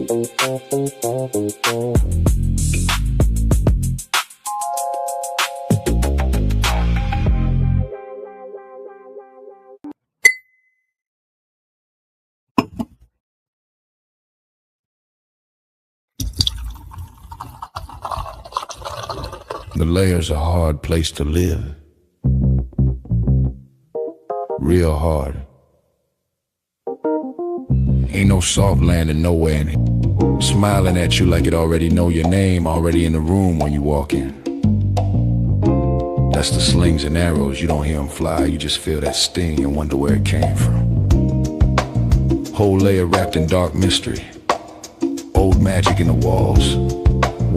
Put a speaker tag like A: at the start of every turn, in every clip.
A: The Layer's a hard place to live. Real hard. Ain't no soft landing nowhere in it. Smiling at you like it already know your name, already in the room when you walk in. That's the slings and arrows, you don't hear them fly, you just feel that sting and wonder where it came from. Whole layer wrapped in dark mystery. Old magic in the walls.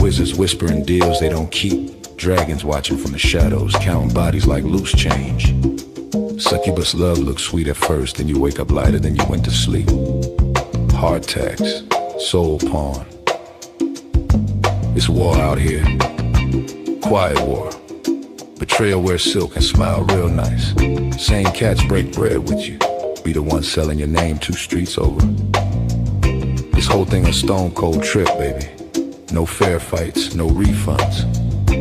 A: Wizards whispering deals they don't keep. Dragons watching from the shadows, counting bodies like loose change. Succubus love looks sweet at first, then you wake up lighter than you went to sleep. Hard tax, soul pawn. It's war out here. Quiet war. Betrayal wears silk and smile real nice. Same cats break bread with you. Be the one selling your name 2 streets over. This whole thing a stone cold trip, baby. No fair fights, no refunds.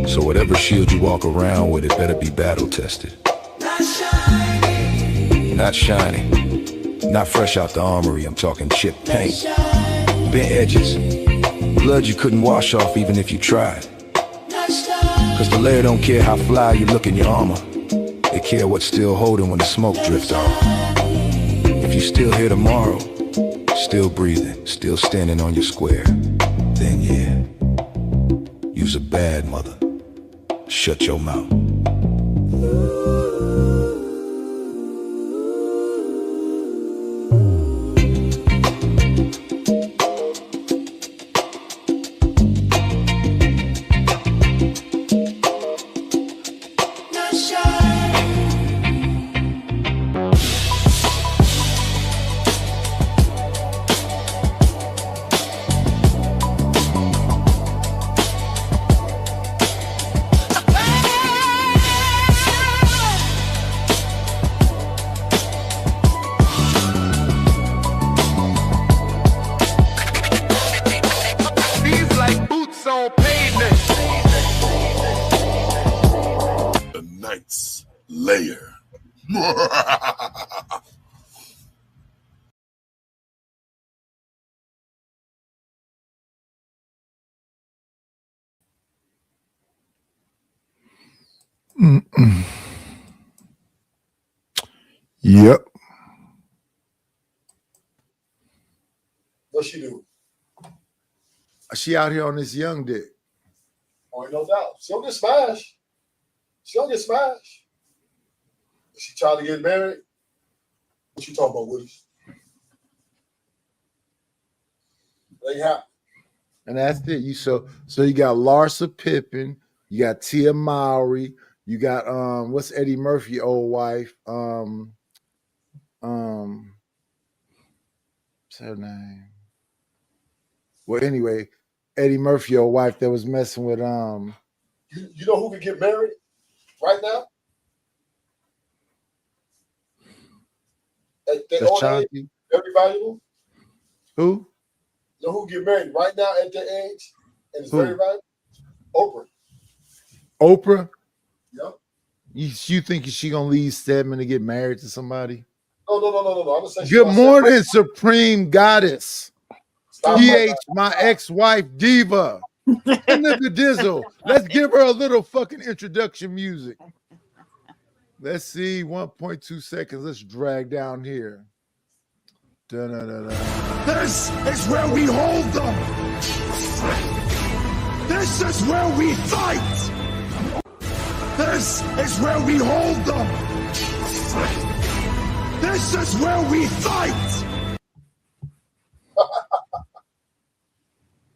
A: So whatever shield you walk around with, it better be battle tested. Not shiny. Not shiny. Not fresh out the armory, I'm talking chipped paint. Bent edges. Blood you couldn't wash off even if you tried. Cause the Layer don't care how fly you look in your armor. They care what's still holding when the smoke drifts off. If you still here tomorrow, still breathing, still standing on your square, then yeah, you's a bad mother. Shut your mouth.
B: Layer.
C: Yep.
D: What she do?
C: She out here on this young dick.
D: Oh, ain't no doubt. She don't get smashed. She don't get smashed. She tried to get married. What you talking about, Willis? They happen.
C: And that's it. So you got Larsa Pippen, you got Tia Mowry, you got what's Eddie Murphy old wife? What's her name? Well, anyway, Eddie Murphy old wife that was messing with
D: You know who could get married right now? They old age, very valuable.
C: Who?
D: You know who get married right now at their age and it's very valuable? Oprah.
C: Oprah?
D: Yep.
C: You think she gonna leave Stedman to get married to somebody?
D: No. I'm just saying.
C: Good morning, Supreme Goddess. PH, my ex-wife diva. Nigga Dizzle. Let's give her a little fucking introduction music. Let's see, 1.2 seconds. Let's drag down here. Da-da-da-da.
B: This is where we hold them. This is where we fight. This is where we hold them. This is where we fight.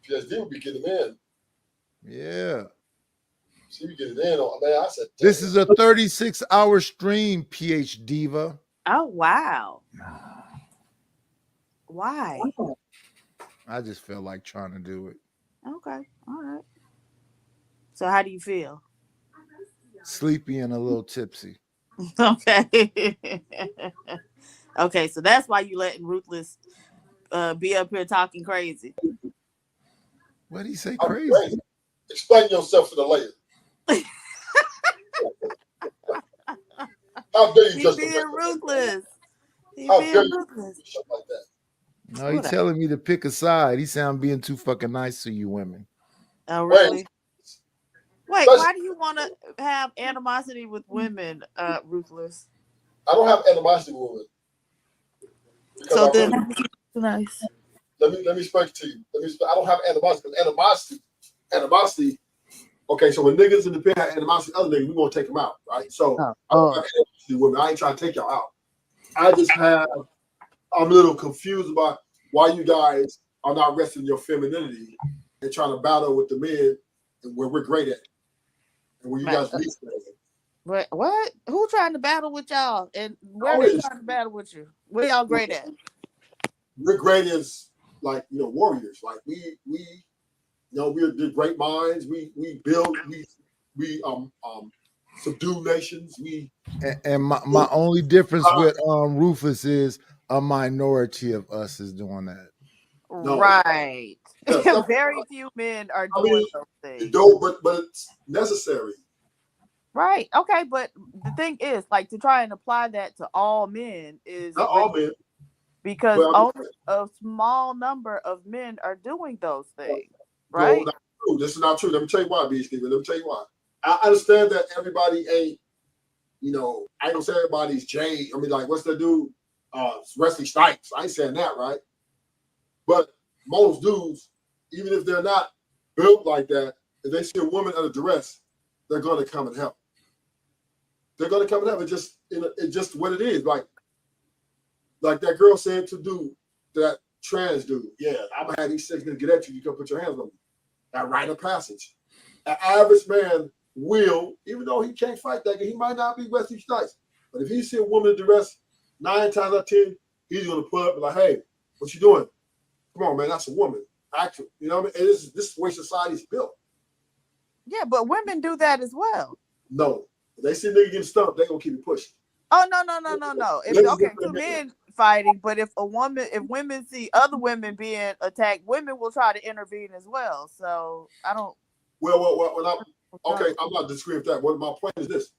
D: PSD would be getting in.
C: Yeah.
D: She be getting in on, man. I said,
C: this is a 36-hour stream, PH Diva.
E: Oh, wow. Why?
C: I just felt like trying to do it.
E: Okay. All right. So how do you feel?
C: Sleepy and a little tipsy.
E: Okay. Okay, so that's why you letting Ruthless be up here talking crazy.
C: What did he say?
D: I'm
C: Crazy.
D: crazy. Explain yourself to the lady. How dare you
E: He
D: just
E: being ruthless. He
D: How
E: being
D: dare you
E: ruthless.
D: do something like that?
C: No, he telling me to pick a side. He said I'm being too fucking nice to you women.
E: Oh,
D: Wait,
E: really? Wait,
D: Especially-
E: why do you want to have animosity with women, Ruthless?
D: I don't have animosity with women. Because
E: So
D: I
E: then,
D: really-
E: nice.
D: let me explain it to you. I don't have animosity. Because animosity. Okay, so when niggas in the pen have animosity, other niggas, we gonna take them out, right? So I don't have animosity with women. I ain't trying to take y'all out. I'm a little confused about why you guys are not resting your femininity and trying to battle with the men and where we're great at, and where you guys least great at.
E: What? Who trying to battle with y'all? And where they trying to battle with you? Where y'all great at?
D: We're great as warriors. Like we're great minds. We build. We subdue nations.
C: And my only difference with Rufus is a minority of us is doing that.
D: No.
E: Right.
D: Yes,
E: Very few men are doing those things.
D: But it's necessary.
E: Right. Okay, but the thing is, like, to try and apply that to all men is
D: Not all men.
E: because
D: Well,
E: only a small number of men are doing those things. Right?
D: No, not true. This is not true. Let me tell you why, B. Stephen. Let me tell you why. I understand that everybody ain't, I ain't gonna say everybody's Jay. I mean, like, what's the dude? Wesley Snipes. I ain't saying that, right? But most dudes, even if they're not built like that, if they see a woman under duress, they're gonna come and help. They're gonna come and help. It's just what it is. Like that girl said to do that trans dude. Yeah, I'm gonna have these six niggas get at you. You can put your hands on me. That rite of passage. An average man will, even though he can't fight that, he might not be Wesley Snipes. But if he see a woman in duress, 9 times out of 10, he's gonna pull up and like, hey, what you doing? Come on, man, that's a woman. Actually, you know what I mean? This is the way society's built.
E: Yeah, but women do that as well.
D: No. If they see a nigga getting stumped, they gonna keep it pushing.
E: Oh no. If two men fighting, but if women see other women being attacked, women will try to intervene as well. So I don't.
D: I'm not disagreeing with that. What my point is this: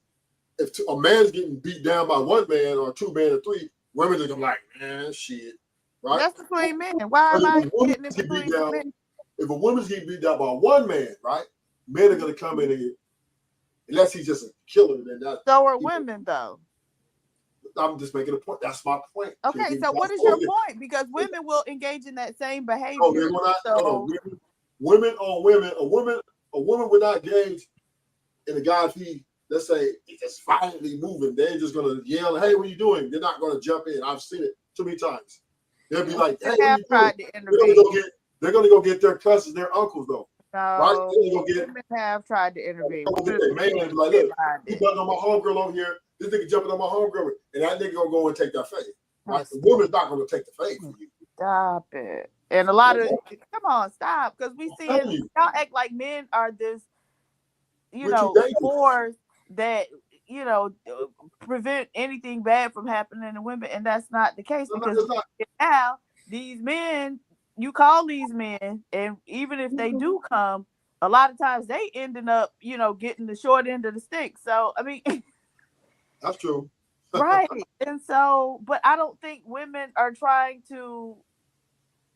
D: if a man's getting beat down by one man or two men or three, women are gonna be like, man, shit, right?
E: That's between men. Why am I getting it between men?
D: If a woman's getting beat down by one man, right? Men are gonna come in and unless he's just a killer, then that.
E: So are women though.
D: I'm just making a point. That's my point.
E: Okay, so what is your point? Because women will engage in that same behavior.
D: Women on women. A woman would not engage in a guy if let's say, he's just violently moving. They're just gonna yell, "Hey, what are you doing?" They're not gonna jump in. I've seen it too many times. They'll be like, "Hey, what are you doing?" They're gonna go get their cousins, their uncles, though.
E: No,
D: right?
E: Women have tried to intervene.
D: Man, like, look, you bugging on my homegirl over here. This nigga jumping on my homegirl, and that nigga gonna go and take that fade. Right? The woman's not gonna take the fade for you.
E: Stop it. And a lot of come on, stop, because we see y'all act like men are this, force that prevent anything bad from happening to women, and that's not the case because now these men, you call these men, and even if they do come, a lot of times they ending up, getting the short end of the stick. So I mean,
D: that's true,
E: right? And so, but I don't think women are trying to.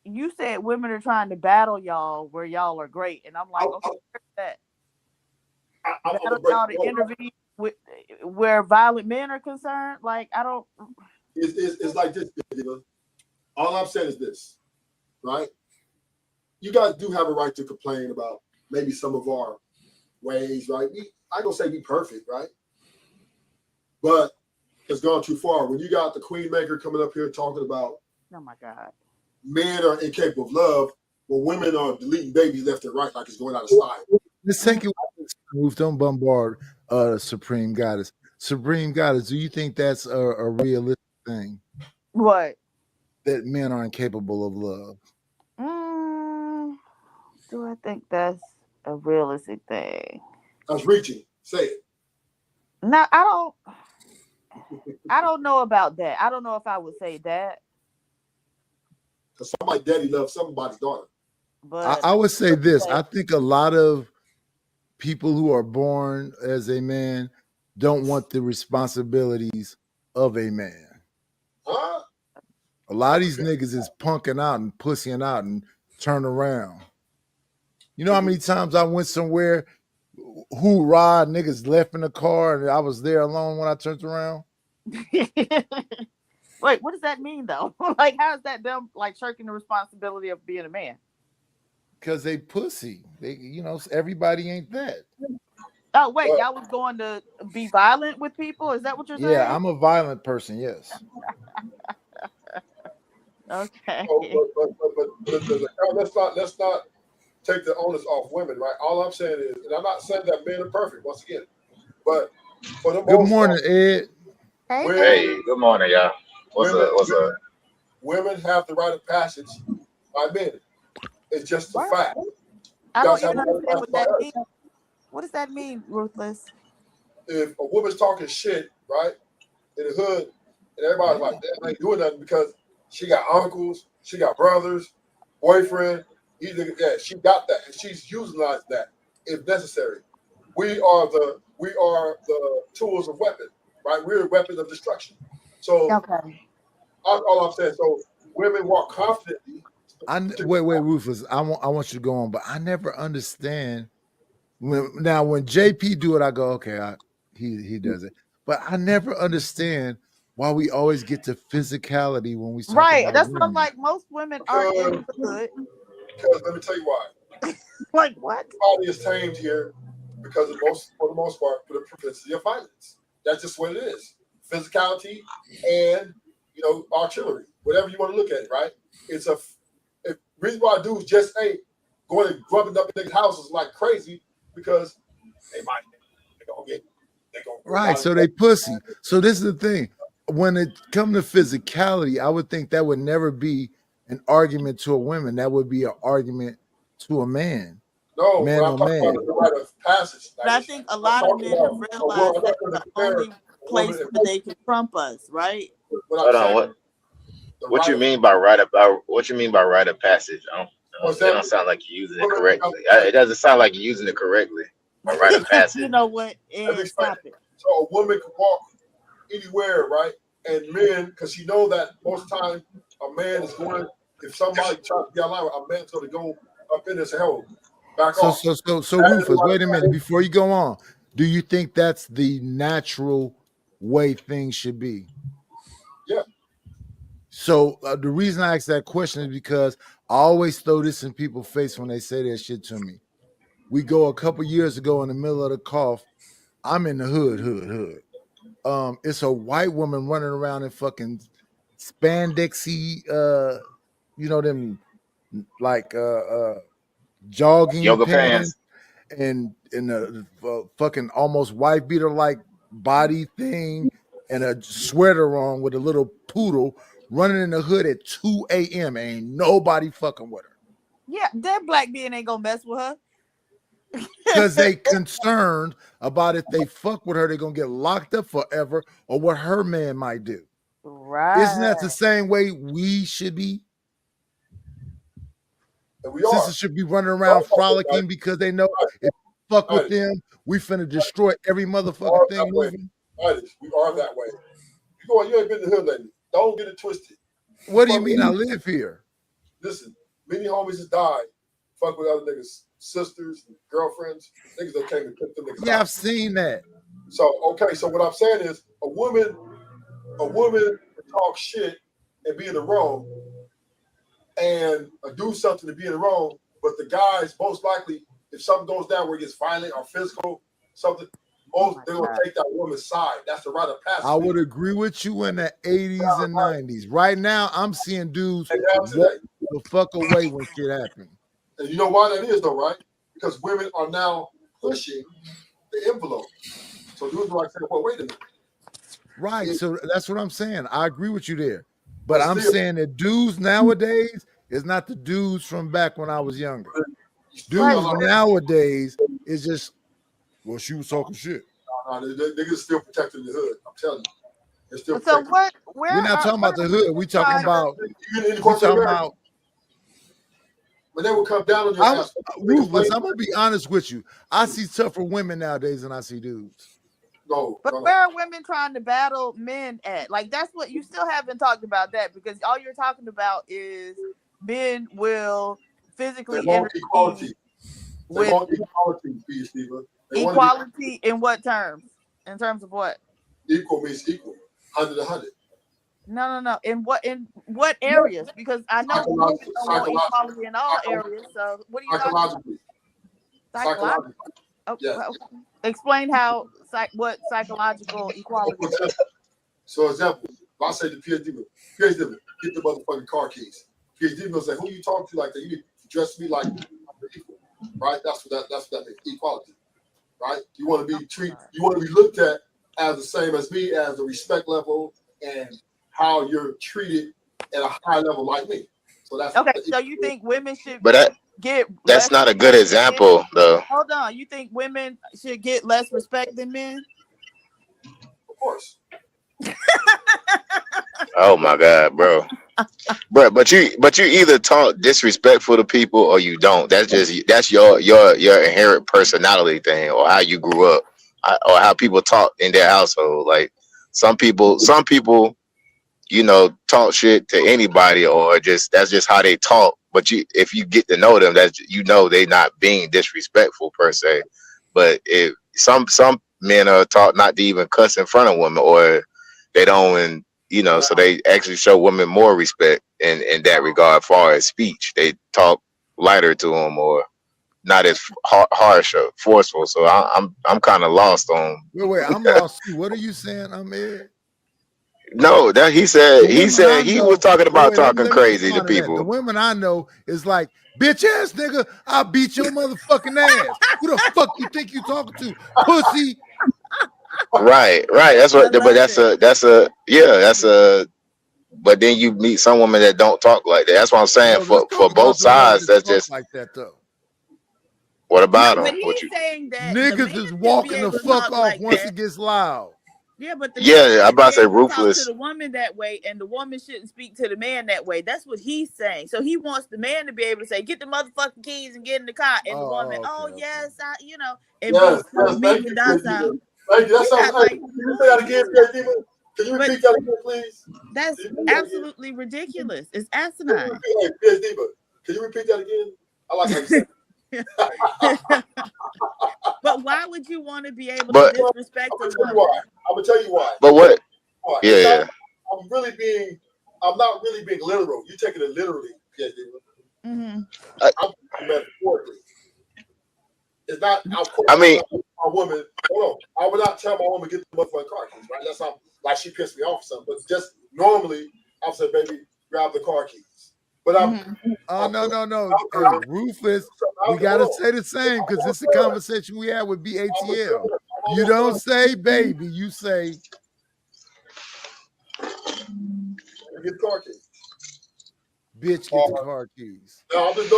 E: You said women are trying to battle y'all where y'all are great, and I'm like, okay, where's that? Battle y'all to intervene with where violent men are concerned. Like, I don't.
D: It's like this, Diva. All I'm saying is this, right? You guys do have a right to complain about maybe some of our ways, right? I don't say be perfect, right? But it's gone too far. When you got the Queen Maker coming up here talking about,
E: oh my God,
D: men are incapable of love, but women are deleting babies left and right like it's going out of style.
C: Let's take it. Don't bombard Supreme Goddess. Supreme Goddess, do you think that's a realistic thing?
E: What?
C: That men are incapable of love.
E: Do I think that's a realistic thing?
D: That's reaching. Say it.
E: No, I don't know about that. I don't know if I would say that.
D: Because somebody's daddy loves somebody's daughter.
E: But
C: I would say this. I think a lot of people who are born as a man don't want the responsibilities of a man.
D: Huh?
C: A lot of these niggas is punking out and pussying out and turn around. You know how many times I went somewhere, hoorah, niggas left in the car and I was there alone when I turned around?
E: wait, what does that mean though? Like, how is that them like shirking the responsibility of being a man?
C: Because they pussy. They, you know, everybody ain't that.
E: Oh wait, y'all was going to be violent with people? Is that what you're saying?
C: Yeah, I'm a violent person, yes.
E: Okay.
D: But let's not take the onus off women, right? All I'm saying is, and I'm not saying that men are perfect, once again, but for the
C: Good
D: most
C: morning,
D: part,
C: Ed.
F: Hey, good morning, y'all. What's up?
D: Women have the right of passage by men. It's just a fact.
E: I don't
D: Guys
E: even
D: have
E: understand what that
D: us.
E: means. What does that mean, Ruthless?
D: If a woman's talking shit, right, in the hood, and everybody's like, damn, ain't doing nothing because she got uncles, she got brothers, boyfriend, she got that, and she's utilized that if necessary. We are the tools of weapon, right? We're weapons of destruction. So
E: Okay.
D: all I'm saying. So women walk confidently.
C: Wait, Rufus. I want you to go on, but I never understand when JP do it. I go, okay, he does it, but I never understand why we always get to physicality when we talk about
E: That's
C: women.
E: not like most women aren't in the hood.
D: Because let me tell you why.
E: Like what?
D: Everybody is tamed here because for the most part, for the propensity of violence. That's just what it is. Physicality and artillery, whatever you want to look at it, right? It's a reason why dudes just ain't going and grubbing up in niggas' houses like crazy because they gonna get
C: right. So they pussy. So this is the thing. When it comes to physicality, I would think that would never be an argument to a woman. That would be an argument to a man.
D: No,
C: man
D: I'm talking about the rite of passage.
E: But I think a lot of men have realized that's the only place where they can trump us, right?
F: Hold on, what you mean by rite of passage? It don't sound like you're using it correctly. It doesn't sound like you're using it correctly. A rite of passage.
E: You know what? Stop it.
D: So a woman can walk anywhere, right? And men, because you know that most time a man is going, if somebody tries to get alive, a man's going to go up in his hell. Back off.
C: So Rufus, wait a minute. Before you go on, do you think that's the natural way things should be?
D: Yeah.
C: So the reason I ask that question is because I always throw this in people's face when they say that shit to me. We go a couple years ago in the middle of the cough. I'm in the hood. It's a white woman running around in fucking spandexy, them like jogging
F: yoga pants
C: and a fucking almost wife beater like body thing and a sweater on with a little poodle running in the hood at 2 a.m. Ain't nobody fucking with her.
E: Yeah, that black man ain't gonna mess with her.
C: Because they concerned about if they fuck with her, they're gonna get locked up forever or what her man might do.
E: Right.
C: Isn't that the same way we should be? Sisters should be running around frolicking because they know if we fuck with them, we finna destroy every motherfucking thing moving.
D: We are that way. You ain't been in the hood lately. Don't get it twisted.
C: What do you mean I live here?
D: Listen, many homies has died. Fuck with other niggas, sisters, girlfriends. Niggas that came to pick them niggas out.
C: I've seen that.
D: So what I'm saying is a woman can talk shit and be in the wrong and do something to be in the wrong, but the guys most likely, if something goes down where it gets violent or physical, they're gonna take that woman's side. That's the right of passage.
C: I would agree with you in the 80s and 90s. Right now, I'm seeing dudes walk the fuck away when shit happens.
D: And you know why that is, though, right? Because women are now pushing the envelope. So dudes are like saying, well, wait a minute.
C: Right. So that's what I'm saying. I agree with you there. But I'm saying that dudes nowadays is not the dudes from back when I was younger. Dudes nowadays is just, well, she was talking shit.
D: No, niggas still protecting the hood. I'm telling you. They're still
E: so what? We're
C: not talking about the hood. We talking about.
D: when they would come down on your ass.
C: Ruthless, I'm gonna be honest with you. I see tougher women nowadays than I see dudes.
D: No,
E: but where are women trying to battle men at? Like, that's what you still haven't talked about that, because all you're talking about is men will physically
D: equality.
E: With equality in what terms? In terms of what?
D: Equal means equal. 100 to 100.
E: No. In what areas? Because I know women don't want equality in all areas. So what are you talking about? Psychologically.
D: Yes.
E: Explain how what psychological equality is.
D: So, example, if I say to PhD, get the motherfucking car keys. PhD will say, who you talking to like that? You need to dress me like equal, right? That's what that means. Equality, right? You want to be treated. You want to be looked at as the same as me, as the respect level and how you're treated at a high level like me. So that's
E: okay. So you think women should?
F: But that's not a good example, though.
E: Hold on. You think women should get less respect than men?
D: Of course.
F: Oh my God, bro. But you either talk disrespectful to people or you don't. That's your inherent personality thing, or how you grew up, or how people talk in their household. Like some people, talk shit to anybody, or that's just how they talk. But if you get to know them, they not being disrespectful per se. But if some men are taught not to even cuss in front of women, or they don't, so they actually show women more respect in that regard. As far as speech, they talk lighter to them, or not as harsh or forceful. So I'm kind of lost on.
C: Wait, I'm lost. What are you saying, Ahmed?
F: No, that he said he was talking about talking crazy to people.
C: The women I know is like, bitch ass nigga, I'll beat your motherfucking ass. Who the fuck you think you talking to, pussy?
F: Right. That's what. But that's a. But then you meet some women that don't talk like that. That's what I'm saying. For both sides, that's just
C: like that though.
F: What about them?
E: But he's saying that
C: niggas is walking the fuck off like once it gets loud.
E: Yeah, but
F: I'm about to say ruthless.
E: To the woman that way, and the woman shouldn't speak to the man that way. That's what he's saying. So he wants the man to be able to say, "Get the motherfucking keys and get in the car," and the woman, yes, and be meek and docile.
D: Thank you. That sounds like. Can you say that again, PhD? Can you repeat that again, please?
E: That's absolutely ridiculous. It's asinine.
D: PhD, can you repeat that again? I like how you said.
E: But why would you want to be able to disrespect a woman?
D: I'm gonna tell you why.
F: But what?
D: Why?
F: Yeah.
D: I'm not really being literal. You taking it literally, PhD.
E: Mm-hmm.
D: I'm metaphorically. It's not.
F: I mean,
D: a woman. Hold on. I would not tell my woman get the motherfucking car keys. Right? That's not like she pissed me off or something. But just normally, I'll say, baby, grab the car keys. But
C: no. Hey, Rufus, we gotta say the same because this is a conversation we had with BATL. You don't say baby, you say
D: get the car keys.
C: Bitch, get the car keys.
D: No, I'm just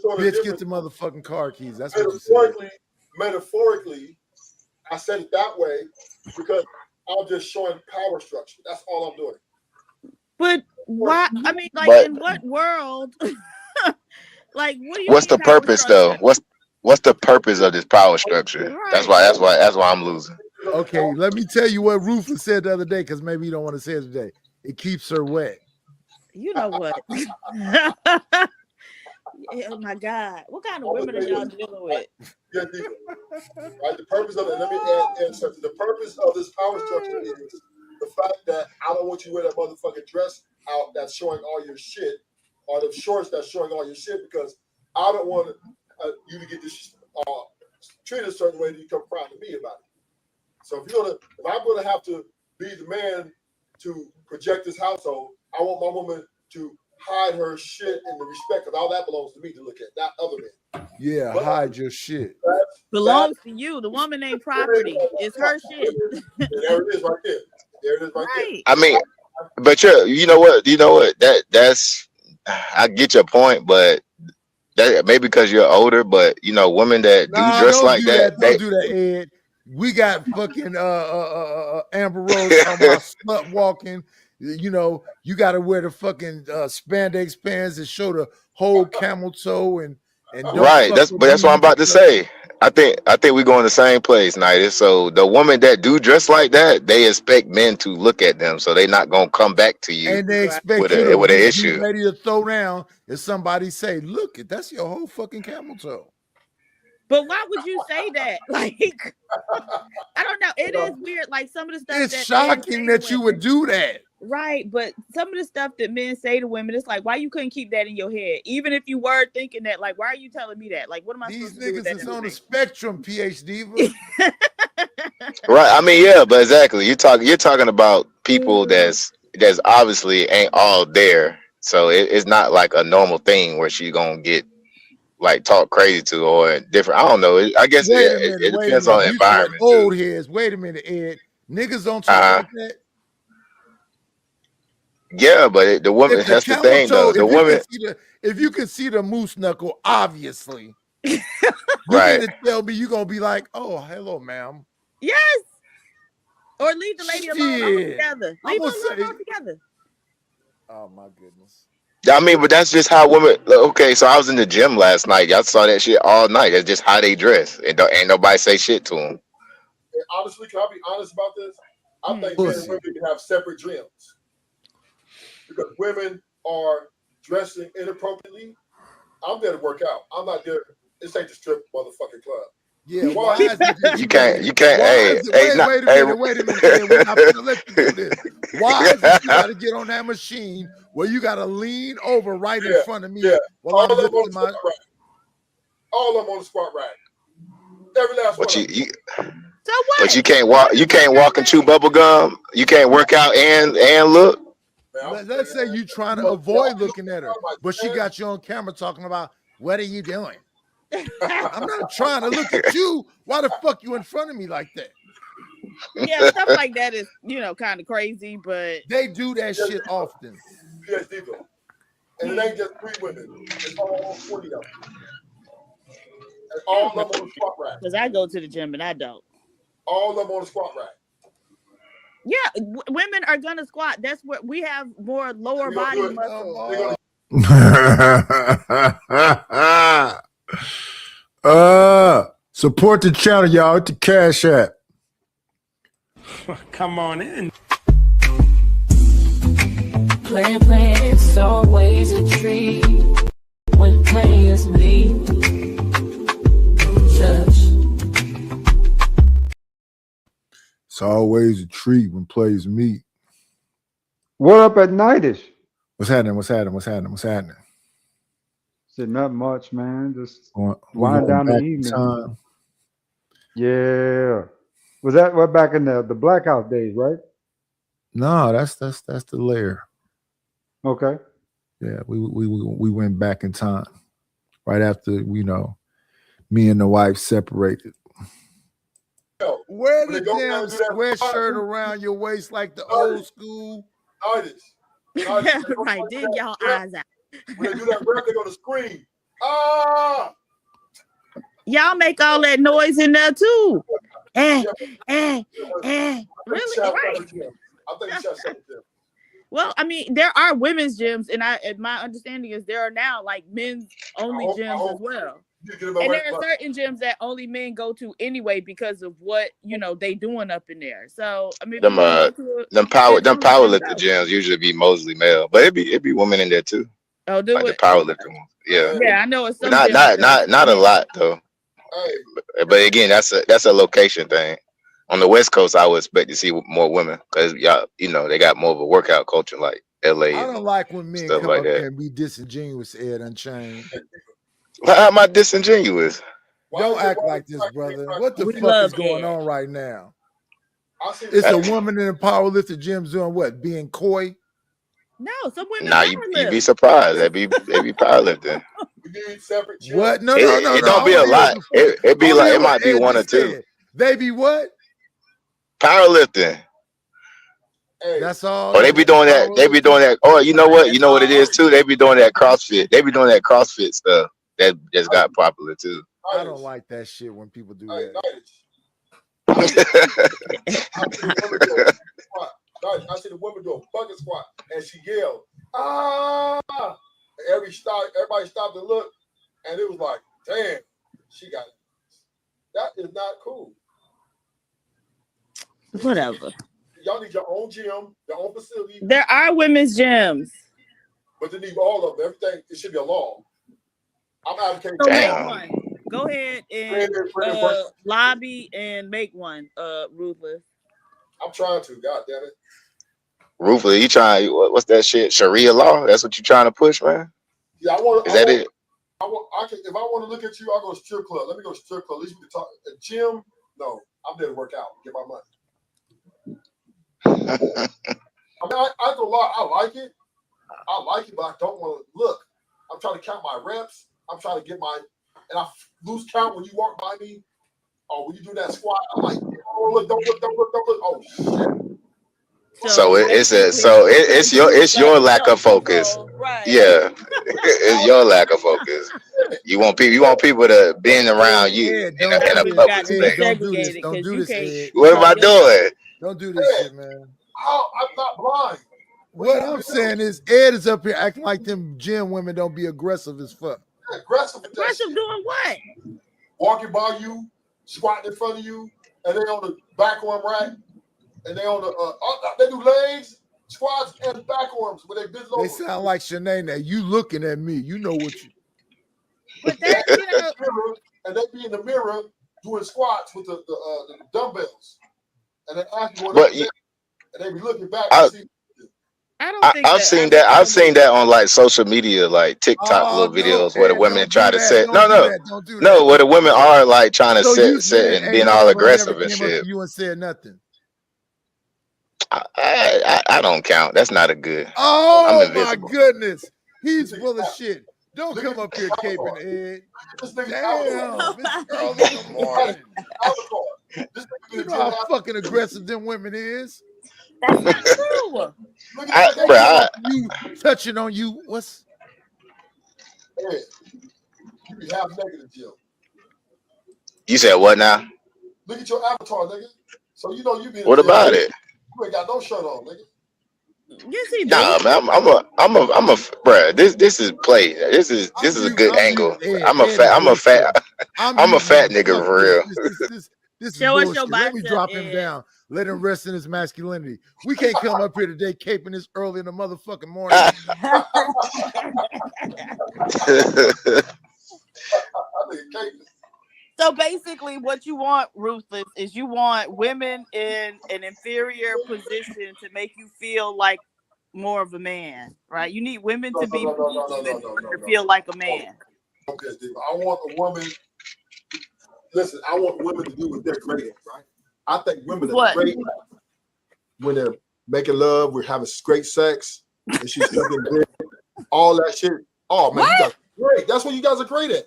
D: sort of
C: bitch, get the motherfucking car keys. That's what you said.
D: Metaphorically, I said it that way because I'm just showing power structure. That's all I'm doing.
E: But why? I mean, like, in what world? Like, what do you?
F: What's the purpose, though? What's the purpose of this power structure? Right. That's why I'm losing.
C: Okay, let me tell you what Rufus said the other day, because maybe you don't want to say it today. It keeps her wet.
E: You know what? Oh my God! What kind of women are y'all dealing with?
D: Yeah, right. The purpose of it. Let me add something. The purpose of this power structure is the fact that I don't want you to wear that motherfucking dress out that's showing all your shit, or the shorts that's showing all your shit, because I don't want you to get this treated a certain way that you come crying to me about it. So if I'm gonna have to be the man to project this household, I want my woman to hide her shit in the respect, because all that belongs to me to look at, not other men.
C: Yeah, but hide your shit.
E: Belongs to you. The woman ain't property. It's her shit.
D: There it is right there. There it is right there.
F: I mean, but you know what? That's I get your point, but that maybe because you're older, but women that do dress like that,
C: don't do that, Ed. We got fucking Amber Rose talking about slut walking. You know, you got to wear the fucking spandex pants and show the whole camel toe and don't
F: Right.
C: fuck
F: That's
C: with
F: but that's what I'm
C: me.
F: about to say. I think we go in the same place, Nidus. So the women that do dress like that, they expect men to look at them, so they not gonna come back to you
C: And they expect
F: with
C: you
F: a
C: to
F: with an
C: be
F: issue.
C: ready to throw down if somebody say, "Look, that's your whole fucking camel toe."
E: But why would you say that? Like, I don't know. It is weird. Like some of the stuff.
C: It's
E: that
C: shocking that you would do that.
E: Right, but some of the stuff that men say to women, it's like, why you couldn't keep that in your head? Even if you were thinking that, like, why are you telling me that? Like, what am I
C: These
E: supposed to do with
C: niggas
E: that
C: is on the
E: information?
C: spectrum, PhD.
F: Right. I mean, yeah, but exactly. You're talking about people that's obviously ain't all there. So it's not like a normal thing where she's gonna get like talk crazy to or different. I don't know. I guess
C: Wait a minute.
F: it depends on the
C: You said
F: environment
C: old
F: too.
C: heads. Wait a minute, Ed. Niggas don't talk like that.
F: Yeah, but the woman.
C: If the
F: That's the
C: camel
F: thing,
C: toe,
F: though. The woman.
C: if you can see the moose knuckle, obviously, you
F: Right.
C: mean to tell me you gonna be like, "Oh, hello, ma'am."
E: Yes. Or leave the lady alone
C: Shit.
E: altogether.
C: I'm
E: Leave
C: gonna
E: her alone
C: say-
E: altogether.
C: Oh my goodness.
F: I mean, but that's just how women. Okay, so I was in the gym last night. Y'all saw that shit all night. That's just how they dress. And ain't nobody say shit to them.
D: And honestly, can I be honest about this? I think men
C: Pussy.
D: and women can have separate gyms because women are dressing inappropriately. I'm there to work out. I'm not there. This ain't the strip motherfucking club.
C: Yeah, why is it that
F: You can't.
C: why
F: Hey,
C: is it-
F: hey,
C: wait a minute. Ed, we're not gonna let you do this. Why is it you gotta get on that machine where you gotta lean over right in front of me while
D: All
C: I'm
D: of them on
C: lifting
D: the
C: my
D: squat rack. All of them on the squat rack. Every last one.
F: But
D: of them.
E: So what?
F: But you can't walk. You can't walk and chew bubble gum. You can't work out and look.
C: Let's say you trying to avoid looking at her, but she got you on camera talking about what are you doing? I'm not trying to look at you. Why the fuck you in front of me like that?
E: Yeah, stuff like that is, kind of crazy, but
C: They do that shit often.
D: PhD though. And it ain't just 3 women. It's all 40 of them. And all of them on the squat rack.
E: because I go to the gym and I don't.
D: All of them on the squat rack.
E: Yeah, women are gonna squat. That's what we have more lower
D: They're gonna
E: body
D: do it.
E: muscle.
D: They're gonna
C: Support the channel, y'all, with the Cash App.
G: Come on in.
H: Plan, it's always a treat when players meet.
C: It's always a treat when players meet.
I: What up at Nightish?
C: What's happening?
I: Said not much, man. Just
C: We
I: wind
C: going
I: down the
C: back in
I: evening.
C: time.
I: Yeah. Was that what back in the blackout days, right?
C: No, that's the layer.
I: Okay.
C: Yeah, we went back in time right after me and the wife separated. Wear the damn sweatshirt around your waist like the old school.
D: Artists.
E: Right, dig y'all eyes out.
D: When they do that rap, they're gonna scream. Ah!
E: Y'all make all that noise in there too. Really?
D: I
E: Right.
D: think you shot separate gym.
E: Well, I mean, there are women's gyms, and my understanding is there are now like men's only gyms as well. And there are certain gyms that only men go to anyway because of what they doing up in there. So I mean,
F: Them powerlifting gyms usually be mostly male, but it be women in there too.
E: Oh, do
F: like
E: it.
F: The powerlifting ones. Yeah.
E: Yeah, I know it's
F: But not a lot though. But again, that's a location thing. On the West Coast, I would expect to see more women because they got more of a workout culture like LA.
C: I don't like when men
F: stuff
C: come
F: like
C: up
F: that.
C: there and be disingenuous, Ed Unchained.
F: How am I disingenuous?
C: Don't act like this, brother. What the
E: We
C: fuck
E: love
C: is going
E: Ed.
C: on right now?
D: It's
C: a woman in the powerlifting gyms doing what? Being coy?
E: No, some women.
F: Nah, you'd be surprised. They be powerlifting.
D: We need separate gyms.
C: What? No.
F: It don't be a lot. It be like it might be one or two.
C: They be what?
F: Powerlifting.
C: That's all.
F: Or they be doing that. They be doing that. Or you know what? You know what it is too. They be doing that CrossFit. They be doing that CrossFit stuff that just got popular too.
C: I don't like that shit when people do that.
D: Nice. I see the woman do a bucket squat and she yelled, ah! Everybody stopped to look, and it was like, damn, she got it. That is not cool.
E: Whatever.
D: Y'all need your own gym, your own facility.
E: There are women's gyms.
D: But they need all of them. Everything, it should be a law. I'm advocating.
E: So make
F: Damn.
E: one. Go ahead and lobby and make one, Ruthless.
D: I'm trying to. God damn it.
F: Ruthless, you trying? What's that shit? Sharia law? That's what you trying to push, man?
D: Yeah, I want.
F: Is that it?
D: If I want to look at you, I'll go to strip club. Let me go to strip club. At least we can talk. A gym? No, I'm there to work out. Get my money. I mean, I go lie. I like it. But I don't want to look. I'm trying to count my reps. I'm trying to get and I lose count when you walk by me, or when you do that squat. I'm like, oh look, don't look. Oh shit.
F: So it's your lack of focus.
E: Right.
F: Yeah, it's your lack of focus. You want people to bend around you in a public space.
C: Don't do this. Don't do this, Ed.
F: What am I doing?
C: Don't do this shit, man.
D: I'm not blind.
C: What I'm saying is, Ed is up here acting like them gym women don't be aggressive as fuck.
D: Aggressive
E: doing what?
D: Walking by you, squatting in front of you, and they on the back arm rack, and they on the they do legs, squats, and back arms when they bend over.
C: They sound like Shanae. You looking at me? You know what you.
E: But that,
D: and they be in the mirror doing squats with the dumbbells, and they ask you what and they be looking back.
F: I've seen that. I've seen that on like social media, like TikTok little videos where the women try to set. Where the women are like trying to set and being all aggressive and shit.
C: You ain't said nothing.
F: I don't count. That's not a good.
C: Oh my goodness, he's full of shit. Don't come up here caping, Ed. Damn, it's early in the morning. You know how fucking aggressive them women is.
E: That's not true.
C: You touching on you. What's?
D: Hey, you be half negative, Jill.
F: You said what now?
D: Look at your avatar, nigga. So you know you be.
F: What about it?
D: You ain't got no shirt on, nigga.
E: Yes, he does.
F: Nah, man, I'm a bruh. This is play. This is a good angle. I'm a fat nigga for real.
C: This is bullshit. Let me drop him down. Let him rest in his masculinity. We can't come up here today caping this early in the motherfucking morning.
E: So basically, what you want, Ruthless, is you want women in an inferior position to make you feel like more of a man, right? You need women to be to feel like a man.
D: Okay, Steve. I want a woman. Listen, I want women to do what they're great at, right? I think women are great when they're making love, we're having great sex, and she's sucking dick, all that shit. Oh man, you guys are great. That's what you guys are great at.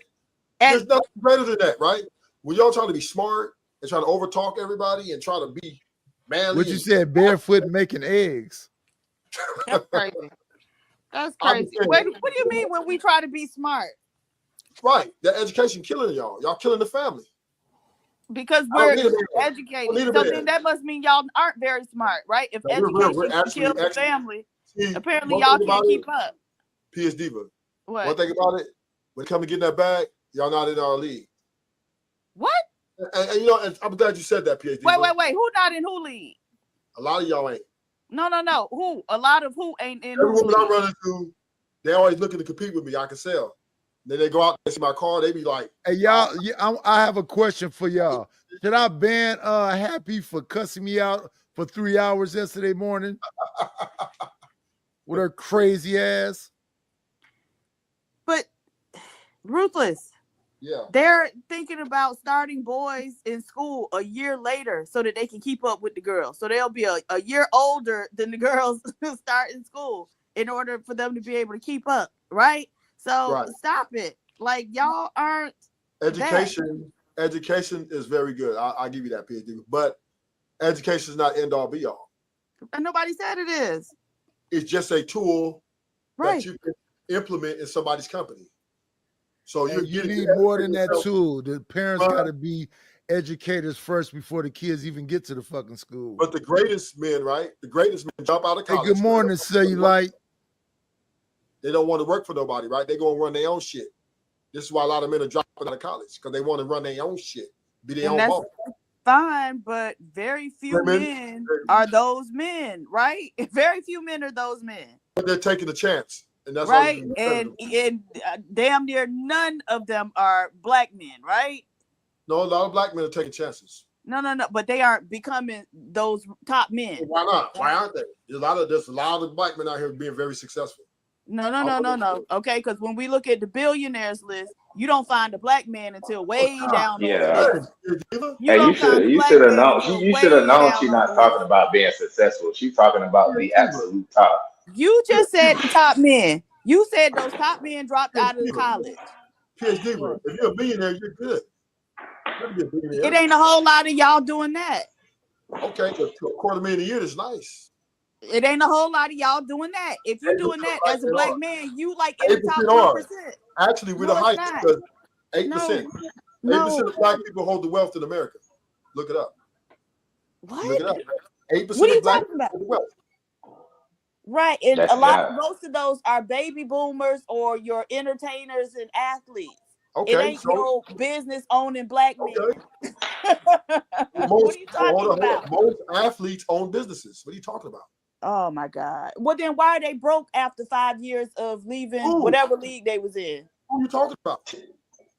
D: There's nothing greater than that, right? When y'all trying to be smart and trying to overtalk everybody and try to be manly.
C: What you said, barefoot making eggs.
E: That's crazy. That's crazy. Wait, what do you mean when we try to be smart?
D: Right. That education killing y'all. Y'all killing the family.
E: Because we're educated. So then that must mean y'all aren't very smart, right? If education kills the family, apparently y'all can't keep up.
D: PS Diva.
E: What?
D: One thing about it, when it comes to getting that bag, y'all not in our league.
E: What?
D: And you know, and I'm glad you said that, PS Diva.
E: Wait. Who not in who league?
D: A lot of y'all ain't.
E: No. Who? A lot of who ain't in
D: Every
E: who
D: woman
E: league?
D: I run into, they always looking to compete with me. I can sell. Then they go out and see my car. They be like,
C: "Hey y'all, I have a question for y'all. Should I ban Happy for cussing me out for 3 hours yesterday morning with her crazy ass?"
E: But Ruthless.
D: Yeah.
E: They're thinking about starting boys in school a year later so that they can keep up with the girls. So they'll be a year older than the girls who start in school in order for them to be able to keep up, right? So stop it. Like y'all aren't
D: education. Education is very good. I'll give you that, PhD. But education is not end all be all.
E: And nobody said it is.
D: It's just a tool that you can implement in somebody's company. So
C: you need more than that tool. The parents got to be educators first before the kids even get to the fucking school.
D: But the greatest men, right? The greatest men jump out of
C: Hey,
D: college.
C: good morning, Cellulite.
D: They don't want to work for nobody, right? They gonna run their own shit. This is why a lot of men are dropping out of college because they want to run their own shit, be their
E: And
D: own
E: that's
D: boss.
E: fine, but very few
D: Women-
E: men are those men, right? Very few men are those men,
D: But they're taking a chance, and that's
E: right?
D: all.
E: And damn near none of them are black men, right?
D: No, a lot of black men are taking chances.
E: No, but they aren't becoming those top men.
D: Why not? Why aren't they? There's a lot of black men out here being very successful.
E: No. Okay, because when we look at the billionaires list, you don't find a black man until way down.
F: Yeah.
E: You
F: Hey,
E: don't
F: you
E: find
F: should
E: a
F: you
E: black
F: should have
E: man
F: known.
E: until
F: You should have
E: way
F: known
E: down
F: she's
E: on
F: not
E: the
F: talking
E: list.
F: about being successful. She's talking about the absolute top.
E: You just said the top men. You said those top men dropped out of college.
D: PhD, bro. If you're a millionaire, you're good. You're gonna be a billionaire.
E: It ain't a whole lot of y'all doing that.
D: Okay, $250,000 a year is nice.
E: It ain't a whole lot of y'all doing that. If you're doing that as a black man, you like in the top
D: 8% are.
E: 1%.
D: Actually, we're
E: No,
D: the
E: it's
D: highest
E: not.
D: because 8%. 8% of black people hold the wealth in America. Look it up.
E: What?
D: Look it up. 8%
E: What are you
D: of black
E: talking about?
D: people hold the wealth.
E: Right, and
F: That's
E: most of those are baby boomers or your entertainers and athletes.
D: Okay,
E: It ain't
D: so
E: no business owning black men.
D: okay.
E: What are you talking about?
D: Most athletes own businesses. What are you talking about?
E: Oh my God. Well, then why are they broke after 5 years of leaving
D: Who?
E: whatever league they was in?
D: Who are you talking about?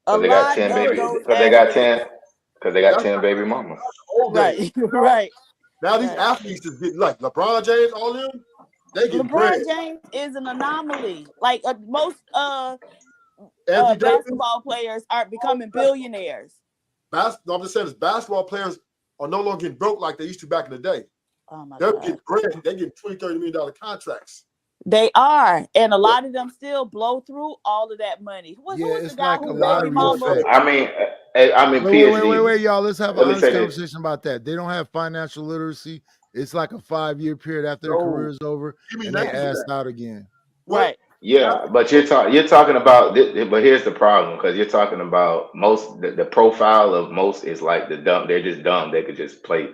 E: A
F: Because they got
E: lot
F: 10
E: of
F: baby.
E: those
F: Because they got
E: athletes.
F: 10. Because they got 10 baby mamas.
D: Old days.
E: Right, right.
D: Now these
E: Right.
D: athletes is getting like LeBron James, all them. They get bread.
E: LeBron James is an anomaly. Like most
D: Anthony Davis,
E: basketball players aren't becoming billionaires.
D: I'm just saying, is basketball players are no longer getting broke like they used to back in the day.
E: Oh my
D: They're
E: God.
D: getting bread. They're getting $20-30 million contracts.
E: They are, and a lot of them still blow through all of that money. Who
C: Yeah,
E: was
C: it's
E: the guy
C: like
E: who
C: a
E: baby
C: lottery
E: mama?
C: effect.
F: I mean, PhD.
C: Wait, y'all. Let's have an
F: Let me
C: honest
F: say this.
C: conversation about that. They don't have financial literacy. It's like a 5-year period after their
D: No.
C: career is over,
D: Give me
C: and they
D: names of
C: asked
D: that.
C: out again.
E: Right.
F: Yeah, but you're talking about. But here's the problem, because you're talking about most. The profile of most is like the dumb. They're just dumb. They could just play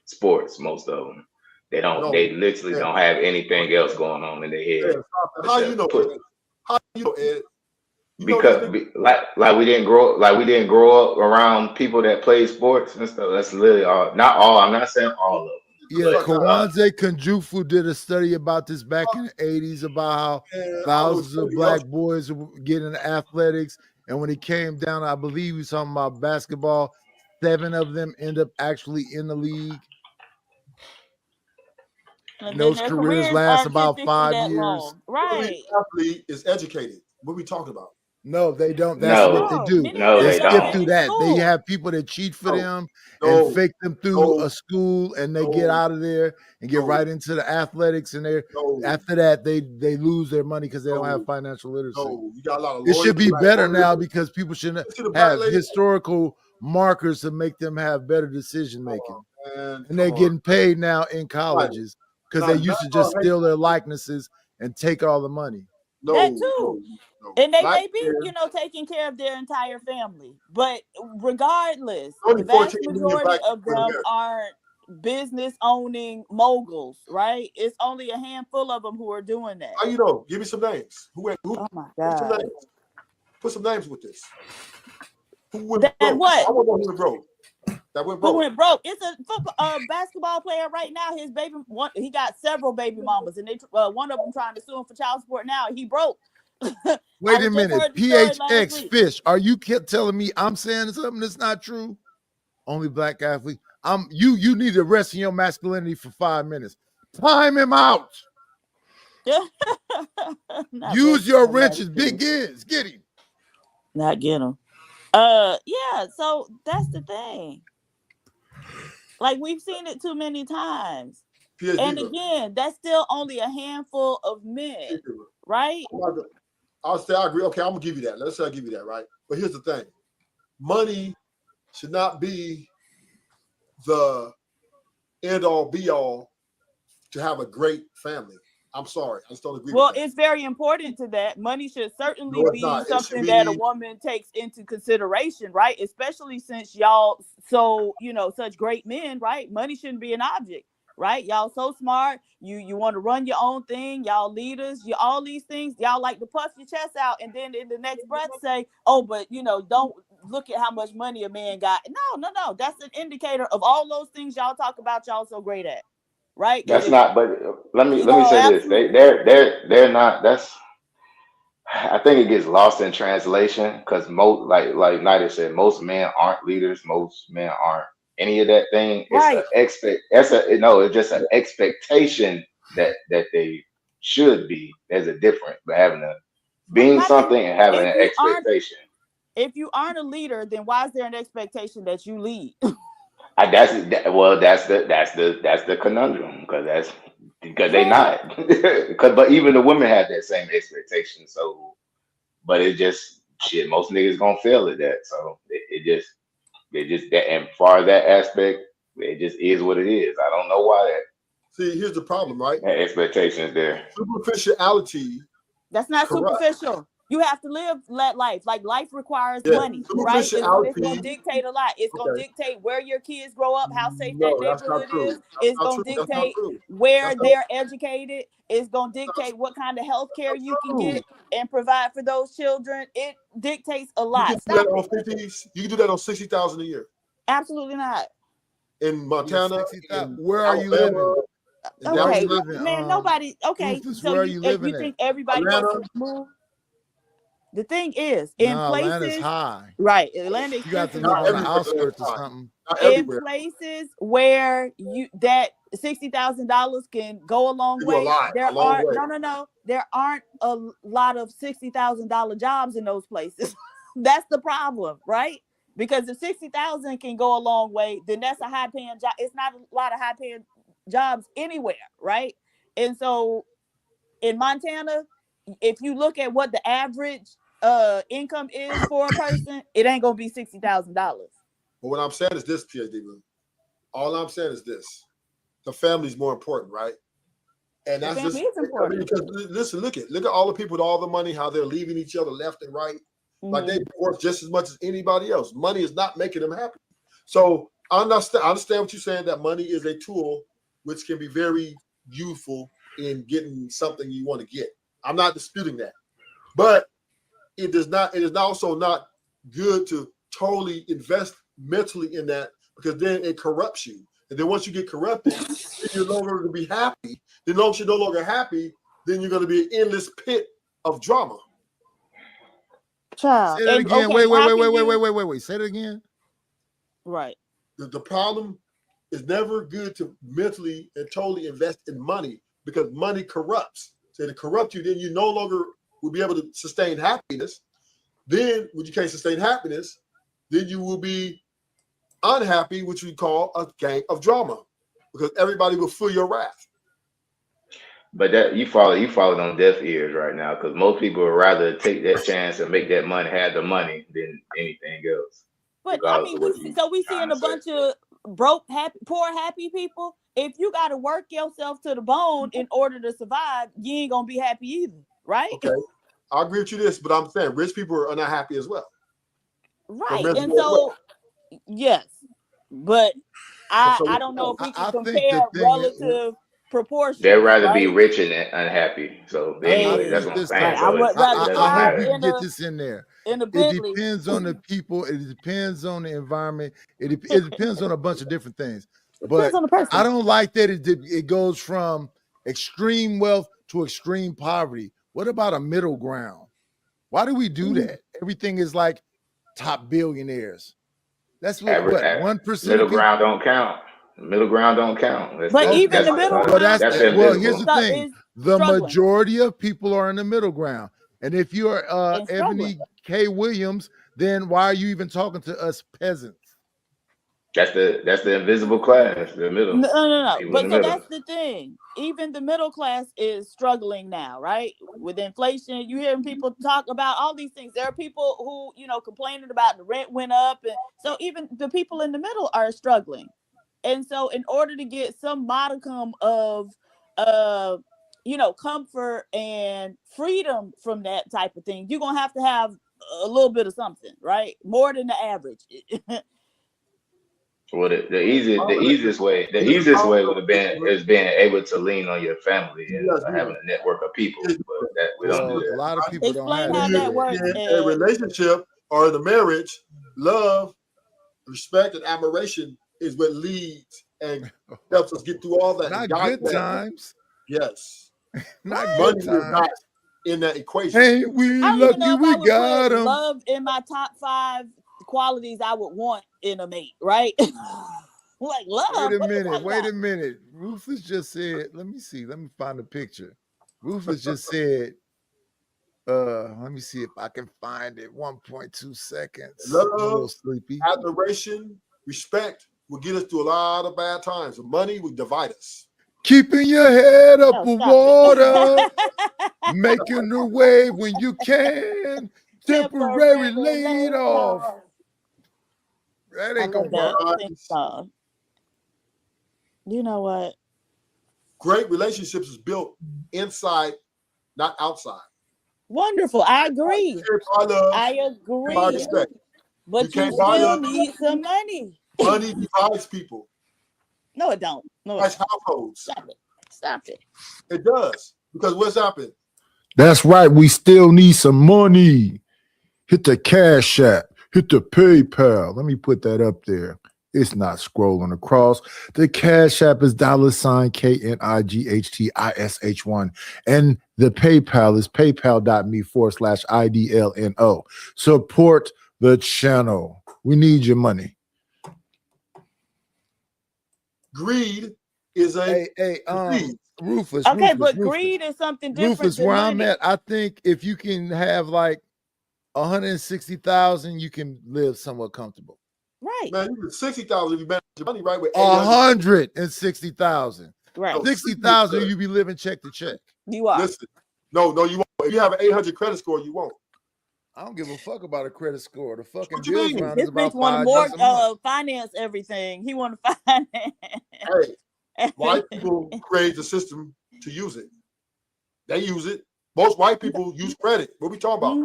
F: sports. Most of them. They don't.
D: No.
F: They literally
D: Yeah.
F: don't have anything else going on in their
D: Yeah,
F: head.
D: stop it. How you know,
F: Put-
D: Ed? How you know, Ed? You know
F: Because
D: this
F: like we didn't grow up around people that played sports and stuff. That's literally all. Not all. I'm not saying all of them.
C: Yeah,
F: But,
C: Kawanze Kunjufu did a study about this back in the 80s about how
D: man,
C: thousands
D: I
C: of
D: was
C: black boys were getting into athletics. And when it came down, I believe he was talking about basketball, 7 of them end up actually in the league.
E: And
C: And
E: then
C: those
E: their
C: careers last
E: aren't
C: about
E: typically
C: 5
E: that
C: years.
E: long. Right.
D: athlete is educated. What are we talking about?
C: No, they don't. That's
F: No.
C: what they do.
E: Many
F: No,
E: of
C: They
E: them
F: they
C: skip
F: don't.
C: through that. They
E: School.
C: have people that cheat for
D: No.
C: them
D: No.
C: and fake them through
D: No.
C: a school, and they
D: No.
C: get out of there and get
D: No.
C: right into the athletics. And they're
D: No.
C: after that, they lose their money because they don't
D: No.
C: have financial literacy.
D: No, you got a lot of
C: It should be
D: black
C: better
D: lawyers.
C: now because people should
D: You see the black
C: have
D: lady?
C: historical markers to make them have better decision making.
D: Man,
C: And they're
D: come on.
C: getting paid now in colleges because they
D: Right.
C: used to just steal their likenesses and take all the money.
D: No,
E: That too.
D: no.
E: And they
D: Black
E: may be,
D: men-
E: taking care of their entire family. But regardless,
D: Only
E: the vast
D: 14 million
E: majority
D: black
E: of
D: people in
E: them
D: America.
E: aren't business owning moguls, right? It's only a handful of them who are doing that.
D: How you know? Give me some names. Who
E: Oh my
D: put some
E: God.
D: names? Put some names with this. Who went
E: That
D: broke?
E: what?
D: I want to know who went broke. That went
E: Who
D: broke.
E: went broke? It's a basketball player right now. His he got several baby mamas, and they one of them trying to sue him for child support. Now he broke.
C: Wait
E: I
C: a
E: just
C: minute.
E: heard the story last
C: PHX
E: week.
C: Fish. Are you telling me I'm saying something that's not true? Only black athlete. You need to rest in your masculinity for 5 minutes. Time him out.
E: Not
C: Use
E: resting
C: your
E: on
C: riches.
E: masculinity.
C: Big ends. Get him.
E: Not get him. Yeah, so that's the thing. Like we've seen it too many times.
D: PhD
E: And
D: bro.
E: again, that's still only a handful of men, right?
D: I'll say I agree. Okay, I'm gonna give you that. Let's say I give you that, right? But here's the thing: money should not be the end all be all to have a great family. I'm sorry, I just don't agree
E: Well,
D: with that.
E: it's very important to that. Money should certainly
D: No, it's
E: be
D: not. It should
E: something that a
D: be
E: woman takes into consideration, right? Especially since y'all so, such great men, right? Money shouldn't be an object, right? Y'all so smart. You want to run your own thing. Y'all leaders, you all these things. Y'all like to puff your chest out and then in the next breath say, "Oh, but don't look at how much money a man got." No. That's an indicator of all those things y'all talk about. Y'all so great at, right?
F: That's not. But let me say this.
E: Absolutely.
F: They're not. That's. I think it gets lost in translation because most, like Nida said, most men aren't leaders. Most men aren't any of that thing. It's
E: Right.
F: It's just an expectation that they should be. There's a difference, but having a being something and having an expectation.
E: If you aren't a leader, then why is there an expectation that you lead?
F: That's the conundrum because they not. But even the women have that same expectation. So, but it just shit. Most niggas gonna fail at that. So it just that. And far as that aspect, it just is what it is. I don't know why that.
D: See, here's the problem, right?
F: That expectation is there.
D: Superficiality.
E: That's not
D: corrupt.
E: superficial. You have to live that life. Like life requires money, right? It's going to dictate a lot. It's going to dictate where your kids grow up, how safe that neighborhood is. It's going to dictate where they're educated. It's going to dictate what kind of health care you can get and provide for those children. It dictates a lot.
D: You can do that on 50s. You can do that on 60,000 a year.
E: Absolutely not.
D: In Montana,
C: where are you living?
E: Okay, man, nobody. Okay, so
C: where are you living
E: think everybody wants to move? The thing is, in places,
C: Atlanta's high,
E: right? Atlanta,
C: you got to live on the outskirts or something.
E: In places where that $60,000 can go a long way, there aren't a lot of $60,000 jobs in those places. That's the problem, right? Because if 60,000 can go a long way, then that's a high paying job. It's not a lot of high paying jobs anywhere, right? And so in Montana, if you look at what the average income is for a person, it ain't gonna be $60,000.
D: But what I'm saying is this, PhD. All I'm saying is this: the family's more important, right? And that's just important. Because listen, look at all the people with all the money, how they're leaving each other left and right. Mm-hmm. Like they work just as much as anybody else. Money is not making them happy. So I understand what you're saying, that money is a tool which can be very useful in getting something you want to get. I'm not disputing that. But it is also not good to totally invest mentally in that, because then it corrupts you. And then once you get corrupted, you're no longer going to be happy. Then once you're no longer happy, then you're going to be an endless pit of drama.
C: Child. Say that again. Okay, wait. Say it again.
E: Right.
D: The problem is never good to mentally and totally invest in money, because money corrupts. So to corrupt you, then you no longer will be able to sustain happiness. Then when you can't sustain happiness, then you will be unhappy, which we call a gang of drama, because everybody will feel your wrath.
F: But that you falling on deaf ears right now, because most people would rather take that chance and make that money, have the money, than anything else.
E: But I mean, we seeing a bunch of broke, poor, happy people. If you got to work yourself to the bone in order to survive, you ain't gonna be happy either, right?
D: Okay, I agree with you this, but I'm saying rich people are not happy as well.
E: Right, and so yes, but I don't know if we can compare relative proportions.
F: They'd rather be rich and unhappy. So anyway, that's what I'm saying.
C: I hope we can get this in there. It depends on the people. It depends on the environment. It depends on a bunch of different things. But I don't like that it goes from extreme wealth to extreme poverty. What about a middle ground? Why do we do that? Everything is like top billionaires. That's what 1%.
F: Middle ground don't count. Middle ground don't count.
E: But even the middle ground.
C: Here's the thing: the majority of people are in the middle ground. And if you're Ebony K. Williams, then why are you even talking to us peasants?
F: That's the invisible class, the middle.
E: No. But so that's the thing. Even the middle class is struggling now, right? With inflation, you hearing people talk about all these things. There are people who, complaining about the rent went up, and so even the people in the middle are struggling. And so in order to get some modicum of comfort and freedom from that type of thing, you're gonna have to have a little bit of something, right? More than the average.
F: Well, the easiest way would have been is being able to lean on your family and having a network of people, but that we don't do
C: A
F: that.
C: lot of people don't
E: Explain
C: have
E: how
C: that.
E: that works.
D: In a relationship or in a marriage, love, respect, and admiration is what leads and helps us get through all that.
C: Not
D: And guide
C: good
D: that.
C: times.
D: Yes.
C: Not
D: Money
C: good
D: is
C: times.
D: not in that equation.
C: Ain't we
E: I don't even
C: lucky
E: know if I
C: we
E: would
C: got
E: put
C: him?
E: love in my top 5 qualities I would want in a mate, right? Like love.
C: Wait a
E: What you
C: minute.
E: talking
C: Wait
E: about?
C: a minute. Ruthless just said, let me see. Let me find a picture. Ruthless just said, let me see if I can find it. 1.2 seconds. I'm a little
D: Love,
C: sleepy.
D: admiration, respect will get us through a lot of bad times. Money will divide us.
C: Keeping your head up
E: Oh,
C: for
E: stop
C: water,
E: it.
C: making the wave when you can, temporary laid off. That
E: I
C: ain't gonna
E: love that
C: work.
E: theme song. You know what?
D: Great relationships is built inside, not outside.
E: Wonderful. I agree.
D: I love,
E: I
D: buy
E: agree.
D: respect.
E: But
D: You can't
E: you
D: buy
E: still
D: love.
E: need some money.
D: Money divides people.
E: No, it don't. No, it
D: Divides
E: don't.
D: households.
E: Stop it. Stop it.
D: It does. Because what's happened?
C: That's right. We still need some money. Hit the Cash App. Hit the PayPal. Let me put that up there. It's not scrolling across. The Cash App is $KNIGHTISH1. And the PayPal is paypal.me/IDLNO. Support the channel. We need your money.
D: Greed is a
C: Rufus.
E: Okay,
C: Rufus,
E: but
C: Rufus.
E: greed is something different
C: Rufus,
E: than
C: where
E: money.
C: I'm at, I think if you can have like 160,000, you can live somewhat comfortable.
E: Right.
D: Man, you get 60,000 if you manage your money right with
C: 160,000.
E: Right.
C: 60,000, you be living check to check.
E: You are.
D: Listen, no, you won't. If you have an 800 credit score, you won't.
C: I don't give a fuck about a credit score. The fucking
D: What you
C: bills
D: mean?
C: around
E: This
C: is about
E: bitch want
C: $5 a month.
E: more finance everything. He want to finance.
D: Hey, white people create the system to use it. They use it. Most white people use credit. What we talking about?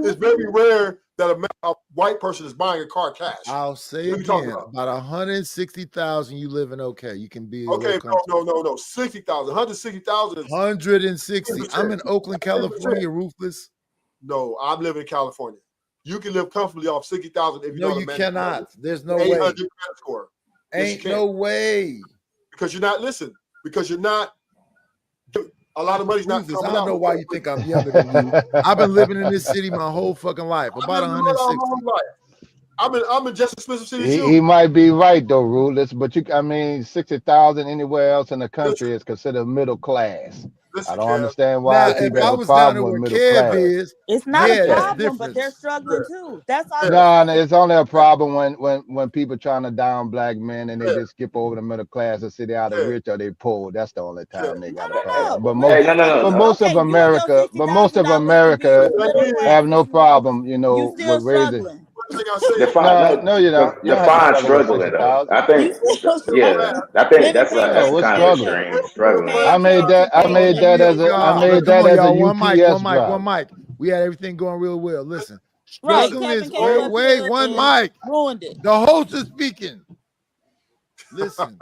D: It's very rare that a white person is buying a car cash.
C: I'll say again, about 160,000, you living okay. You can be
D: okay. No. 60,000, 160,000 is
C: 160.
D: 10%.
C: I'm in Oakland, California, Ruthless.
D: No, I'm living in California. You can live comfortably off 60,000 if you
C: No,
D: know
C: you cannot. There's no
D: 800
C: way.
D: credit score.
C: Ain't no way.
D: Because you're not because you're not. A lot of money's not
C: Rufus,
D: coming
C: I don't
D: out.
C: know why you think I'm younger than you. I've been living in this city my whole fucking life. About 160.
D: I'm in just as expensive city too.
G: He might be right though, Ruthless, but 60,000 anywhere else in the country is considered middle class. I don't understand why
C: Now,
G: people
C: if I
G: have a
C: was down
G: problem
C: there
G: with
C: where
G: middle
C: Kev
G: class.
C: is,
E: it's not a
C: that's
E: problem, but they're
C: different.
E: struggling too. That's all.
G: No, it's only a problem when people trying to down black men and they just skip over the middle class and say they either rich or they poor. That's the only time they got a problem. But most of America have no problem, with raising. No, you don't.
F: Define struggling though. I think that's kind of extreme. Struggling.
G: I made that as a
C: One
G: UPS driver.
C: One mic. We had everything going real well. Listen,
E: Right,
C: struggling is
E: Kevin
C: one mic.
E: Ruined it.
C: The host is speaking. Listen,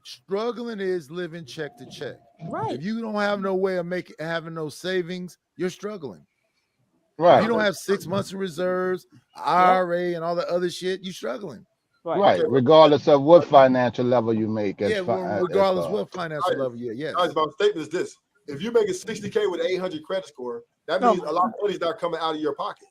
C: struggling is living check to check.
E: Right.
C: If you don't have no way of having no savings, you're struggling.
G: Right.
C: If you don't have 6 months of reserves, IRA, and all the other shit, you're struggling.
G: Right. Regardless of what financial level you make.
C: Regardless what financial level you're. Yes.
D: My statement is this: if you're making 60K with 800 credit score, that means a lot of money's not coming out of your pocket.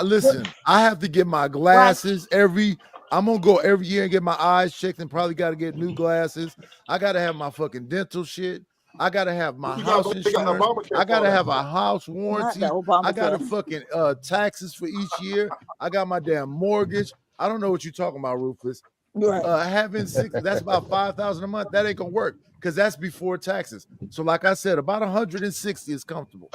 C: Listen, I have to get my glasses I'm gonna go every year and get my eyes checked and probably got to get new glasses. I got to have my fucking dental shit. I got to have my house insurance. I got to have a house warranty. I got to fucking taxes for each year. I got my damn mortgage. I don't know what you're talking about, Rufus. Having that's about $5,000 a month. That ain't gonna work because that's before taxes. So, like I said, about 160 is comfortable.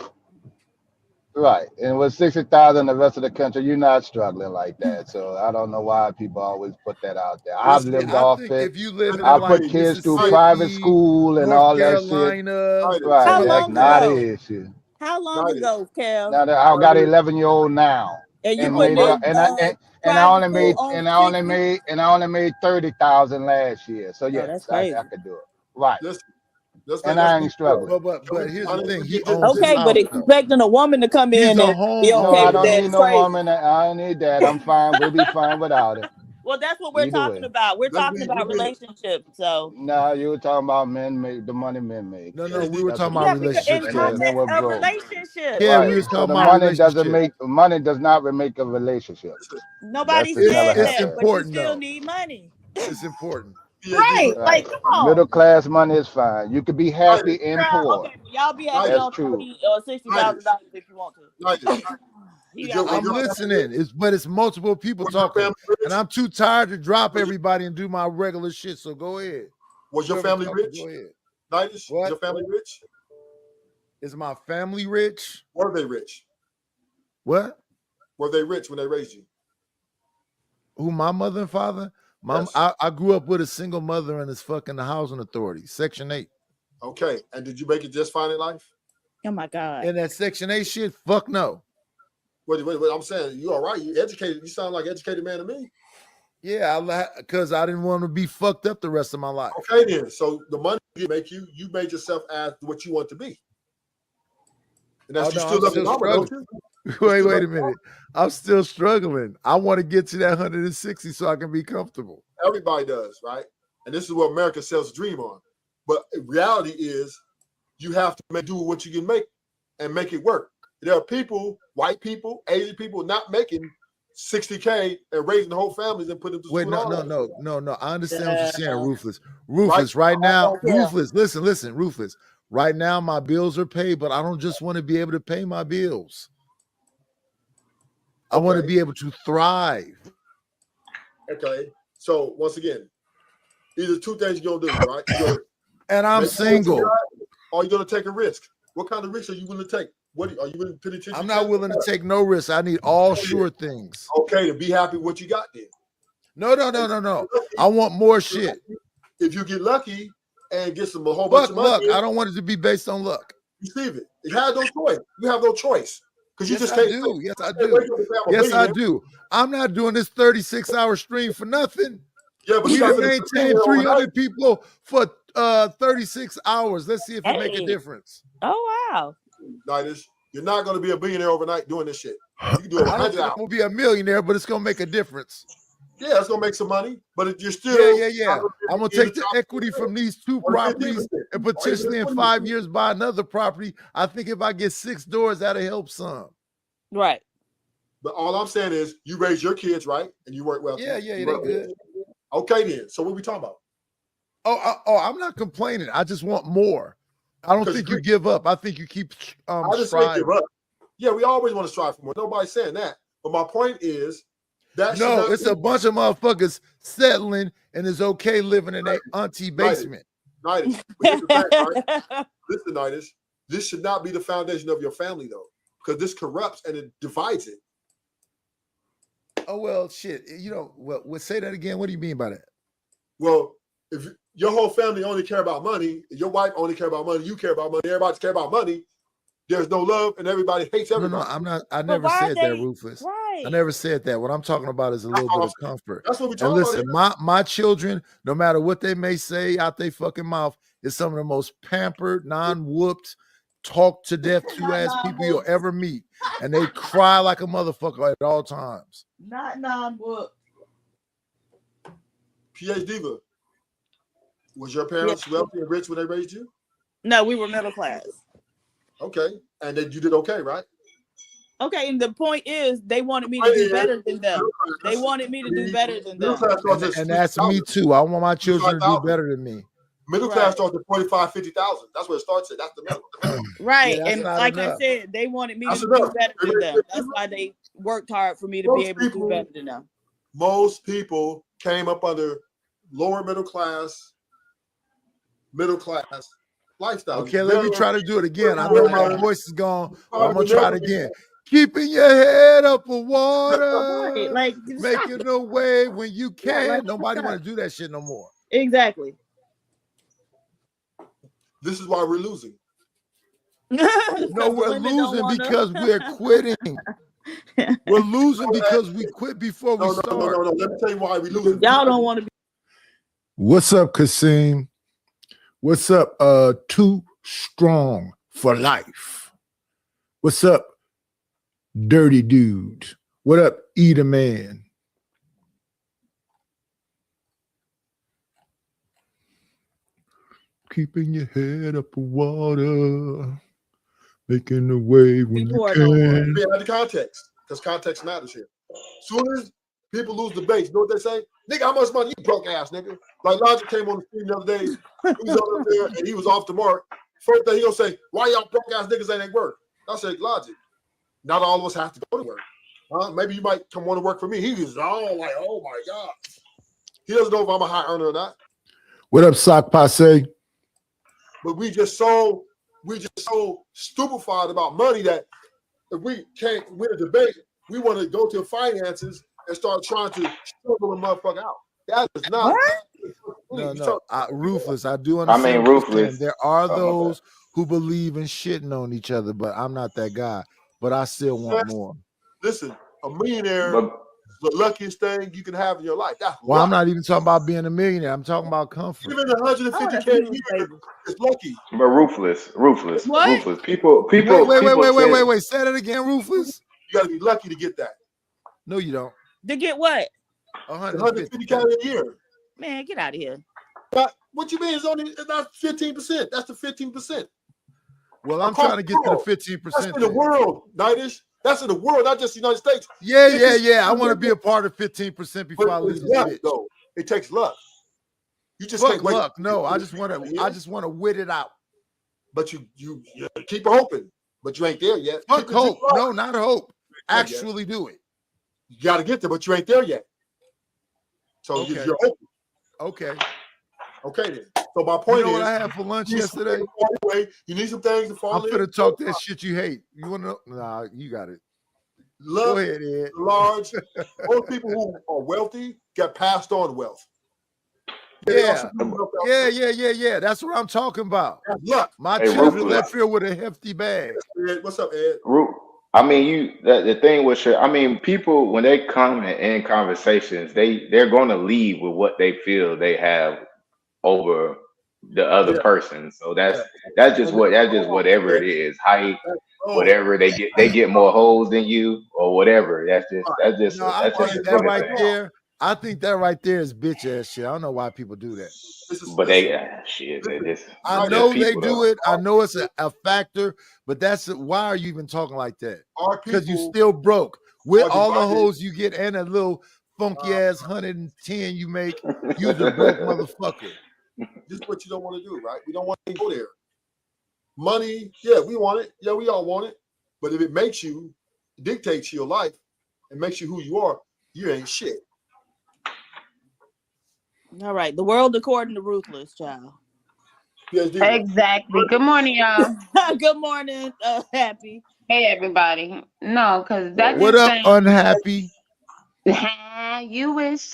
G: Right. And with 60,000 in the rest of the country, you're not struggling like that. So I don't know why people always put that out there. I've
C: See,
G: lived
C: I
G: off
C: think
G: it.
C: if you live in
G: I
C: like
G: put kids through private
C: Mississippi,
G: school and
C: North
G: all that shit.
C: Carolina,
G: Right.
E: How
G: That's
E: long
G: not
E: ago?
G: an issue.
E: How long ago, Kev?
G: Now that I got an 11-year-old now.
E: And you
G: And
E: put
G: maybe
E: them
G: and I
E: private
G: only
E: school
G: made
E: on
G: and I only
E: 60?
G: made and I only made 30,000 last year. So
E: Oh,
G: yes,
E: that's
G: I
E: crazy.
G: could do it. Right.
D: Let's
G: And I ain't struggling.
C: but here's the thing: he owns his
E: Okay, but
C: house. Though.
E: expecting a woman to come
C: He's
E: in
C: a
E: and be
C: homeowner.
E: okay
G: No, I
E: with
G: don't
E: that
G: need
E: is
G: no
E: crazy.
G: woman. I don't need that. I'm fine. We'll be fine without it.
E: Well, that's what we're
G: Either
E: talking
G: way.
E: about. We're talking about relationships. So
G: No, you were talking about men make the money men make.
C: No, we were
G: That's
C: talking
G: what
C: about
G: you said.
C: relationships.
E: in
G: And
C: Kev.
E: context
G: then we're
E: of
G: broke.
E: relationships.
C: Yeah, we
G: Right.
C: were
G: So
C: talking
G: the
C: about
G: money doesn't
C: relationships.
G: make money does not make a relationship.
E: Nobody
G: That's the
E: said
G: telehealth
E: that,
G: test.
E: but you
C: important
E: still
C: though.
E: need money.
C: It's important.
E: Right. Like, come on.
G: Middle class money is fine. You could be happy and
E: Girl,
G: poor.
E: okay, well, y'all be happy
G: That's
E: on
G: true.
E: $40 or $60,000 if you want to.
C: I'm listening. But it's multiple people talking, and I'm too tired to drop everybody and do my regular shit. So go ahead.
D: Was your family rich?
C: Go ahead.
D: Nitus, was your family rich?
C: Is my family rich?
D: Were they rich?
C: What?
D: Were they rich when they raised you?
C: Who, my mother and father?
D: Yes.
C: I grew up with a single mother and it's fucking the housing authority, Section 8.
D: Okay. And did you make it just fine in life?
E: Oh my God.
C: And that Section 8 shit, fuck no.
D: Wait, I'm saying you all right. You educated. You sound like an educated man to me.
C: Yeah, because I didn't want to be fucked up the rest of my life.
D: Okay, then. So the money did make you made yourself as what you want to be. And that's
C: I'm still struggling. Wait a minute. I'm still struggling. I want to get to that 160 so I can be comfortable.
D: Everybody does, right? And this is what America sells a dream on. But reality is you have to do what you can make and make it work. There are people, white people, Asian people, not making $60K and raising the whole families and putting them to school.
C: No. I understand what you're saying, Ruthless. Ruthless, right now, Ruthless, listen, Ruthless. Right now, my bills are paid, but I don't just want to be able to pay my bills. I want to be able to thrive.
D: Okay. So once again, these are two things you're gonna do, right?
C: And I'm single.
D: Or you're gonna take a risk. What kind of risk are you willing to take? What are you willing to pay attention?
C: I'm not willing to take no risk. I need all sure things.
D: Okay, to be happy with what you got then.
C: No. I want more shit.
D: If you get lucky and get a whole bunch of money,
C: luck. I don't want it to be based on luck.
D: Receive it. You have no choice. You have no choice. Because you just can't
C: do. Yes, I do. Yes, I do. I'm not doing this 36-hour stream for nothing.
D: Yeah, but
C: we can maintain 300 people for 36 hours. Let's see if it make a difference.
E: Oh wow.
D: Nitus, you're not going to be a billionaire overnight doing this shit. You can do it 100 hours.
C: We'll be a millionaire, but it's going to make a difference.
D: Yeah, it's going to make some money, but you're still.
C: Yeah. I'm going to take the equity from these two properties and potentially in 5 years buy another property. I think if I get 6 doors, that'll help some.
E: Right.
D: But all I'm saying is you raise your kids, right? And you work well.
C: Yeah, they good.
D: Okay, then. So what are we talking about?
C: Oh, I'm not complaining. I just want more. I don't think you give up. I think you keep
D: I just say give up. Yeah, we always want to strive for more. Nobody's saying that. But my point is that
C: it's a bunch of motherfuckers settling and it's okay living in their auntie basement.
D: Nitus. Listen, Nitus, this should not be the foundation of your family, though, because this corrupts and it divides it.
C: Oh, well, shit. Well, say that again. What do you mean by that?
D: Well, if your whole family only care about money, your wife only care about money, you care about money, everybody care about money, there's no love and everybody hates everybody.
C: No, I'm not. I never said that, Rufus.
E: Right.
C: I never said that. What I'm talking about is a little bit of comfort.
D: That's what we're talking about.
C: And listen, my children, no matter what they may say out their fucking mouth, is some of the most pampered, non-whooped, talk to death to ass people you'll ever meet. And they cry like a motherfucker at all times.
E: Not non-whooped.
D: PH Diva, was your parents wealthy and rich when they raised you?
E: No, we were middle class.
D: Okay. And then you did okay, right?
E: Okay, and the point is they wanted me to do better than them. They wanted me to do better than them.
C: And that's me too. I want my children to do better than me.
D: Middle class starts at 45, 50,000. That's where it starts at. That's the middle.
E: Right. And like I said, they wanted me to do better than them. That's why they worked hard for me to be able to do better than them.
D: Most people came up under lower middle class, lifestyle.
C: Okay, let me try to do it again. I know my voice is gone, but I'm gonna try it again. Keeping your head up for water,
E: like
C: making a wave when you can. Nobody want to do that shit no more.
E: Exactly.
D: This is why we're losing.
C: No, we're losing because we're quitting. We're losing because we quit before we start.
D: No. Let me tell you why we're losing.
E: Y'all don't want to be.
C: What's up, Kasim? What's up, Too Strong for Life? What's up, Dirty Dude? What up, Eat a Man? Keeping your head up for water, making a wave when you can.
D: Be out of context, because context matters here. Soon as people lose the base, you know what they say? Nigga, how much money you broke ass, nigga? Like Logic came on the screen the other day. He was over there and he was off the mark. First thing he gonna say, why y'all broke ass niggas ain't at work? I said, Logic, not all of us have to go to work. Maybe you might come want to work for me. He was all like, oh my God. He doesn't know if I'm a high earner or not.
C: What up, Sock Passe?
D: But we just so stupefied about money that if we can't win a debate, we want to go to finances and start trying to struggle a motherfucker out. That is not.
C: No. Ruthless. I do understand.
F: I mean, Ruthless.
C: There are those who believe in shitting on each other, but I'm not that guy. But I still want more.
D: Listen, a millionaire is the luckiest thing you can have in your life. That's
C: I'm not even talking about being a millionaire. I'm talking about comfort.
D: Even 150K a year is lucky.
F: But ruthless.
E: What?
F: People.
C: Wait. Say that again, Ruthless.
D: You gotta be lucky to get that.
C: No, you don't.
E: To get what?
D: 150K a year.
E: Man, get out of here.
D: What you mean? That's 15%. That's the 15%.
C: Well, I'm trying to get to the 15%.
D: That's in the world, Nightish. That's in the world, not just the United States.
C: Yeah. I want to be a part of 15% before I leave this bitch.
D: Though. It takes luck. You just
C: Fuck
D: can't wait.
C: luck. No, I just want to wit it out.
D: But you keep hoping, but you ain't there yet.
C: Fuck hope. No, not hope. Actually do it.
D: You got to get there, but you ain't there yet. So you're open. Okay then. So my point is,
C: what I had for lunch yesterday?
D: You need some things to fall in.
C: I'm finna talk that shit you hate. You want to know? Nah, you got it.
D: Love,
C: go ahead, Ed.
D: Large. Most people who are wealthy get passed on wealth.
C: Yeah. That's what I'm talking about.
D: Look,
C: my children left here with a hefty bag.
D: Ed, what's up, Ed?
F: I mean, the thing with people when they come in conversations, they're going to leave with what they feel they have over the other person. So that's just whatever it is. Height, whatever they get more holes than you or whatever. That's just
C: that right there. I think that right there is bitch ass shit. I don't know why people do that.
F: But
C: I know they do it. I know it's a factor, but why are you even talking like that? Because you still broke. With all the hoes you get and a little funky ass 110 you make, you're a broke motherfucker.
D: This is what you don't want to do, right? We don't want to go there. Money, yeah, we want it. Yeah, we all want it. But if it dictates your life and makes you who you are, you ain't shit.
E: All right, the world according to Ruthless, child.
J: Exactly. Good morning, y'all.
E: Good morning, Happy.
J: Hey, everybody. No, because that's
C: what up, Unhappy?
J: You wish.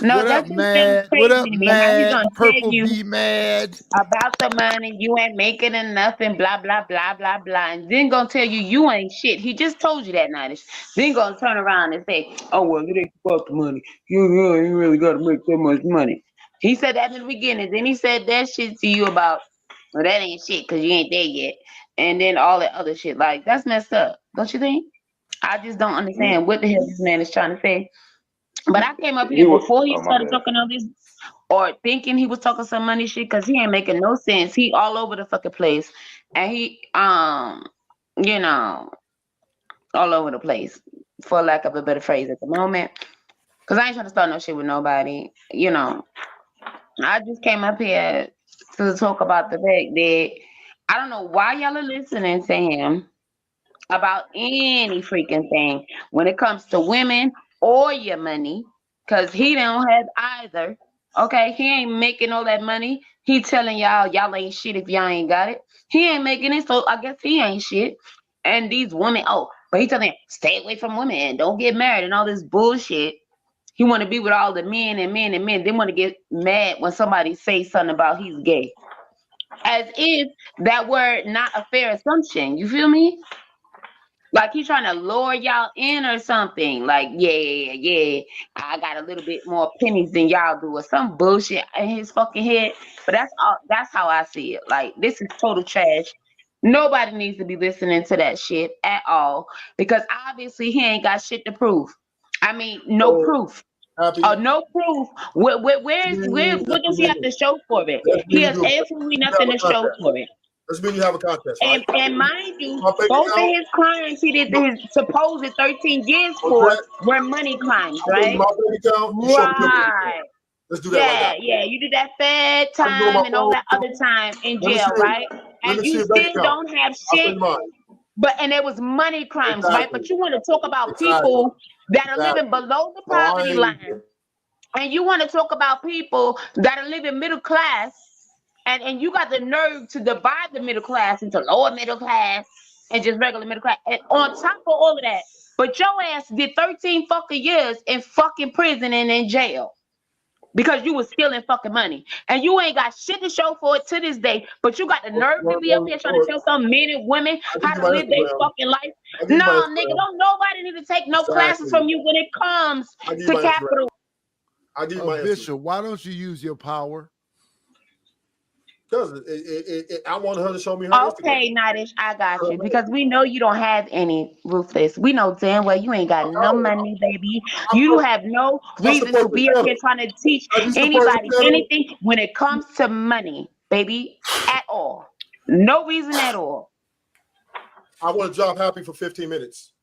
J: No,
C: what
J: that's
C: up, mad? What up, mad? Purple be mad
J: about the money. You ain't making enough and blah blah blah blah blah. And then gonna tell you ain't shit. He just told you that, Nightish. Then gonna turn around and say, "Oh well, it ain't about the money. You really gotta make so much money." He said that in the beginning. Then he said that shit to you about, well, that ain't shit because you ain't there yet. And then all that other shit. Like that's messed up, don't you think? I just don't understand what the hell this man is trying to say. But I came up here before he started talking all this, or thinking he was talking some money shit, because he ain't making no sense. He all over the fucking place, and he, all over the place, for lack of a better phrase at the moment. Because I ain't trying to start no shit with nobody, I just came up here to talk about the fact that I don't know why y'all are listening to him about any freaking thing when it comes to women or your money, because he don't have either. Okay, he ain't making all that money. He telling y'all ain't shit if y'all ain't got it. He ain't making it, so I guess he ain't shit. And these women, but he telling them, stay away from women and don't get married and all this bullshit. He want to be with all the men and men and men. Then want to get mad when somebody says something about he's gay. As if that were not a fair assumption. You feel me? Like he's trying to lure y'all in or something. Like, yeah, I got a little bit more pennies than y'all do, or some bullshit in his fucking head. But that's how I see it. Like, this is total trash. Nobody needs to be listening to that shit at all, because obviously he ain't got shit to prove. I mean, no proof. No proof. What does he have to show for it? He has absolutely nothing to show for it.
D: Let's mean you have a contest, right?
J: And mind you, both of his crimes he did his supposed 13 years for were money crimes, right? Right.
D: Let's do that.
J: Yeah. You did that Fed time and all that other time in jail, right? And you still don't have shit. And it was money crimes, right? But you want to talk about people that are living below the poverty line, and you want to talk about people that are living middle class. And you got the nerve to divide the middle class into lower middle class and just regular middle class. And on top of all of that, but your ass did 13 fucking years in fucking prison and in jail because you was stealing fucking money. And you ain't got shit to show for it to this day. But you got the nerve to be up here trying to tell some men and women how to live their fucking life. No, nigga, don't nobody need to take no classes from you when it comes to capital.
C: Bishop, why don't you use your power?
D: Because I want her to show me her.
J: Okay, Nadish, I got you. Because we know you don't have any, Ruthless. We know damn well you ain't got no money, baby. You have no reason to be up here trying to teach anybody anything when it comes to money, baby, at all. No reason at all.
D: I want to drop Happy for 15 minutes.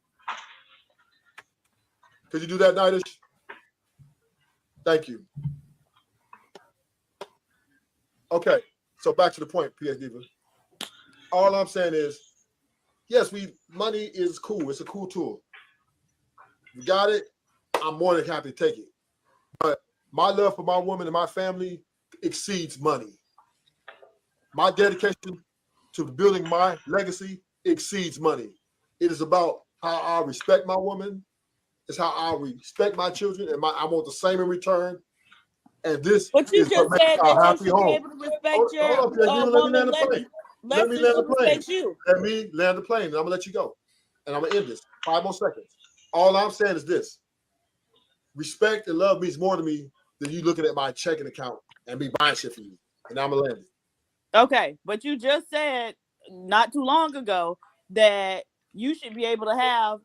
D: Could you do that, Nadish? Thank you. Okay. So back to the point, PS Diva. All I'm saying is, yes, money is cool. It's a cool tool. You got it. I'm more than happy to take it. But my love for my woman and my family exceeds money. My dedication to building my legacy exceeds money. It is about how I respect my woman. It's how I respect my children, and I want the same in return. And this
E: but you
D: is
E: just
D: what
E: said
D: makes our
E: that
D: happy
E: you should
D: home.
E: be able to respect your woman. Let me land the plane.
D: Let me land the plane, and I'm gonna let you go. And I'm gonna end this. 5 more seconds. All I'm saying is this: respect and love means more to me than you looking at my checking account and me buying shit for you. And I'm gonna land it.
E: Okay, but you just said not too long ago that you should be able to have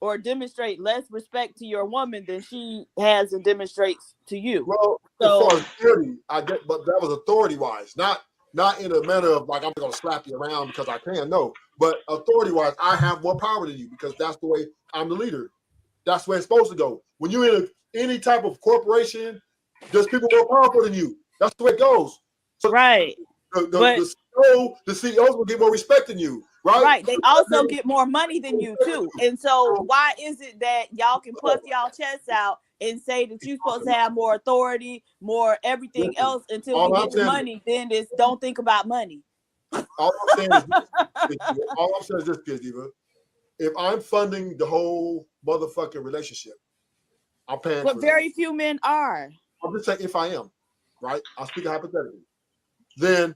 E: or demonstrate less respect to your woman than she has and demonstrates to you.
D: Well, so, as far as authority, I get, but that was authority-wise, not in a manner of like I'm gonna slap you around because I can. No, but authority-wise, I have more power than you because that's the way I'm the leader. That's where it's supposed to go. When you're in any type of corporation, there's people more powerful than you. That's the way it goes. So
E: right.
D: The CEOs will get more respect than you. Right.
E: Right. They also get more money than you too. And so why is it that y'all can puff y'all chests out and say that you're supposed to have more authority, more everything else until you get the money? Then it's don't think about money.
D: All I'm saying is this, Kids Diva. If I'm funding the whole motherfucking relationship, I'm paying.
E: But very few men are.
D: I'm just saying if I am, right? I'll speak hypothetically. Then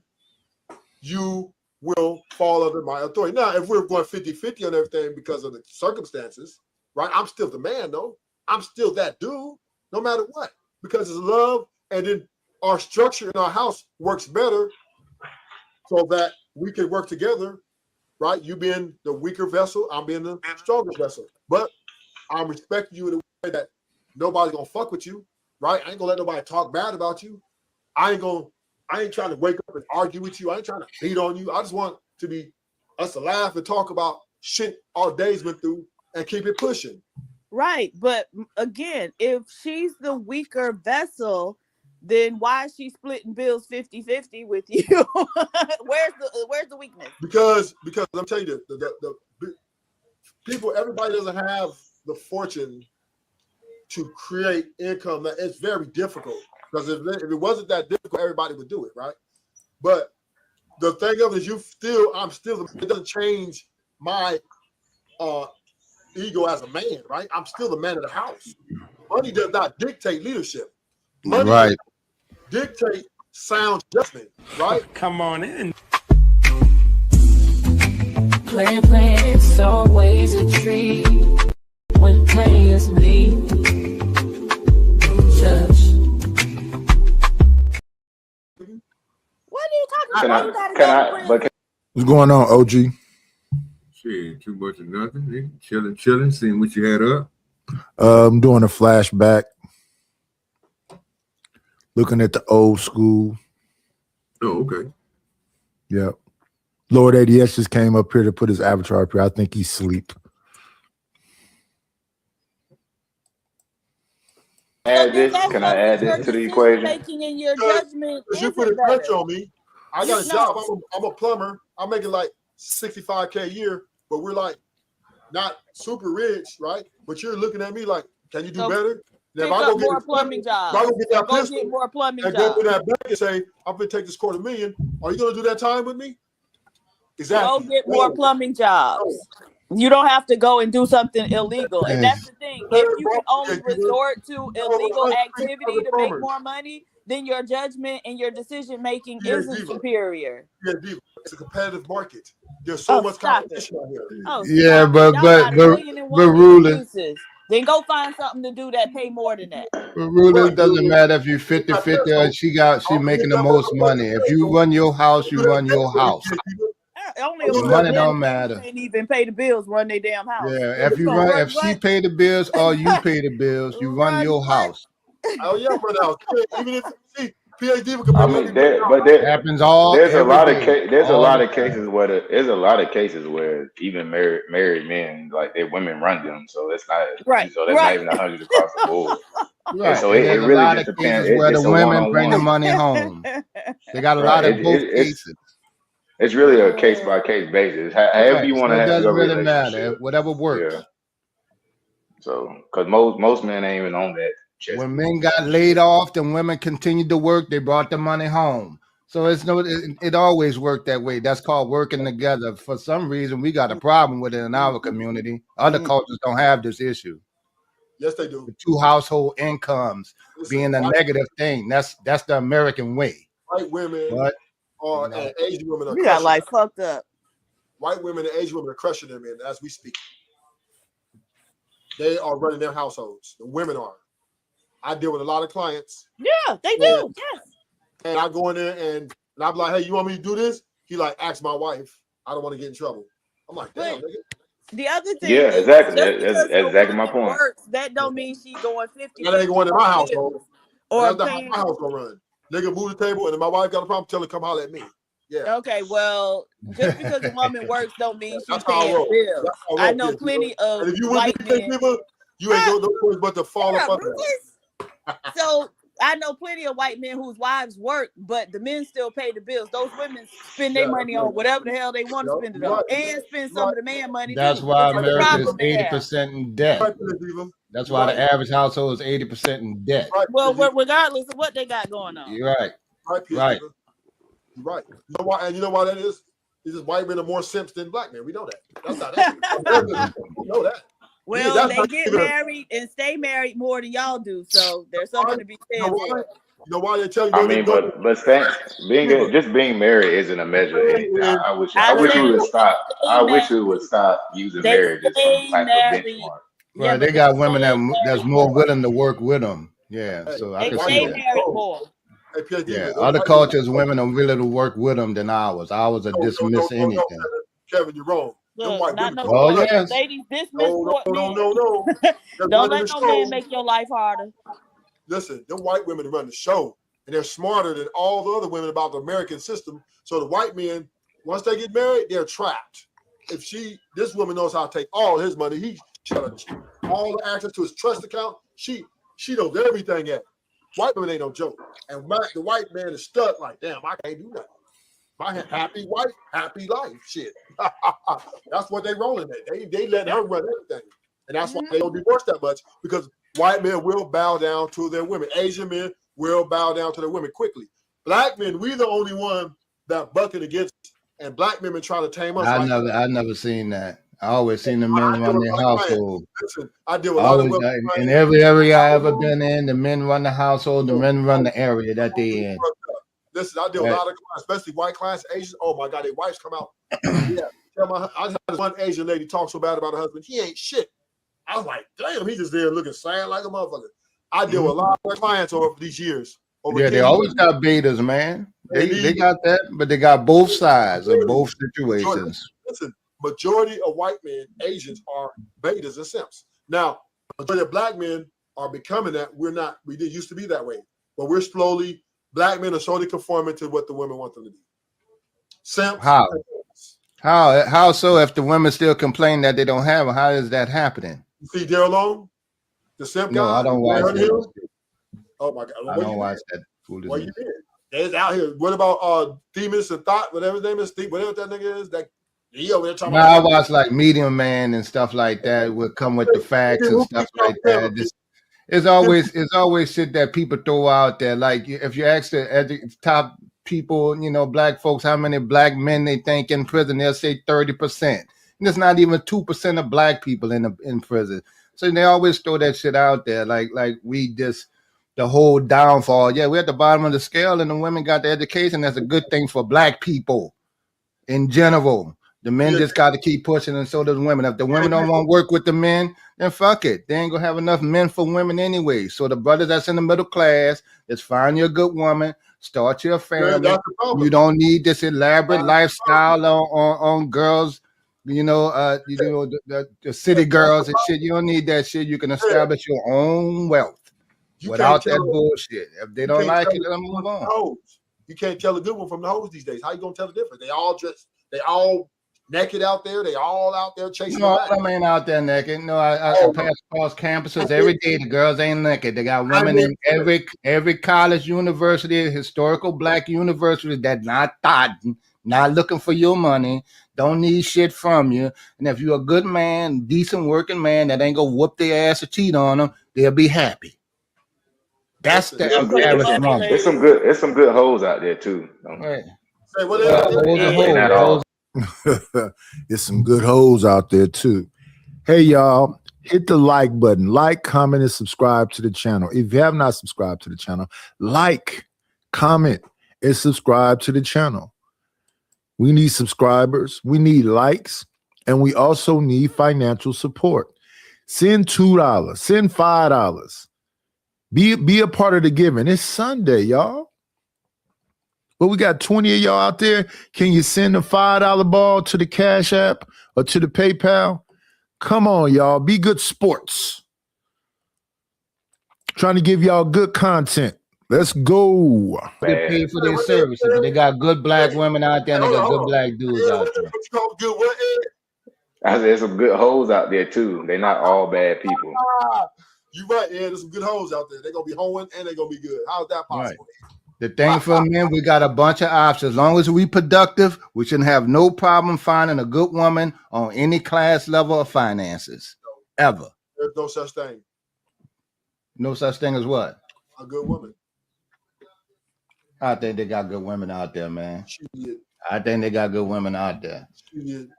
D: you will fall under my authority. Now, if we're going 50-50 on everything because of the circumstances, right? I'm still the man, though. I'm still that dude, no matter what, because it's love, and then our structure in our house works better so that we can work together, right? You being the weaker vessel, I'm being the stronger vessel. But I'm respecting you in a way that nobody's gonna fuck with you, right? I ain't gonna let nobody talk bad about you. I ain't trying to wake up and argue with you. I ain't trying to beat on you. I just want to be us to laugh and talk about shit our days went through and keep it pushing.
E: Right. But again, if she's the weaker vessel, then why is she splitting bills 50-50 with you? Where's the weakness?
D: Because I'm telling you, the people, everybody doesn't have the fortune to create income. It's very difficult. Because if it wasn't that difficult, everybody would do it, right? But the thing of it is, it doesn't change my ego as a man, right? I'm still the man of the house. Money does not dictate leadership. Money dictate sound judgment, right?
B: Come on in.
H: Plan, it's always a treat when players meet. Judge.
E: What are you talking about?
C: What's going on, OG?
K: Shit, too much of nothing. Nigga. Chilling, seeing what you had up.
C: I'm doing a flashback, looking at the old school.
K: Oh, okay.
C: Yep. Lord ADS just came up here to put his avatar up here. I think he's asleep.
F: Can I add this to the equation?
E: Making in your judgment.
D: Because you put a pressure on me. I got a job. I'm a plumber. I'm making like $65K a year, but we're like not super rich, right? But you're looking at me like, can you do better?
E: Pick up more plumbing jobs.
D: Go
E: get more plumbing jobs.
D: Go to that bank and say, I'm going to take this $250,000. Are you going to do that time with me? Exactly.
E: Go get more plumbing jobs. You don't have to go and do something illegal. And that's the thing. If you can only resort to illegal activity to make more money, then your judgment and your decision making isn't superior.
D: Yeah, Diva. It's a competitive market. There's so much competition out here.
C: Yeah, but Rulers.
E: Then go find something to do that pay more than that.
G: But Rulers doesn't matter if you 50-50 or she making the most money. If you run your house, you run your house.
E: Only
G: the money don't matter.
E: Can't even pay the bills, run their damn house.
G: Yeah, if she pay the bills or you pay the bills, you run your house.
D: Oh yeah, run the house. Even if PhD
G: happens all.
F: There's a lot of cases where even married men, like their women run them, so it's not
E: right.
F: So that's not even 100 across the board.
G: Right.
F: So it really just depends.
G: Where the women bring the money home. They got a lot of both cases.
F: It's really a case by case basis. However you want to have
G: it doesn't
F: your
G: really matter. Whatever works.
F: Yeah. So, because most men ain't even on that.
G: When men got laid off, then women continued to work. They brought the money home. So it always worked that way. That's called working together. For some reason, we got a problem with it in our community. Other cultures don't have this issue.
D: Yes, they do.
G: The 2 household incomes being a negative thing. That's the American way.
D: White women.
G: But
D: and Asian women are.
E: We got like fucked up.
D: White women and Asian women are crushing them in as we speak. They are running their households. The women are. I deal with a lot of clients.
E: Yeah, they do. Yes.
D: And I go in there and I'm like, hey, you want me to do this? He like, ask my wife. I don't want to get in trouble. I'm like, damn, nigga.
E: The other thing,
F: yeah, exactly. That's exactly my point.
E: Works, that don't mean she going 50.
D: That ain't going in my household.
E: Or
D: that's not how my house gonna run. Nigga, move the table, and if my wife got a problem, tell her come holler at me. Yeah.
E: Okay, well, just because a woman works don't mean she's paying bills. I know plenty of white men.
D: You ain't no choice but to fall up under.
E: So I know plenty of white men whose wives work, but the men still pay the bills. Those women spend their money on whatever the hell they want to spend it on, and spend some of the man money.
G: That's why America is 80% in debt. That's why the average household is 80% in debt.
E: Well, regardless of what they got going on.
G: You're right. Right.
D: You're right. You know why? And you know why that is? It's just white men are more simps than black men. We know that. That's not that. We know that.
E: Well, they get married and stay married more than y'all do, so there's something to be said.
D: You know why they tell you?
F: I mean, but being married isn't a measure. I wish we would stop. I wish we would stop using marriage as some type of benchmark.
G: Right, they got women that's more willing to work with them. Yeah, so I can see that. Yeah, other cultures, women are willing to work with them than ours. Ours are dismiss anything.
D: Kevin, you're wrong.
E: Look,
G: yes.
E: Ladies, dismiss
D: no.
E: Don't let no man make your life harder.
D: Listen, them white women run the show, and they're smarter than all the other women about the American system. So the white men, once they get married, they're trapped. If this woman knows how to take all his money, he challenged all the access to his trust account. She knows everything at. White women ain't no joke. And the white man is stuck like, damn, I can't do nothing. My happy wife, happy life. Shit. That's what they rolling at. They let her run everything. And that's why they don't divorce that much, because white men will bow down to their women. Asian men will bow down to their women quickly. Black men, we the only one that bucking against, and black men try to tame us.
G: I never seen that. I always seen the men run their household.
D: Listen, I deal with a lot of women.
G: In every area I ever been in, the men run the household, the men run the area that they in.
D: Listen, I deal with a lot of clients, especially white clients, Asians. Oh my God, their wives come out. Yeah, I had this one Asian lady talk so bad about her husband. He ain't shit. I was like, damn, he just there looking sad like a motherfucker. I deal with a lot of clients over these years.
G: They always got betas, man. They got that, but they got both sides of both situations.
D: Listen, majority of white men, Asians, are betas and simps. Now, majority of black men are becoming that. We're not. We did used to be that way, but we're slowly. Black men are slowly conforming to what the women want them to be. Simps.
G: How so? If the women still complain that they don't have them, how is that happening?
D: You see Daryl Long, the simp guy.
G: No, I don't watch that.
D: Oh my God!
G: I don't watch that foolishness.
D: What you did? They's out here. What about Demons and Thought? Whatever his name is, whatever that nigga is. That he over there talking about.
G: I watch like Medium Man and stuff like that. Would come with the facts and stuff like that. It's always shit that people throw out there. Like if you ask the top people, black folks, how many black men they think in prison, they'll say 30%. And there's not even 2% of black people in prison. So they always throw that shit out there, like we just the whole downfall. Yeah, we're at the bottom of the scale, and the women got the education. That's a good thing for black people in general. The men just got to keep pushing, and so does women. If the women don't want to work with the men, then fuck it. They ain't gonna have enough men for women anyway. So the brothers that's in the middle class, just find you a good woman, start your family. You don't need this elaborate lifestyle on girls. The city girls and shit. You don't need that shit. You can establish your own wealth without that bullshit. If they don't like it, let them move on.
D: You can't tell a good one from the hoes these days. How you gonna tell the difference? They all naked out there. They all out there chasing.
G: No, I ain't out there naked. No, I pass across campuses every day. The girls ain't naked. They got women in every college, university, historical black university that not looking for your money, don't need shit from you. And if you're a good man, decent working man that ain't gonna whoop their ass or cheat on them, they'll be happy. That's the average number.
F: It's some good hoes out there too.
C: Right. There's some good hoes out there too. Hey y'all, hit the like button, like, comment, and subscribe to the channel. If you have not subscribed to the channel, like, comment, and subscribe to the channel. We need subscribers, we need likes, and we also need financial support. Send $2, send $5. Be a part of the giving. It's Sunday, y'all. But we got 20 of y'all out there. Can you send a $5 ball to the Cash App or to the PayPal? Come on, y'all. Be good sports. Trying to give y'all good content. Let's go.
G: They pay for their services. They got good black women out there and they got good black dudes out there.
F: I said there's some good hoes out there too. They're not all bad people.
D: You right, yeah. There's some good hoes out there. They're gonna be hoeing and they're gonna be good. How's that possible?
G: Right. The thing for men, we got a bunch of options. As long as we productive, we shouldn't have no problem finding a good woman on any class level of finances. Ever.
D: There's no such thing.
G: No such thing as what?
D: A good woman.
G: I think they got good women out there, man. I think they got good women out there.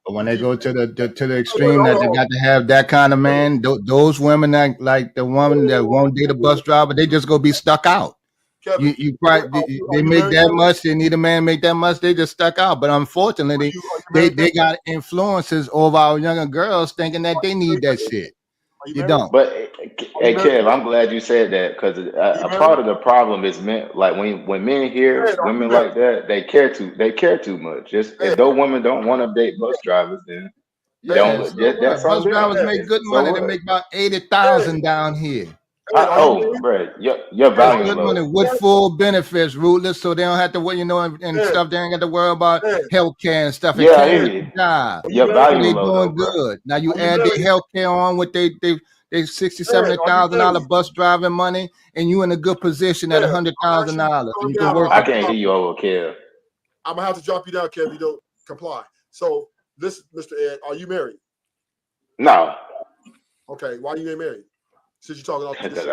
G: But when they go to the extreme that they got to have that kind of man, those women that like the woman that won't date a bus driver, they just gonna be stuck out. Kevin, they make that much. They need a man make that much. They just stuck out. But unfortunately, they got influences over our younger girls thinking that they need that shit. You don't.
F: But hey, Kev, I'm glad you said that because a part of the problem is men. Like when men hear women like that, they care too much. Just if those women don't want to date bus drivers, then
G: bus drivers make good money. They make about 80,000 down here.
F: Bro, your value
G: money with full benefits, rootless, so they don't have to worry, and stuff. They ain't got to worry about healthcare and stuff.
F: Your value
G: they doing good. Now you add the healthcare on with they $60,000-$70,000 bus driving money, and you in a good position at $100,000. You can work.
F: I can't hear you over, Kev.
D: I'm gonna have to drop you down, Kev. You don't comply. So, this, Mr. Ed, are you married?
F: No.
D: Okay, why you ain't married? Since you're talking about this.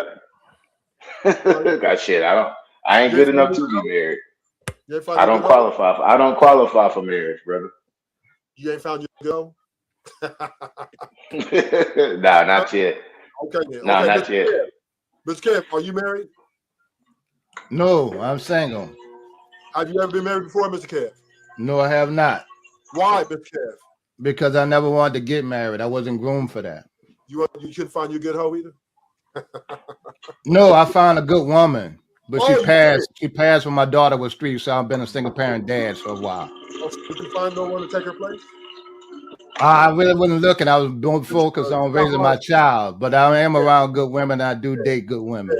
F: Got shit. I ain't
D: You
F: good
D: ain't find
F: enough
D: your
F: to be
D: girl?
F: married.
D: You ain't find your good hoe?
F: I don't qualify for marriage, brother.
D: You ain't found your girl?
F: Nah, not yet.
D: Okay, then.
F: Nah,
D: Okay,
F: not yet.
D: Mr. Kev, are you married?
G: No, I'm single.
D: Have you ever been married before, Mr. Kev?
G: No, I have not.
D: Why, Mr. Kev?
G: Because I never wanted to get married. I wasn't groomed for that.
D: You couldn't find your good hoe either?
G: No, I found a good woman, but
D: Oh,
G: she
D: you
G: passed. She passed when my daughter was 3, so I've been a single parent dad for a while.
D: Oh, so did you find no one to take her place?
G: I really wasn't looking. I was doing focus on raising my child, but I am around good women. I do date good women.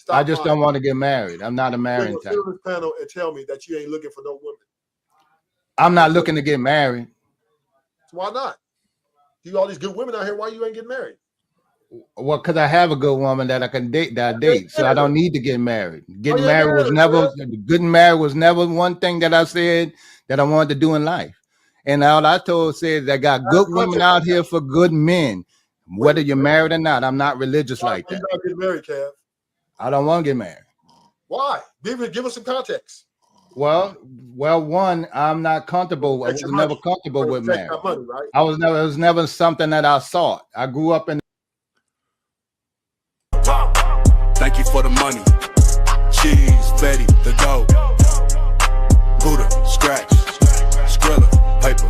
G: I just don't want to get married. I'm not a marrying type.
D: Sit on this panel and tell me that you ain't looking for no women.
G: I'm not looking to get married.
D: So why not? You all these good women out here. Why you ain't getting married?
G: Well, because I have a good woman that I can date, so I don't need to get married. Getting
D: yeah,
G: married was never one thing that I said that I wanted to do in life. And all I said I got good women out here for good men, whether you're married or not. I'm not religious like that.
D: You not getting married, Kev?
G: I don't want to get married.
D: Why? Give us some context.
G: Well, one, I'm not comfortable. I was never comfortable with marriage.
D: Money, right?
G: It was never something that I sought. I grew up in.
B: Thank you for the money. Cheese, Betty, the dough. Buddha, scratch, Skrilla, paper.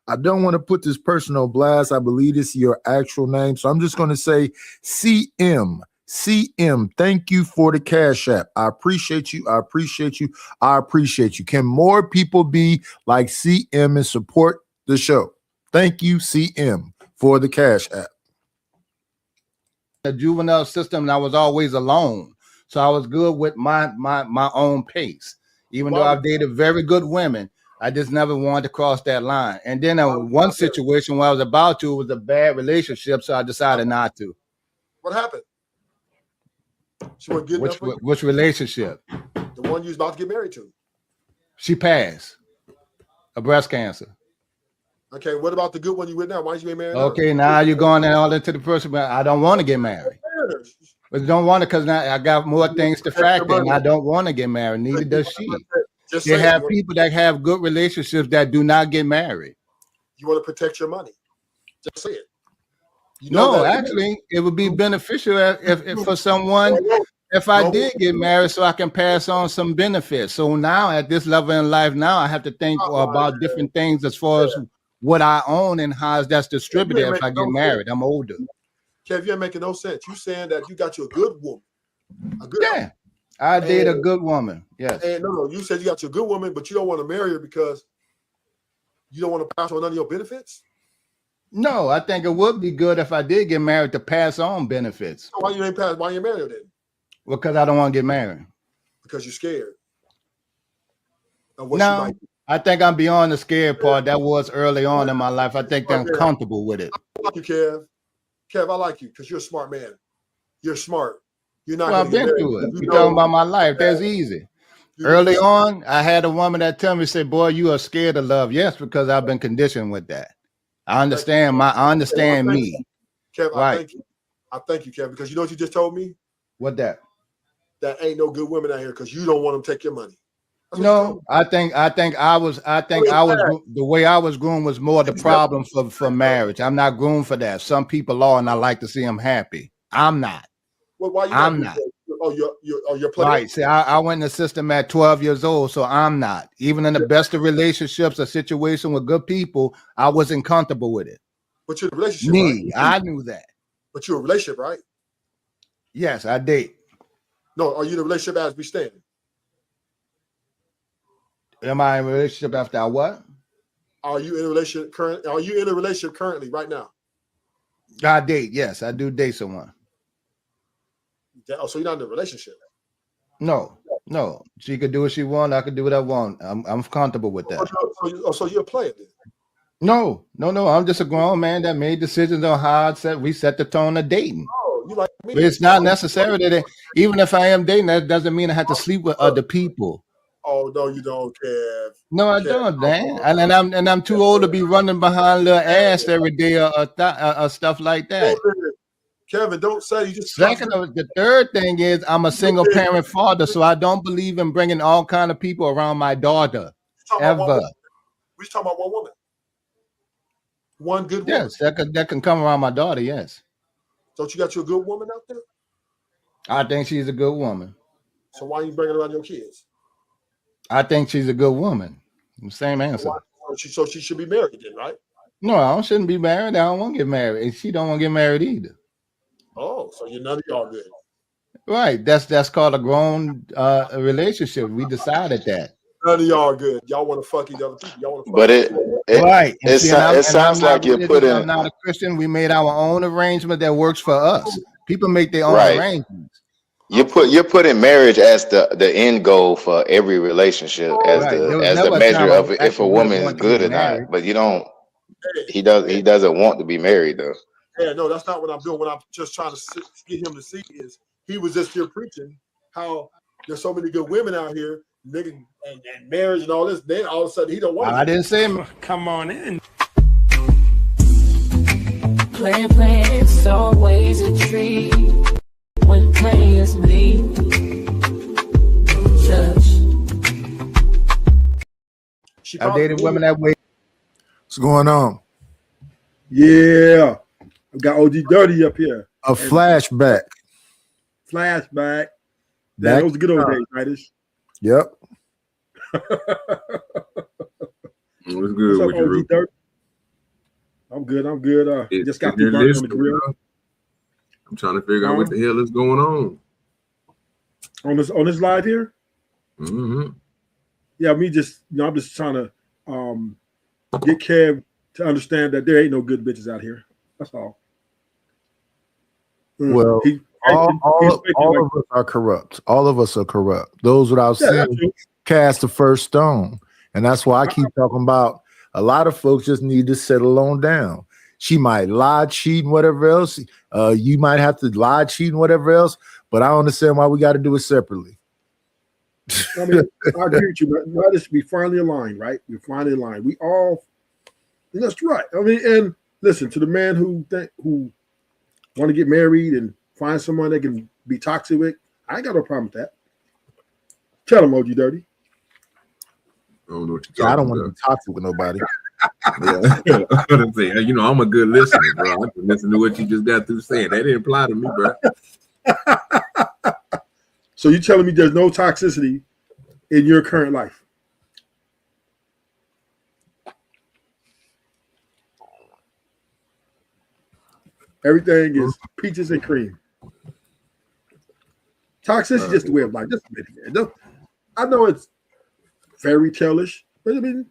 C: I don't want to put this person on blast. I believe this is your actual name. So I'm just going to say CM. CM, thank you for the Cash App. I appreciate you. I appreciate you. I appreciate you. Can more people be like CM and support the show? Thank you, CM, for the Cash App.
G: The juvenile system, and I was always alone. So I was good with my own pace. Even though I've dated very good women, I just never wanted to cross that line. And then one situation where I was about to, it was a bad relationship, so I decided not to.
D: What happened? She wasn't good enough for you?
G: Which relationship?
D: The one you was about to get married to.
G: She passed. A breast cancer.
D: Okay, what about the good one you with now? Why you ain't married?
G: Okay, now you're going all into the person, but I don't want to get married. But don't want to because now I got more things to factor, and I don't want to get married. Neither does she. They have people that have good relationships that do not get married.
D: You want to protect your money. Just say it.
G: No, actually, it would be beneficial if for someone, if I did get married, so I can pass on some benefits. So now at this level in life, now I have to think about different things as far as what I own and how that's distributed if I get married. I'm older.
D: Kev, you ain't making no sense. You saying that you got you a good woman.
G: I date a good woman. Yes.
D: And no, you said you got your good woman, but you don't want to marry her because you don't want to pass on none of your benefits?
G: No, I think it would be good if I did get married to pass on benefits.
D: So why you marry her then?
G: Because I don't want to get married.
D: Because you're scared.
G: No, I think I'm beyond the scared part. That was early on in my life. I think I'm comfortable with it.
D: I like you, Kev. Kev, I like you because you're a smart man. You're smart. You're not.
G: Well, I've been through it. You're talking about my life. That's easy. Early on, I had a woman that tell me, say, boy, you are scared of love. Yes, because I've been conditioned with that. I understand me.
D: Kev, I thank you, Kev, because you know what you just told me?
G: What that?
D: That ain't no good women out here because you don't want them to take your money.
G: No, I think I was the way I was groomed was more the problem for marriage. I'm not groomed for that. Some people are, and I like to see them happy. I'm not.
D: Well, why you
G: I'm not.
D: You're playing.
G: Right. See, I went in the system at 12 years old, so I'm not. Even in the best of relationships, a situation with good people, I wasn't comfortable with it.
D: But you're in a relationship.
G: Me,
D: right?
G: I knew that.
D: But you're in a relationship, right?
G: Yes, I date.
D: No, are you in a relationship as we stand?
G: Am I in a relationship after I what?
D: Are you in a relationship currently? Are you in a relationship currently right now?
G: I date. Yes, I do date someone.
D: Oh, so you're not in a relationship?
G: No. She could do what she want. I could do what I want. I'm comfortable with that.
D: So you're a player then?
G: No. I'm just a grown man that made decisions on how we set the tone of dating.
D: Oh, you like me?
G: But it's not necessary that even if I am dating, that doesn't mean I have to sleep with other people.
D: Oh no, you don't, Kev.
G: No, I don't, man. And I'm too old to be running behind little ass every day or stuff like that.
D: Kevin, don't say you just.
G: The third thing is I'm a single parent father, so I don't believe in bringing all kind of people around my daughter ever.
D: We talking about one woman. One good woman.
G: Yes, that can come around my daughter. Yes.
D: Don't you got you a good woman out there?
G: I think she's a good woman.
D: So why you bringing around your kids?
G: I think she's a good woman. Same answer.
D: So she should be married then, right?
G: No, I shouldn't be married. I don't want to get married, and she don't want to get married either.
D: Oh, so you're none of y'all good.
G: Right. That's called a grown relationship. We decided that.
D: None of y'all good. Y'all want to fuck each other people. Y'all want to fuck.
F: But it sounds like you're putting.
G: I'm not a Christian. We made our own arrangement that works for us. People make their own arrangements.
F: You're putting marriage as the end goal for every relationship, as the measure of if a woman is good or not. But you don't. He doesn't want to be married though.
D: Yeah, no, that's not what I'm doing. What I'm just trying to get him to see is he was just here preaching how there's so many good women out here, nigga, and marriage and all this. Then all of a sudden he don't want.
G: I didn't say
L: come on in.
H: Plan, it's always a treat when players meet.
G: I dated women that way.
C: What's going on?
M: Yeah, I got OG Dirty up here.
C: A flashback.
M: Flashback. That was good old days, Titus.
C: Yep.
K: What's good with you,
M: OG Dirty? I'm good. Just got the burn on the grill.
K: I'm trying to figure out what the hell is going on.
M: On this live here?
K: Mm-hmm.
M: Yeah, I'm just trying to get Kev to understand that there ain't no good bitches out here. That's all.
C: Well, all of us are corrupt. All of us are corrupt. Those without sin cast the first stone. And that's why I keep talking about a lot of folks just need to settle on down. She might lie, cheat, and whatever else. You might have to lie, cheat, and whatever else. But I don't understand why we got to do it separately.
M: I mean, I agree with you. Let us be finally aligned, right? We're finally aligned. We all, and that's right. I mean, and listen to the man who want to get married and find someone that can be toxic with. I ain't got no problem with that. Tell him, OG Dirty.
K: I don't know what
C: I don't want to be toxic with nobody.
K: Yeah. You know, I'm a good listener, bro. I can listen to what you just got through saying. That didn't apply to me, bro.
M: So you're telling me there's no toxicity in your current life? Everything is peaches and cream. Toxicity is just the way of life. Just admit it. I know it's fairy tale-ish, but I mean,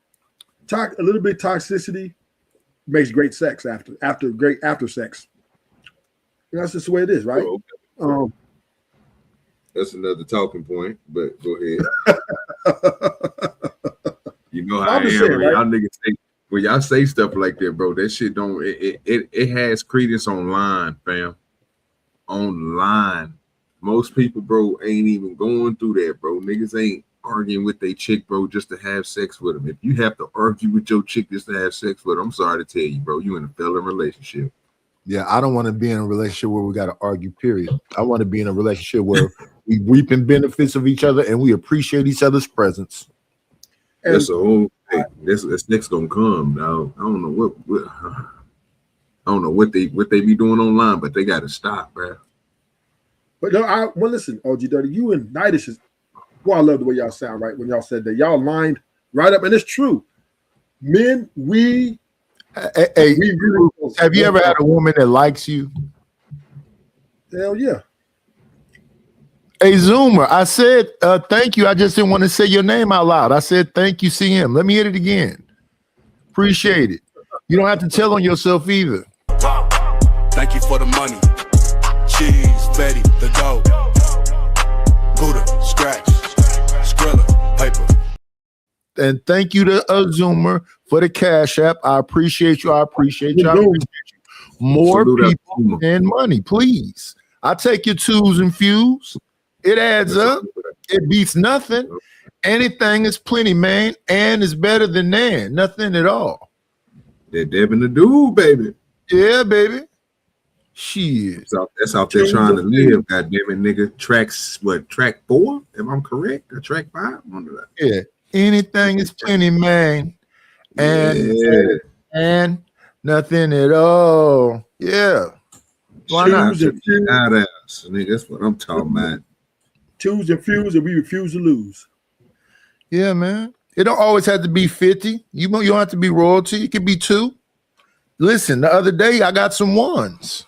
M: a little bit of toxicity makes great sex after sex. That's just the way it is, right?
K: Okay. That's another talking point, but go ahead. You know how I am. Saying, right? Y'all niggas say, when y'all say stuff like that, bro, that shit don't it has credence online, fam. Online. Most people, bro, ain't even going through that, bro. Niggas ain't arguing with their chick, bro, just to have sex with them. If you have to argue with your chick just to have sex with them, I'm sorry to tell you, bro, you in a failing relationship.
C: Yeah, I don't want to be in a relationship where we got to argue, period. I want to be in a relationship where we reaping benefits of each other and we appreciate each other's presence.
K: That's a whole thing. That's next gonna come now. I don't know what they be doing online, but they gotta stop, bro.
M: But no, listen, OG Dirty, you and Nidus is. Well, I love the way y'all sound, right? When y'all said that, y'all lined right up, and it's true. Men, we really
C: have you ever had a woman that likes you?
M: Hell yeah.
C: Hey, Zoomer, I said thank you. I just didn't want to say your name out loud. I said thank you, CM. Let me hit it again. Appreciate it. You don't have to tell on yourself either.
B: Thank you for the money. Cheese, Betty, the dough. Buddha, scratch, Skrilla, paper.
C: And thank you to Zoomer for the Cash App. I appreciate you. I appreciate you. More people and money, please. I take your twos and fews. It adds up. It beats nothing. Anything is plenty, man. And it's better than nan. Nothing at all.
K: They're Deb and the dude, baby.
C: Yeah, baby. Shit.
K: That's out there trying to live, goddamn it, nigga. Track 4? Am I correct? Or track 5?
C: Yeah. Anything is plenty, man. And nothing at all. Yeah.
K: Why not? Nigga, that's what I'm talking about.
M: Twos and fews, and we refuse to lose.
C: Yeah, man. It don't always have to be 50. You don't have to be royalty. It could be 2. Listen, the other day I got some 1s.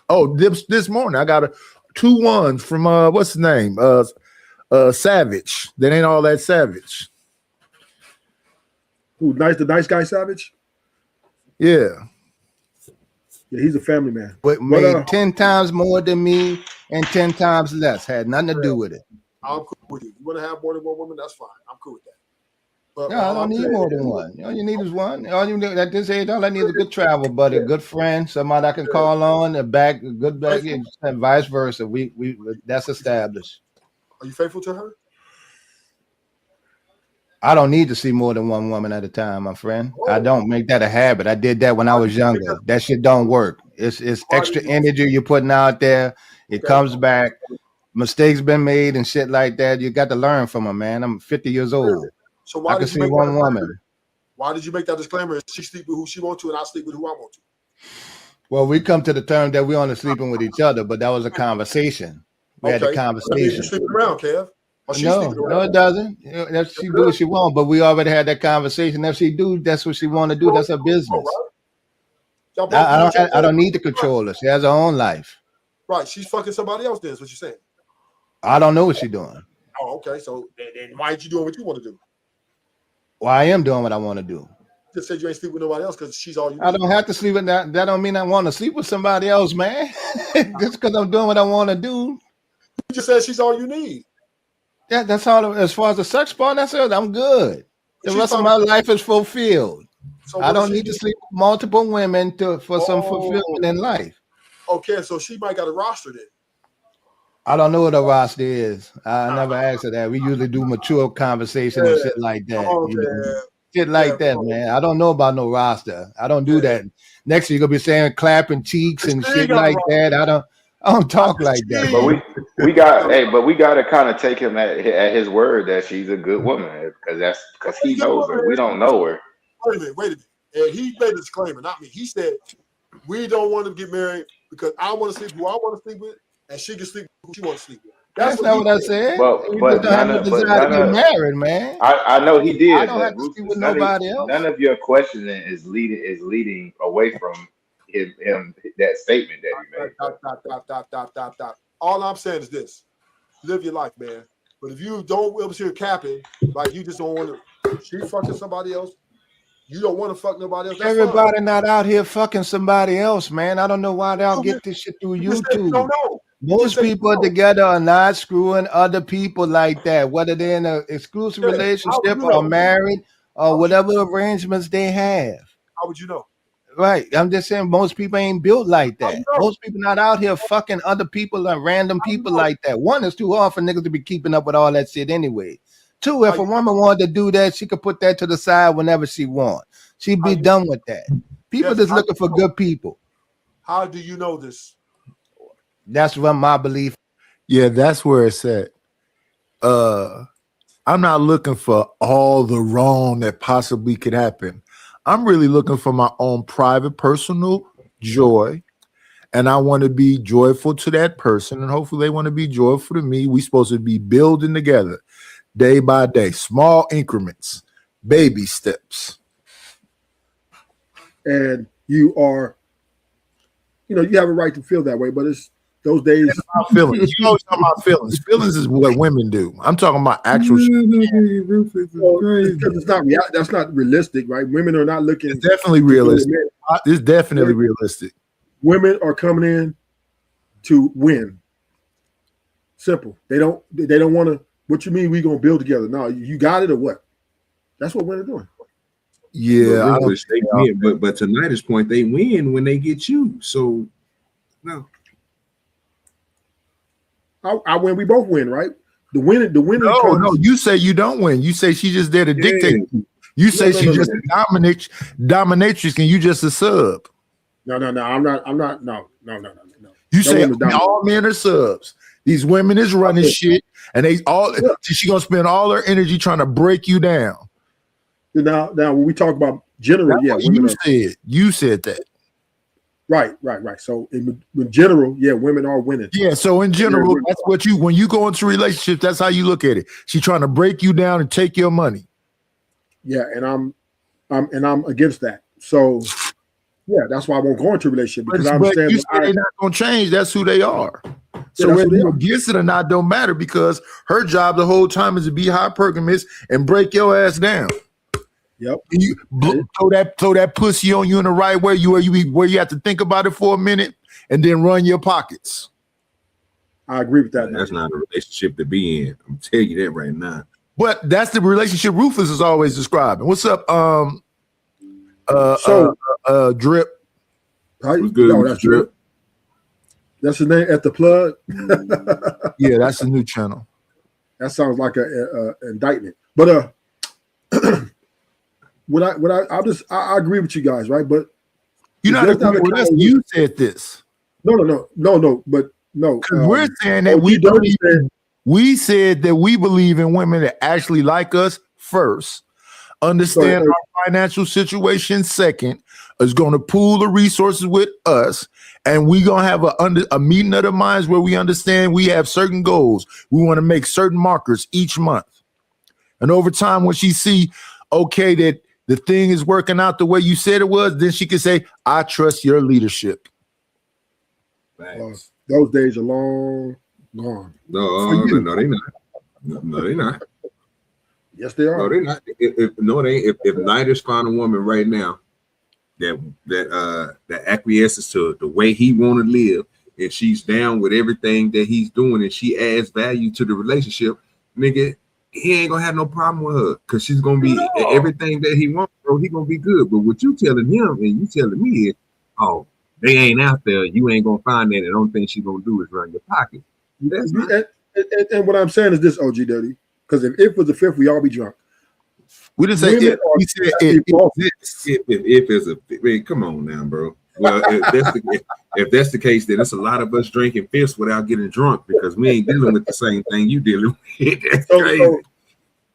C: Oh, this morning I got 2 1s from what's his name? Savage. That ain't all that savage.
M: Who, the nice guy Savage?
C: Yeah.
M: Yeah, he's a family man.
G: But made 10 times more than me and 10 times less. Had nothing to do with it.
D: I'm cool with you. You want to have more than one woman? That's fine. I'm cool with that. But
G: No, I don't need more than one. All you need is one. All you need at this age, all I need is a good travel buddy, a good friend, somebody I can call on, a good back, and vice versa. We that's established.
D: Are you faithful to her?
G: I don't need to see more than one woman at a time, my friend. I don't make that a habit. I did that when I was younger. That shit don't work. It's extra energy you're putting out there. It comes back. Mistakes been made and shit like that. You got to learn from them, man. I'm 50 years old.
D: So why
G: I can see one woman.
D: Why did you make that disclaimer? She sleep with who she wants to, and I sleep with who I want to.
G: Well, we come to the term that we're only sleeping with each other, but that was a conversation. We had a conversation.
D: You're sleeping around, Kev.
G: No, it doesn't. If she do what she want, but we already had that conversation. If she do, that's what she want to do. That's her business. I don't need to control her. She has her own life.
D: Right. She's fucking somebody else. Then is what you're saying.
G: I don't know what she's doing.
D: Oh, okay. So then why ain't you doing what you want to do?
G: Well, I am doing what I want to do.
D: You just said you ain't sleep with nobody else because she's all you.
G: I don't have to sleep with that. That don't mean I want to sleep with somebody else, man. Just because I'm doing what I want to do.
D: You just said she's all you need.
G: Yeah, that's all. As far as the sex part, that's it. I'm good. The rest of my life is fulfilled.
D: So
G: I don't need to sleep with multiple women for some fulfillment in life.
D: Okay, so she might got a roster then.
G: I don't know what a roster is. I never asked her that. We usually do mature conversation and shit like that. Shit like that, man. I don't know about no roster. I don't do that. Next you're gonna be saying clapping cheeks and shit like that. I don't talk like that.
F: But we got to kind of take him at his word that she's a good woman because he knows her. We don't know her.
D: Wait a minute. And he made a disclaimer, not me. He said we don't want to get married because I want to sleep who I want to sleep with, and she can sleep who she wants to sleep with.
G: That's not what I said.
F: But
G: none of get married, man.
F: I know he did.
G: I don't have to sleep with nobody else.
F: None of your questioning is leading away from him that statement that he made.
D: Stop. All I'm saying is this: live your life, man. But if you don't ever see her capping, like you just don't want to, she fucking somebody else. You don't want to fuck nobody else.
G: Everybody not out here fucking somebody else, man. I don't know why they'll get this shit through YouTube.
D: Don't know.
G: Most people together are not screwing other people like that, whether they're in an exclusive relationship or married or whatever arrangements they have.
D: How would you know?
G: Right. I'm just saying most people ain't built like that. Most people not out here fucking other people and random people like that. One, it's too hard for niggas to be keeping up with all that shit anyway. Two, if a woman wanted to do that, she could put that to the side whenever she wants. She'd be done with that. People just looking for good people.
D: How do you know this?
G: That's what my belief.
C: Yeah, that's where it's at. I'm not looking for all the wrong that possibly could happen. I'm really looking for my own private, personal joy. And I want to be joyful to that person. And hopefully they want to be joyful to me. We're supposed to be building together day by day, small increments, baby steps.
M: And you are, you have a right to feel that way, but it's those days.
C: Feelings. You always talk about feelings. Feelings is what women do. I'm talking about actual shit.
M: It's not. That's not realistic, right? Women are not looking.
C: It's definitely realistic. It's definitely realistic.
M: Women are coming in to win. Simple. They don't want to. What you mean? We gonna build together? No, you got it or what? That's what women are doing.
C: Yeah,
K: they win, but to Nida's point, they win when they get you. So no.
M: I win. We both win, right? The winner.
C: No, you say you don't win. You say she's just there to dictate. You say she's just a dominatrix, and you just a sub.
M: No. I'm not. No.
C: You
M: That
C: say
M: woman's dominant.
C: all men are subs. These women is running shit, and they all she gonna spend all her energy trying to break you down.
M: Now when we talk about general,
C: That's
M: yeah,
C: what
M: women
C: you said that.
M: Right. So in general, yeah, women are winning.
C: Yeah, so in general, that's what when you go into relationships, that's how you look at it. She's trying to break you down and take your money.
M: Yeah, and I'm against that. So yeah, that's why I won't go into a relationship because I understand
C: you said they're not gonna change. That's who they are. So whether you're against it or not don't matter because her job the whole time is to be hypergamous and break your ass down.
M: Yep.
C: You throw that pussy on you in the right way, where you have to think about it for a minute and then run your pockets.
M: I agree with that.
K: That's not a relationship to be in. I'm telling you that right now.
C: But that's the relationship Rufus is always describing. What's up? Drip.
K: What's good?
M: No, that's Drip. That's his name at the plug.
C: Yeah, that's the new channel.
M: That sounds like a indictment. But I agree with you guys, right? But
C: you're not agreeing with us. You said this.
M: No. But no,
C: we're saying that we said that we believe in women that actually like us first, understand our financial situation second, is going to pool the resources with us, and we're going to have a meeting of the minds where we understand we have certain goals. We want to make certain markers each month, and over time, when she see okay that the thing is working out the way you said it was, then she can say, I trust your leadership.
M: Those days are long gone.
K: No, they not. No, they not.
M: Yes, they are.
K: No, they not. If Nidus found a woman right now that acquiesces to the way he want to live, and she's down with everything that he's doing, and she adds value to the relationship, nigga, he ain't gonna have no problem with her because she's gonna be everything that he wants, bro. He gonna be good. But what you telling him and you telling me is, oh, they ain't out there. You ain't gonna find that. And the only thing she's gonna do is run your pocket. That's
M: and what I'm saying is this, OG Dirty, because if it was the fifth, we all be drunk.
C: We didn't say
K: if. We said if is a man, come on now, bro. Well, if that's the case, then it's a lot of us drinking fifths without getting drunk because we ain't dealing with the same thing you dealing with. That's crazy.
M: So,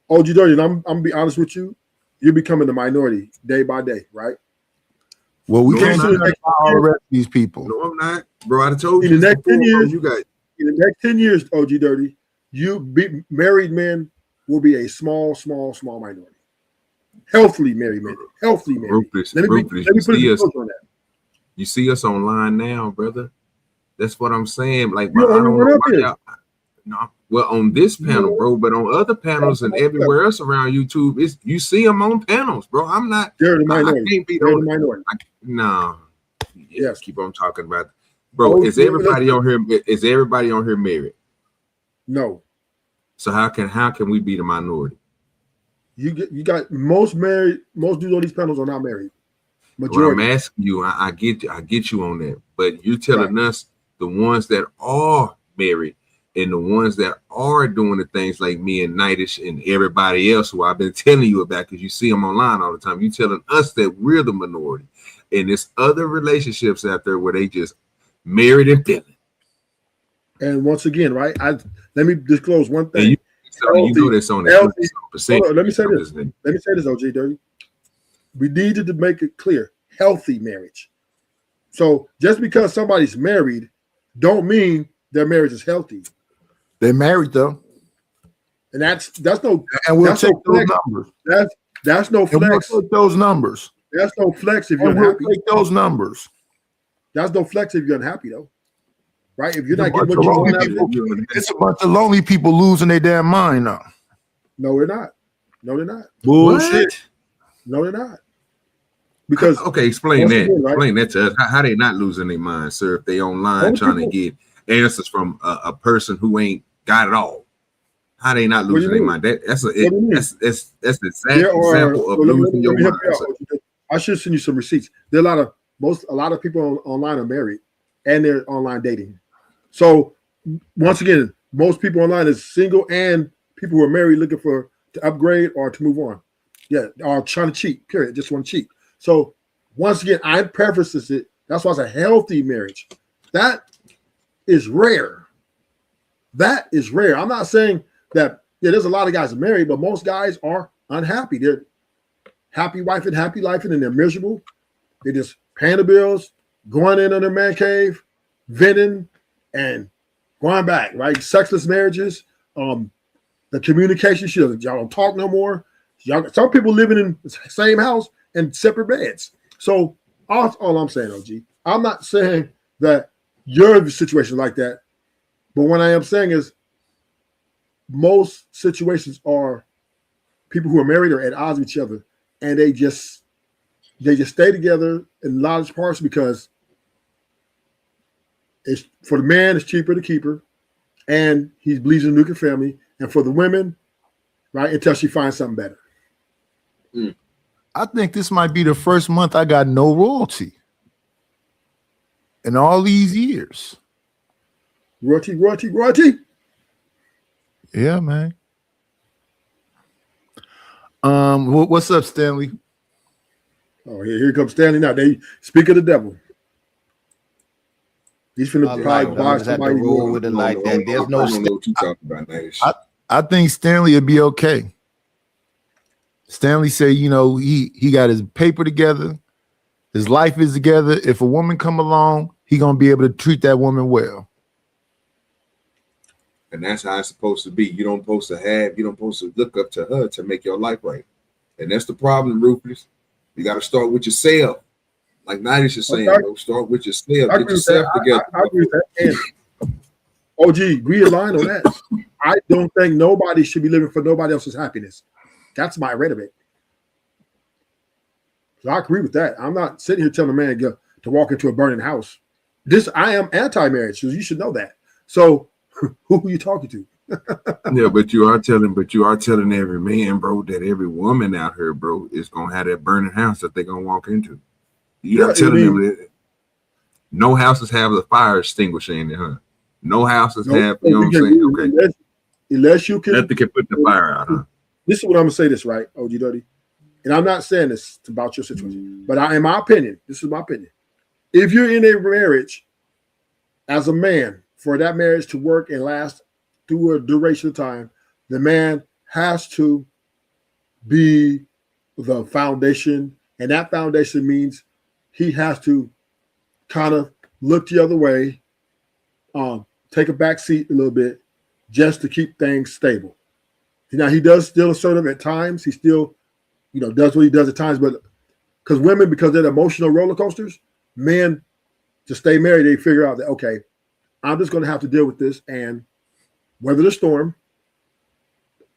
M: OG Dirty, and I'm gonna be honest with you, you're becoming the minority day by day, right?
C: Well, we can't arrest these people.
K: No, I'm not, bro. I told you
M: in the next 10 years,
K: you got
M: in the next 10 years, OG Dirty, married men will be a small minority. Healthily married men. Healthily married. Let me put a on that.
K: You see us online now, brother. That's what I'm saying. Like,
M: I don't know why
K: y'all. No, well, on this panel, bro, but on other panels and everywhere else around YouTube, you see them on panels, bro. I'm not.
M: They're the minority.
K: I can't be
M: the minority.
K: No.
M: Yes.
K: Keep on talking about it. Bro, is everybody on here? Is everybody on here married?
M: No.
K: So how can we be the minority?
M: You got most dudes on these panels are not married.
K: Majority. What I'm asking you, I get you on that, but you're telling us the ones that are married and the ones that are doing the things like me and Nidus and everybody else who I've been telling you about because you see them online all the time. You telling us that we're the minority, and there's other relationships out there where they just married and feeling.
M: And once again, right? Let me disclose one thing.
K: You know that's on
M: the
K: percent.
M: Let me say this. Let me say this, OG Dirty. We needed to make it clear: healthy marriage. So just because somebody's married, don't mean their marriage is healthy.
C: They're married though,
M: and that's no.
C: And we'll take those numbers.
M: That's no flex.
C: And we'll take those numbers.
M: That's no flex if you're unhappy.
C: Take those numbers.
M: That's no flex if you're unhappy though, right? If you're not getting what you want,
C: it's a bunch of lonely people losing their damn mind now.
M: No, they're not. No, they're not.
C: Bullshit.
M: No, they're not. Because
K: explain that. Again, right? Explain that to us. How they not losing their mind, sir? If they online trying to get answers from a person who ain't got it all, how they not losing their mind? That's the exact example of losing your mind.
M: I should send you some receipts. There are a lot of people online are married and they're online dating. So once again, most people online is single and people who are married looking to upgrade or to move on. Yeah, or trying to cheat. Period. Just want to cheat. So once again, I preface it. That's why it's a healthy marriage. That is rare. That is rare. I'm not saying that there's a lot of guys that are married, but most guys are unhappy. They're happy wife and happy life, and they're miserable. They're just paying the bills, going in their man cave, venting, and going back, right? Sexless marriages, the communication, y'all don't talk no more. Some people living in the same house and separate beds. So all I'm saying, OG, I'm not saying that your situation like that, but what I am saying is most situations are people who are married are at odds with each other, and they just stay together in large parts because it's for the man, it's cheaper to keep her, and he believes in a nuclear family, and for the women, right, until she finds something better.
C: I think this might be the first month I got no royalty in all these years.
M: Royalty.
C: Yeah, man. What's up, Stanley?
M: Oh, here comes Stanley now. They speak of the devil. He's finna probably buy somebody
G: roll with it like that. There's no.
K: I don't know what you talking about, Nash.
C: I think Stanley would be okay. Stanley said, you know, he got his paper together, his life is together. If a woman come along, he gonna be able to treat that woman well.
K: And that's how it's supposed to be. You don't supposed to look up to her to make your life right. And that's the problem, Rufus. You got to start with yourself. Like Nadish is saying, bro, start with yourself. Get yourself together.
M: I agree with that. And OG, we align on that. I don't think nobody should be living for nobody else's happiness. That's my rhetoric. So I agree with that. I'm not sitting here telling a man to walk into a burning house. I am anti-marriage, so you should know that. So who are you talking to?
K: Yeah, but you are telling every man, bro, that every woman out here, bro, is gonna have that burning house that they're gonna walk into. You're not telling them that no houses have a fire extinguisher in it, huh? No houses have, you know what I'm saying? Okay.
M: Unless you can,
K: nothing can put the fire out, huh?
M: This is what I'm gonna say this, right, OG Dirty. And I'm not saying this about your situation, but in my opinion, this is my opinion. If you're in a marriage as a man, for that marriage to work and last through a duration of time, the man has to be the foundation. And that foundation means he has to kind of look the other way, take a back seat a little bit just to keep things stable. Now, he does still assertive at times. He still, does what he does at times. But because women, because they're emotional roller coasters, men, to stay married, they figure out that, okay, I'm just going to have to deal with this and weather the storm.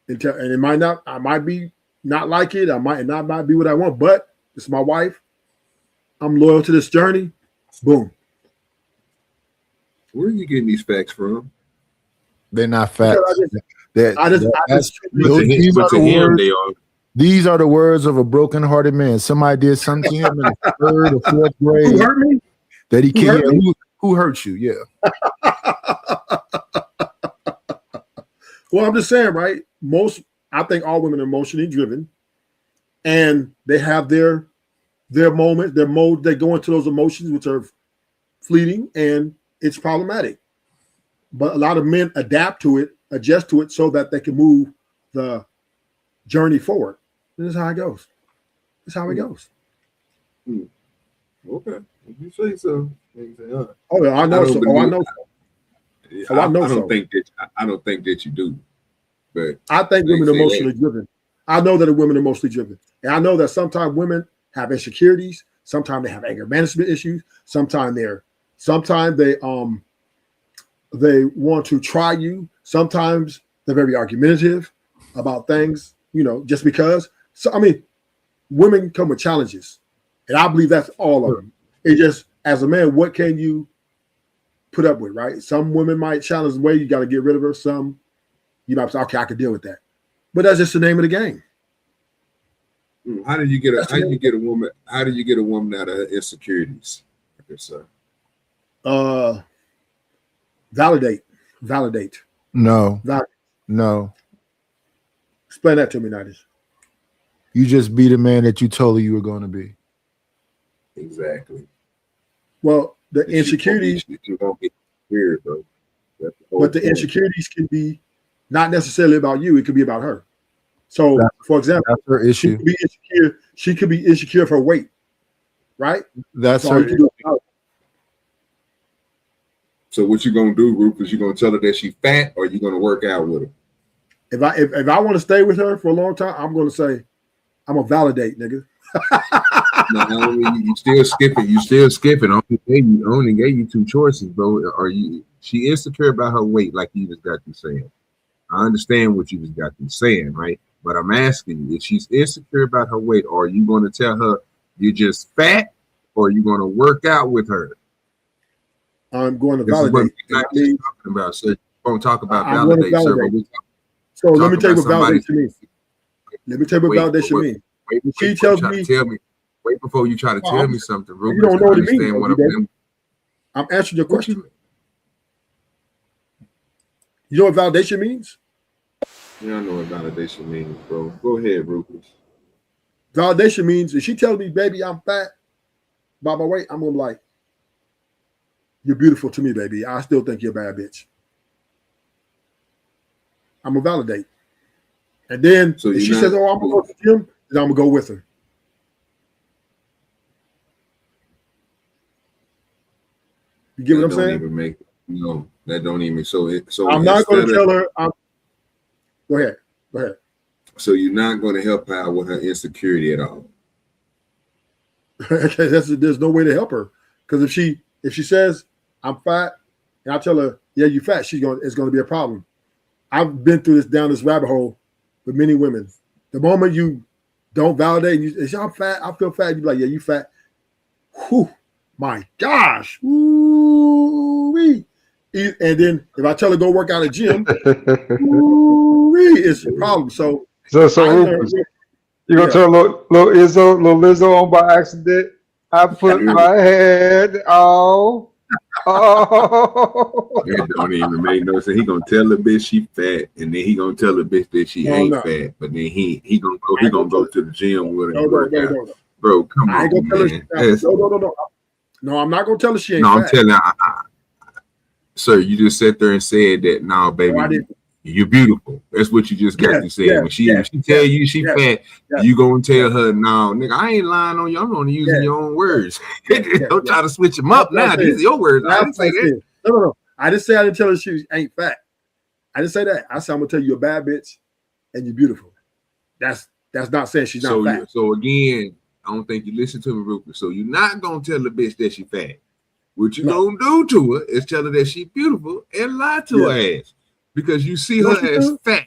M: And it might not, I might be not like it. I might not be what I want, but it's my wife. I'm loyal to this journey. Boom.
K: Where are you getting these facts from?
C: They're not facts.
M: These are
C: the words of a broken-hearted man. Somebody did something to him in the 3rd or 4th grade.
M: Who hurt me?
C: That he can't. Who hurt you? Yeah.
M: Well, I'm just saying, right? I think all women are emotionally driven, and they have their moment, their mode. They go into those emotions which are fleeting, and it's problematic. But a lot of men adapt to it, adjust to it, so that they can move the journey forward. This is how it goes. This is how it goes.
K: Okay, if you say so.
M: Oh, yeah, I know so. Oh, I know so.
K: I don't think that you do. But
M: I think women are emotionally driven. I know that women are emotionally driven, and I know that sometimes women have insecurities. Sometimes they have anger management issues. Sometimes they want to try you. Sometimes they're very argumentative about things. Just because. So I mean, women come with challenges, and I believe that's all of them. It just, as a man, what can you put up with, right? Some women might challenge the way you got to get rid of her. Some, you might say, okay, I can deal with that. But that's just the name of the game.
K: How do you get a woman out of insecurities?
M: Validate.
C: No.
M: Explain that to me, Nadish.
C: You just be the man that you told her you were going to be.
K: Exactly.
M: Well, the insecurities.
K: weird, bro. That's the whole
M: But the
K: point.
M: insecurities can be not necessarily about you. It could be about her. So, for example,
L: That's her
M: she
L: issue.
M: could be insecure. She could be insecure of her weight, right?
L: That's
M: all you
L: her
M: can do about it.
K: So what you gonna do, Rufus? You gonna tell her that she fat, or you gonna work out with her?
M: If I want to stay with her for a long time, I'm going to say, I'm gonna validate, nigga.
K: No, you still skipping. You still skipping. Only gave you two choices, bro. Are you? She insecure about her weight, like you just got through saying. I understand what you just got through saying, right? But I'm asking you, if she's insecure about her weight, are you going to tell her you're just fat, or are you going to work out with her?
M: I'm going to
K: This is what
M: validate.
K: we're not just talking about. So you won't talk about
M: I'm going to
K: validate, sir. But
M: validate.
K: we
M: So let me
K: talk
M: tell you
K: about
M: what
K: somebody-
M: validation means. Let me tell you what validation means.
K: Wait before
M: She
K: you
M: tells
K: try to
M: me,
K: tell me. Wait before you try to
M: No,
K: tell
M: I'm-
K: me something,
M: you
K: Rufus.
M: don't know what it
K: Understand
M: means,
K: what
M: though,
K: I'm.
M: I'm answering your question. You know what validation means?
K: Yeah, I know what validation means, bro. Go ahead, Rufus.
M: Validation means if she tells me, baby, I'm fat by my weight, I'm gonna be like, you're beautiful to me, baby. I still think you're a bad bitch. I'm gonna validate. And then
K: So
M: if
K: you're
M: she
K: not-
M: says, oh, I'm gonna go to the gym, then I'm gonna go with her. You get what I'm
K: That
M: saying?
K: don't even make no. That don't even. So
M: I'm not going to
K: instead of-
M: tell her. Go ahead. Go ahead.
K: So you're not going to help her out with her insecurity at all.
M: There's no way to help her, because if she says I'm fat and I tell her, yeah, you fat, it's going to be a problem. I've been through down this rabbit hole with many women. The moment you don't validate, you say I'm fat, I feel fat. You be like, yeah, you fat. Whew, my gosh. Ooh-wee. And then if I tell her go work out at the gym, ooh-wee, it's a problem. So I learned-
I: Rufus, you gonna
M: Yeah.
I: tell little Lizzo on by accident? I put my head on. Oh,
K: It don't even make no sense. He gonna tell the bitch she fat, and then he gonna tell the bitch that she
M: No,
K: ain't
M: no.
K: fat. But then he gonna go to the gym with her
M: No,
K: and
M: no,
K: work
M: no,
K: out.
M: no.
K: Bro, come
M: I ain't
K: on,
M: gonna tell her
K: man.
M: she's
K: That's-
M: fat. No. No, I'm not gonna tell her she ain't
K: No, I'm
M: fat.
K: telling sir, you just sat there and said that. No, baby,
M: No, I didn't.
K: you're beautiful. That's what you just got
M: Yes,
K: to say.
M: yes,
K: When she
M: yes,
K: tell you she
M: yes,
K: fat,
M: yes.
K: you gonna tell her, no, nigga, I ain't lying on you. I'm only using
M: Yes.
K: your own words.
M: Yes,
K: Don't
M: yes.
K: try to switch them up
M: That's what I
K: now.
M: said.
K: These are your words. I
M: That's
K: didn't say
M: what I
K: that.
M: said. No. I didn't say I didn't tell her she ain't fat. I didn't say that. I said I'm gonna tell you you're a bad bitch and you're beautiful. That's not saying she's not fat.
K: So again, I don't think you listen to me, Rufus. So you're not gonna tell the bitch that she fat. What you gonna do to her is tell her that she beautiful and lie to her ass because you see
M: No,
K: her
M: she
K: as
M: do.
K: fat.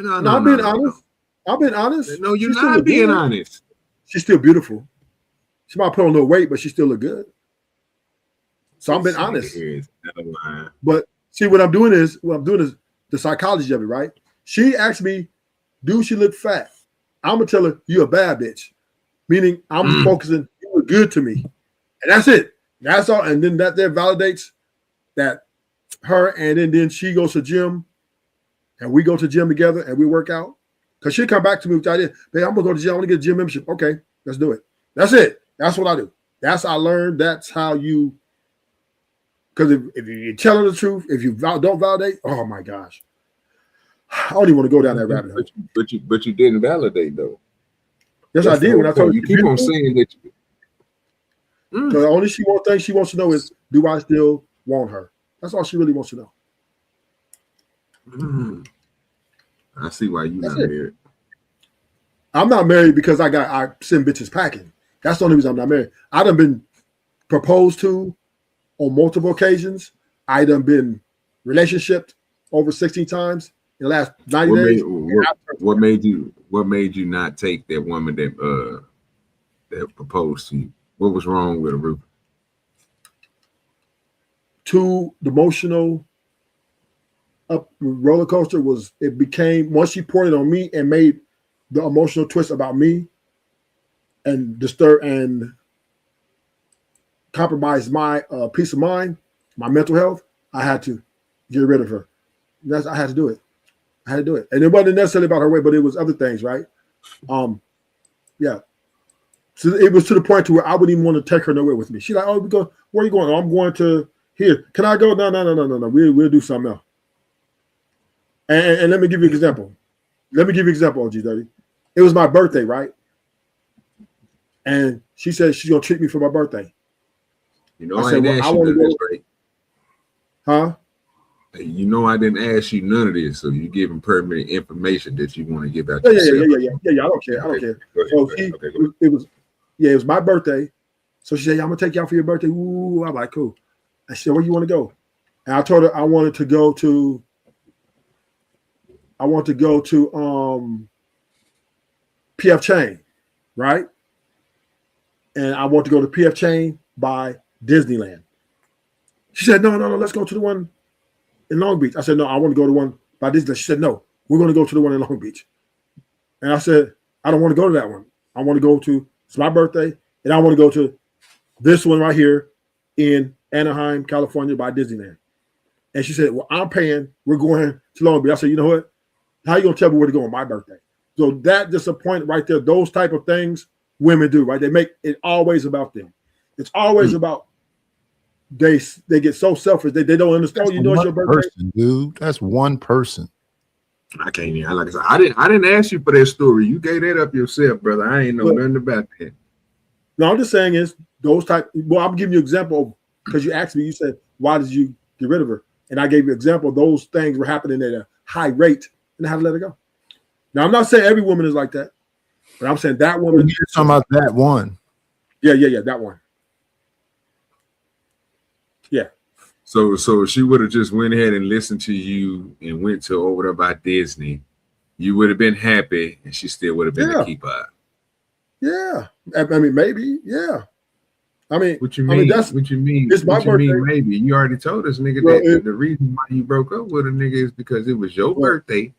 M: No, I'm being honest. I'm being honest.
K: No, you're
M: She still
K: not
M: look
K: being
M: good.
K: honest.
M: She's still beautiful. She might put on a little weight, but she still look good. So I'm being
K: This nigga
M: honest.
K: here is never lying.
M: But see, what I'm doing is the psychology of it, right? She asked me, "Do she look fat?" I'm gonna tell her, "You a bad bitch," meaning I'm focusing. You look good to me, and that's it. That's all. And then that there validates that her, and then she goes to gym, and we go to gym together, and we work out. Cause she'll come back to me with the idea, "Babe, I'm gonna go to gym. I want to get a gym membership." Okay, let's do it. That's it. That's what I do. That's how I learned. That's how you. Because if you tell her the truth, if you don't validate, oh my gosh, I don't even want to go down that rabbit hole.
K: But you didn't validate though.
M: Yes,
K: That's
M: I did
K: the
M: when I
K: whole
M: told her.
K: point. You keep on saying that.
M: Because the only thing she wants to know is, do I still want her? That's all she really wants to know.
K: I see why you
M: That's
K: not
M: it.
K: married.
M: I'm not married because I send bitches packing. That's the only reason I'm not married. I done been proposed to on multiple occasions. I done been relationshiped over 16 times in the last 90 days.
K: What made you not take that woman that proposed to you? What was wrong with her, Rufus?
M: Too emotional up roller coaster was it became once she poured it on me and made the emotional twist about me and disturb and compromise my peace of mind, my mental health. I had to get rid of her. I had to do it. And it wasn't necessarily about her weight, but it was other things, right? Yeah. So it was to the point to where I wouldn't even want to take her nowhere with me. She's like, "Oh, where are you going?" "Oh, I'm going to Here, can I go? No. We'll do something else. And let me give you an example. OG30. It was my birthday, right? And she said she's gonna treat me for my birthday.
K: You know, I said, I want to go. Right?
M: Huh?
K: You know, I didn't ask you none of this, so you giving permanent information that you want to give out.
M: Yeah. I don't care. So it was my birthday. So she said, I'm gonna take you out for your birthday. Ooh, I'm like, cool. I said, where you want to go? And I told her I wanted to go to PF Chang, right? And I want to go to PF Chang by Disneyland. She said, no, let's go to the one in Long Beach. I said, no, I want to go to one by Disneyland. She said, no, we're going to go to the one in Long Beach. And I said, I don't want to go to that one. I want to go to, it's my birthday, and I want to go to this one right here in Anaheim, California by Disneyland. And she said, well, I'm paying. We're going to Long Beach. I said, you know what? How you going to tell me where to go on my birthday? So that just a point right there. Those type of things women do, right? They make it always about them. It's always about they get so selfish. They don't understand. You know it's your birthday,
C: dude. That's one person.
K: I can't even. Like I said, I didn't ask you for that story. You gave that up yourself, brother. I ain't know nothing about that.
M: No, I'm just saying is those type. Well, I'm giving you an example because you asked me. You said, why did you get rid of her? And I gave you an example. Those things were happening at a high rate, and I had to let it go. Now, I'm not saying every woman is like that, but I'm saying that woman.
C: You're talking about that one.
M: Yeah, that one. Yeah.
K: So if she would have just went ahead and listened to you and went to over there by Disney, you would have been happy, and she still would have been a keeper.
M: Yeah, I mean, maybe. Yeah. I mean,
K: what you mean? What you mean?
M: It's my birthday.
K: Maybe you already told us, nigga, that the reason why you broke up with a nigga is because it was your birthday.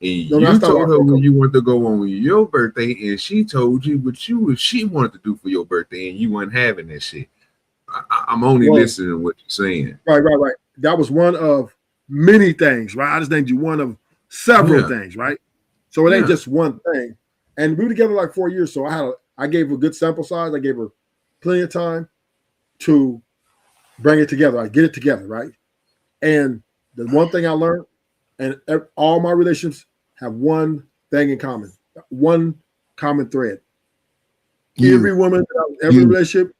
K: And you told her when you wanted to go on your birthday, and she told you what she wanted to do for your birthday, and you weren't having that shit. I'm only listening to what you're saying.
M: Right. That was one of many things, right? I just named you one of several things, right? So it ain't just one thing. And we were together like 4 years, so I gave her a good sample size. I gave her plenty of time to bring it together. I get it together, right? And the one thing I learned, and all my relationships have one thing in common, one common thread. Every woman, every relationship,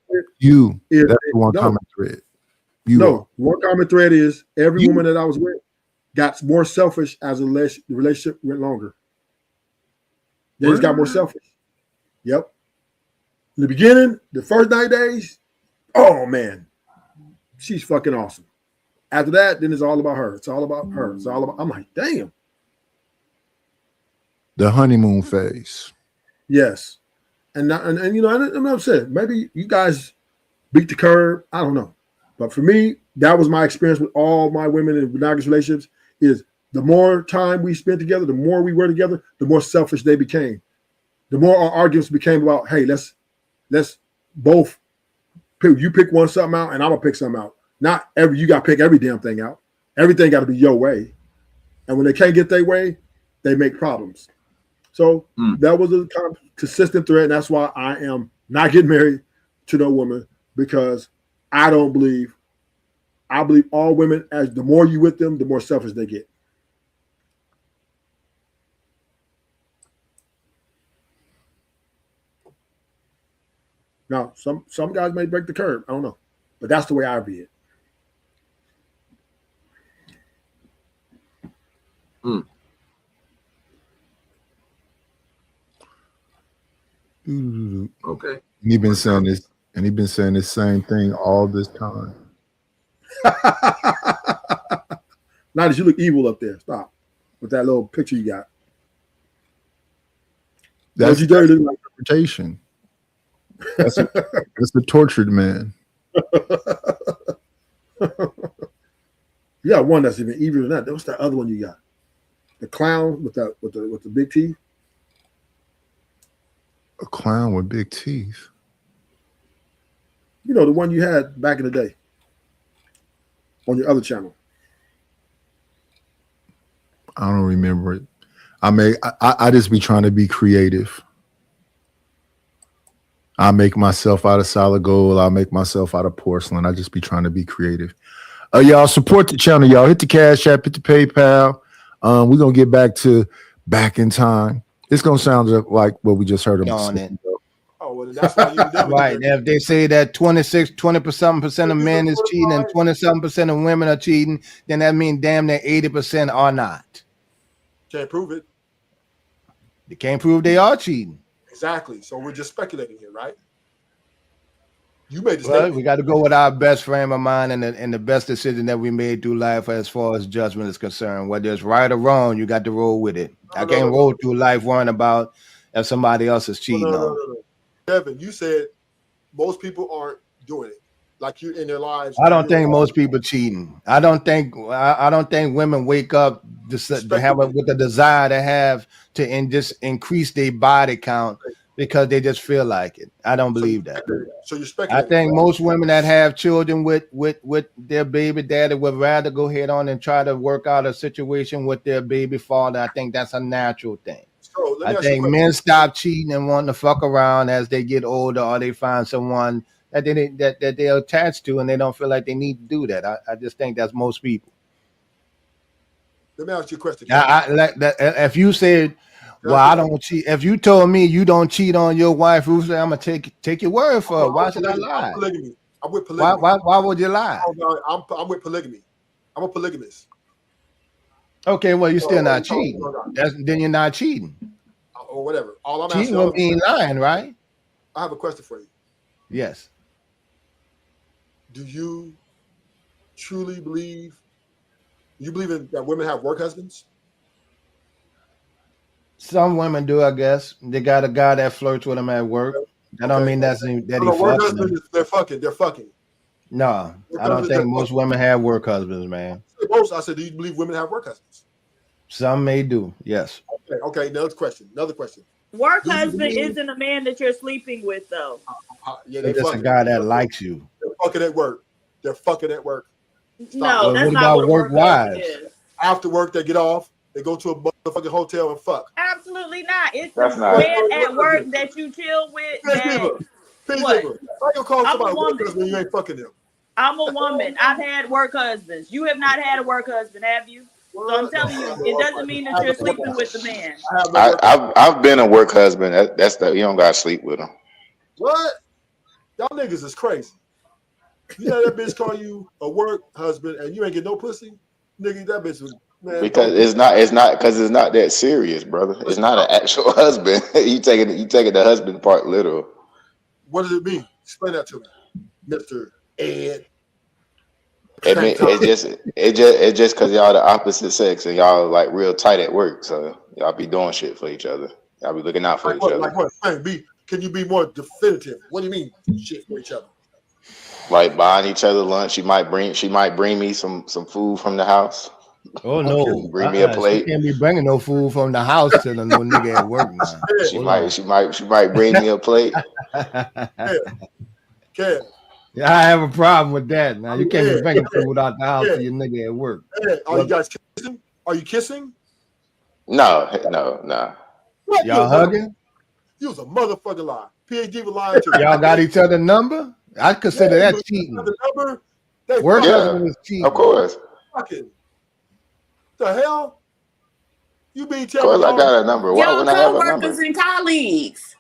C: that's one common thread.
M: One common thread is every woman that I was with got more selfish as the relationship went longer. They just got more selfish. Yep. In the beginning, the first 90 days, oh man, she's fucking awesome. After that, then it's all about her. It's all about her. It's all about. I'm like, damn.
C: The honeymoon phase.
M: Yes. And you know, I'm upset. Maybe you guys beat the curve. I don't know. But for me, that was my experience with all my women in monogamous relationships is the more time we spent together, the more we were together, the more selfish they became. The more our arguments became about, hey, let's both pick, you pick something out and I'm gonna pick something out. Not you gotta pick every damn thing out. Everything gotta be your way. And when they can't get their way, they make problems. So that was a kind of consistent thread, and that's why I am not getting married to no woman, because I believe all women, as the more you with them, the more selfish they get. Now, some guys may break the curve. I don't know, but that's the way I view it.
K: Okay.
C: And he's been saying this same thing all this time.
M: Now that you look evil up there, stop with that little picture you got.
C: That's dirty interpretation. That's the tortured man.
M: You got one that's even eviler than that. What's that other one you got? The clown with the big teeth.
C: A clown with big teeth.
M: You know, the one you had back in the day on your other channel.
C: I don't remember it. I just be trying to be creative. I make myself out of solid gold. I make myself out of porcelain. I just be trying to be creative. Y'all support the channel. Y'all hit the Cash App, hit the PayPal. We're gonna get back to Back in Time. It's gonna sound like what we just heard
G: On
C: say.
G: it.
D: Oh, well, that's why you never
G: Right. If they say that 20% of men is cheating and 27% of women are cheating, then that means damn near 80% are not.
D: can't prove it.
G: They can't prove they are cheating.
D: Exactly. So we're just speculating here, right? You made the
G: Well,
D: statement.
G: we got to go with our best frame of mind and the best decision that we made through life as far as judgment is concerned. Whether it's right or wrong, you got to roll with it. I can't roll through life worrying about if somebody else is cheating on.
D: Kevin, you said most people aren't doing it. Like you in their lives.
G: I don't think most people cheating. I don't think women wake up to have with the desire to have to just increase their body count because they just feel like it. I don't believe that.
D: So you're
G: I
D: speculating.
G: think most women that have children with their baby daddy would rather go ahead on and try to work out a situation with their baby father. I think that's a natural thing.
D: So let me
G: I
D: ask you a
G: think
D: question.
G: men stop cheating and wanting to fuck around as they get older, or they find someone that they're attached to and they don't feel like they need to do that. I just think that's most people.
D: Let me ask you a question.
G: I like that. If you said, "Well, I don't cheat," if you told me you don't cheat on your wife, I'm gonna take your word for it. Why should I lie?
D: I'm with polygamy.
G: Why would you lie?
D: I'm with polygamy. I'm a polygamist.
G: Okay, well, you're still not cheating. Then you're not cheating.
D: Or whatever. All I'm
G: Cheating
D: asking.
G: would mean lying, right?
D: I have a question for you.
G: Yes.
D: Do you truly believe? You believe in that women have work husbands?
G: Some women do, I guess. They got a guy that flirts with them at work. That don't mean that he
D: No, work
G: fucking them.
D: husbands, they're fucking. They're fucking.
G: No, I don't think most women have work husbands, man.
D: Most. I said, do you believe women have work husbands?
G: Some may do, yes.
D: Okay. Another question.
E: Work
D: Do you
E: husband
D: believe-
E: isn't a man that you're sleeping with, though.
D: Yeah,
G: It's just a guy that likes you.
D: They're fucking at work. They're fucking at work.
E: No,
G: Well,
E: that's
G: what
E: not
G: about
E: what a
G: work
E: work husband
G: wives?
E: is.
D: After work, they get off. They go to a motherfucking hotel and fuck.
E: Absolutely not. It's
F: That's
E: the
F: not-
E: man at work that you chill with. That, what?
D: Why you call
E: I'm a
D: somebody work
E: woman.
D: husband when you ain't fucking them?
E: I'm a woman. I've had work husbands. You have not had a work husband, have you? So I'm telling you, it doesn't mean that you're sleeping with the man.
F: I've been a work husband. That's the you don't gotta sleep with them.
D: What? Y'all niggas is crazy. You know that bitch call you a work husband and you ain't get no pussy? Nigga, that bitch was man.
F: Because it's not that serious, brother. It's not an actual husband. you taking the husband part literal.
D: What does it mean? Explain that to me, Mr. Ed.
F: It's just because y'all the opposite sex and y'all like real tight at work, so y'all be doing shit for each other. Y'all be looking out for each other.
D: Like what? Can you be more definitive? What do you mean shit for each other?
F: Like buying each other lunch. She might bring me some food from the house.
G: Oh no!
F: Bring me a plate.
G: She can't be bringing no food from the house to the no nigga at work now.
F: She might bring me a plate.
D: Kev.
G: Yeah, I have a problem with that. Now you can't be bringing food out the house to your nigga at work.
D: Are you guys kissing? Are you kissing?
F: No.
D: What?
G: Y'all hugging?
D: You was a motherfucking lie. PhD was lying to you.
G: Y'all got each other number? I consider that cheating.
D: The number.
G: Work husband is cheating.
F: Of course.
D: Fucking. The hell? You mean
F: Of
D: tell
F: course,
D: me?
F: I got a number. Why
E: Y'all
F: wouldn't I have a
E: co-workers
F: number?
E: and colleagues.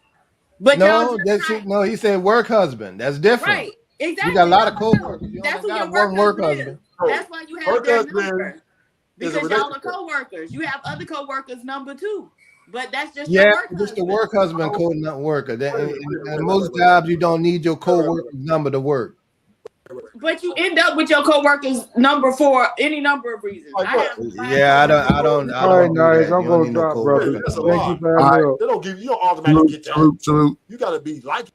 E: But
G: No,
E: y'all
G: that's it. No, he said work husband. That's different.
E: right. Exactly.
G: You got a lot of co-workers. You
E: That's
G: only
E: who
G: got
E: your
G: one
E: work
G: work
E: husband
G: husband.
E: is. That's why you have
D: Work
E: their
D: husband
E: number.
D: is a
E: Because y'all are
D: relationship.
E: co-workers. You have other co-workers number too. But that's just
G: Yeah,
E: your work
G: just the
E: husband.
G: work husband code not worker. In most jobs, you don't need your co-worker's number to work.
E: But you end up with your co-worker's number for any number of reasons.
G: Yeah, I don't.
I: All right,
G: do
I: guys,
G: that.
I: I'm
G: You don't
I: gonna
G: need no
I: drop,
G: co-worker.
I: brother.
D: That's a
I: Thank
D: lie.
I: you for having me up.
D: They don't give you don't automatically get that.
C: Salute.
D: You gotta be like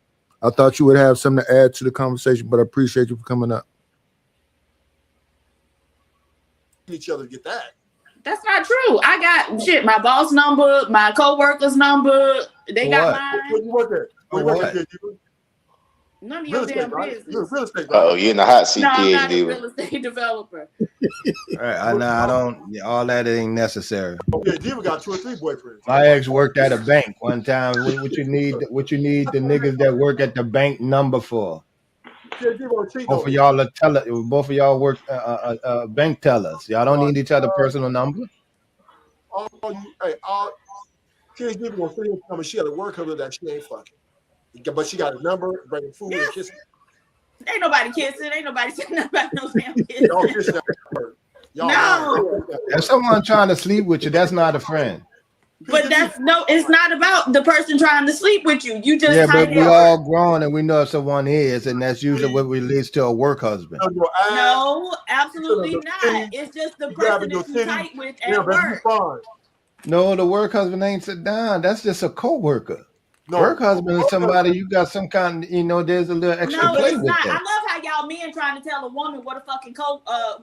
C: I thought you would have something to add to the conversation, but I appreciate you for coming up.
D: each other to get that.
E: That's not true. I got shit. My boss number, my co-worker's number. They got mine.
D: Where you work at? Where you work at?
E: None of
D: Real
E: your
D: estate,
E: damn
D: right?
E: business.
D: You're a real estate, right?
F: Oh, you're in the hot seat,
E: No, I'm not a
F: PhD.
E: real estate developer.
G: I don't. All that ain't necessary.
D: Okay, Diva got 2 or 3 boyfriends.
G: My ex worked at a bank one time. What you need the niggas that work at the bank number for?
D: PhD won't cheat
G: Both
D: on
G: of
D: me.
G: y'all are teller. Both of y'all work bank tellers. Y'all don't need each other personal number.
D: All you, hey, all PhD gonna sit here and tell me she had a work husband that she ain't fucking. But she got his number, bringing food and kissing.
E: Ain't nobody kissing. Ain't nobody saying about no damn kissing.
D: Y'all kiss that word. Y'all
E: No.
G: If someone trying to sleep with you, that's not a friend.
E: But that's it's not about the person trying to sleep with you. You just
G: Yeah, but
E: tied
G: we
E: it.
G: all grown and we know if someone is, and that's usually what relates to a work husband.
E: No, absolutely not. It's just the person that you tight with at work.
G: No, the work husband ain't sit down. That's just a co-worker. Work husband is somebody you got some kind, there's a little extra
E: No,
G: play
E: it's
G: with
E: not.
G: that.
E: I love how y'all men trying to tell a woman what a fucking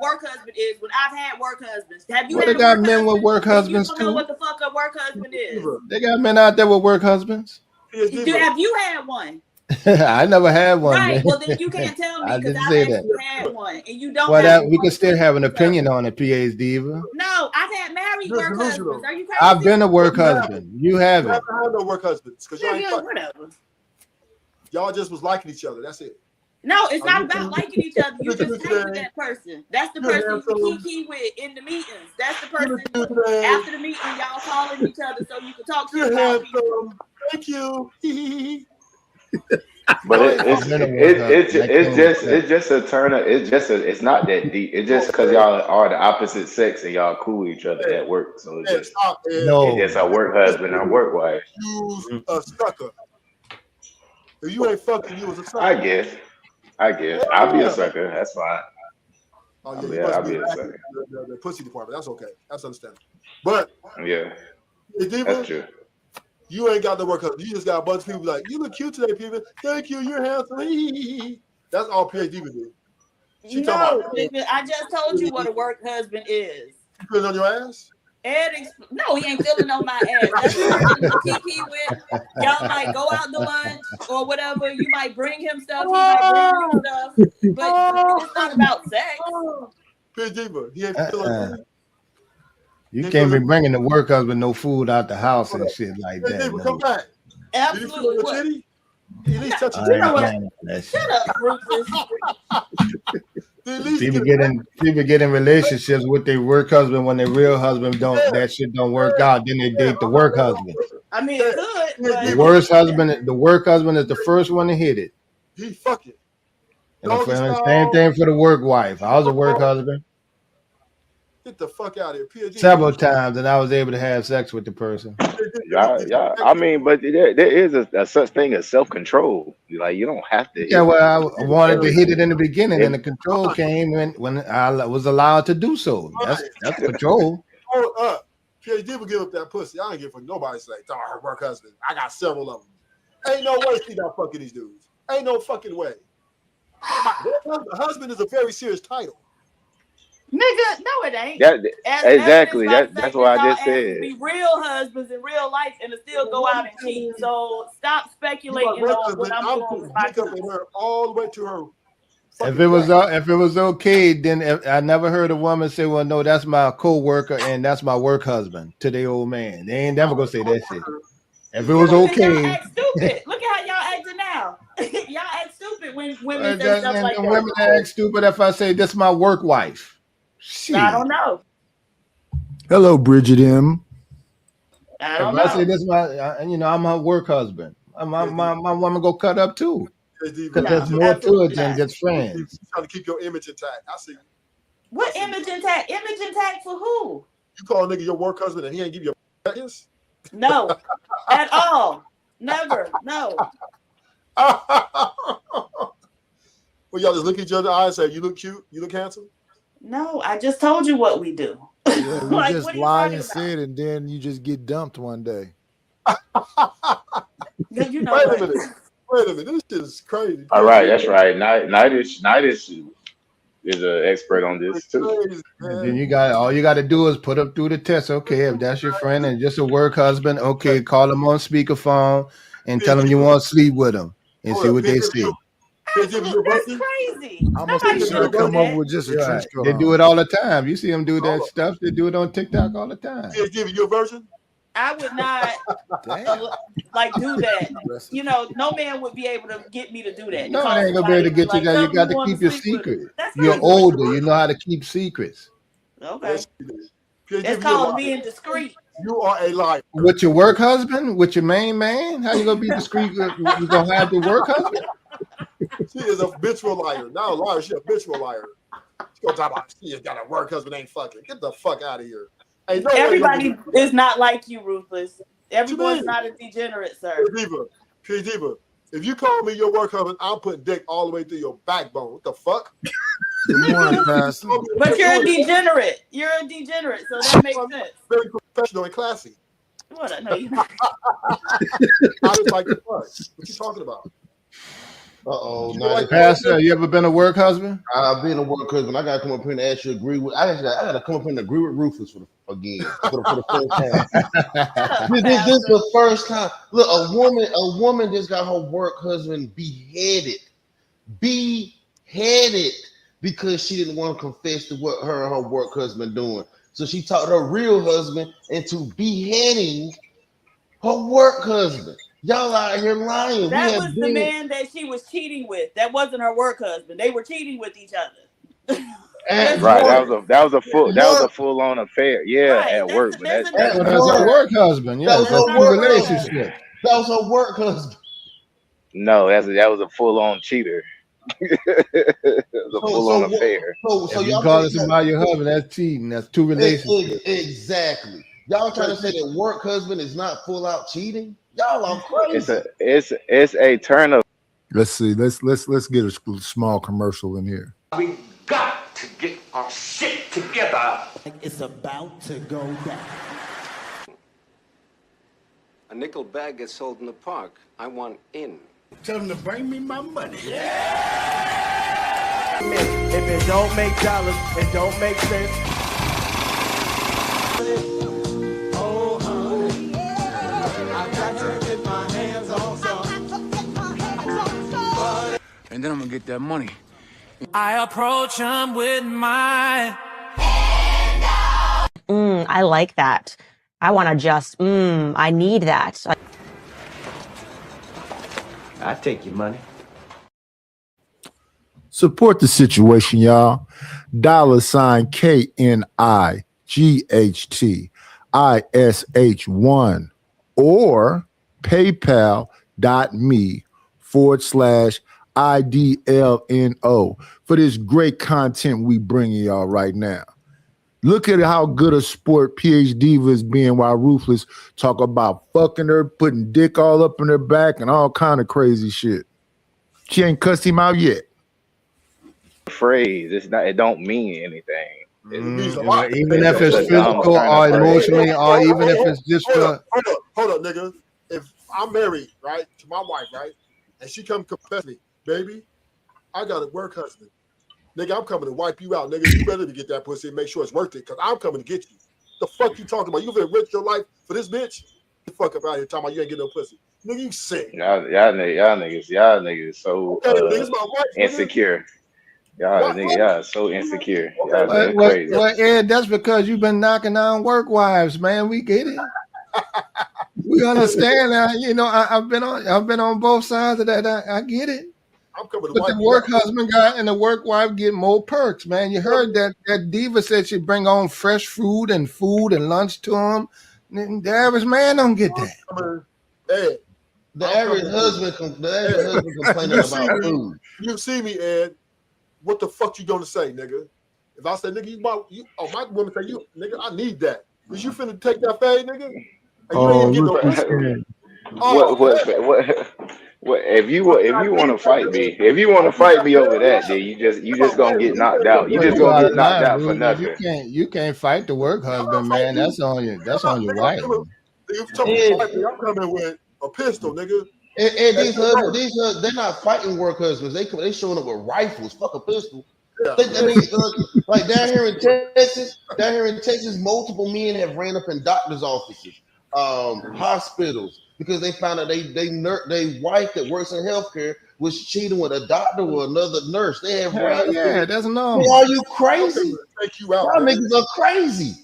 E: work husband is when I've had work husbands. Have you
G: Well,
E: had
G: they
E: a
G: got
E: work
G: men with
E: husband?
G: work husbands
E: You don't know
G: too.
E: what the fuck a work husband is.
G: They got men out there with work husbands.
E: Have you had one?
G: I never had one.
E: Right.
G: Man.
E: Well, then you can't tell me
G: I
E: because
G: didn't
E: I've
G: say that.
E: actually had one, and you don't.
G: Well,
E: have
G: that we can still have an opinion on it, PA's Diva.
E: No, I've had married work husbands. Are you crazy?
G: I've been a work husband. You haven't.
D: You haven't had no work husbands because y'all ain't
E: Yeah,
D: fucking.
E: whatever.
D: Y'all just was liking each other. That's it.
E: No, it's not about liking each other. You just hate with that person. That's the person you kiki with in the meetings. That's the person after the meeting y'all calling each other so you can talk shit about people.
D: Thank you.
F: But it's just a turn. It's not that deep. It's just because y'all are the opposite sex and y'all cool with each other at work. So it's just it's just a work husband and work wife.
D: You a sucker. If you ain't fucking, you was a sucker.
F: I guess. I'll be a sucker. That's fine.
D: Oh,
F: I'll be a sucker.
D: The pussy department. That's okay. That's understandable. But
F: Yeah, that's true.
D: you ain't got the work husband. You just got a bunch of people like, you look cute today, people. Thank you. You're handsome. That's all PhD would do.
E: No, I just told you what a work husband is.
D: You put it on your ass?
E: No, he ain't feeling on my ass. That's the person you kiki with. Y'all might go out to lunch or whatever. You might bring him stuff. He might bring you stuff. But it's not about sex.
D: PhD, he ain't feeling.
G: You can't be bringing the work husband no food out the house and shit like that.
D: PhD, come back.
E: Absolutely.
D: Did you feel your titty? At least touch
G: I
D: your
G: ain't
D: titty.
E: Shut up, Rufus.
G: People get in relationships with their work husband when their real husband that shit don't work out. Then they date the work husband.
E: I mean, it could. But
G: The work husband is the first one to hit it.
D: He fuck it.
G: And the same thing for the work wife. I was a work husband
D: Get the fuck out of here. PhD.
G: several times, and I was able to have sex with the person.
F: Yeah. I mean, but there is a such thing as self-control. Like you don't have to.
G: Yeah, well, I wanted to hit it in the beginning, and the control came when I was allowed to do so. That's control.
D: Hold up. PhD would give up that pussy. I ain't give for nobody's sake. Oh, her work husband. I got several of them. Ain't no way she not fucking these dudes. Ain't no fucking way. Husband is a very serious title.
E: Nigga, no, it ain't.
F: Exactly. That's what I just said.
E: Be real husbands in real life and to still go out and cheat. So stop speculating on what I'm doing with my
D: her all the way to her.
G: If it was okay, then I never heard a woman say, "Well, no, that's my co-worker and that's my work husband" to their old man. They ain't never gonna say that shit. If it was okay.
E: Y'all act stupid. Look at how y'all acting now. Y'all act stupid when women say stuff like that.
G: Women act stupid if I say this is my work wife. Shit.
E: I don't know.
C: Hello, Bridget M.
E: I don't
G: if
E: know.
G: I say this is I'm her work husband. My woman go cut up too. Because there's more to it than just friends.
D: You're trying to keep your image intact. I see.
E: What image intact? Image intact for who?
D: You call a nigga your work husband and he ain't give you a kiss?
E: No, at all. Never. No.
D: Well, y'all just look at each other in the eyes and say, you look cute, you look handsome?
E: No, I just told you what we do.
C: Yeah, we
E: Like,
C: just
E: what are you
C: lie
E: talking
C: and
E: about?
C: sit, and then you just get dumped one day.
E: You know
D: Wait
E: what?
D: a minute. This shit is crazy.
F: All right, that's right. Nidish is an expert on this too.
G: And then all you got to do is put up through the test. Okay, if that's your friend and just a work husband, okay, call him on speakerphone and tell him you want to sleep with him and see what they say.
E: That's crazy.
C: I'm gonna
E: Nobody
C: try to
E: should do
C: come up
E: that.
C: with just a trench coat.
G: They do it all the time. You see them do that stuff. They do it on TikTok all the time.
D: Give you a version?
E: I would not like do that. You know, no man would be able to get me to do that.
G: No, it ain't gonna be able to get you there. You got to keep your secret. You're older. You know how to keep secrets.
E: Okay. It's called being discreet.
D: You are a liar.
G: With your work husband? With your main man? How you gonna be discreet? You gonna have your work husband?
D: She is a habitual liar. Not a liar. She's a habitual liar. She gonna talk about she got a work husband ain't fucking. Get the fuck out of here. Hey, no
E: everybody is not like you, Ruthless. Everyone's not a degenerate, sir.
D: Diva, if you call me your work husband, I'm putting dick all the way through your backbone. What the fuck?
C: Good morning, Pastor.
E: But you're a degenerate. You're a degenerate, so that makes sense.
D: Very professional and classy.
E: What? No, you're not.
D: I just like the fuck. What you talking about?
G: Pastor, you ever been a work husband?
L: I've been a work husband. I gotta come up here and ask you to agree with. I gotta come up here and agree with Rufus for the first time. this is the first time. Look, a woman just got her work husband beheaded because she didn't want to confess to what her and her work husband doing. So she talked her real husband into beheading her work husband. Y'all out here lying.
E: That was the man that she was cheating with. That wasn't her work husband. They were cheating with each other.
F: Right. That was a full on affair. Yeah, right. At work. But that's
G: her work husband. Yeah, that's a relationship.
L: That was her work husband.
F: No, that was a full on cheater. It was a full on affair.
G: So you call somebody your husband, that's cheating. That's two relationships.
L: Exactly. Y'all trying to say that work husband is not full out cheating? Y'all are crazy.
F: It's a turn of.
C: Let's see. Let's get a small commercial in here.
N: We got to get our shit together.
O: It's about to go down.
N: A nickel bag gets sold in the park. I want in.
O: Tell them to bring me my money.
N: Yeah!
O: If it don't make dollars, it don't make sense. Oh, honey, I got to get my hands on some.
P: And then I'm gonna get that money.
Q: I approach him with my
R: I like that. I want to just, I need that.
N: I take your money.
C: Support the situation, y'all. $KNIGHTISH1 or PayPal.me/IDLNO for this great content we bringing y'all right now. Look at how good a sport PH Diva is being while Ruthless talk about fucking her, putting dick all up in her back and all kind of crazy shit. She ain't cussed him out yet.
F: Phrase. It don't mean anything.
G: Even if it's physical or emotionally, or even if it's just
D: hold up, nigga. If I'm married, right, to my wife, right, and she come confess me, baby, I got a work husband. Nigga, I'm coming to wipe you out, nigga. You better get that pussy and make sure it's worth it, because I'm coming to get you. The fuck you talking about? You gonna risk your life for this bitch? Get the fuck up out here talking about you ain't getting no pussy. Nigga, you sick.
F: Y'all niggas so insecure. Y'all so insecure. Y'all crazy.
G: Well, Ed, that's because you've been knocking down work wives, man. We get it. We understand that. You know, I've been on both sides of that. I get it.
D: I'm coming to
G: but the work husband guy and the work wife get more perks, man. You heard that Diva said she'd bring on fresh food and lunch to him. The average man don't get that.
D: Ed,
L: the average husband complaining about food.
D: You see me, Ed. What the fuck you gonna say, nigga? If I say, nigga, my woman say, you, nigga, I need that. Is you finna take that fade, nigga?
F: What if you want to fight me? If you want to fight me over that, then you just gonna get knocked out. You just gonna get knocked out for nothing.
G: You can't fight the work husband, man. That's on you. That's on your wife.
D: I'm coming with a pistol, nigga.
L: And these husbands, they're not fighting work husbands. They showing up with rifles. Fuck a pistol. Yeah. Like down here in Texas, multiple men have ran up in doctors' offices, hospitals, because they found out they wife that works in healthcare was cheating with a doctor or another nurse. They have
G: that's normal.
L: Are you crazy?
D: Take you out.
L: Y'all niggas are crazy.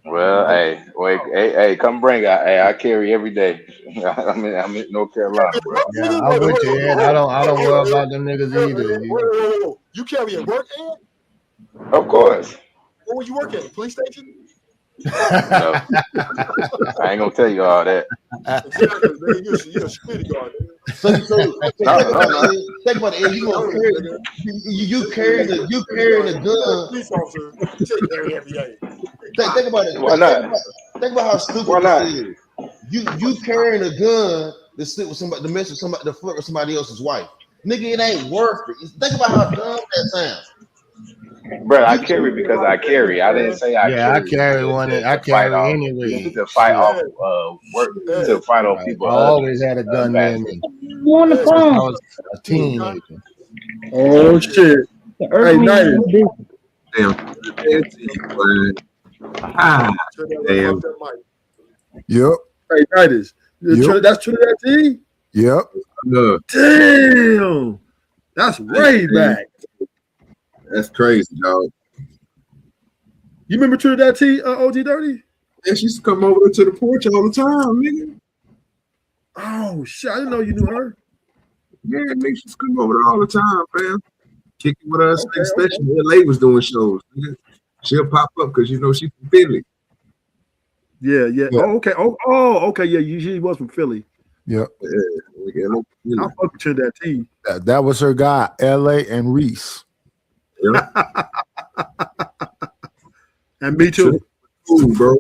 F: Well, hey, wait, hey, come bring it. Hey, I carry every day. I'm in North Carolina, bro.
G: Yeah, I'm with you, Ed. I don't worry about them niggas either.
D: You carry at work, Ed?
F: Of course.
D: Where you work at? The police station?
F: No, I ain't gonna tell you all that.
D: Exactly, man. You're a security guard.
L: So think about it. You carrying a gun.
D: Police officer, you carry every day.
L: Think about it.
F: Why not?
L: Think about how stupid
F: Why not?
L: this is. You carrying a gun to sit with somebody, to mess with somebody, to flirt with somebody else's wife. Nigga, it ain't worth it. Think about how dumb that sounds.
F: Bro, I carry because I carry. I didn't say I carry.
G: Yeah, I carry one. I carry anyway.
F: To fight off work, to fight off people.
G: I always had a gun near me.
H: You on the
G: I
H: phone?
G: was a teenager.
M: Oh shit! Hey, nice.
K: Damn. Ah, damn.
C: Yep.
M: Hey, Titus. That's Trinidad T?
C: Yep.
M: Damn. That's way back.
K: That's crazy, dog.
M: You remember Trinidad T, OG Dirty?
K: Yeah, she used to come over to the porch all the time, nigga.
M: Oh shit! I didn't know you knew her.
K: Yeah, nigga, she used to come over there all the time, fam. Kicking with us, especially when LA was doing shows. Nigga. She'll pop up because you know she's from Philly.
M: Yeah. Oh, okay. Oh, okay. Yeah, she was from Philly.
C: Yep.
K: Yeah,
M: I fuck with Trinidad T.
C: That was her guy, LA and Reese.
K: Yeah.
M: And me too.
K: Ooh, bro.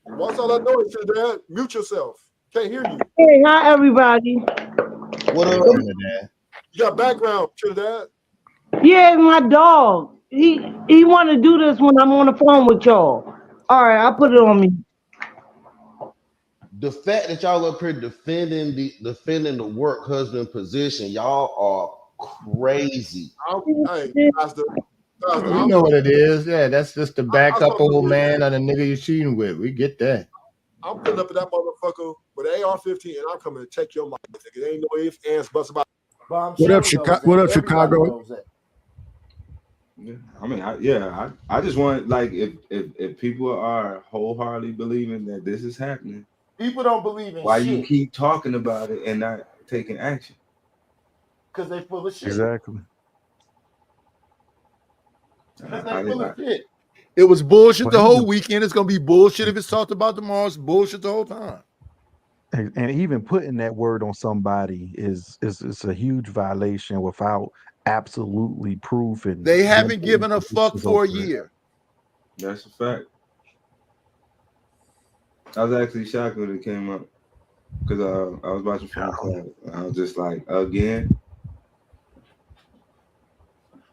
D: What's all that noise, Trinidad? Mute yourself. Can't hear you.
H: Hey, hi everybody.
L: What up?
D: You got background, Trinidad.
H: Yeah, my dog. He want to do this when I'm on the phone with y'all. All right, I'll put it on me.
L: The fact that y'all up here defending the work husband position, y'all are crazy.
G: You know what it is. Yeah, that's just the backup old man or the nigga you're cheating with. We get that.
D: I'm putting up at that motherfucker with an AR-15 and I'm coming to take your life. There ain't no ifs, ands, buts about.
C: What up, Chicago? What up, Chicago?
P: Yeah, I mean, I just want, like, if people are wholeheartedly believing that this is happening,
S: people don't believe in
P: why
S: shit.
P: you keep talking about it and not taking action?
S: Because they full of shit.
C: Exactly.
S: Because they full of shit.
C: It was bullshit the whole weekend. It's gonna be bullshit if it's talked about tomorrow. It's bullshit the whole time.
T: And even putting that word on somebody is a huge violation without absolutely proof. And
C: they haven't given a fuck for a year.
P: That's a fact. I was actually shocked when it came up because I was watching from and I was just like, again.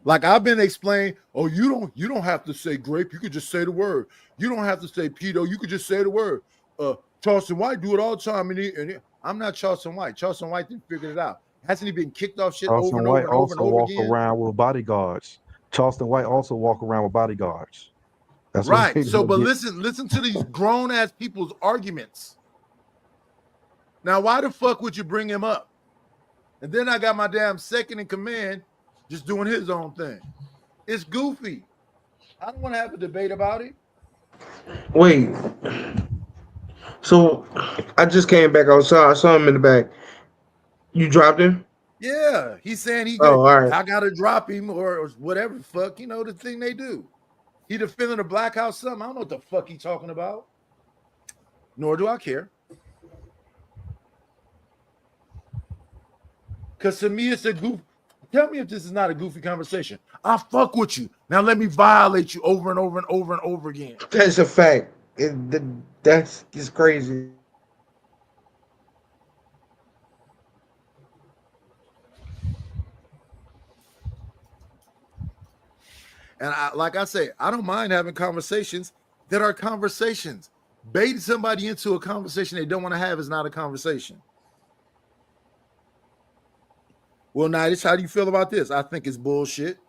C: Like I've been explaining, oh, you don't have to say grape, you could just say the word. You don't have to say pedo, you could just say the word. Charleston White do it all the time, and I'm not Charleston White. Charleston White didn't figure it out. Hasn't he been kicked off shit
T: Charleston
C: over and
T: White
C: over and over and over
T: walk
C: again?
T: around with bodyguards. Charleston White also walk around with bodyguards. That's
C: right. So, but listen to these grown ass people's arguments. Now, why the fuck would you bring him up? And then I got my damn second in command just doing his own thing. It's goofy. I don't want to have a debate about it.
U: Wait. So I just came back. I saw him in the back. You dropped him?
C: Yeah, he's saying he.
U: Oh, all right.
C: I gotta drop him or whatever the fuck, you know, the thing they do. He defending the Black House something. I don't know what the fuck he talking about. Nor do I care. Because to me, it's a goof. Tell me if this is not a goofy conversation. I fuck with you. Now let me violate you over and over and over and over again.
U: That's a fact. That's just crazy.
C: And like I say, I don't mind having conversations that are conversations. Baiting somebody into a conversation they don't want to have is not a conversation. Well, Nidus, how do you feel about this? I think it's bullshit.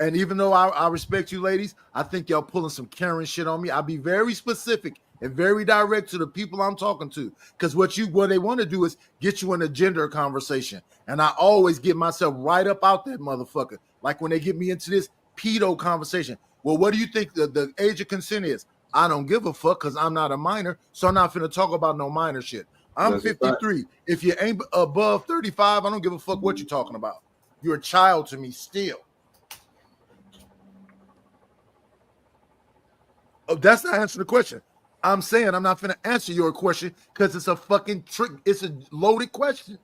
C: And even though I respect you ladies, I think y'all pulling some Karen shit on me. I'll be very specific and very direct to the people I'm talking to. Because what they want to do is get you in a gender conversation. And I always get myself right up out that motherfucker. Like when they get me into this pedo conversation. Well, what do you think the age of consent is? I don't give a fuck because I'm not a minor, so I'm not finna talk about no minor shit. I'm
K: That's a fact.
C: 53. If you ain't above 35, I don't give a fuck what you're talking about. You're a child to me still. Oh, that's not answering the question. I'm saying I'm not finna answer your question because it's a fucking trick. It's a loaded question.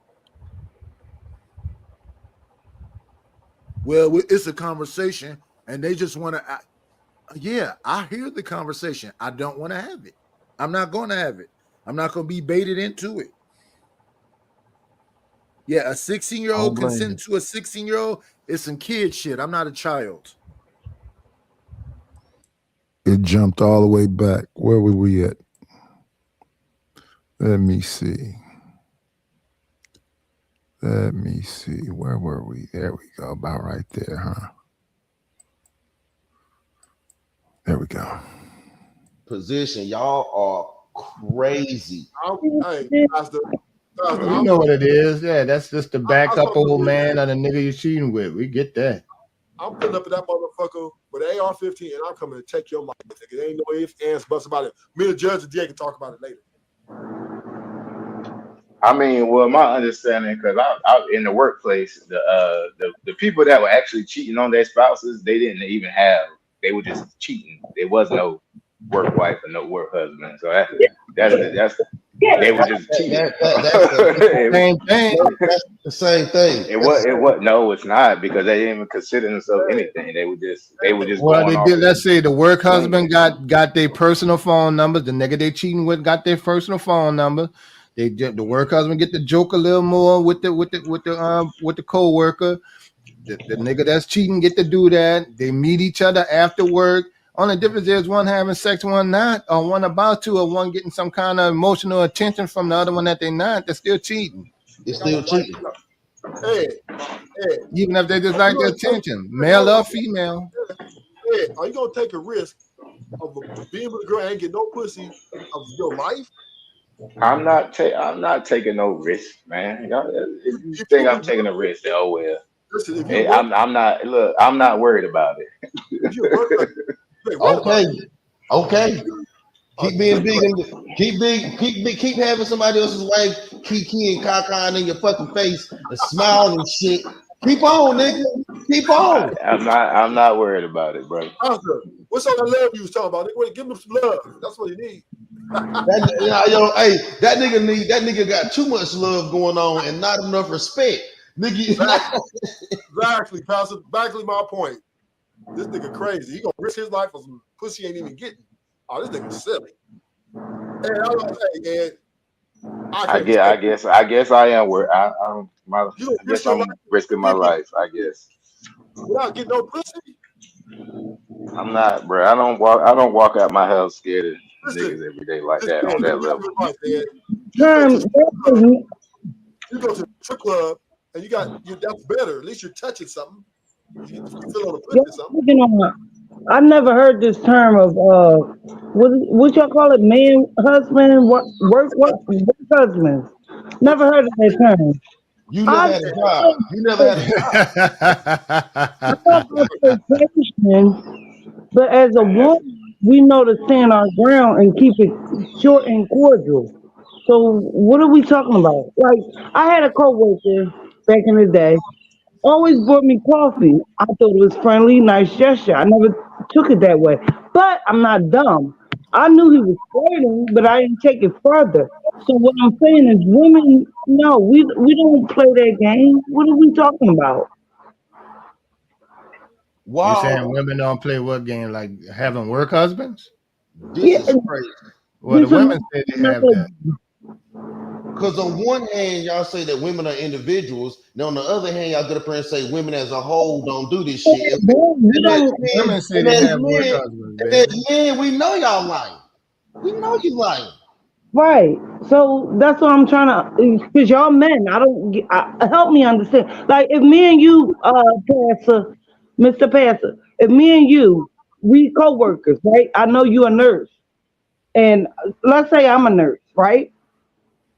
C: Well, it's a conversation, and they just want to. Yeah, I hear the conversation. I don't want to have it. I'm not going to have it. I'm not going to be baited into it. Yeah, a 16-year-old consenting to a 16-year-old is some kid shit. I'm not a child.
A: It jumped all the way back. Where were we at? Let me see. Where were we? There we go. About right there, huh? There we go.
L: Position, y'all are crazy.
G: You know what it is. Yeah, that's just the backup old man or the nigga you're cheating with. We get that.
D: I'm putting up at that motherfucker with an AR-15, and I'm coming to take your life. There ain't no ifs, ands, buts about it. Me and the judge and DA can talk about it later.
F: I mean, well, my understanding, because I in the workplace, the people that were actually cheating on their spouses, they didn't even have. They were just cheating. There was no work wife and no work husband. So that's they were just cheating.
L: That's the same thing. That's the same thing.
F: It was no, it's not, because they didn't even consider themselves anything. They were just
G: Well,
F: going
G: they
F: off
G: did. Let's say the work husband got their personal phone numbers. The nigga they cheating with got their personal phone number. The work husband get to joke a little more with the co-worker. The nigga that's cheating get to do that. They meet each other after work. Only difference is one having sex, one not, or one about to, or one getting some kind of emotional attention from the other one that they not. They're still cheating.
L: It's still cheating.
D: Hey,
G: Even if they just like the attention, male or female.
D: hey, are you gonna take a risk of being with a girl and ain't get no pussy of your life?
F: I'm not taking no risk, man. You think I'm taking a risk? Oh well.
D: Listen,
F: Hey, I'm not. Look, I'm not worried about it.
L: Okay. Keep being big and keep having somebody else's wife kiki and caca in your fucking face and smiling and shit. Keep on, nigga. Keep on.
F: I'm not worried about it, bro.
D: Oscar, what's all that love you was talking about? Nigga, give him some love. That's what he need.
L: That nigga got too much love going on and not enough respect. Nigga,
D: exactly, Pastor. Exactly my point. This nigga crazy. He gonna risk his life for some pussy he ain't even getting. Oh, this nigga silly. And I was say,
F: I guess I am worried. I'm risking my life. I guess.
D: Without getting no pussy.
F: I'm not, bro. I don't walk out my house scared of niggas every day like that on that level.
D: You go to the strip club and that's better. At least you're touching something. You feel on the pussy something.
H: I never heard this term of what y'all call it, man, husband, work husband. Never heard of that term.
L: You never had a job. You never had a job.
H: But as a woman, we know to stand our ground and keep it short and cordial. So what are we talking about? Like, I had a coworker back in the day, always brought me coffee. I thought it was friendly, nice gesture. I never took it that way. But I'm not dumb. I knew he was flirting, but I didn't take it further. So what I'm saying is, women, no, we don't play that game. What are we talking about?
G: Wow. You saying women don't play what game? Like having work husbands?
L: This is crazy.
G: Well, the women say they have that.
L: Because on one hand, y'all say that women are individuals. Now, on the other hand, y'all get up here and say women as a whole don't do this shit.
G: Women say they have work husbands.
L: And as men, we know y'all lying. We know you lying.
H: Right. So that's what I'm trying to, because y'all men, help me understand. Like if me and you, Pastor, Mr. Pastor, if me and you, we co-workers, right? I know you're a nurse. And let's say I'm a nurse, right?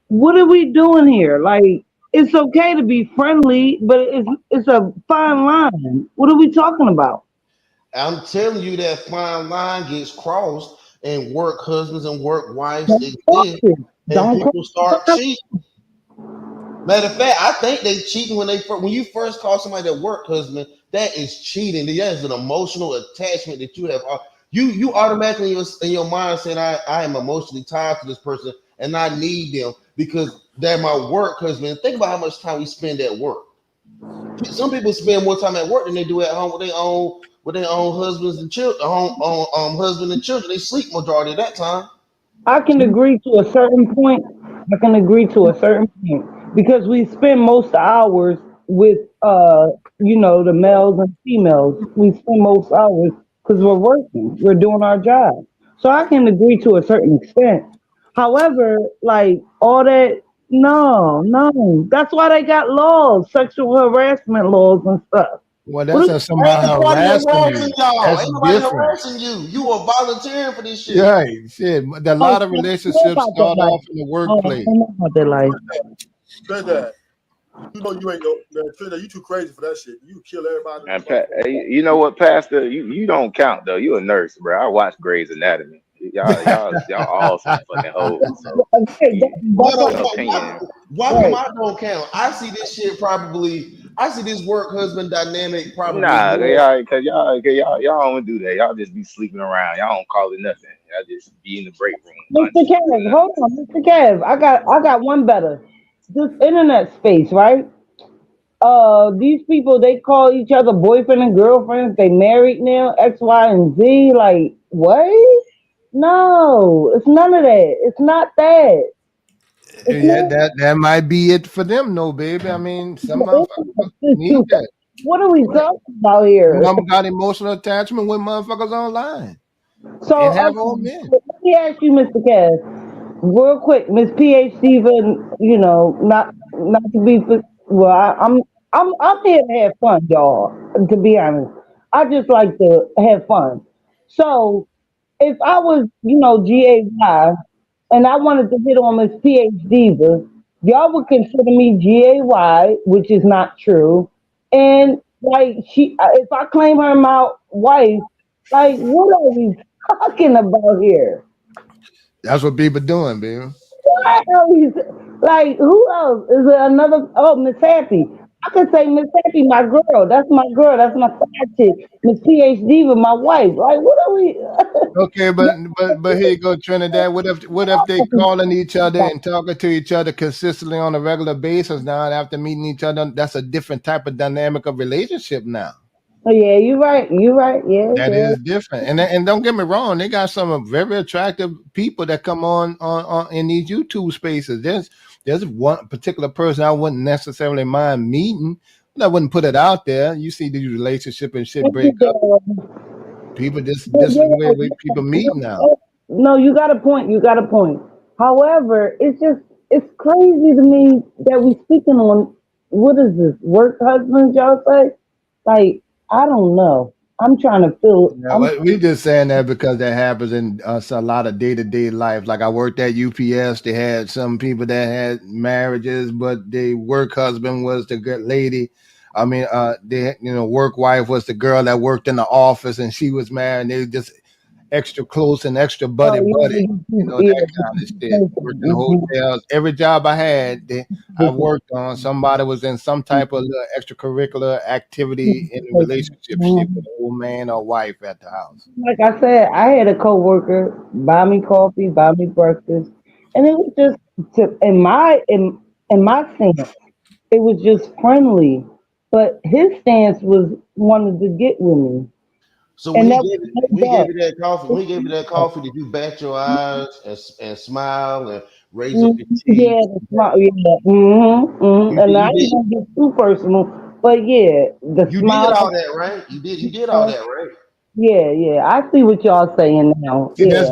H: What are we doing here? Like, it's okay to be friendly, but it's a fine line. What are we talking about?
L: I'm telling you that fine line gets crossed, and work husbands and work wives
H: Don't cross
L: exist,
H: it.
L: and
H: Don't
L: people
H: cross
L: start cheating. Matter of fact, I think they cheating when you first call somebody that work husband. That is cheating. That is an emotional attachment that you have. You automatically in your mind saying, I am emotionally tied to this person and I need them because they're my work husband. Think about how much time we spend at work. Some people spend more time at work than they do at home with their own husbands and children. Husband and children. They sleep majority of that time.
H: I can agree to a certain point. I can agree to a certain point because we spend most hours with the males and females. We spend most hours because we're working, we're doing our job. So I can agree to a certain extent. However, like all that, no. That's why they got laws, sexual harassment laws and stuff.
G: Well,
H: What
G: that's
H: is-
G: if somebody
L: Ain't nobody
G: harassing
L: harassing
G: you.
L: y'all.
G: That's
L: Ain't nobody
G: different.
L: harassing you. You are volunteering for this shit.
G: Yeah, shit. A lot of
H: I don't know
G: relationships
H: about that
G: start
H: life.
G: off in the
H: Oh, I
G: workplace.
H: don't know about that life.
D: Trinidad, you know you ain't no man. Trinidad, you too crazy for that shit. You kill everybody.
F: And hey, you know what, Pastor? You don't count though. You a nurse, bro. I watch Grey's Anatomy. Y'all all some fucking hoes. So
H: Okay,
L: Why,
F: your opinion.
L: come I don't count? I see this shit probably. I see this work husband dynamic probably
F: Nah,
L: more.
F: y'all don't do that. Y'all just be sleeping around. Y'all don't call it nothing. Y'all just be in the break room.
H: Mr. Kev, hold on, Mr. Kev. I got one better. This internet space, right? These people they call each other boyfriend and girlfriends. They married now, X, Y, and Z. Like what? No, it's none of that. It's not that. It's
G: Yeah,
H: not.
G: that might be it for them, no, baby. I mean, some motherfuckers need that.
H: What are we talking about here?
G: Some got emotional attachment with motherfuckers online.
H: So
G: And have
H: okay,
G: all men.
H: let me ask you, Mr. Kev, real quick, Miss PhD, even not to be. Well, I'm here to have fun, y'all. To be honest, I just like to have fun. So if I was, GAY, and I wanted to hit on Miss PhD, y'all would consider me GAY, which is not true. And like if I claim her my wife, like what are we talking about here?
G: That's what people doing, baby.
H: What are we, like who else? Is there another? Oh, Miss Happy. I could say Miss Happy, my girl. That's my girl. That's my side chick. Miss PhD with my wife. Like what are we?
G: Okay, but here you go, Trinidad. What if they calling each other and talking to each other consistently on a regular basis now, and after meeting each other, that's a different type of dynamic of relationship now.
H: Oh yeah, you're right. You're right. Yeah,
G: That
H: yeah.
G: is different. And don't get me wrong, they got some very attractive people that come on in these YouTube spaces. There's one particular person I wouldn't necessarily mind meeting, but I wouldn't put it out there. You see these relationship and shit break up. People this is the way people meet now.
H: No, you got a point. You got a point. However, it's crazy to me that we speaking on what is this work husbands y'all say? Like I don't know. I'm trying to feel.
G: Yeah, but we just saying that because that happens in a lot of day-to-day life. Like I worked at UPS, they had some people that had marriages, but the work husband was the good lady. I mean, work wife was the girl that worked in the office, and she was married. And they just extra close and extra buddy, that kind of shit. Worked in hotels. Every job I had, I worked on, somebody was in some type of little extracurricular activity in a relationship shit with an old man or wife at the house.
H: Like I said, I had a coworker buy me coffee, buy me breakfast, and it was just in my stance, it was just friendly. But his stance was wanted to get with me.
L: So when he gave you that coffee, did you bat your eyes and smile and raise up your teeth?
H: Yeah, and I didn't want to get too personal, but yeah, the
L: You
H: smile.
L: did all that, right? You did all that, right?
H: Yeah. I see what y'all saying now.
G: See,
H: Yeah.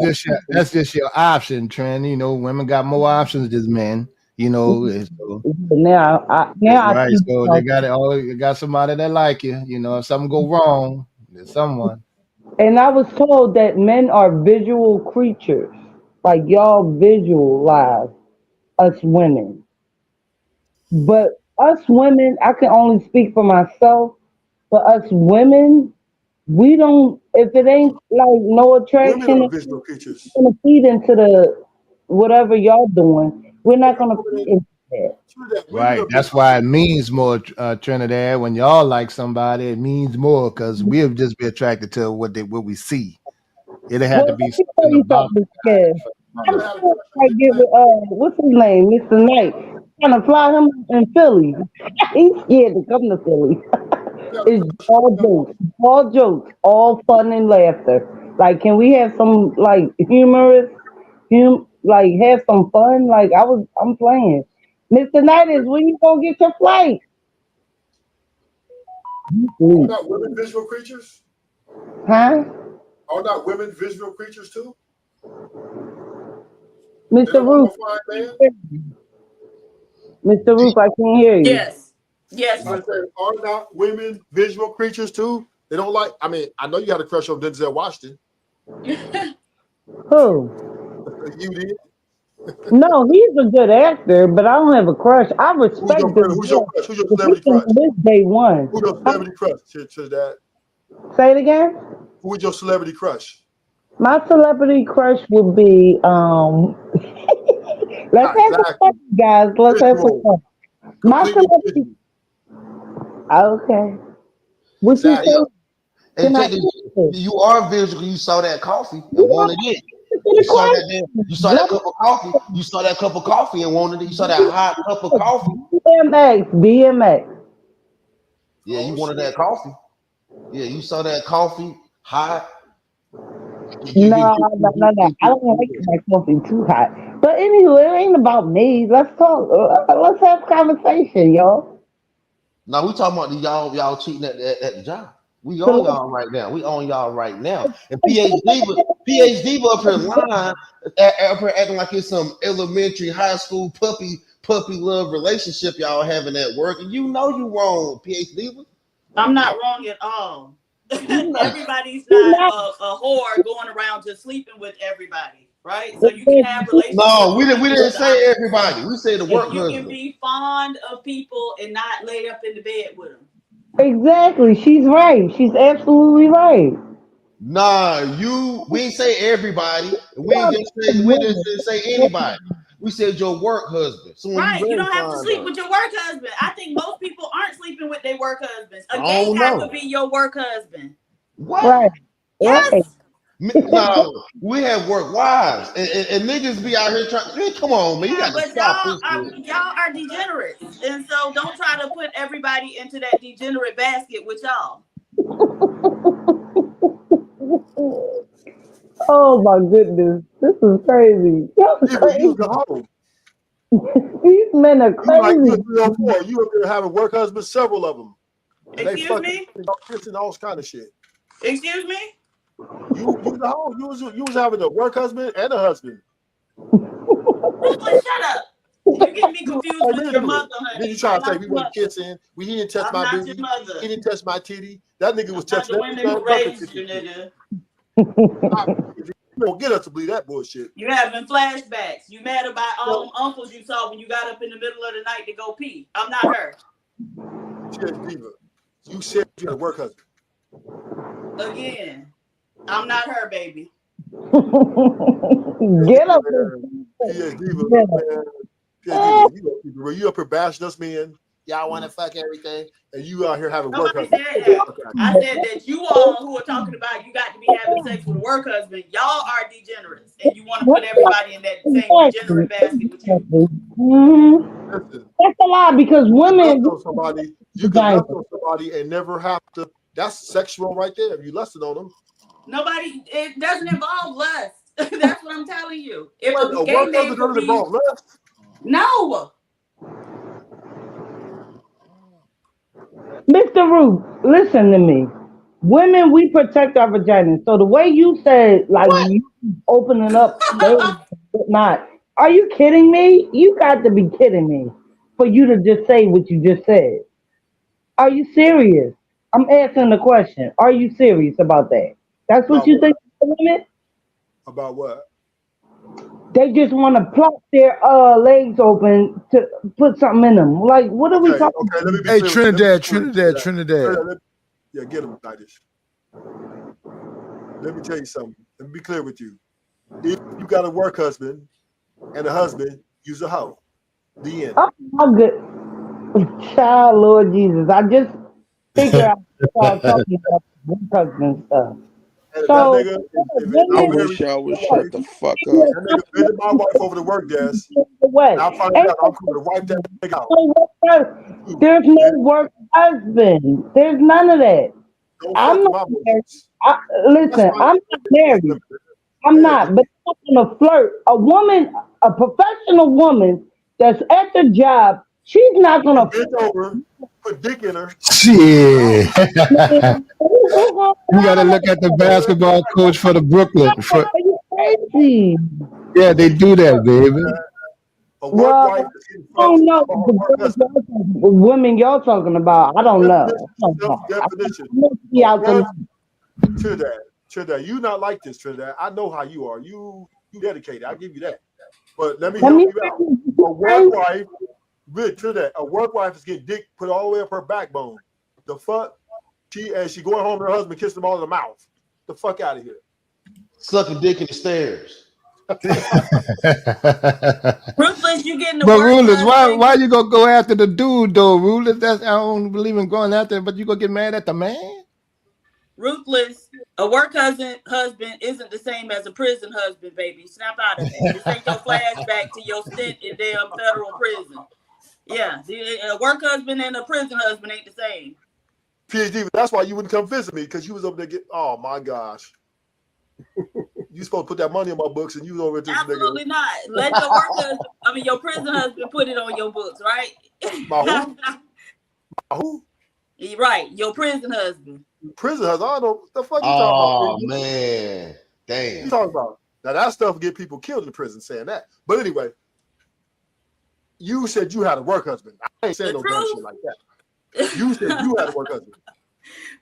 G: that's just your option, Trent. Women got more options than men. So,
H: now I
G: right.
H: see
G: So they got it. Oh, you got somebody that like you. If something go wrong, there's someone.
H: And I was told that men are visual creatures. Like y'all visualize us women. But us women, I can only speak for myself. But us women, we don't. If it ain't like no
D: Women
H: attraction,
D: are visual creatures.
H: we're gonna feed into the whatever y'all doing. We're not gonna feed into that.
G: Right. That's why it means more, Trinidad. When y'all like somebody, it means more because we'll just be attracted to what we see. It'll have to
H: Well,
G: be
H: let me tell
G: something
H: you
G: about
H: something, Kev. I'm sure I get with what's his name, Mr. Knight. Trying to fly him in Philly. He's scared to come to Philly. It's all jokes, all fun and laughter. Like, can we have some like like have some fun? Like I'm playing. Mr. Knight is when you gonna get your flight?
D: Are not women visual creatures?
H: Huh?
D: Are not women visual creatures too?
H: Mr. Roof. Mr. Roof, I can't hear you.
E: Yes.
D: I said, are not women visual creatures too? They don't like. I mean, I know you had a crush on Denzel Washington.
H: Who?
D: You did.
H: No, he's a good actor, but I don't have a crush. I respect him.
D: Who's your crush? Who's your celebrity crush?
H: This day one.
D: Who's your celebrity crush? To that.
H: Say it again.
D: Who is your celebrity crush?
H: My celebrity crush would be let's have some fun, guys. Let's have some fun. My celebrity. Okay. What you say?
L: And you are visual. You saw that coffee and wanted it. You saw that cup of coffee. You saw that cup of coffee and wanted it. You saw that hot cup of coffee.
H: DMX.
L: Yeah, you wanted that coffee. Yeah, you saw that coffee hot.
H: No. I don't like my coffee too hot. But anywho, it ain't about me. Let's talk. Let's have a conversation, y'all.
L: Now we talking about y'all cheating at the job. We on y'all right now. We on y'all right now. And PhD up here lying, up here acting like it's some elementary, high school puppy love relationship y'all having at work. And you know you wrong, PhD.
E: I'm not wrong at all. Everybody's not a whore going around just sleeping with everybody, right? So you can have relationships.
L: No, we didn't say everybody. We said the work
E: You
L: husband.
E: can be fond of people and not lay up in the bed with them.
H: Exactly. She's right. She's absolutely right.
L: Nah, we ain't say everybody. We didn't say anybody. We said your work husband. So
E: Right. You don't have to sleep with your work husband. I think most people aren't sleeping with their work husbands. A gay guy would be your work husband.
L: What?
H: Right.
E: Yes.
H: Right.
L: No, we have work wives and niggas be out here trying. Man, come on, man, you got to stop this.
E: Y'all are degenerates, and so don't try to put everybody into that degenerate basket with y'all.
H: Oh my goodness, this is crazy. Y'all crazy. These men are crazy.
D: You up there having work husbands, several of them. And
E: Excuse me?
D: Kissing all kind of shit.
E: Excuse me?
D: You was having a work husband and a husband.
E: Shut up. You get me confused with your mother, honey.
D: Then you try to say we weren't kissing. He didn't touch my booty. He didn't touch my titty. That nigga was touching
E: the women who raised you, nigga.
D: You don't get us to believe that bullshit.
E: You having flashbacks. You mad about all them uncles you saw when you got up in the middle of the night to go pee. I'm not her.
D: Diva. You said you had a work husband.
E: Again, I'm not her, baby.
H: Get up.
D: You up here bashing us, men. Y'all want to fuck everything, and you out here having work
E: Nobody
D: husband.
E: said that. I said that you all who are talking about you got to be having sex with a work husband. Y'all are degenerates, and you want to put everybody in that same degenerate basket with you.
H: Mm-hmm. That's a lie because women.
D: You can lust on somebody and never have to. That's sexual right there. If you lusted on them.
E: Nobody. It doesn't involve lust. That's what I'm telling you. If
D: a work husband doesn't involve lust.
E: No.
H: Mr. Root, listen to me. Women, we protect our vaginas. So the way you said, like you opening up, not. Are you kidding me? You got to be kidding me for you to just say what you just said. Are you serious? I'm asking the question. Are you serious about that? That's what you think of women?
D: About what?
H: they just want to plop their legs open to put something in them. Like, what are we talking
D: Okay, let me be
C: Hey,
D: clear.
C: Trinidad.
D: Yeah, get him, Titus. Let me tell you something. Let me be clear with you. If you got a work husband and a husband, use a hoe. The end.
H: Oh my good child, Lord Jesus. I just figured out what y'all talking about work husband stuff.
D: And if
H: So
D: that nigga,
H: women,
D: I
J: wish y'all would shut the fuck up.
D: that nigga visit my wife over the work desk, and I find out I'm going to wipe that nigga out.
H: There's no work husband. There's none of that. I'm not married. Listen, I'm not married. I'm not, but I'm gonna flirt. A woman, a professional woman that's at the job, she's not gonna
D: bend over, put dick in her.
G: Shit. You gotta look at the basketball coach for the Brooklyn.
H: Are you crazy?
G: Yeah, they do that, baby.
H: Well, I don't know the women y'all talking about. I don't know.
D: Definition. Trinidad, you not like this, Trinidad. I know how you are. You dedicated. I'll give you that. But let me help you out. A work wife, Trinidad, a work wife is getting dick put all the way up her backbone. The fuck? She going home to her husband, kissing him all in the mouth. The fuck out of here.
L: Sucking dick in the stairs.
E: Ruthless, you getting the
G: But
E: work
G: Rulers,
E: husband.
G: why you gonna go after the dude though? Rulers, I don't believe in going after, but you gonna get mad at the man?
E: Ruthless, a work husband isn't the same as a prison husband, baby. Snap out of it. This ain't your flashback to your stint in damn federal prison. Yeah, a work husband and a prison husband ain't the same.
D: PhD, that's why you wouldn't come visit me, because you was over there oh my gosh. You supposed to put that money in my books, and you was over there.
E: Absolutely not. Let your work husband, your prison husband put it on your books, right?
D: My who?
E: Right, your prison husband.
D: Prison husband? I don't know what the fuck you
L: Oh
D: talking about.
L: man,
D: What
L: damn.
D: you talking about? Now that stuff get people killed in prison saying that. But anyway, you said you had a work husband. I ain't saying no dumb shit like that. You said you had a work husband.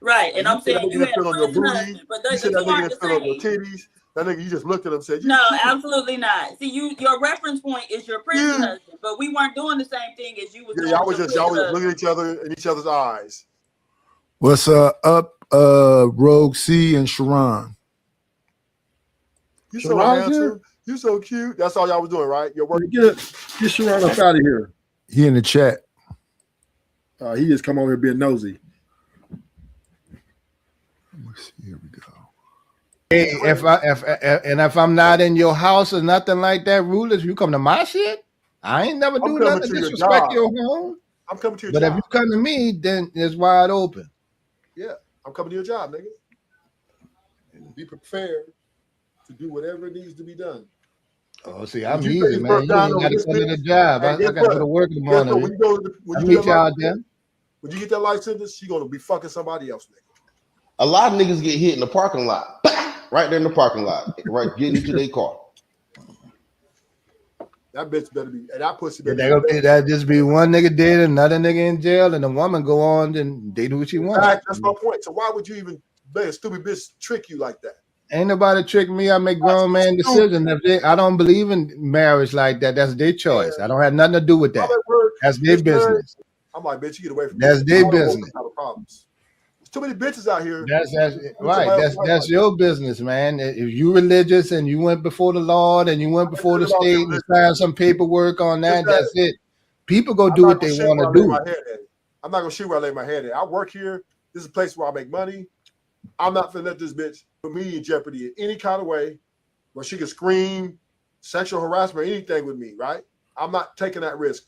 E: Right, and I'm saying you had a
D: on your
E: prison
D: booty.
E: husband, but
D: You
E: the
D: said that
E: two aren't
D: nigga
E: the
D: fit on your
E: same.
D: titties. That nigga, you just looked at him and said,
E: No, absolutely not. See, your reference point is your prison husband, but we weren't doing the same thing as you was doing.
D: Y'all was
E: with
D: just
E: your
D: y'all was
E: prison
D: looking at each other in each other's eyes.
C: What's up, Rogue C and Sharon?
D: You so
M: Sharon's here?
D: handsome. You so cute. That's all y'all was doing, right? Your work.
M: Get Sharon up out of here.
C: He in the chat.
M: He just come over here being nosy.
C: Here we go.
G: Hey, if I'm not in your house or nothing like that, Rulers, you come to my shit. I ain't never do nothing to disrespect your home.
D: I'm coming to your
G: But
D: job.
G: if you come to me, then it's wide open.
D: Yeah, I'm coming to your job, nigga. And be prepared to do whatever needs to be done.
G: Oh, see, I'm
D: You
G: easy,
D: face
G: man.
D: burnt
G: You
D: down
G: ain't
D: over
G: got to
D: this
G: come to
D: bitch.
G: the job. I
D: And guess
G: got to
D: what?
G: go to work in the
D: Guess what?
G: morning.
D: When you go to
G: I
D: when
G: meet
D: you get
G: y'all
D: life
G: there.
D: sentence, when you get that life sentence, you gonna be fucking somebody else, nigga.
L: A lot of niggas get hit in the parking lot. Right there in the parking lot. Right, getting into their car.
D: That bitch better be, and that pussy better
G: That just be one nigga dead, another nigga in jail, and the woman go on and they do what she wants.
D: That's my point. So why would you even let a stupid bitch trick you like that?
G: Ain't nobody trick me. I make grown man decisions. I don't believe in marriage like that. That's their choice. I don't have nothing to do with that. That's their business.
D: I'm like, bitch, you get away from
G: That's
D: me.
G: their
D: I don't want
G: business.
D: those kind of problems. There's too many bitches out here.
G: That's right. That's your business, man. If you religious and you went before the Lord and you went before the state and signed some paperwork on that, that's it. People go do what they want to do.
D: I'm not gonna shoot where I lay my head at. I work here. This is a place where I make money. I'm not gonna let this bitch put me in jeopardy in any kind of way where she can scream sexual harassment or anything with me, right? I'm not taking that risk.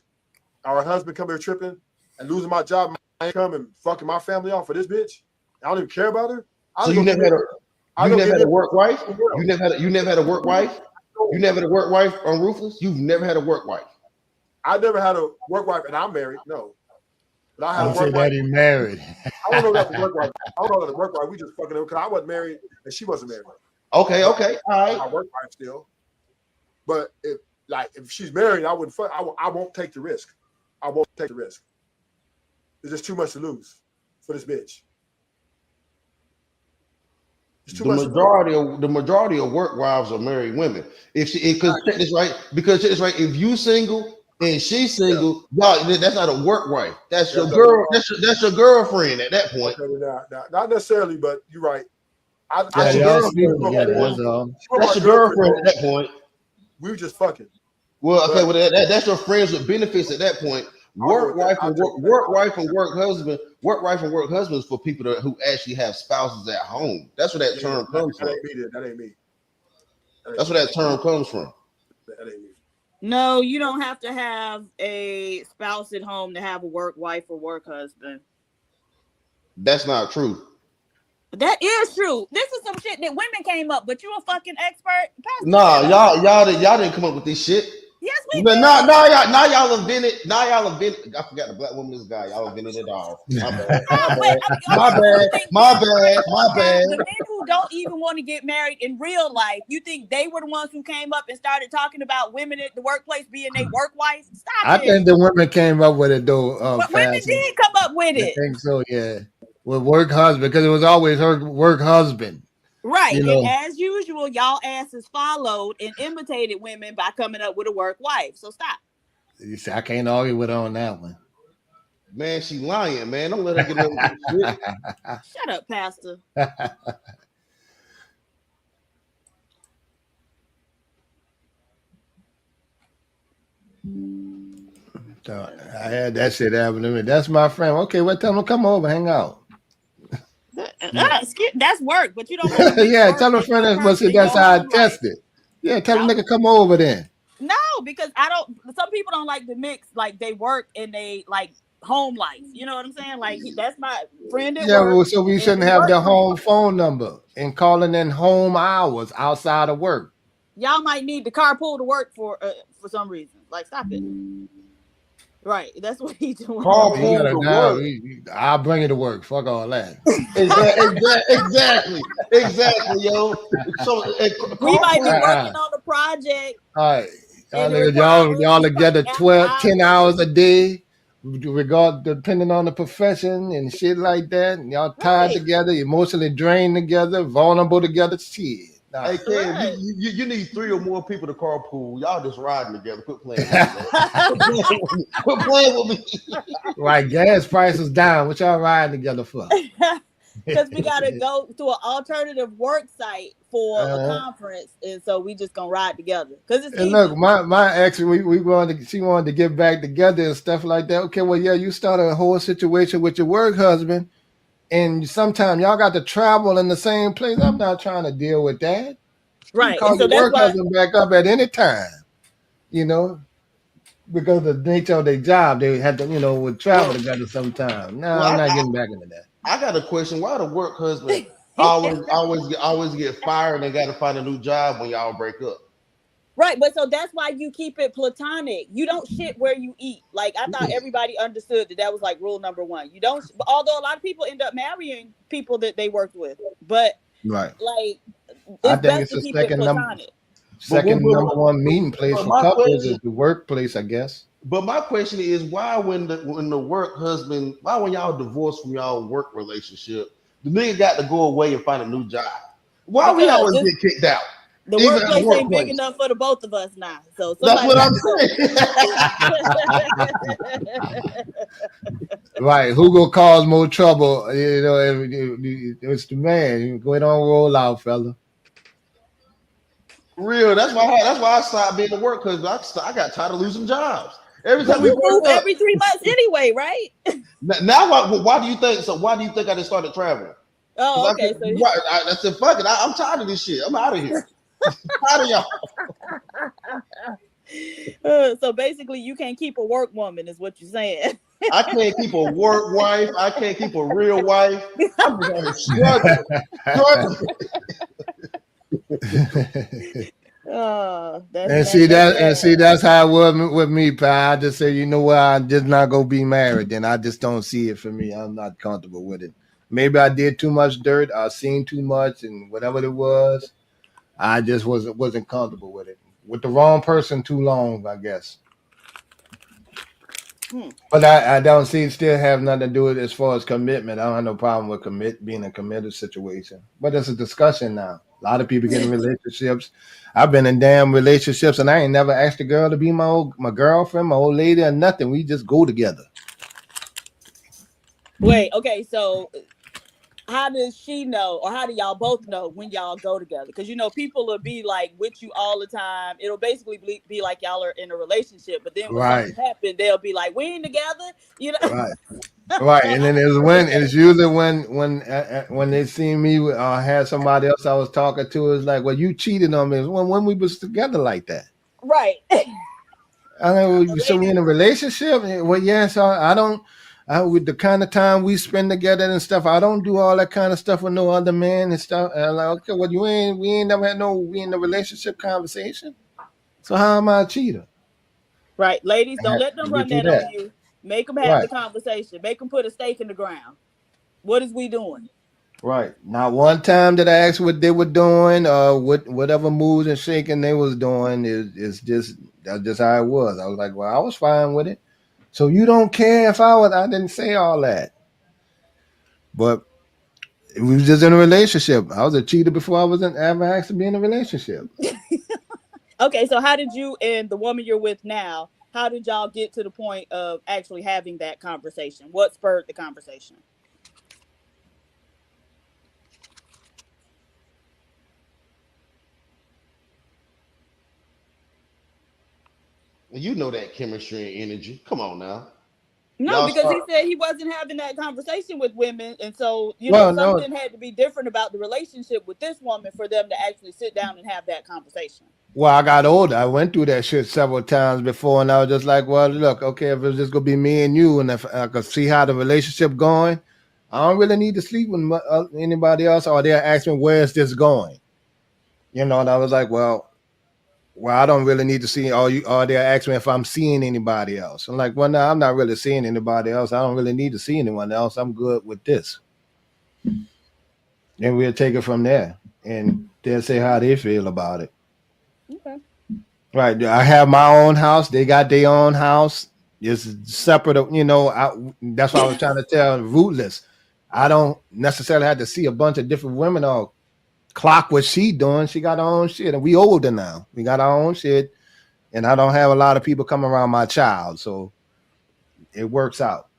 D: Our husband come here tripping and losing my job, my income, and fucking my family off for this bitch. I don't even care about her.
L: So you never had a work wife? You never had a work wife? You never had a work wife on Ruthless? You've never had a work wife.
D: I never had a work wife, and I'm married. No, but I had
G: Don't
D: a
G: say
D: work
G: that
D: wife.
G: he married.
D: I don't know that's a work wife. I don't know that's a work wife. We just fucking her because I wasn't married and she wasn't married.
L: Okay, all right.
D: My work wife still, but if she's married, I wouldn't. I won't take the risk. I won't take the risk. There's just too much to lose for this bitch.
L: The majority of work wives are married women. If check this right, if you single and she's single, y'all, that's not a work wife. That's your girl. That's your girlfriend at that point.
D: Okay, not necessarily, but you're right.
L: That's your girlfriend at that point.
D: We were just fucking.
L: Well, okay, that's your friends with benefits at that point. Work wife and work husband is for people who actually have spouses at home. That's where that term comes from.
D: That ain't me.
L: That's where that term comes from.
D: That ain't me.
E: No, you don't have to have a spouse at home to have a work wife or work husband.
L: That's not true.
E: That is true. This is some shit that women came up, but you a fucking expert.
L: Nah, y'all didn't come up with this shit.
E: Yes, we
L: did.
E: did.
L: Now y'all invented. I forgot the black woman is guy. Y'all invented it all. My bad. My bad.
E: The men who don't even want to get married in real life, you think they were the ones who came up and started talking about women at the workplace being a work wife?
G: I think the women came up with it though.
E: But women did come up with it.
G: I think so, yeah. With work husband, because it was always her work husband.
E: Right.
G: You know?
E: And as usual, y'all asses followed and imitated women by coming up with a work wife. So stop.
G: You see, I can't argue with her on that one.
L: Man, she lying, man. Don't let her get over shit.
E: Shut up, Pastor.
G: So I had that shit happen to me. That's my friend. Okay, well, tell him to come over, hang out.
E: That's work, but you don't.
G: Yeah, tell a friend that's how I test it. Yeah, tell a nigga come over then.
E: No, because I don't. Some people don't like to mix like they work and they like home life. You know what I'm saying? Like that's my friend at work.
G: Well, so we shouldn't have the home phone number and calling in home hours outside of work.
E: Y'all might need to carpool to work for some reason. Like, stop it. Right, that's what he's doing.
G: Carpool to work. I'll bring you to work. Fuck all that.
L: Exactly, yo. So
E: we might be working on the project.
G: All right, y'all together 10 hours a day, depending on the profession and shit like that. And y'all tied together, emotionally drained together, vulnerable together. Shit. Nah.
L: Hey, Ken, you need 3 or more people to carpool. Y'all just riding together. Quit playing. Quit playing with me.
G: Right, gas prices down. What y'all riding together for?
E: Because we gotta go to an alternative work site for a conference, and so we just gonna ride together. Because it's easy.
G: Look, my ex, she wanted to get back together and stuff like that. Okay, well, yeah, you started a whole situation with your work husband. And sometimes y'all got to travel in the same place. I'm not trying to deal with that.
E: Right.
G: Call your work husband back up at any time, you know, because of the nature of their job. They had to, would travel together sometime. No, I'm not getting back into that.
L: I got a question. Why the work husband always get fired and they got to find a new job when y'all break up?
E: Right, but so that's why you keep it platonic. You don't shit where you eat. Like, I thought everybody understood that was like rule number 1. You don't, although a lot of people end up marrying people that they worked with, but
G: right,
E: like
G: I think it's the second number 1 meeting place for couples is the workplace, I guess.
L: But my question is, why when the work husband, why when y'all divorced from y'all work relationship, the nigga got to go away and find a new job? Why we always get kicked out?
E: The workplace ain't big enough for the both of us now. So
L: that's what I'm saying.
G: Right. Who gonna cause more trouble? It's the man. Go ahead on, roll out, fella.
L: Real. That's why I stopped being at work, because I got tired of losing jobs. Every time we
E: move every 3 months anyway, right?
L: Now, why do you think? So why do you think I just started traveling?
E: Oh, okay.
L: I said, fuck it. I'm tired of this shit. I'm out of here. Out of
E: y'all. So basically, you can't keep a work woman, is what you're saying.
L: I can't keep a work wife. I can't keep a real wife. I'm just struggling.
G: That's how it was with me, pal. I just say, you know what, I'm just not gonna be married. Then I just don't see it for me. I'm not comfortable with it. Maybe I did too much dirt. I seen too much, and whatever it was, I just wasn't comfortable with it. With the wrong person too long, I guess. But I don't see it still have nothing to do with as far as commitment. I don't have no problem with being a committed situation. But it's a discussion now. A lot of people get in relationships. I've been in damn relationships and I ain't never asked a girl to be my girlfriend, my old lady, or nothing. We just go together.
B: Wait, okay, so how does she know, or how do y'all both know when y'all go together? Because people will be like with you all the time. It'll basically be like y'all are in a relationship, but then when something happens, they'll be like, "We ain't together,"
G: Right. Right, and then it's usually when they see me had somebody else I was talking to, it's like, well, you cheated on me. It's when we was together like that.
B: Right.
G: I know. So we in a relationship. Well, yes, I don't. With the kind of time we spend together and stuff, I don't do all that kind of stuff with no other man and stuff. And I'm like, okay, well, we ain't never had we in a relationship conversation. So how am I a cheater?
B: Right, ladies, don't let them run that on you. Make them have the conversation. Make them put a stake in the ground. What is we doing?
G: Right. Now, one time that I asked what they were doing, whatever moves and shaking they was doing, that's just how it was. I was like, well, I was fine with it. So you don't care if I didn't say all that. But we was just in a relationship. I was a cheater before I was ever asked to be in a relationship.
B: Okay, so how did you and the woman you're with now, how did y'all get to the point of actually having that conversation? What spurred the conversation?
L: You know that chemistry and energy. Come on now.
B: No, because he said he wasn't having that conversation with women, and so something had to be different about the relationship with this woman for them to actually sit down and have that conversation.
G: Well, I got older. I went through that shit several times before, and I was just like, well, look, okay, if it's just gonna be me and you, and if I could see how the relationship going, I don't really need to sleep with anybody else, or they'll ask me, where is this going? And I was like, well, I don't really need to see, or they'll ask me if I'm seeing anybody else. I'm like, well, no, I'm not really seeing anybody else. I don't really need to see anyone else. I'm good with this. Then we'll take it from there, and they'll say how they feel about it.
B: Okay.
G: Right. I have my own house. They got their own house. It's separate. That's what I was trying to tell Rootless. I don't necessarily have to see a bunch of different women or clock what she doing. She got her own shit, and we older now. We got our own shit, and I don't have a lot of people coming around my child, so it works out.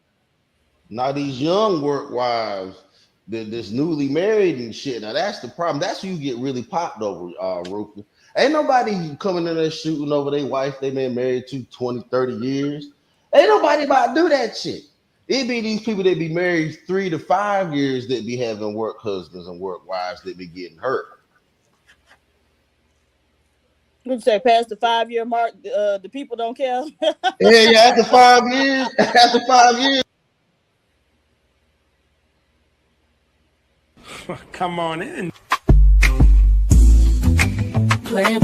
L: Now these young work wives, this newly married and shit. Now that's the problem. That's who you get really popped over, Rufus. Ain't nobody coming in there shooting over their wife they been married to 20, 30 years. Ain't nobody about to do that shit. It be these people that be married 3 to 5 years that be having work husbands and work wives that be getting hurt.
B: Would you say past the 5-year mark, the people don't care?
L: Yeah, after 5 years, after 5 years.
Q: Come on in.
O: Play,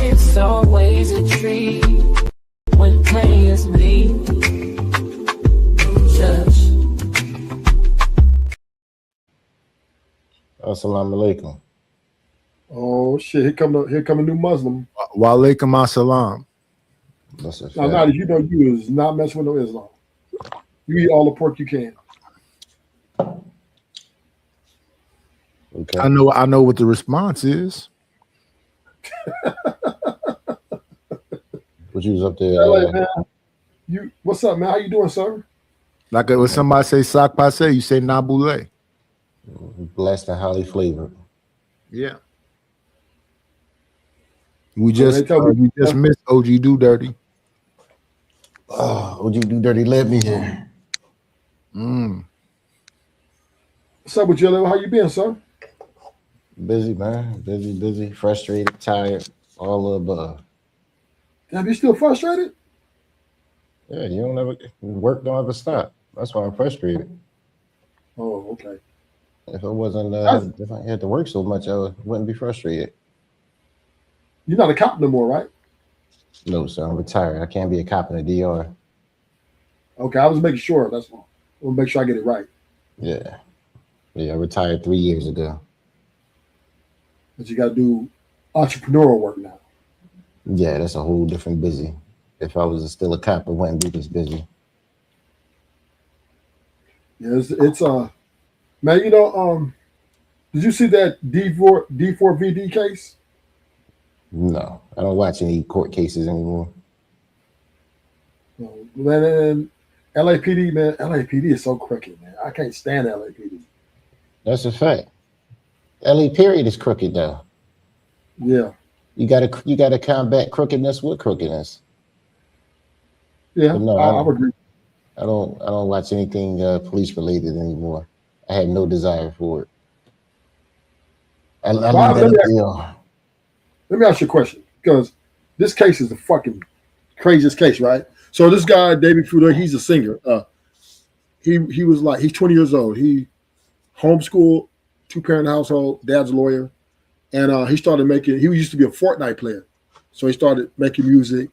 O: it's always a treat when players leave.
V: Assalamu alaikum.
M: Oh shit! Here come a new Muslim.
A: Wa alaikum assalam.
M: Now, you know you is not messing with no Islam. You eat all the pork you can.
V: Okay.
A: I know what the response is.
V: What you was up there?
M: LA, man. What's up, man? How you doing, sir?
A: Like when somebody say sac passe, you say nabule.
V: Blessed and highly flavored.
A: Yeah. We just missed OG Do Dirty.
V: Oh, OG Do Dirty led me here.
M: What's up with you? How you been, sir?
V: Busy, man. Busy, frustrated, tired, all of the above.
M: Damn, you still frustrated?
V: Yeah, work don't ever stop. That's why I'm frustrated.
M: Oh, okay.
V: If it wasn't, if I had to work so much, I wouldn't be frustrated.
M: You're not a cop no more, right?
V: No, sir. I'm retired. I can't be a cop in the DR.
M: Okay, I was making sure. That's all. I want to make sure I get it right.
V: Yeah, I retired 3 years ago.
M: But you got to do entrepreneurial work now.
V: Yeah, that's a whole different busy. If I was still a cop, I wouldn't be this busy.
M: Yeah, it's man, you know, did you see that D4VD case?
V: No, I don't watch any court cases anymore.
M: No, man, LAPD, man, LAPD is so crooked, man. I can't stand LAPD.
V: That's a fact. LA period is crooked though.
M: Yeah.
V: You gotta combat crookedness with crookedness.
M: Yeah,
V: But no,
M: I agree.
V: I don't watch anything police related anymore. I have no desire for it. I leave that deal.
M: Let me ask you a question, because this case is the fucking craziest case, right? So this guy, David Fuder, he's a singer. He was like, he's 20 years old. He homeschooled, 2-parent household, dad's a lawyer. And he started making, he used to be a Fortnite player. So he started making music.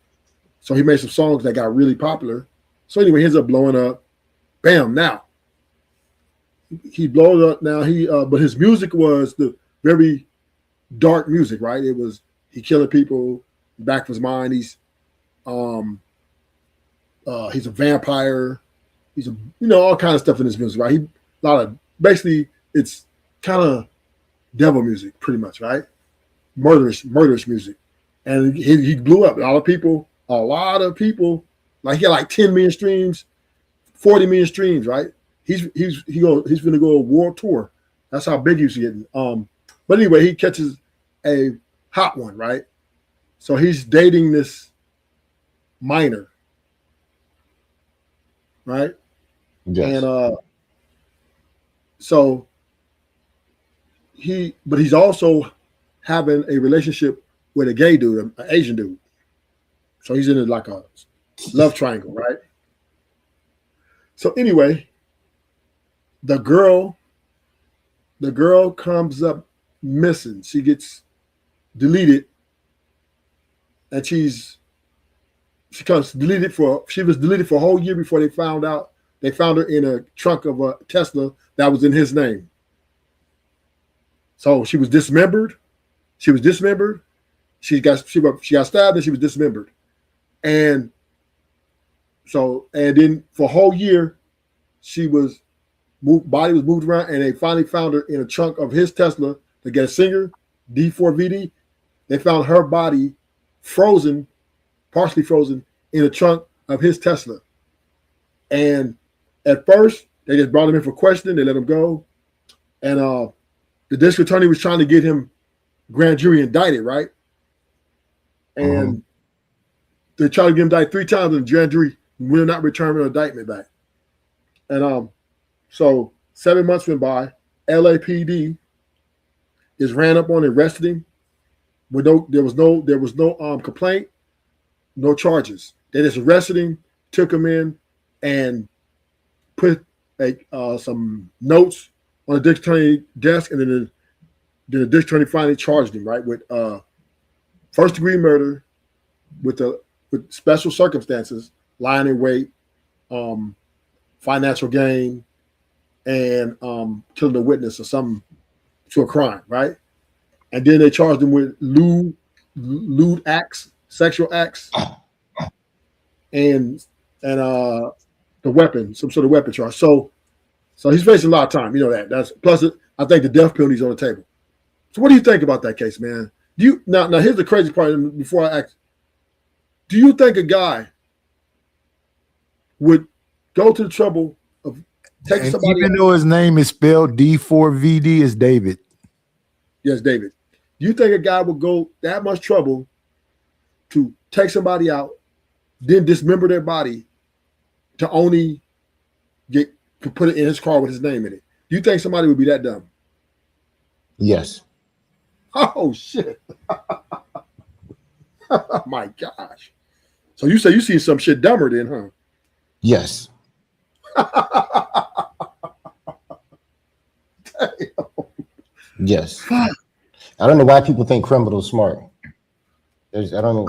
M: So he made some songs that got really popular. So anyway, he ends up blowing up. Bam, now. He blows up now. But his music was the very dark music, right? It was, he killing people, back of his mind. He's a vampire. He's all kind of stuff in his music, right? Basically it's kind of devil music, pretty much, right? Murderous music. And he blew up. A lot of people, like he had like 10 million streams, 40 million streams, right? He's gonna go a world tour. That's how big he's getting. But anyway, he catches a hot one, right? So he's dating this minor, right?
V: Yes.
M: And so he's also having a relationship with a gay dude, an Asian dude. So he's in like a love triangle, right? So anyway, the girl comes up missing. She gets deleted, and she was deleted for a whole year before they found out. They found her in a trunk of a Tesla that was in his name. So she was dismembered. She got stabbed and she was dismembered. And then for a whole year, body was moved around, and they finally found her in a trunk of his Tesla. They get a singer, D4VD. They found her body partially frozen in a trunk of his Tesla. And at first, they just brought him in for questioning. They let him go. And the district attorney was trying to get him grand jury indicted, right? And they tried to get him indicted 3 times, and the grand jury will not return an indictment back. And so 7 months went by. LAPD is ran up on and arrested him. There was no complaint, no charges. They just arrested him, took him in, and put some notes on the district attorney desk, and then the district attorney finally charged him, right, with first-degree murder, with special circumstances, lying in wait, financial gain, and killing a witness or something to a crime, right? And then they charged him with lewd acts, sexual acts, and the weapon, some sort of weapon charge. So he's facing a lot of time. You know that. That's plus. I think the death penalty is on the table. So what do you think about that case, man? Now here's the crazy part. Before I ask, do you think a guy would go to the trouble of taking somebody?
A: Even though his name is spelled D4VD, is David.
M: Yes, David. Do you think a guy would go that much trouble to take somebody out, then dismember their body to only put it in his car with his name in it? Do you think somebody would be that dumb?
V: Yes.
M: Oh shit! Oh, my gosh! So you say you see some shit dumber then, huh?
V: Yes. Yes. I don't know why people think criminals smart. I don't know.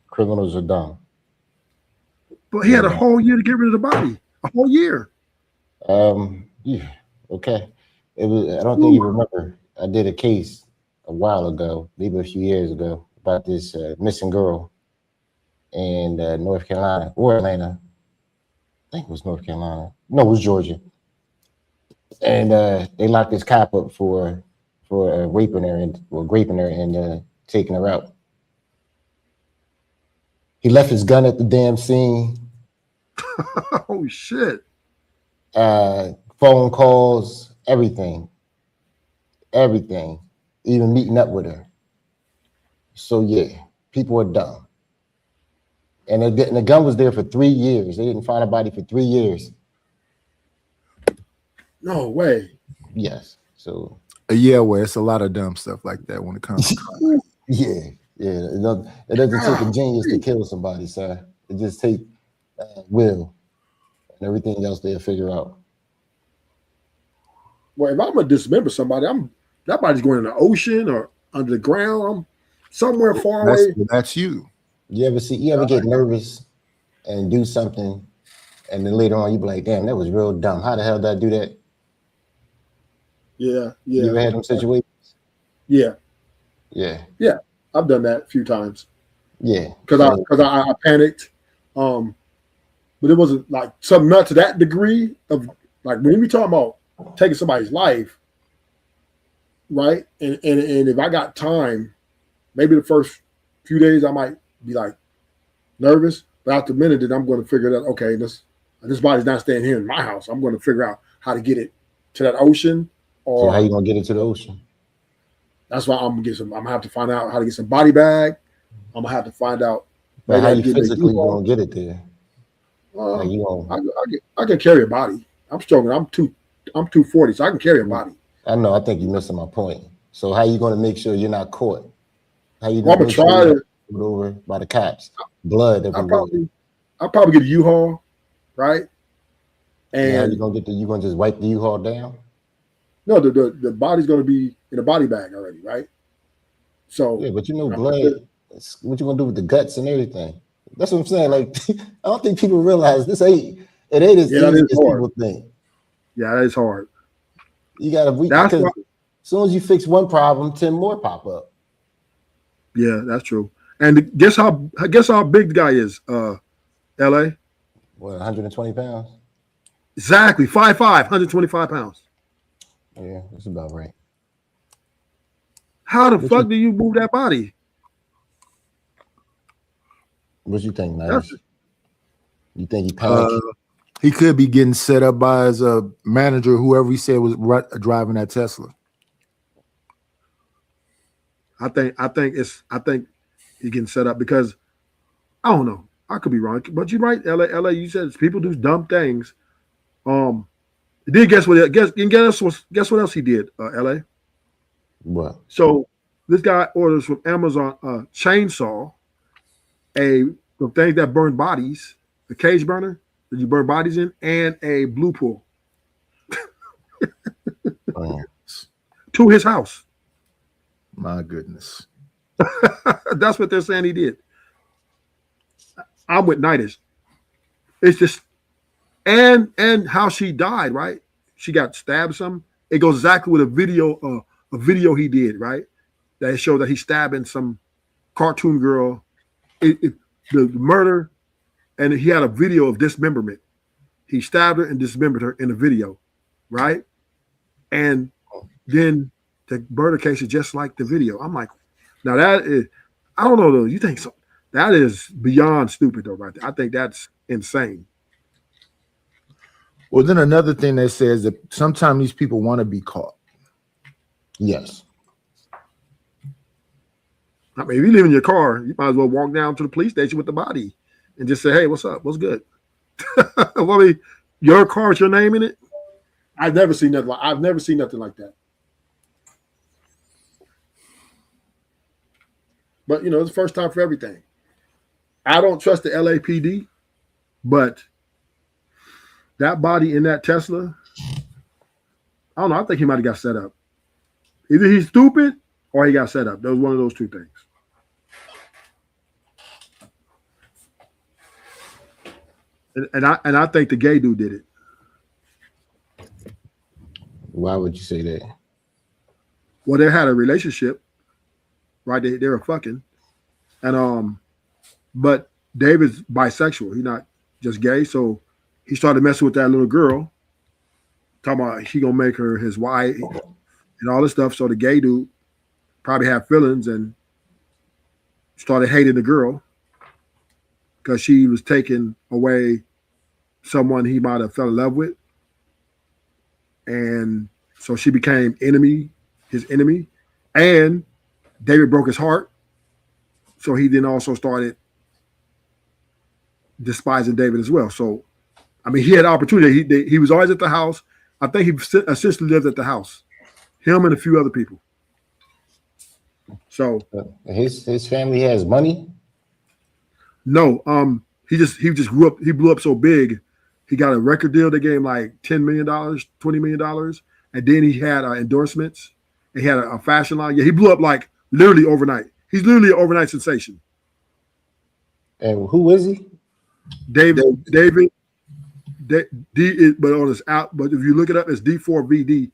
V: Criminals are dumb.
M: But he had a whole year to get rid of the body. A whole year.
V: Yeah. Okay. It was. I don't think you remember. I did a case a while ago, maybe a few years ago, about this missing girl in North Carolina or Atlanta, think it was North Carolina. No, it was Georgia. And they locked this cop up for raping her and taking her out. He left his gun at the damn scene.
M: Oh shit.
V: Phone calls, everything, even meeting up with her. So yeah, people are dumb. And the gun was there for 3 years. They didn't find a body for 3 years.
M: No way.
V: Yes. So
C: yeah, well, it's a lot of dumb stuff like that when it comes to crime.
V: yeah. It doesn't take a genius to kill somebody, sir. It just takes will and everything else they'll figure out.
M: Well, if I'm gonna dismember somebody, that body's going in the ocean or under the ground. I'm somewhere far away.
C: That's you.
V: You ever get nervous and do something, and then later on you be like, damn, that was real dumb. How the hell did I do that?
M: Yeah.
V: You ever had them situations?
M: Yeah. I've done that a few times.
V: Yeah.
M: Because I panicked. But it wasn't like something not to that degree of like when we talking about taking somebody's life, right? And if I got time, maybe the first few days I might be like nervous, but after a minute, then I'm going to figure that okay, this body's not staying here in my house. I'm going to figure out how to get it to that ocean. Or
V: so how you gonna get it to the ocean?
M: That's why I'm gonna have to find out how to get some body bag. I'm gonna have to find out.
V: But how you physically gonna get it there?
M: I can carry a body. I'm struggling. I'm 240, so I can carry a body.
V: I know. I think you're missing my point. So how you gonna make sure you're not caught? How you
M: gonna try to
V: put over by the cops? Blood.
M: I'll probably get a U-Haul, right? And
V: how you gonna you gonna just wipe the U-Haul down?
M: No, the body's gonna be in a body bag already, right? So
V: yeah, but blood. What you gonna do with the guts and everything? That's what I'm saying. Like, I don't think people realize this ain't as easy as people think.
M: Yeah, that is hard.
V: You gotta because as soon as you fix one problem, 10 more pop up.
M: Yeah, that's true. And guess how big the guy is, LA?
V: What, 120 pounds?
M: Exactly, 5'5", 125 pounds.
V: Yeah, that's about right.
M: How the fuck do you move that body?
V: What you think, Nice? You think he panicked?
C: He could be getting set up by his manager, whoever he said was driving that Tesla.
M: I think he's getting set up because I don't know. I could be wrong, but you're right. LA. You said people do dumb things. Guess what else he did? LA.
V: What?
M: So this guy orders from Amazon a chainsaw, the thing that burn bodies, the cage burner that you burn bodies in, and a blue pool to his house.
C: My goodness.
M: That's what they're saying he did. I'm with Nidus. It's just and how she died, right? She got stabbed some. It goes exactly with a video he did, right? That showed that he's stabbing some cartoon girl. The murder, and he had a video of dismemberment. He stabbed her and dismembered her in a video, right? And then the murder case is just like the video. I'm like, now that is, I don't know though. You think so? That is beyond stupid though, right there. I think that's insane.
C: Well, then another thing they say is that sometimes these people want to be caught.
V: Yes.
M: I mean, if you live in your car, you might as well walk down to the police station with the body and just say, "Hey, what's up? What's good?" Well, I mean, your car with your name in it. I've never seen nothing like that. But it's the first time for everything. I don't trust the LAPD, but that body in that Tesla, I don't know. I think he might have got set up. Either he's stupid or he got set up. That was one of those two things. And I think the gay dude did it.
V: Why would you say that?
M: Well, they had a relationship, right? They were fucking, and but David's bisexual. He's not just gay, so he started messing with that little girl, talking about he gonna make her his wife and all this stuff. So the gay dude probably had feelings and started hating the girl because she was taking away someone he might have fell in love with. And so she became his enemy. And David broke his heart. So he then also started despising David as well. So, I mean, he had opportunity. He was always at the house. I think he essentially lived at the house. Him and a few other people. So
V: his family has money.
M: No, he just grew up. He blew up so big. He got a record deal. They gave him like $10 million, $20 million, and then he had endorsements. And he had a fashion line. Yeah, he blew up like literally overnight. He's literally an overnight sensation.
V: And who is he?
M: David. But on his out. But if you look it up, it's D4VD,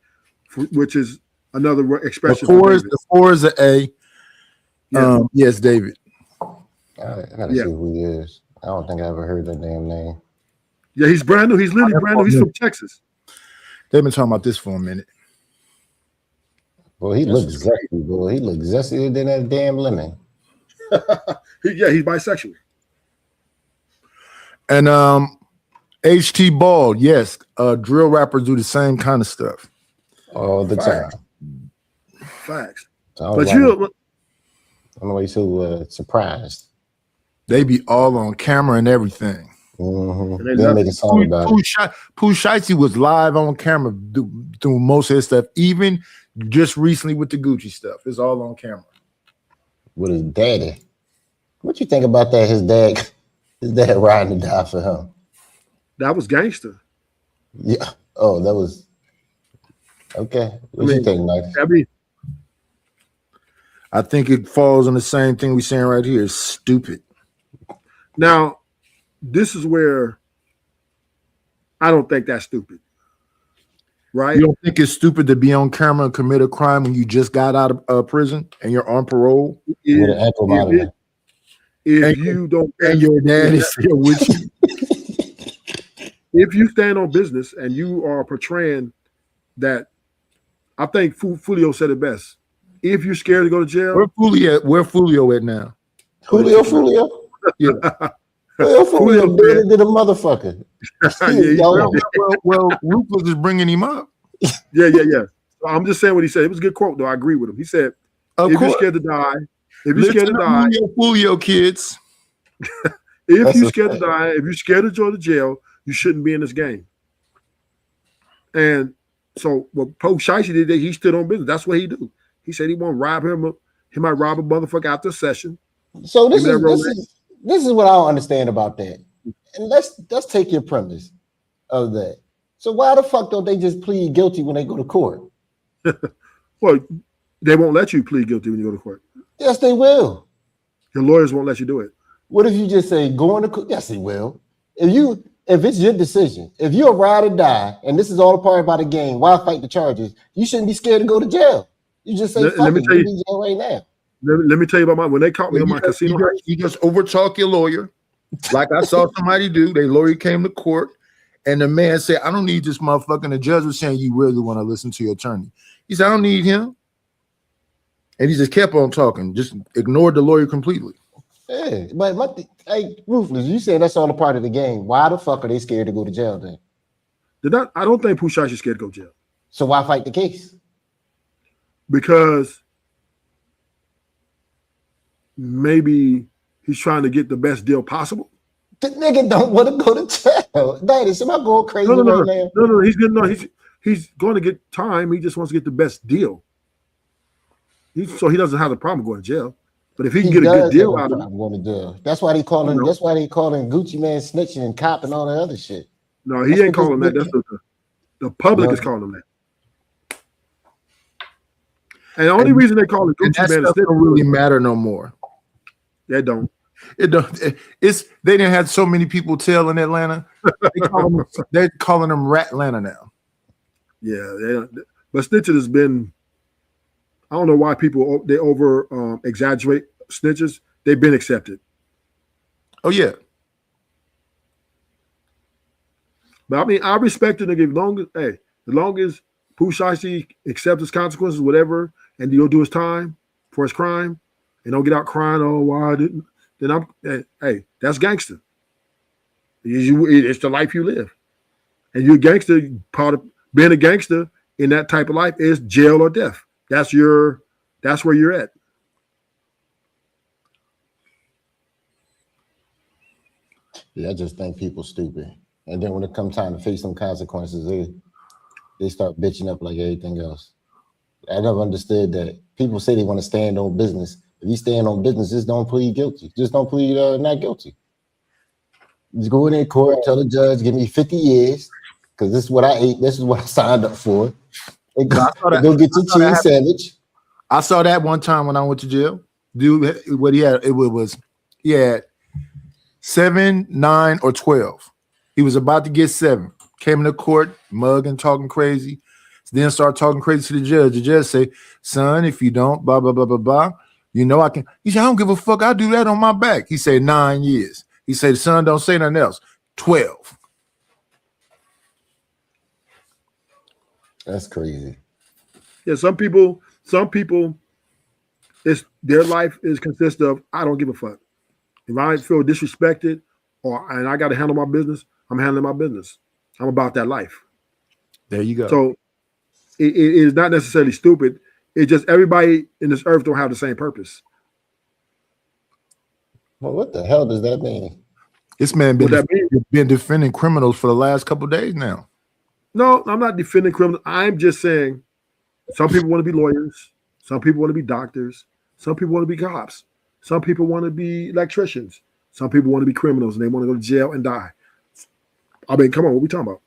M: which is another expression.
C: The four is an A.
M: Yeah.
C: Yes, David.
V: I gotta see who he is. I don't think I ever heard that damn name.
M: Yeah, he's brand new. He's literally brand new. He's from Texas.
C: They've been talking about this for a minute.
V: Well, he looks zesty, boy. He looks zestier than that damn lemon.
M: He's bisexual.
C: And HT Bald, yes, drill rappers do the same kind of stuff
V: all the time.
M: Facts.
V: But you, I'm always so surprised.
C: They be all on camera and everything.
V: Mm-hmm. They make a song about it.
C: Pooh Shiesty was live on camera doing most of his stuff, even just recently with the Gucci stuff. It's all on camera.
V: With his daddy. What you think about that? His dad riding to die for him.
M: That was gangster.
V: Yeah. Oh, that was okay. What you think, Mike?
C: I think it falls on the same thing we're saying right here. It's stupid.
M: Now, this is where I don't think that's stupid. Right?
C: You don't think it's stupid to be on camera and commit a crime when you just got out of prison and you're on parole?
V: If
M: you don't,
C: and your dad is still with you.
M: If you stand on business and you are portraying that, I think Fulio said it best. If you're scared to go to jail,
C: where Fulio at now?
V: Fulio?
C: Yeah.
V: Fulio did a motherfucker.
C: Well, Ruthless is bringing him up.
M: Yeah. I'm just saying what he said. It was a good quote, though. I agree with him. He said, if you're scared to die,
C: Fulio kids.
M: If you're scared to die, if you're scared to go to jail, you shouldn't be in this game. And so what Pooh Shiesty did, he stood on business. That's what he do. He said he won't rob him. He might rob a motherfucker after a session.
V: So this is what I don't understand about that. And let's take your premise of that. So why the fuck don't they just plead guilty when they go to court?
M: Well, they won't let you plead guilty when you go to court.
V: Yes, they will.
M: Your lawyers won't let you do it.
V: What if you just say going to court? Yes, they will. If it's your decision, if you're a ride or die, and this is all a part about the game, why fight the charges? You shouldn't be scared to go to jail. You just say, "Fuck it, in jail right now."
M: Let me tell you about when they caught me on my casino.
C: You just overtalk your lawyer, like I saw somebody do. Their lawyer came to court, and the man said, "I don't need this motherfucker." And the judge was saying, "You really want to listen to your attorney?" He said, "I don't need him," and he just kept on talking, just ignored the lawyer completely.
V: Yeah, but Ruthless, you saying that's all a part of the game. Why the fuck are they scared to go to jail then?
M: I don't think Pooh Shiesty is scared to go to jail.
V: So why fight the case?
M: Because maybe he's trying to get the best deal possible.
V: The nigga don't want to go to jail. Daddy, am I going crazy right now?
M: No, he's good. No, he's going to get time. He just wants to get the best deal. So he doesn't have a problem going to jail. But if he can get a good deal out of it,
V: going to jail. That's why they calling Gucci Man snitching and cop and all that other shit.
M: No, he ain't calling that. That's the public is calling him that. And the only reason they call it Gucci Man
C: doesn't really matter no more.
M: They don't.
C: It don't. They didn't have so many people tell in Atlanta. They're calling them Rat Atlanta now.
M: Yeah, but snitching has been. I don't know why people they over exaggerate snitches. They've been accepted.
C: Oh yeah.
M: But I mean, I respect the nigga as long as Pooh Shiesty accepts his consequences, whatever, and he'll do his time for his crime, and don't get out crying, oh, why I didn't. Then hey, that's gangster. It's the life you live. And you're a gangster, part of being a gangster in that type of life is jail or death. That's where you're at.
V: Yeah, I just think people stupid. And then when it comes time to face some consequences, they start bitching up like everything else. I never understood that. People say they want to stand on business. If you stand on business, just don't plead guilty. Just don't plead not guilty. Just go in court, tell the judge, give me 50 years, because this is what I ate. This is what I signed up for. And go get your cheese sandwich.
C: I saw that one time when I went to jail. Dude, what he had 7, 9, or 12. He was about to get 7. Came into court, mugging, talking crazy. Then start talking crazy to the judge. The judge say, son, if you don't, blah, blah, blah, blah, blah, you know I can. He said, I don't give a fuck. I do that on my back. He said 9 years. He said, son, don't say nothing else. 12.
V: That's crazy.
M: Yeah, some people, it's their life is consists of I don't give a fuck. If I feel disrespected and I got to handle my business, I'm handling my business. I'm about that life.
C: There you go.
M: So it is not necessarily stupid. It's just everybody in this earth don't have the same purpose.
V: Well, what the hell does that mean?
C: This man been defending criminals for the last couple of days now.
M: No, I'm not defending criminals. I'm just saying some people want to be lawyers. Some people want to be doctors. Some people want to be cops. Some people want to be electricians. Some people want to be criminals and they want to go to jail and die. I mean, come on, what are we talking about?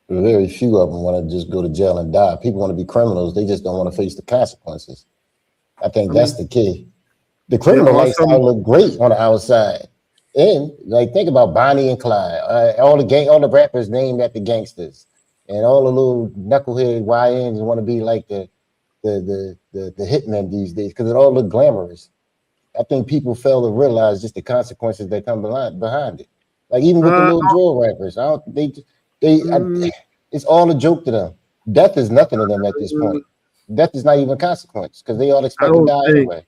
V: Very few of them want to just go to jail and die. People want to be criminals. They just don't want to face the consequences. I think that's the key. The criminal lifestyle look great on the outside. And like, think about Bonnie and Clyde. All the rappers named after gangsters, and all the little knucklehead YNs want to be like the hitmen these days because it all look glamorous. I think people fail to realize just the consequences that come behind it. Like even with the little drill rappers, it's all a joke to them. Death is nothing to them at this point. Death is not even a consequence because they all expect to die anyway.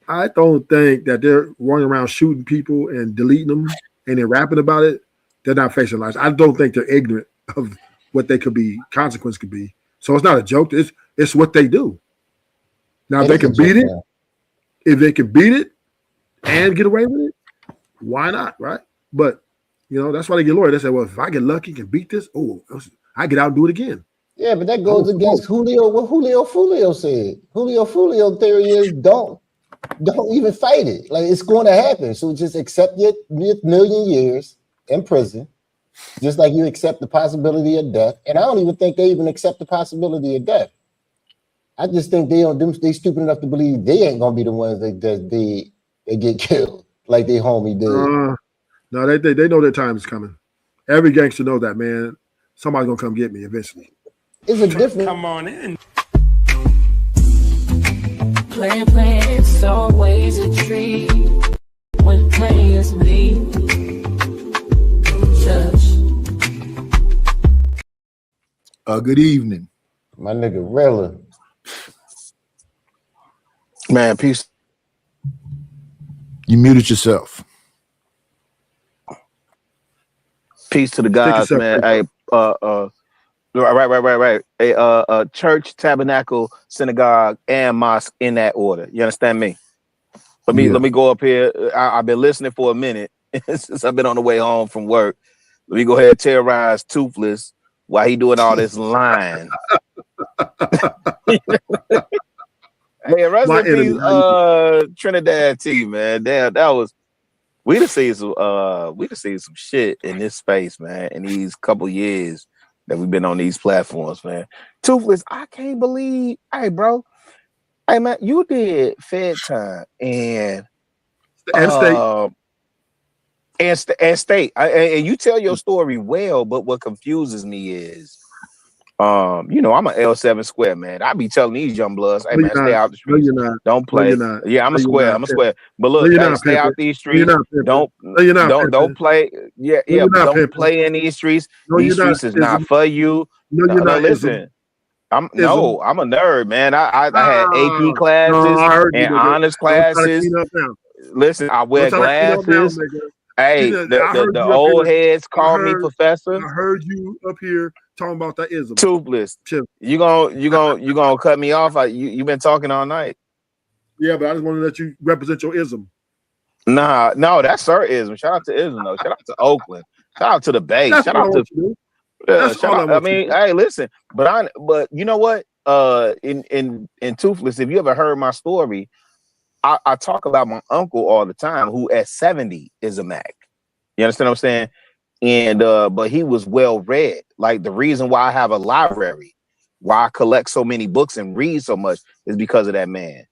M: I don't think that they're running around shooting people and deleting them and then rapping about it. They're not facing lives. I don't think they're ignorant of what they could be, consequence could be. So it's not a joke. It's what they do. Now, if they can beat it, and get away with it, why not, right? But, that's why they get lawyers. They say, well, if I get lucky, can beat this, I get out and do it again.
V: Yeah, but that goes against what Julio Fulio said. Julio Fulio theory is don't even fight it. Like, it's going to happen. So just accept your million years in prison, just like you accept the possibility of death. And I don't even think they even accept the possibility of death. I just think they stupid enough to believe they ain't gonna be the ones that they get killed like they homie did.
M: No, they know their time is coming. Every gangster knows that, man. Somebody's gonna come get me eventually.
V: It's a different.
Q: Come on in.
O: Playing, it's always a treat when players meet.
C: Good evening.
V: My nigga Rella.
I: Man, peace.
C: You muted yourself.
I: Peace to the guys, man. Hey, right. A church, tabernacle, synagogue, and mosque in that order. You understand me? Let me go up here. I've been listening for a minute since I've been on the way home from work. Let me go ahead and terrorize Toothless while he doing all this lying. Hey, rest in peace, Trinidad T, man. Damn, we done seen some shit in this space, man, in these couple years that we've been on these platforms, man. Toothless, I can't believe, hey, bro. Hey, man, you did Fed Time and State. And you tell your story well, but what confuses me is You know, I'm an L7 square, man. I be telling these young bloods, hey
M: No,
I: man,
M: you're
I: stay
M: not.
I: out the
M: No,
I: streets.
M: you're not.
I: Don't
M: No,
I: play.
M: you're not.
I: Yeah, I'm
M: No,
I: a
M: you're
I: square.
M: not.
I: I'm a square. But
M: No,
I: look,
M: you're
I: hey,
M: not,
I: stay out
M: Pimpin'.
I: these
M: No, you're
I: streets.
M: not, Pimpin'.
I: Don't
M: No, you're not,
I: don't
M: Pimpin'.
I: play. Yeah,
M: No,
I: yeah,
M: you're
I: but
M: not,
I: don't
M: Pimpin'.
I: play in these streets.
M: No,
I: These
M: you're not,
I: streets is not
M: Ism.
I: for you.
M: No,
I: No,
M: you're
I: no,
M: not, Ism.
I: listen. I'm
M: Ism.
I: I'm a nerd, man. I had AP
M: No,
I: classes
M: I heard you,
I: and
M: nigga.
I: honors
M: Don't try to
I: classes.
M: clean up now.
I: Listen, I
M: Don't
I: wear
M: try to clean up now,
I: glasses.
M: nigga.
I: Hey,
M: I heard
I: the
M: you up
I: old
M: here.
I: heads call me professor.
M: I heard you up here talking about that ism.
I: Toothless.
M: Chip.
I: You gonna cut me off? You been talking all night.
M: Yeah, but I just want to let you represent your ism.
I: Nah, no, that's Sir Ism. Shout out to Ism though. Shout out to Oakland. Shout out to the Bay.
M: That's
I: Shout
M: all I
I: out to
M: want you to do.
I: yeah,
M: That's
I: shout
M: all I
I: out. I
M: want you to
I: mean,
M: do.
I: hey, listen, but you know what? In Toothless, if you ever heard my story, I talk about my uncle all the time, who at 70 is a Mac. You understand what I'm saying? And but he was well read. Like the reason why I have a library, why I collect so many books and read so much, is because of that man,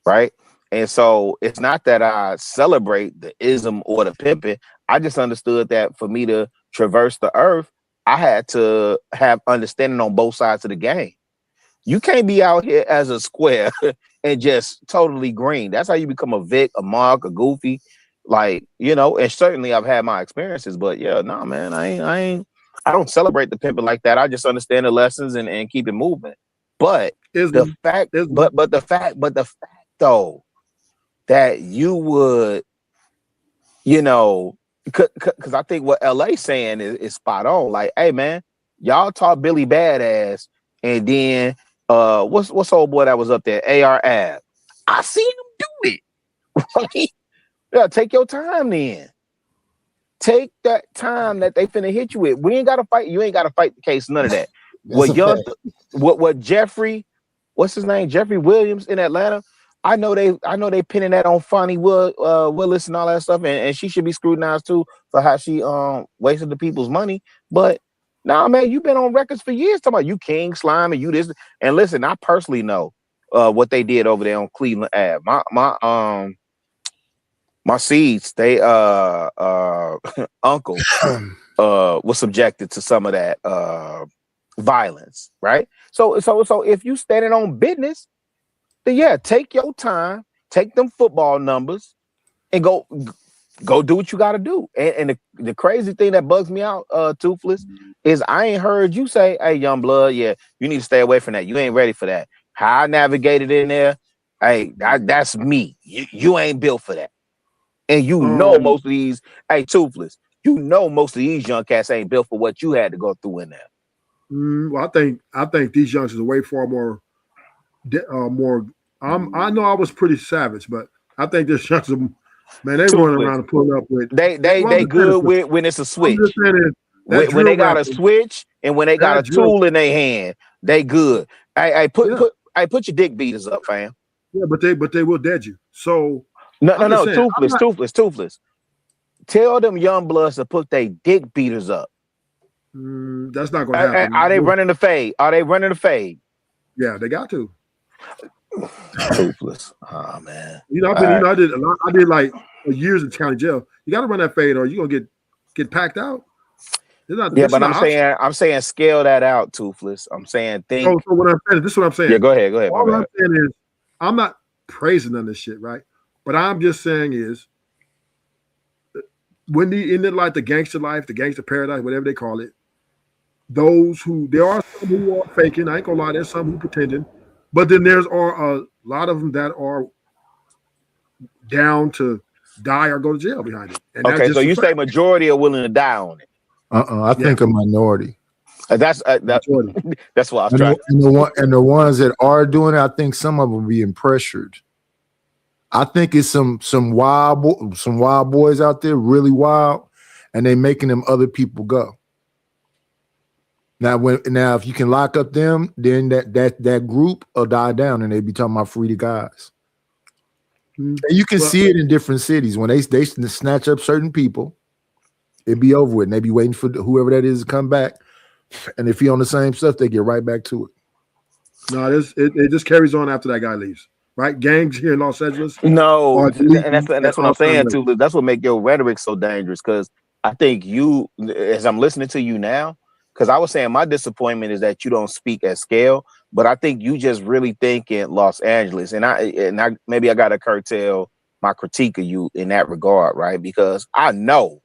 I: right? And so it's not that I celebrate the ism or the pimping. I just understood that for me to traverse the earth, I had to have understanding on both sides of the game. You can't be out here as a square and just totally green. That's how you become a Vic, a Mark, a Goofy. Like, you know, and certainly I've had my experiences, but yeah, no, man, I don't celebrate the pimping like that. I just understand the lessons and keep it moving. But the fact though, that you would, you know, because I think what LA saying is spot on. Like, hey man, y'all taught Billy Badass, and then what's old boy that was up there, AR Ab. I seen him do it. Yeah, take your time then. Take that time that they finna hit you with. We ain't gotta fight. You ain't gotta fight the case. None of that. What Jeffrey, what's his name? Jeffrey Williams in Atlanta. I know they pinning that on Fonnie Willis and all that stuff, and she should be scrutinized too for how she wasted the people's money. But nah, man, you've been on records for years talking about you King Slime and you this. And listen, I personally know what they did over there on Cleveland Ave. My seeds, they uncle was subjected to some of that violence, right? So if you standing on business, then yeah, take your time, take them football numbers, and go do what you got to do. And the crazy thing that bugs me out, Toothless, is I ain't heard you say, "Hey, young blood, yeah, you need to stay away from that. You ain't ready for that." How I navigated in there, hey, that's me. You ain't built for that. And you know most of these, hey, Toothless, you know most of these young cats ain't built for what you had to go through in there.
M: Well, I think these youngsters are way far more. I know I was pretty savage, but I think this youngsters, man, they running around and pulling up with.
I: They good with when it's a switch. When they got a switch and when they got a tool in their hand, they good. I put your dick beaters up, fam.
M: Yeah, but they will dead you. So.
I: No, Toothless. Tell them young bloods to put their dick beaters up.
M: That's not going to happen.
I: Are they running the fade?
M: Yeah, they got to.
I: Toothless. Oh man.
M: I did like years in county jail. You got to run that fade, or you're gonna get packed out.
I: I'm saying scale that out, Toothless. I'm saying think.
M: So what I'm saying, this is what I'm saying.
I: Yeah, go ahead.
M: All I'm saying is, I'm not praising none of this shit, right? But I'm just saying is, when like the gangster life, the gangster paradise, whatever they call it, there are some who are faking. I ain't gonna lie, there's some who pretending, but then there's a lot of them that are down to die or go to jail behind it. And
I: okay, so you say majority are willing to die on it?
A: I think a minority.
I: That's what I was trying.
A: And the ones that are doing it, I think some of them are being pressured. I think it's some wild boys out there, really wild, and they making them other people go. Now if you can lock up them, then that group will die down, and they be talking about free the guys. And you can see it in different cities when they snatch up certain people, it'd be over with, and they be waiting for whoever that is to come back. And if he on the same stuff, they get right back to it.
M: No, it just carries on after that guy leaves. Right, gangs here in Los Angeles.
I: No, and that's what I'm saying too. That's what make your rhetoric so dangerous. Because I think you, as I'm listening to you now, because I was saying my disappointment is that you don't speak at scale, but I think you just really think in Los Angeles, and I maybe I gotta curtail my critique of you in that regard, right? Because I know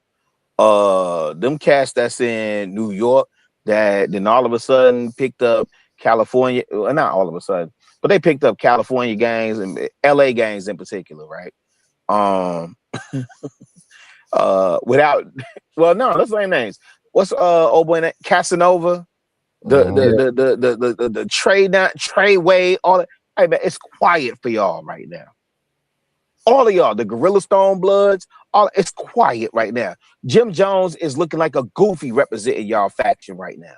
I: them cats that's in New York that then all of a sudden picked up California, well, not all of a sudden, but they picked up California gangs and LA gangs in particular, right? Without, well, no, let's say names. What's old boy Casanova, the Trey Wade, all that. Hey man, it's quiet for y'all right now. All of y'all, the Gorilla Stone Bloods, it's quiet right now. Jim Jones is looking like a goofy representing y'all faction right now.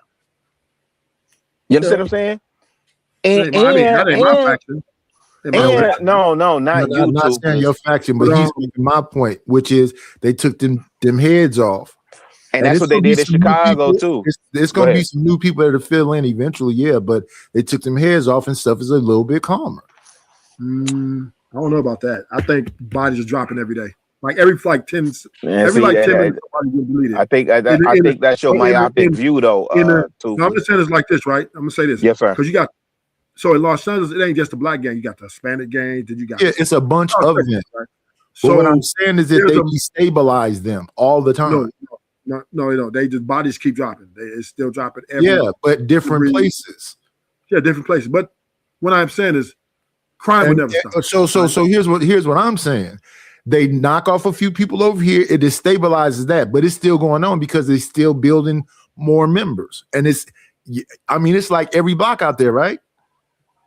I: You understand what I'm saying? And
M: that ain't my faction.
I: No, not you.
A: I'm not saying your faction, but he's making my point, which is they took them heads off.
I: And that's what they did in Chicago too.
A: There's going to be some new people that'll fill in eventually, yeah, but they took them heads off and stuff is a little bit calmer.
M: I don't know about that. I think bodies are dropping every day. Like every 10 minutes,
I: Man,
M: every
I: see,
M: 10 minutes, somebody gets deleted.
I: I think that's your myopic view, though.
M: No, I'm just saying it's like this, right? I'm gonna say this.
I: Yes, sir.
M: Because you got in Los Angeles, it ain't just the black gang. You got the Hispanic gang. Then you got
A: it's a bunch of them. Right? So what I'm saying is that they destabilize them all the time.
M: No, they just bodies keep dropping. It's still dropping.
A: But different places.
M: Yeah, different places. But what I'm saying is, crime would never stop.
A: So here's what I'm saying. They knock off a few people over here. It destabilizes that, but it's still going on because they're still building more members. And it's like every block out there, right?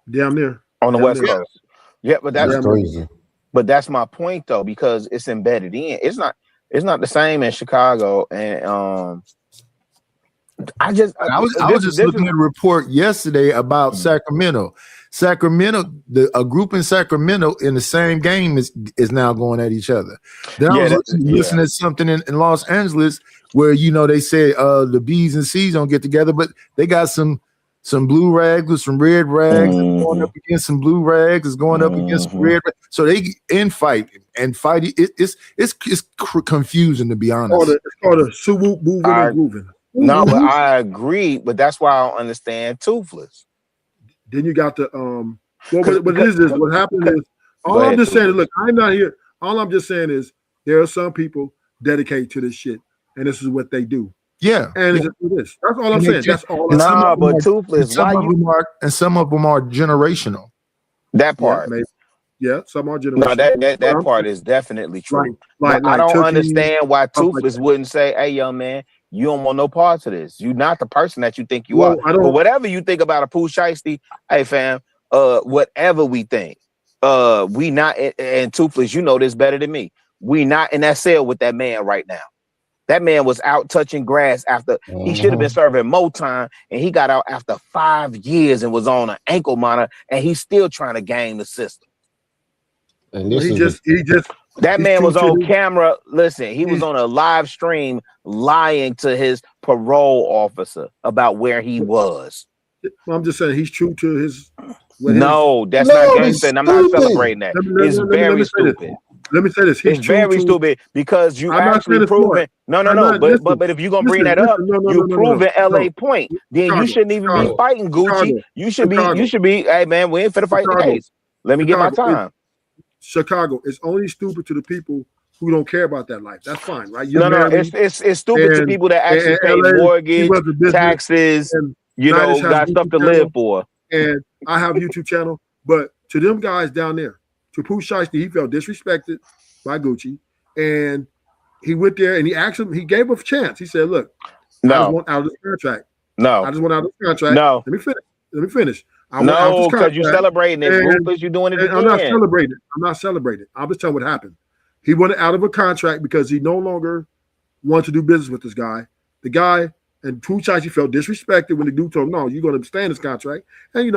M: Damn near
I: on the West Coast. Yeah, but that's crazy. But that's my point though, because it's embedded in. It's not the same in Chicago. And
A: I was just looking at a report yesterday about Sacramento. A group in Sacramento in the same game is now going at each other. Then I was listening to something in Los Angeles where they say the B's and C's don't get together, but they got some blue rags with some red rags going up against some blue rags is going up against some red rags. So they fight. It's confusing, to be honest.
M: It's called a swoop moving and grooving.
I: No, but I agree, but that's why I don't understand Toothless.
M: Then you got the but this is what happened is I'm just saying. Look, I'm not here. All I'm just saying is there are some people dedicated to this shit, and this is what they do.
A: Yeah,
M: and it's this. That's all I'm saying. That's all.
I: But Toothless,
A: some of them are generational.
I: That part,
M: yeah, some are generational.
I: No, that part is definitely true. Like I don't understand why Toothless wouldn't say, "Hey, young man, you don't want no parts of this. You're not the person that you think you are." But whatever you think about a Pooh Shiesty, hey fam, whatever we think, we not and Toothless, you know this better than me. We not in that cell with that man right now. That man was out touching grass after he should have been serving more time, and he got out after 5 years and was on an ankle monitor, and he's still trying to game the system.
V: And
I: that man was on camera. Listen, he was on a live stream lying to his parole officer about where he was.
M: I'm just saying he's true to his.
I: No, that's not gangster, and I'm not celebrating that. It's very stupid.
M: Let me say this.
I: It's very stupid because you actually proven. No. But if you're gonna bring that up, you proven LA point. Then you shouldn't even be fighting Gucci. You should be. Hey man, we ain't finna fight the case. Let me get my time.
M: Chicago is only stupid to the people who don't care about that life. That's fine, right?
I: It's stupid to people that actually pay mortgage, taxes, got stuff to live for.
M: And I have a YouTube channel, but to them guys down there, to Pooh Shiesty, he felt disrespected by Gucci, and he went there and he asked him. He gave him a chance. He said, "Look, I just want out of this contract.
I: No,
M: I just want out of this contract.
I: No,
M: let me finish.
I: No, because you're celebrating it. Ruthless, you're doing it again.
M: I'm not celebrating. I'm just telling what happened. He wanted out of a contract because he no longer wanted to do business with this guy. The guy and Pooh Shiesty felt disrespected when the dude told him, "No, you're going to stay in this contract." And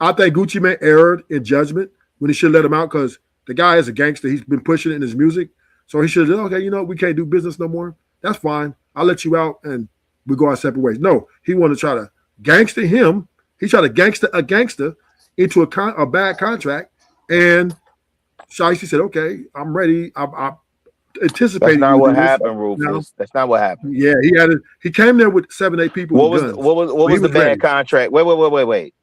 M: I think Gucci Mane erred in judgment when he should let him out because the guy is a gangster. He's been pushing it in his music. So he should have said, okay, we can't do business no more. That's fine. I'll let you out and we go our separate ways. No, he wanted to try to gangster him. He tried to gangster a gangster into a bad contract. And Shiesty said, okay, I'm ready. anticipated.
I: That's not
M: you
I: what
M: to do this.
I: happened, Rufus. That's not what happened.
M: Yeah, he came there with 7-8 people.
I: What
M: with
I: was
M: guns.
I: what was the bad
M: ready.
I: contract? Wait.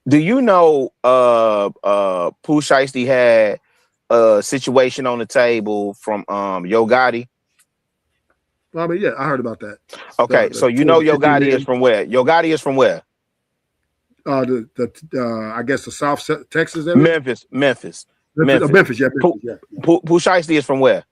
I: Do you know Pooh Shiesty had a situation on the table from Yo Gotti?
M: I mean, yeah, I heard about that.
I: Okay, so you know Yo Gotti is from where? Yo Gotti is from where?
M: I guess the South Texas area.
I: Memphis.
M: Memphis, yeah.
I: Pooh Shiesty is from where?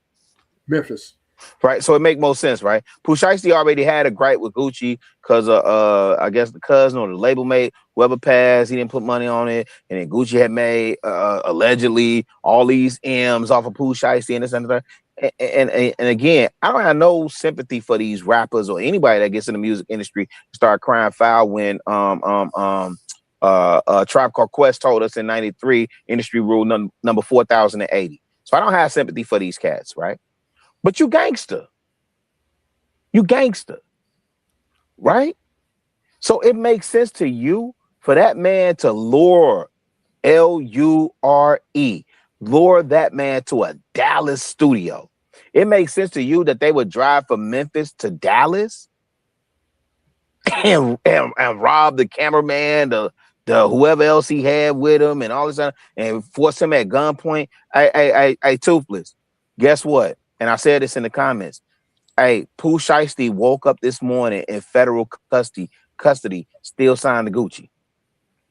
M: Memphis.
I: Right, so it make most sense, right? Pooh Shiesty already had a gripe with Gucci because I guess the cousin or the label mate, whoever passed, he didn't put money on it, and then Gucci had made allegedly all these M's off of Pooh Shiesty and this and that. And again, I don't have no sympathy for these rappers or anybody that gets in the music industry start crying foul when Tribe Called Quest told us in '93 industry rule number 4080. So I don't have sympathy for these cats, right? But you gangster, right? So it makes sense to you for that man to lure L-U-R-E, lure that man to a Dallas studio. It makes sense to you that they would drive from Memphis to Dallas and rob the cameraman, the whoever else he had with him, and all this other, and force him at gunpoint. Hey, Toothless, guess what? And I said this in the comments. Hey, Pooh Shiesty woke up this morning in federal custody, still signed to Gucci.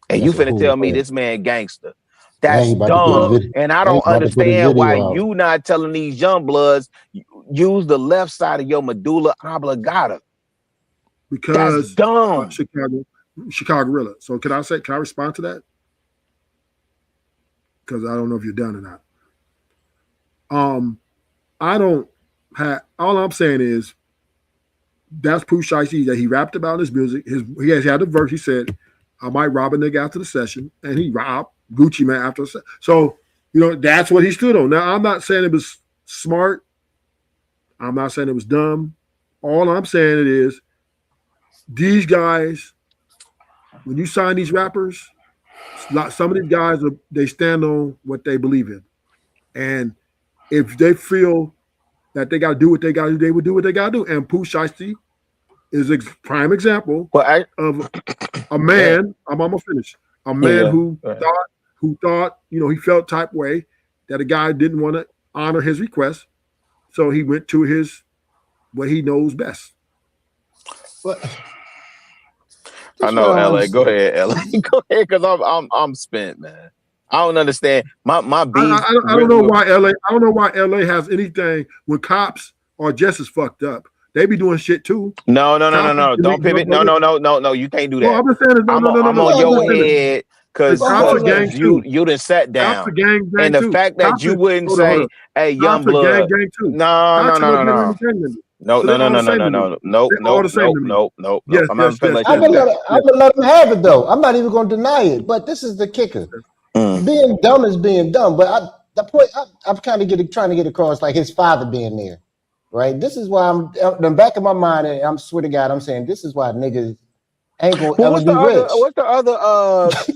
I: And you finna tell me this man gangster. That's dumb. And I don't understand why you not telling these young bloods use the left side of your medulla oblongata.
M: Because
I: that's dumb.
M: Chicago Gorilla. So can I respond to that? Because I don't know if you're done or not. I don't have, all I'm saying is that's Pooh Shiesty that he rapped about his music. He has had a verse. He said, I might rob a nigga after the session, and he robbed Gucci Man after the session. So, that's what he stood on. Now, I'm not saying it was smart. I'm not saying it was dumb. All I'm saying it is these guys, when you sign these rappers, some of these guys, they stand on what they believe in. And if they feel that they got to do what they got to do, they would do what they got to do. And Pooh Shiesty is a prime example of a man. I'm almost finished. A man who thought, he felt type way that a guy didn't want to honor his request, so he went to what he knows best.
I: I know, LA. Go ahead, LA. Go ahead, because I'm spent, man. I don't understand. My beef.
M: I don't know why LA. I don't know why LA has anything when cops are just as fucked up. They be doing shit too.
I: No. Don't pivot. No. You can't do that.
M: Well, I'm saying
I: I'm on your head because you done sat down. And the fact that you wouldn't say, "Hey, young blood." No. I'm not
V: gonna let them have it though. I'm not even gonna deny it. But this is the kicker. Being dumb is being dumb, but the point I'm kind of trying to get across, like his father being there, right? This is why I'm in the back of my mind, and I'm swear to God, I'm saying this is why niggas ain't gonna ever be rich.
I: What's the other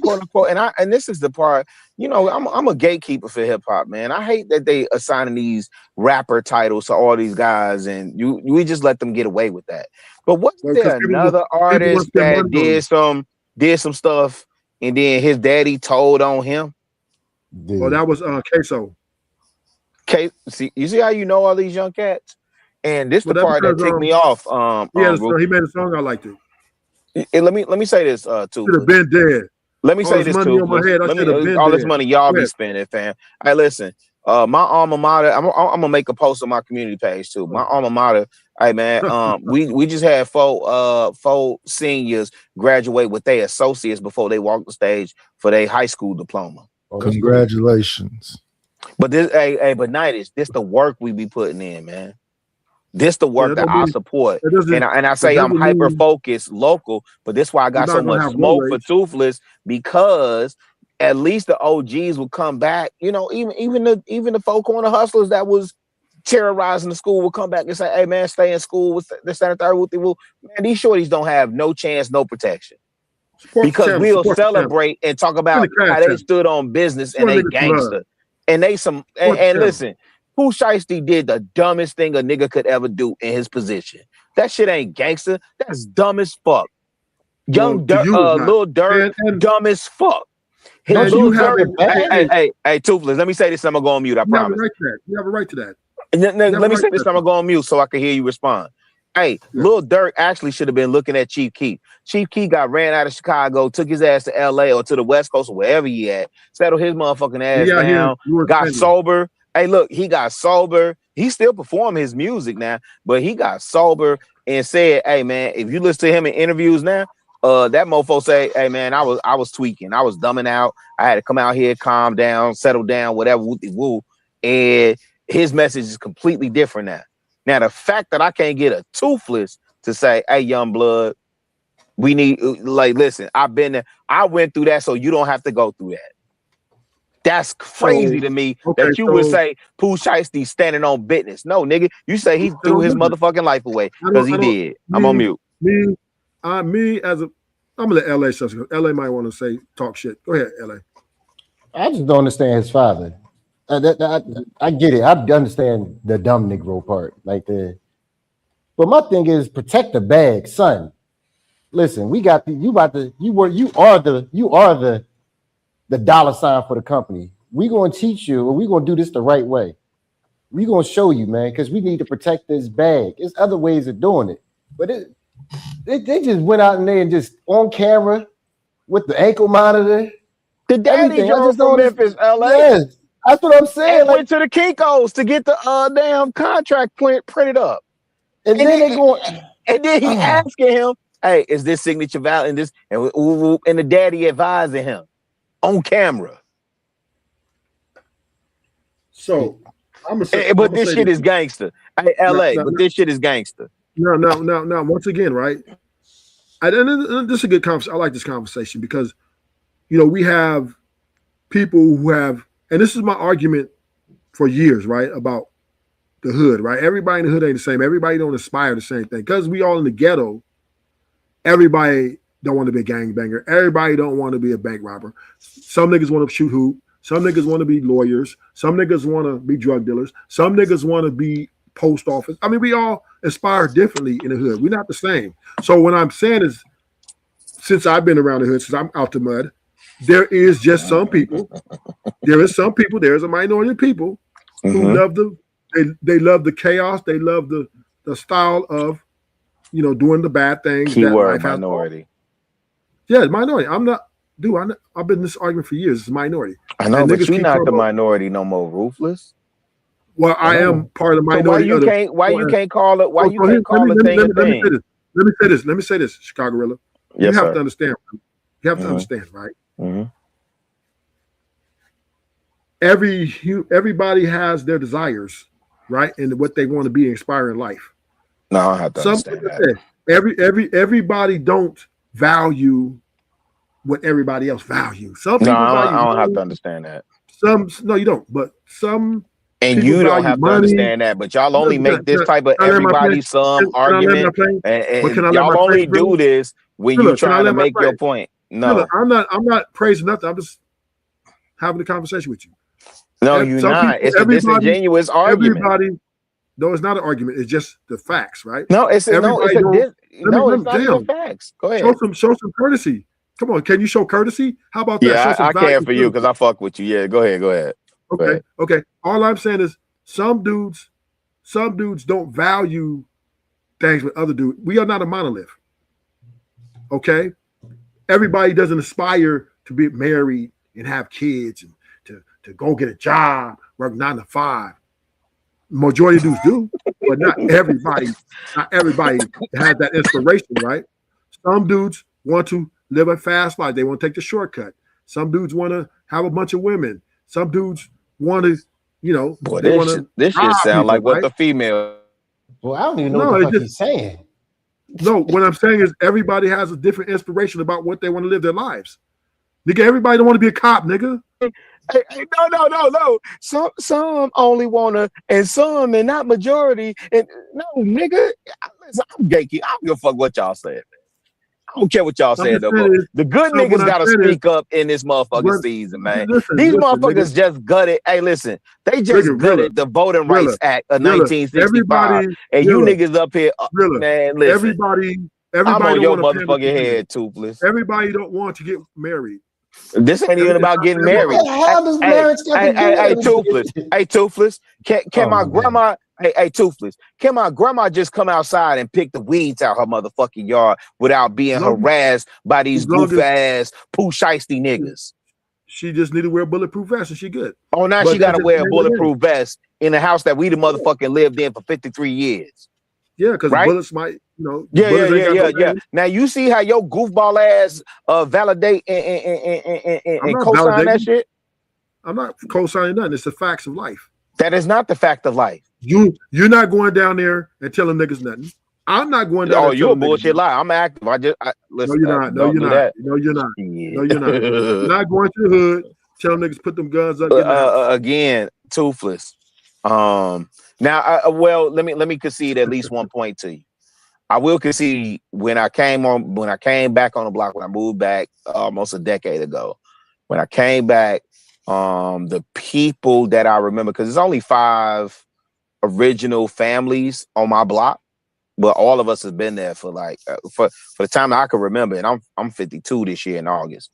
I: quote unquote? And this is the part, I'm a gatekeeper for hip hop, man. I hate that they assigning these rapper titles to all these guys, and we just let them get away with that. But wasn't there another artist that did some stuff? And then his daddy told on him.
M: Well, that was Queso.
I: You see how you know all these young cats? And this is the part that ticked me off.
M: He made a song. I liked it.
I: Let me say this too.
M: Should have been dead.
I: Let me say this too. All this money y'all be spending, fam. Hey, listen. My alma mater. I'm gonna make a post on my community page too. My alma mater. Hey man, we just had four seniors graduate with their associates before they walked the stage for their high school diploma.
A: Congratulations.
I: But but Nightis, this the work we be putting in, man. This the work that I support. And I say I'm hyper focused local, but this is why I got so much smoke for Toothless, because at least the OGs will come back. Even the Four Corner Hustlers that was terrorizing the school will come back and say, "Hey man, stay in school with the Santa Third with the man." These shorties don't have no chance, no protection, because we'll celebrate and talk about how they stood on business and they gangster and they some and listen. Pooh Shiesty did the dumbest thing a nigga could ever do in his position. That shit ain't gangster. That's dumb as fuck. Young Lil Durk, dumb as fuck. His Lil Durk, hey, Toothless, let me say this, I'm gonna go on mute, I promise.
M: You have a right to that.
I: Let me say this, I'm gonna go on mute so I can hear you respond. Hey, Lil Durk actually should have been looking at Chief Keef. Chief Keef got ran out of Chicago, took his ass to LA or to the West Coast or wherever he at, settled his motherfucking ass down, got sober. Hey, look, he got sober. He still perform his music now, but he got sober and said, hey man, if you listen to him in interviews now, that mofo say, hey man, I was tweaking, I was dumbing out, I had to come out here, calm down, settle down, whatever, woo. And his message is completely different now. Now the fact that I can't get a Toothless to say, hey, young blood, we need, like, listen, I've been there, I went through that, so you don't have to go through that. That's crazy to me that you would say Pooh Shiesty standing on business. No, nigga, you say he threw his motherfucking life away because he did. I'm on mute.
M: I'm gonna let LA say something. LA might want to talk shit. Go ahead, LA.
V: I just don't understand his father. I get it. I understand the dumb Negro part, but my thing is protect the bag, son. Listen, we got you are the dollar sign for the company. We're gonna teach you, and we're gonna do this the right way. We're gonna show you, man, because we need to protect this bag. There's other ways of doing it, but they just went out and they and just on camera with the ankle monitor.
I: The daddy drove from Memphis, LA.
V: Yes, that's what I'm saying.
I: Went to the Kinko's to get the damn contract printed up,
V: and then they going,
I: and then he asking him, "Hey, is this signature valid?" And this, and the daddy advising him on camera.
M: So I'm gonna say,
I: but this shit is gangster. Hey, LA, but this shit is gangster.
M: No. Once again, right? And this is a good conversation. I like this conversation because, we have people who have, and this is my argument for years, right, about the hood, right? Everybody in the hood ain't the same. Everybody don't aspire the same thing. Because we all in the ghetto, everybody don't want to be a gangbanger. Everybody don't want to be a bank robber. Some niggas want to shoot hoop. Some niggas want to be lawyers. Some niggas want to be drug dealers. Some niggas want to be post office. I mean, we all aspire differently in the hood. We're not the same. So what I'm saying is, since I've been around the hood, since I'm out the mud, there is just some people. There is some people. There is a minority of people who love they love the chaos. They love the style of, doing the bad things.
I: Keyword minority.
M: Yeah, minority. I'm not. Dude, I've been in this argument for years. It's a minority.
I: I know, but you're not the minority no more, Ruthless.
M: Well, I am part of the minority.
I: So why you can't call it? Why you can't call a thing a thing?
M: Let me say this, Chicago Rilla.
I: Yes,
M: you have to understand. You have to understand, right? Everybody has their desires, right, and what they want to be inspired in life.
I: No, I have to understand that.
M: Everybody don't value what everybody else values. Some people
I: I don't have to understand that.
M: No, you don't. But some.
I: And you don't have to understand that, but y'all only make this type of everybody some argument, and y'all only do this when you're trying to make your point. No,
M: I'm not praising nothing. I'm just having a conversation with you.
I: No, you're not. It's a disingenuous argument.
M: No, it's not an argument. It's just the facts, right?
I: No, it's not even facts. Go ahead.
M: Show some courtesy. Come on, can you show courtesy? How about that?
I: Yeah, I can for you because I fuck with you. Yeah, go ahead.
M: Okay. All I'm saying is some dudes don't value things with other dudes. We are not a monolith. Okay? Everybody doesn't aspire to be married and have kids and to go get a job, work 9 to 5. Majority of dudes do, but not everybody. Not everybody has that inspiration, right? Some dudes want to live a fast life. They want to take the shortcut. Some dudes want to have a bunch of women. Some dudes want to,
I: Boy, this shit sound like what the female.
V: Well, I don't even know what the fuck he's saying.
M: No, what I'm saying is everybody has a different inspiration about what they want to live their lives. Nigga, everybody don't want to be a cop, nigga.
I: Hey, no. Some only want to, and some, and not majority. And no, nigga, I'm gatekeep. I don't give a fuck what y'all said. I don't care what y'all saying though, bro. The good niggas gotta speak up in this motherfucking season, man. These motherfuckers just gutted. Hey, listen, they just gutted the Voting Rights Act of 1965, and you niggas up here, man. Listen,
M: everybody
I: I'm on
M: don't
I: your
M: want to
I: motherfucking head, Toothless.
M: Everybody don't want to get married.
I: This ain't even about getting married.
V: How does marriage got to do
I: Hey,
V: with
I: Toothless. Hey, Toothless. Can my grandma? Hey, Toothless. Can my grandma just come outside and pick the weeds out her motherfucking yard without being harassed by these goof ass Pooh Shiesty niggas?
M: She just need to wear a bulletproof vest and she good.
I: Oh, now she got to wear a bulletproof vest in the house that we the motherfucking lived in for 53 years.
M: Yeah, because bullets might,
I: Yeah. Now you see how your goofball ass validate and co-sign that shit?
M: I'm not co-signing nothing. It's the facts of life.
I: That is not the fact of life.
M: You're not going down there and telling niggas nothing. I'm not going down there.
I: Oh, you're a bullshit liar. I'm active. Listen.
M: No, you're not. No, you're not. No, you're not. No, you're not. You're not going to the hood, telling niggas put them guns up.
I: Again, Toothless. Now, well, let me concede at least one point to you. I will concede when I came back on the block, when I moved back almost a decade ago, when I came back, the people that I remember, because there's only 5 original families on my block, but all of us have been there for like for the time I can remember, and I'm 52 this year in August.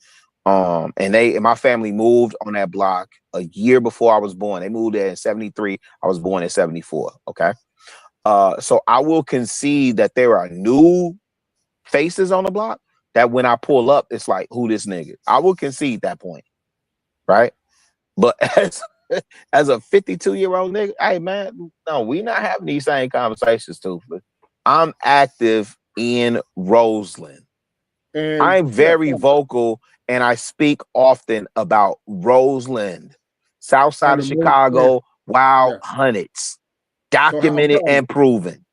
I: And my family moved on that block a year before I was born. They moved there in 73. I was born in 74. Okay. So I will concede that there are new faces on the block that when I pull up, it's like, who this nigga? I will concede that point. Right. But as a 52-year-old nigga, hey man, no, we not having these same conversations, Toothless. I'm active in Roseland. I'm very vocal. And I speak often about Roseland, south side of Chicago, wild hunteds, documented and proven.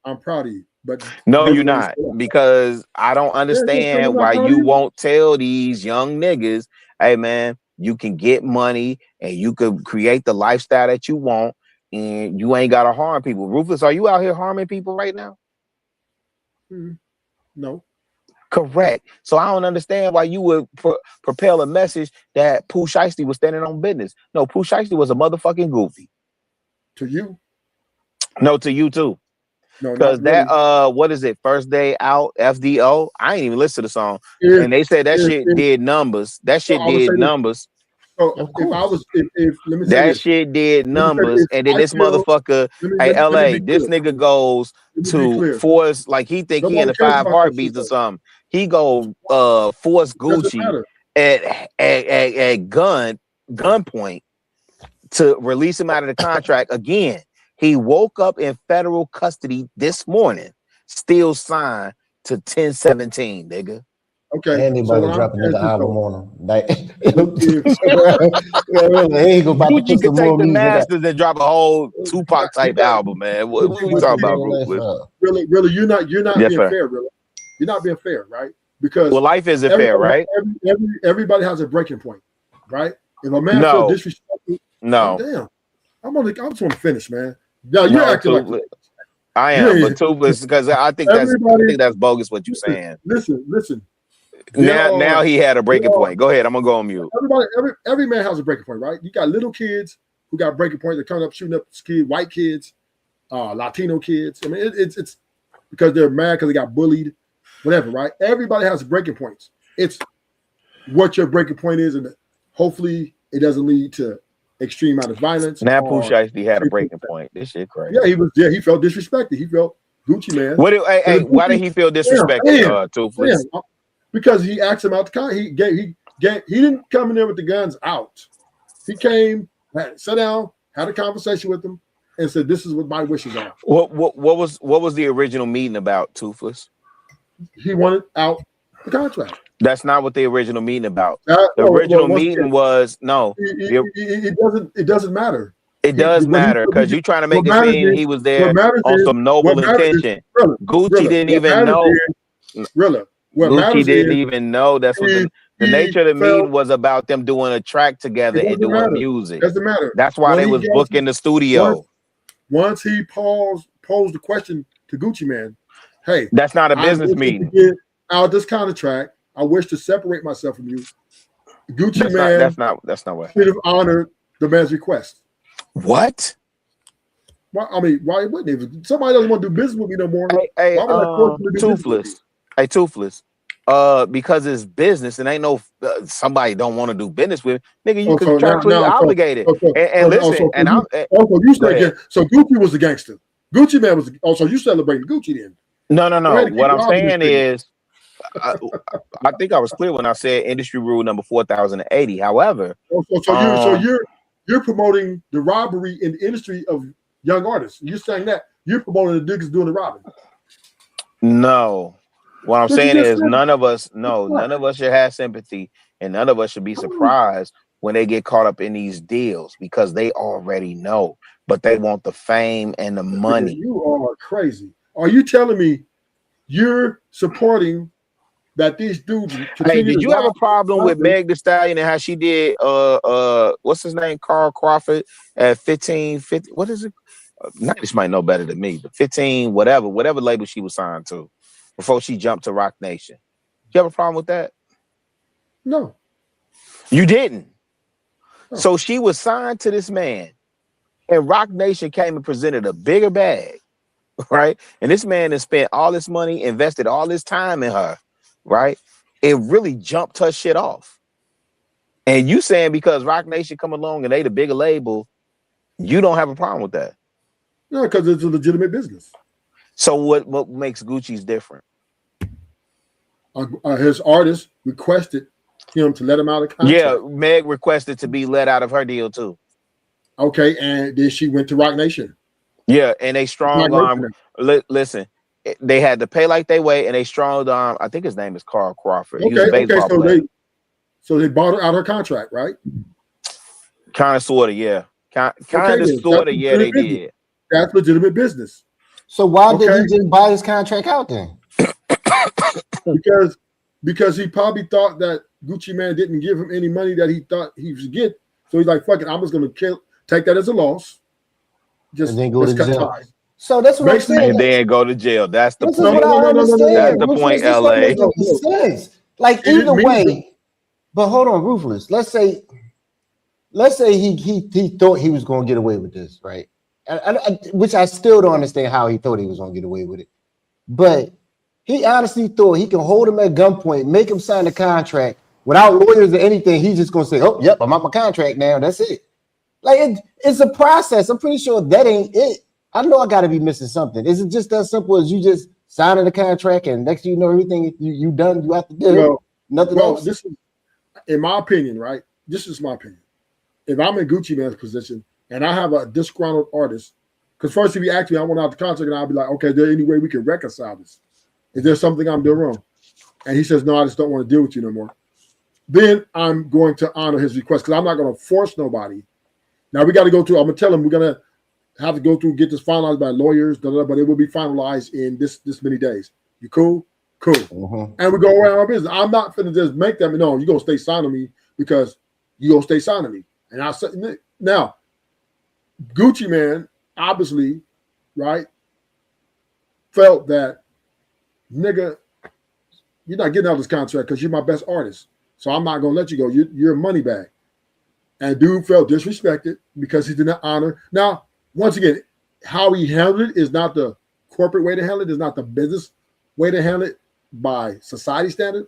M: I'm proud of you, but
I: no, you're not, because I don't understand why you won't tell these young niggas, hey man, you can get money and you could create the lifestyle that you want, and you ain't gotta harm people. Rufus, are you out here harming people right now?
M: No.
I: Correct. So I don't understand why you would propel a message that Pooh Shiesty was standing on business. No, Pooh Shiesty was a motherfucking goofy.
M: To you?
I: No, to you too.
M: No,
I: because that what is it? First Day Out, FDO. I ain't even listen to the song, and they said that shit did numbers. That shit did numbers.
M: So if I was, if let me say
I: that
M: this.
I: shit did numbers, and then this motherfucker, hey LA, this nigga goes to force, like he think he in the 5 heartbeats or something. He go force Gucci at gunpoint to release him out of the contract again. He woke up in federal custody this morning, still signed to 1017, nigga.
M: Okay.
V: Anybody dropping the album on him? Like, Gucci
I: can take the Masters and drop a whole Tupac type album, man. What are we talking about, Rufus?
M: Really, you're not
I: Yes,
M: being
I: sir.
M: fair, really. You're not being fair, right? Because
I: Well, life isn't fair, right?
M: Everybody has a breaking point, right? If a man
I: No.
M: feels disrespectful,
I: No.
M: damn. I just want to finish, man. No, you're acting like
I: I am, but Toothless, because I think that's bogus what you're saying.
M: Listen.
I: Now he had a breaking point. Go ahead, I'm gonna go on mute.
M: Every man has a breaking point, right? You got little kids who got breaking points. They're coming up shooting up kids, white kids, Latino kids. I mean, it's because they're mad because they got bullied, whatever, right? Everybody has breaking points. It's what your breaking point is, and hopefully it doesn't lead to extreme amount of violence.
I: Now Pooh Shiesty had a breaking point. This shit crazy.
M: Yeah, he felt disrespected. He felt Gucci man.
I: Why did he feel disrespected, Toothless?
M: Because he asked him out the car. He didn't come in there with the guns out. He came, sat down, had a conversation with him, and said, "This is what my wishes are."
I: What was the original meeting about, Toothless?
M: He wanted out the contract.
I: That's not what the original meeting about. The original meeting was no.
M: It doesn't matter.
I: It does matter because you're trying to make it seem he was there on some noble intention. Gucci didn't even know. Gucci didn't even know. That's what the nature of the meeting was about, them doing a track together and doing music.
M: Doesn't matter.
I: That's why they was booking the studio.
M: Once he posed the question to Gucci Man, hey,
I: that's not a business meeting.
M: out this contract. I wish to separate myself from you. Gucci
I: That's
M: Man.
I: That's not what.
M: Should have honored the man's request.
I: What?
M: Why, I mean, why wouldn't he? If somebody doesn't want to do business with me no more.
I: Hey,
M: why would I force him to do business with
I: Toothless.
M: me?
I: Hey, Toothless. Because it's business and ain't no somebody don't want to do business with. Nigga, you
M: Oh, so now-
I: contractually
M: now- so-
I: obligated.
M: so-
I: And
M: so-
I: listen,
M: so
I: and
M: you-
I: I'm
M: also you
I: go
M: said
I: ahead.
M: so Gucci was the gangster. Gucci Man was also you celebrating Gucci then.
I: No.
M: Go ahead and
I: What
M: keep
I: I'm
M: your argument
I: saying
M: straight.
I: is, I think I was clear when I said industry rule number 4080. However,
M: So you're promoting the robbery in the industry of young artists. You're saying that you're promoting the niggas doing the robbing.
I: no. What I'm
M: But you
I: saying
M: just
I: is
M: said
I: none of us should have sympathy, and none of us should be surprised when they get caught up in these deals because they already know, but they want the fame and the money.
M: You are crazy. Are you telling me you're supporting that these dudes
I: Hey,
M: continue
I: did
M: to
I: you have a
M: rob
I: problem with
M: others?
I: Meg Thee Stallion and how she did what's his name, Carl Crawford at 1550? What is it? Nice might know better than me, but 15 whatever label she was signed to before she jumped to Rock Nation. You have a problem with that?
M: No.
I: You didn't. So she was signed to this man, and Rock Nation came and presented a bigger bag, right? And this man has spent all this money, invested all this time in her, right? It really jumped her shit off. And you saying because Rock Nation come along and they the bigger label, you don't have a problem with that.
M: No, because it's a legitimate business.
I: So what makes Gucci's different?
M: His artist requested him to let him out of contract.
I: Yeah, Meg requested to be let out of her deal too.
M: Okay, and then she went to Rock Nation.
I: Yeah, and they strong
M: Rock
I: arm. Listen, they had to pay like they weigh, and they strong arm. I think his name is Carl Crawford. He was a baseball player.
M: So they bought her out her contract, right?
I: Kind of, sort of, yeah. Kind of,
M: then.
I: sort of,
M: That's
I: yeah. They
M: legitimate business.
I: did.
M: That's legitimate business.
V: So why did he just buy his contract out then?
M: because he probably thought that Gucci Man didn't give him any money that he thought he should get. So he's like, fuck it, I'm just gonna take that as a loss. Just
V: And then go
M: let's
V: to
M: cut
V: jail.
M: ties.
V: So that's what I'm saying.
I: And then go to jail. That's the
V: This is
I: point.
V: what I understand.
I: That's the
V: Ruthless,
I: point,
V: this don't
I: LA.
V: make any sense. Like
M: It didn't
V: either
M: mean
V: way, but hold on, Ruthless. Let's say he thought he was going to get away with this, right? Which I still don't understand how he thought he was going to get away with it. But he honestly thought he can hold him at gunpoint, make him sign the contract without lawyers or anything. He's just going to say, "Oh, yep, I'm out my contract now. That's it." Like it's a process. I'm pretty sure that ain't it. I know I got to be missing something. Is it just that simple as you just signing the contract and next thing you know everything you done? You have to do nothing else.
M: This is, in my opinion, right? This is my opinion. If I'm in Gucci Man's position and I have a disgruntled artist, because first if he asked me, I want out the contract, and I'll be like, okay, is there any way we can reconcile this? Is there something I'm doing wrong? And he says, no, I just don't want to deal with you no more. Then I'm going to honor his request because I'm not going to force nobody. Now we got to go through. I'm gonna tell him we're gonna have to go through, get this finalized by lawyers, but it will be finalized in this many days. You cool? Cool. And we go around our business. I'm not finna just make them. No, you're gonna stay signing me because you gonna stay signing me. And I said now, Gucci Man obviously, right, felt that nigga, you're not getting out of this contract because you're my best artist. So I'm not gonna let you go. You're a money bag. And dude felt disrespected because he did not honor. Now, once again, how he handled it is not the corporate way to handle it, is not the business way to handle it by society standard.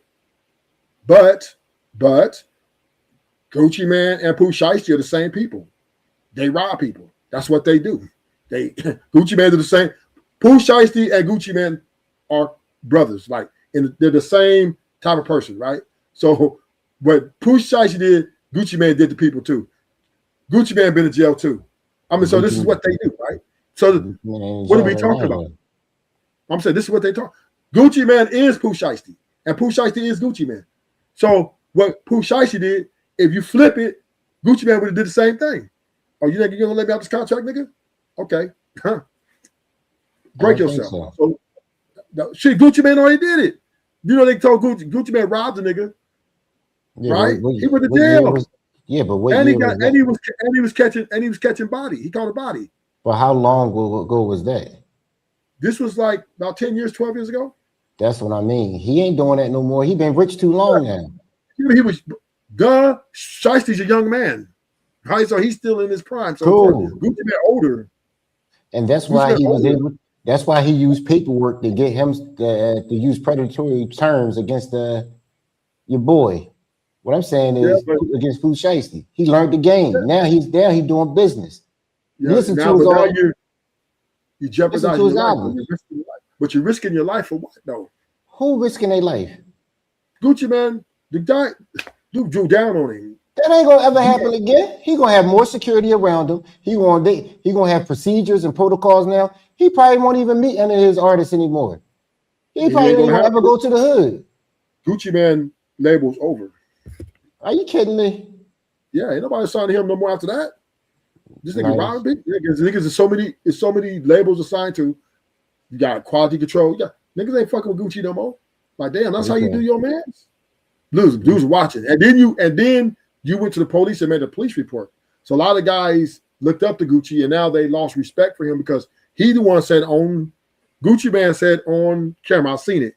M: But Gucci Man and Pooh Shiesty are the same people. They rob people. That's what they do. They Gucci Man do the same. Pooh Shiesty and Gucci Man are brothers. Like, and they're the same type of person, right? So what Pooh Shiesty did, Gucci Man did to people too. Gucci Man been in jail too. I mean, so this is what they do, right? So what are we talking about? I'm saying this is what they talk. Gucci Man is Pooh Shiesty, and Pooh Shiesty is Gucci Man. So what Pooh Shiesty did, if you flip it, Gucci Man would have did the same thing. Oh, you think you're gonna let me out this contract, nigga? Okay. Break yourself. So shit, Gucci Man already did it. You know they told Gucci Man robbed the nigga.
V: Yeah,
M: right? He went to jail.
V: But what
M: and he
V: year
M: got and he was catching body. He caught a body.
V: Well, how long ago was that?
M: This was like about 10 years, 12 years ago.
V: That's what I mean. He ain't doing that no more. He been rich too long now.
M: He was Shiesty's a young man. Right? So he's still in his prime. So
V: Cool.
M: Gucci Mane older.
V: And that's why he was able. That's why he used paperwork to get him to use predatory terms against your boy. What I'm saying is against Pooh Shiesty. He learned the game. Now he's doing business. Listen to his
M: now
V: album.
M: you jeopardize your life. But you're risking your life for what though?
V: Who risking their life?
M: Gucci Mane, the guy Duke drew down on him.
V: That ain't gonna ever happen again. He gonna have more security around him. He gonna have procedures and protocols now. He probably won't even meet any of his artists anymore. He probably ain't gonna ever go to the hood.
M: Gucci Mane label's over.
V: Are you kidding me?
M: Yeah, ain't nobody signed to him no more after that. This nigga robbing people. Niggas there's so many labels assigned to. You got quality control. Niggas ain't fucking with Gucci no more. Like, damn, that's how you do your mans. Dudes watching. And then you went to the police and made a police report. So a lot of guys looked up to Gucci and now they lost respect for him because he the one said Gucci Mane said on camera, I've seen it,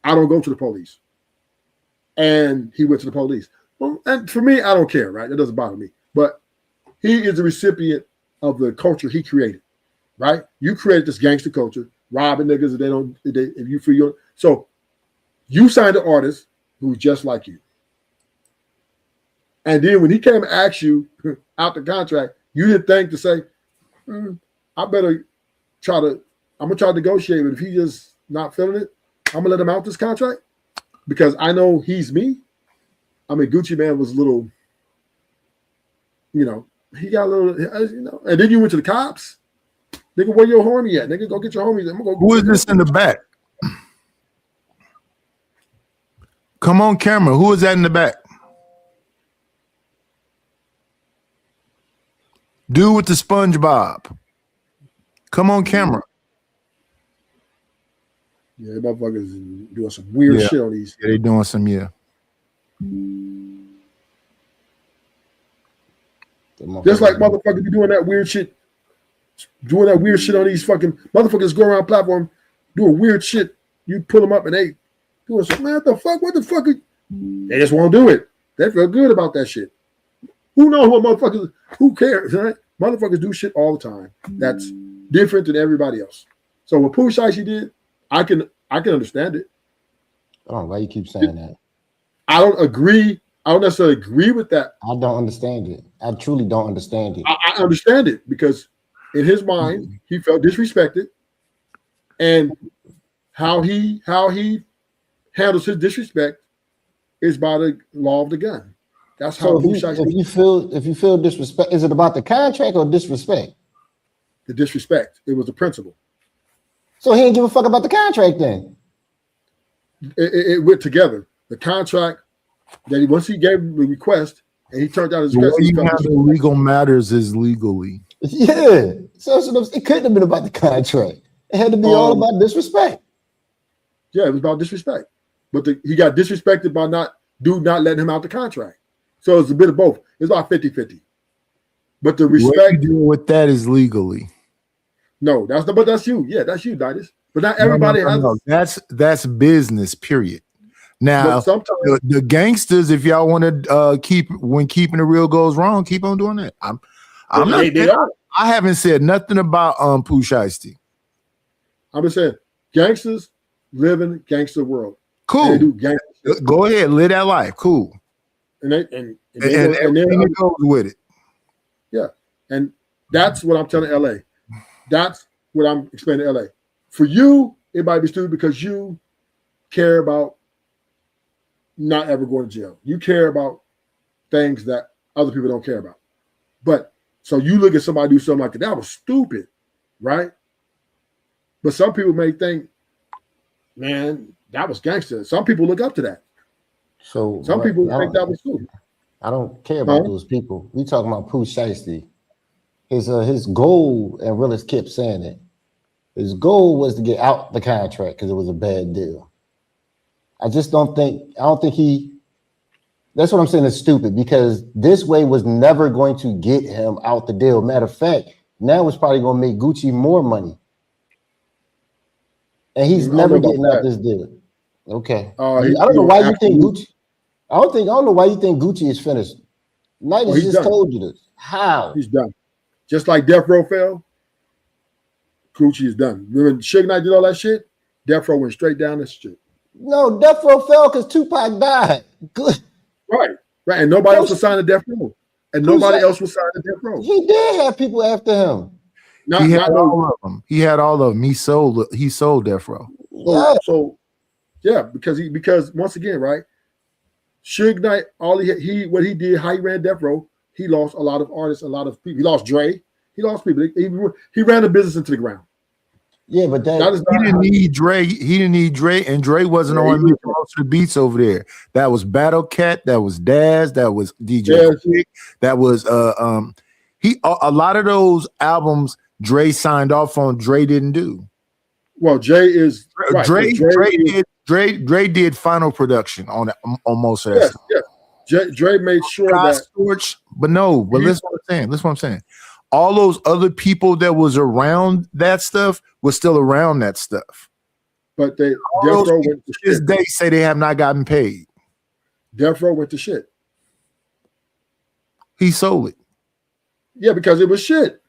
M: I don't go to the police. And he went to the police. Well, and for me, I don't care, right? That doesn't bother me. But he is the recipient of the culture he created, right? You created this gangster culture, robbing niggas if you feel your so you signed an artist who's just like you. And then when he came and asked you out the contract, you didn't think to say, I better I'm gonna try to negotiate, but if he's just not feeling it, I'm gonna let him out this contract because I know he's me. I mean, Gucci Mane was a little, he got a little, and then you went to the cops. Nigga, where your homie at? Nigga, go get your homies.
A: Who is this in the back? Come on camera. Who is that in the back? Dude with the SpongeBob. Come on camera.
M: Yeah, the motherfuckers doing some weird shit on these.
A: Yeah, they doing some,
M: Just like motherfuckers be doing that weird shit on these fucking motherfuckers go around platform doing weird shit. You pull them up and they doing some, man, what the fuck? They just won't do it. They feel good about that shit. Who knows what motherfuckers, who cares, right? Motherfuckers do shit all the time. That's different than everybody else. So what Pooh Shiesty did, I can understand it.
V: I don't know why you keep saying that.
M: I don't agree. I don't necessarily agree with that.
V: I don't understand it. I truly don't understand it.
M: I understand it because in his mind, he felt disrespected, and how he handles his disrespect is by the law of the gun. That's how.
V: So if you feel disrespect, is it about the contract or disrespect?
M: The disrespect. It was the principle.
V: So he didn't give a fuck about the contract then.
M: It went together. The contract that once he gave the request and he turned down his request.
A: The way you handle legal matters is legally.
V: Yeah. So it couldn't have been about the contract. It had to be all about disrespect.
M: Yeah, it was about disrespect. But he got disrespected by not letting him out the contract. So it's a bit of both. It's about 50-50. But the respect
A: what you do with that is legally.
M: No, that's you. Yeah, that's you, Didas. But not everybody has.
A: No. That's business, period. Now, the gangsters, if y'all want to when keeping the real goes wrong, keep on doing that. I haven't said nothing about Pooh Shiesty.
M: I'm just saying, gangsters live in a gangster world.
A: Cool. Go ahead, live that life. Cool.
M: And
A: everything that goes with it.
M: Yeah, and that's what I'm telling LA. That's what I'm explaining to LA. For you, it might be stupid because you care about not ever going to jail. You care about things that other people don't care about. But so you look at somebody do something like that was stupid, right? But some people may think, man, that was gangster. Some people look up to that.
V: So
M: some people think that was stupid.
V: I don't care about those people. We talking about Pooh Shiesty. His goal, and Realist kept saying it, his goal was to get out the contract because it was a bad deal. I don't think he, that's what I'm saying is stupid because this way was never going to get him out the deal. Matter of fact, now it's probably going to make Gucci more money. And he's never getting out this deal. Okay.
M: He-
V: I don't know
M: he-
V: why you think
M: absolutely.
V: Gucci. I don't know why you think Gucci is finished. Knight
M: Oh,
V: has
M: he's
V: just
M: done.
V: told you this. How?
M: He's done. Just like Death Row fell, Gucci is done. Remember Suge Knight did all that shit? Death Row went straight down this shit.
V: No, Death Row fell because Tupac died. Good.
M: Right. Right. And nobody else was signed to Death Row. And
V: Who's
M: nobody
V: that?
M: else was signed to Death Row.
V: He did have people after him.
M: Not,
A: He had
M: not no,
A: all of them. He had all of them. He sold Death Row.
M: so yeah, because once again, right? Suge Knight, what he did, how he ran Death Row, he lost a lot of artists, a lot of people. He lost Dre. He lost people. He ran the business into the ground.
V: Yeah, but
A: He didn't need Dre. He didn't need Dre, and Dre wasn't
M: Yeah, he
A: on
M: did.
A: most of the beats over there. That was Battle Cat. That was Daz. That was DJ
M: Yes.
A: Quick. That was a lot of those albums Dre signed off on. Dre didn't do.
M: Well, Jay is right,
A: Dre,
M: but
A: Dre did final production on most of that
M: yes,
A: stuff.
M: yes. Dre made sure
A: Scott
M: that
A: Storch, but listen what I'm saying. Listen what I'm saying. All those other people that was around that stuff was still around that stuff.
M: but Death
A: All those
M: Row
A: people
M: went to
A: to this
M: shit.
A: day say they have not gotten paid.
M: Death Row went to shit.
A: He sold it.
M: Yeah, because it was shit.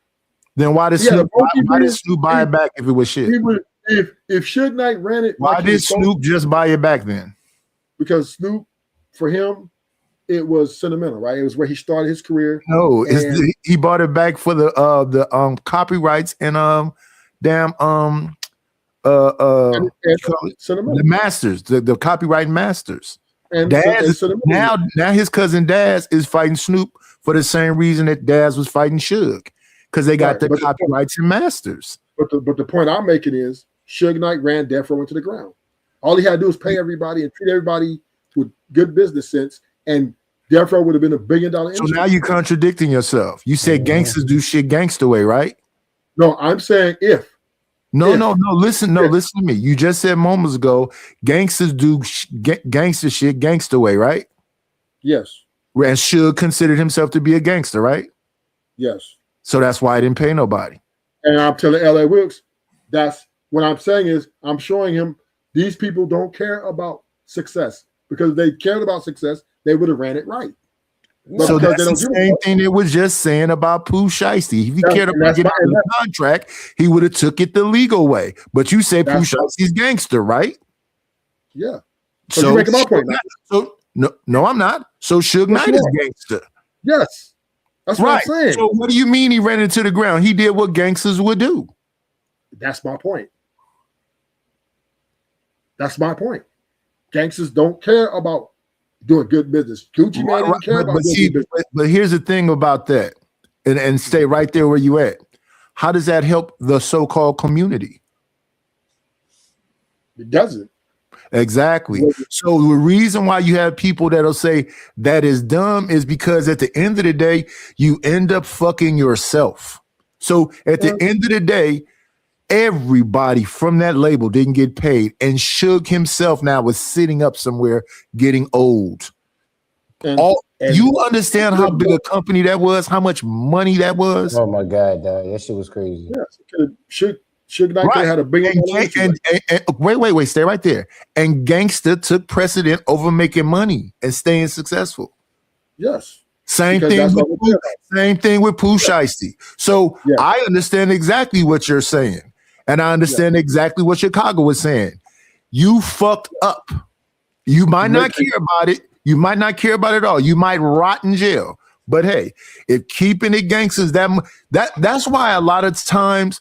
A: Then why did
M: Yeah,
A: Snoop?
M: the
A: Why did
M: multi-billion-
A: Snoop buy it back if it was shit?
M: He would if Suge Knight ran it.
A: Why
M: like he
A: did
M: was supposed
A: Snoop just buy it back then?
M: because Snoop, for him, it was sentimental, right? It was where he started his career.
A: No,
M: And-
A: he bought it back for the copyrights and
M: and sentimental.
A: the masters, the copyright masters.
M: And
A: Daz
M: sentimental.
A: now his cousin Daz is fighting Snoop for the same reason that Daz was fighting Suge, because they got
M: Right,
A: the
M: but the-
A: copyrights and masters.
M: But the point I'm making is Suge Knight ran Death Row into the ground. All he had to do was pay everybody and treat everybody with good business sense, and Death Row would have been $1 billion
A: So
M: industry.
A: now you're contradicting yourself. You said gangsters do shit gangster way, right?
M: No, I'm saying if.
A: No. Listen to me. You just said moments ago, gangsters do gangster shit gangster way, right?
M: Yes.
A: And Suge considered himself to be a gangster, right?
M: Yes.
A: So that's why I didn't pay nobody.
M: And I'm telling LA Wilkes, that's what I'm saying is I'm showing him these people don't care about success, because if they cared about success, they would have ran it right. But
A: So
M: because
A: that's
M: they
A: the
M: don't give a
A: same
M: fuck,
A: thing it was just saying about Pooh Shiesty. If he
M: That's-
A: cared
M: and
A: about
M: that's
A: getting
M: my-
A: out of the contract, he would have took it the legal way. But you say Pooh
M: That's right.
A: Shiesty's gangster, right?
M: yeah. So you're making my point now.
A: So no, I'm not. So Suge
M: Yes,
A: Knight
M: you
A: is
M: are.
A: gangster.
M: Yes. That's what
A: Right.
M: I'm saying.
A: So what do you mean he ran into the ground? He did what gangsters would do.
M: That's my point. That's my point. Gangsters don't care about doing good business. Gucci man didn't care about
A: But
M: doing
A: see,
M: good business.
A: but here's the thing about that, and stay right there where you at. How does that help the so-called community?
M: It doesn't.
A: Exactly. So the reason why you have people that'll say that is dumb is because at the end of the day, you end up fucking yourself. So at the end of the day, everybody from that label didn't get paid, and Suge himself now was sitting up somewhere getting old.
M: And
A: You understand how big a company that was, how much money that was?
V: Oh my god, dog. That shit was crazy.
M: Suge Knight could have had $1 billion.
A: And wait, stay right there. And Gangsta took precedent over making money and staying successful.
M: Yes.
A: Same
M: Because
A: thing
M: that's
A: with
M: what we care
A: same thing with Pooh Shiesty. So I understand exactly what you're saying, and I understand exactly what Chicago was saying. You fucked up. You might not care about it. You might not care about it at all. You might rot in jail. But hey, if keeping it gangsters, that's why a lot of times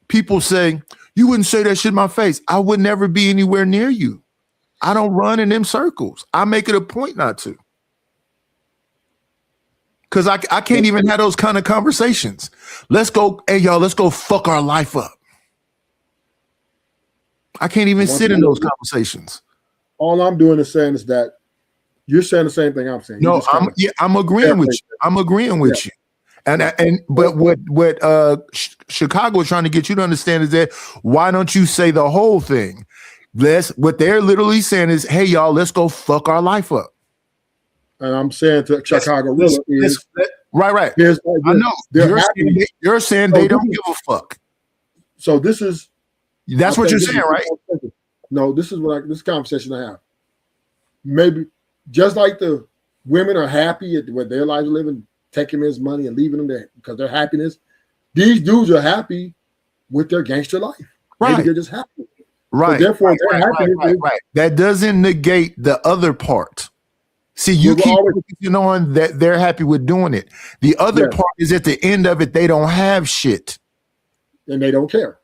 A: people say, you wouldn't say that shit in my face. I would never be anywhere near you. I don't run in them circles. I make it a point not to. Because I can't even have those kind of conversations. Let's go, hey, y'all, let's go fuck our life up. I can't even sit in those conversations.
M: All I'm doing is saying is that you're saying the same thing I'm saying.
A: No, I'm agreeing with you. I'm agreeing with you. But what Chicago is trying to get you to understand is that why don't you say the whole thing? What they're literally saying is, hey, y'all, let's go fuck our life up.
M: And I'm saying to Chicago Rilla is
A: right.
M: Here's,
A: I know.
M: they're
A: You're saying they don't give a fuck.
M: So this is
A: That's what you're saying, right?
M: No, this is this conversation I have. Maybe just like the women are happy at where their lives are living, taking his money and leaving them there because their happiness. These dudes are happy with their gangster life.
A: Right.
M: Maybe they're just happy.
A: Right.
M: So therefore,
A: right,
M: they're
A: right,
M: happy.
A: right. That doesn't negate the other part. See, you keep focusing on that they're happy with doing it. The other part is at the end of it, they don't have shit.
M: And they don't care.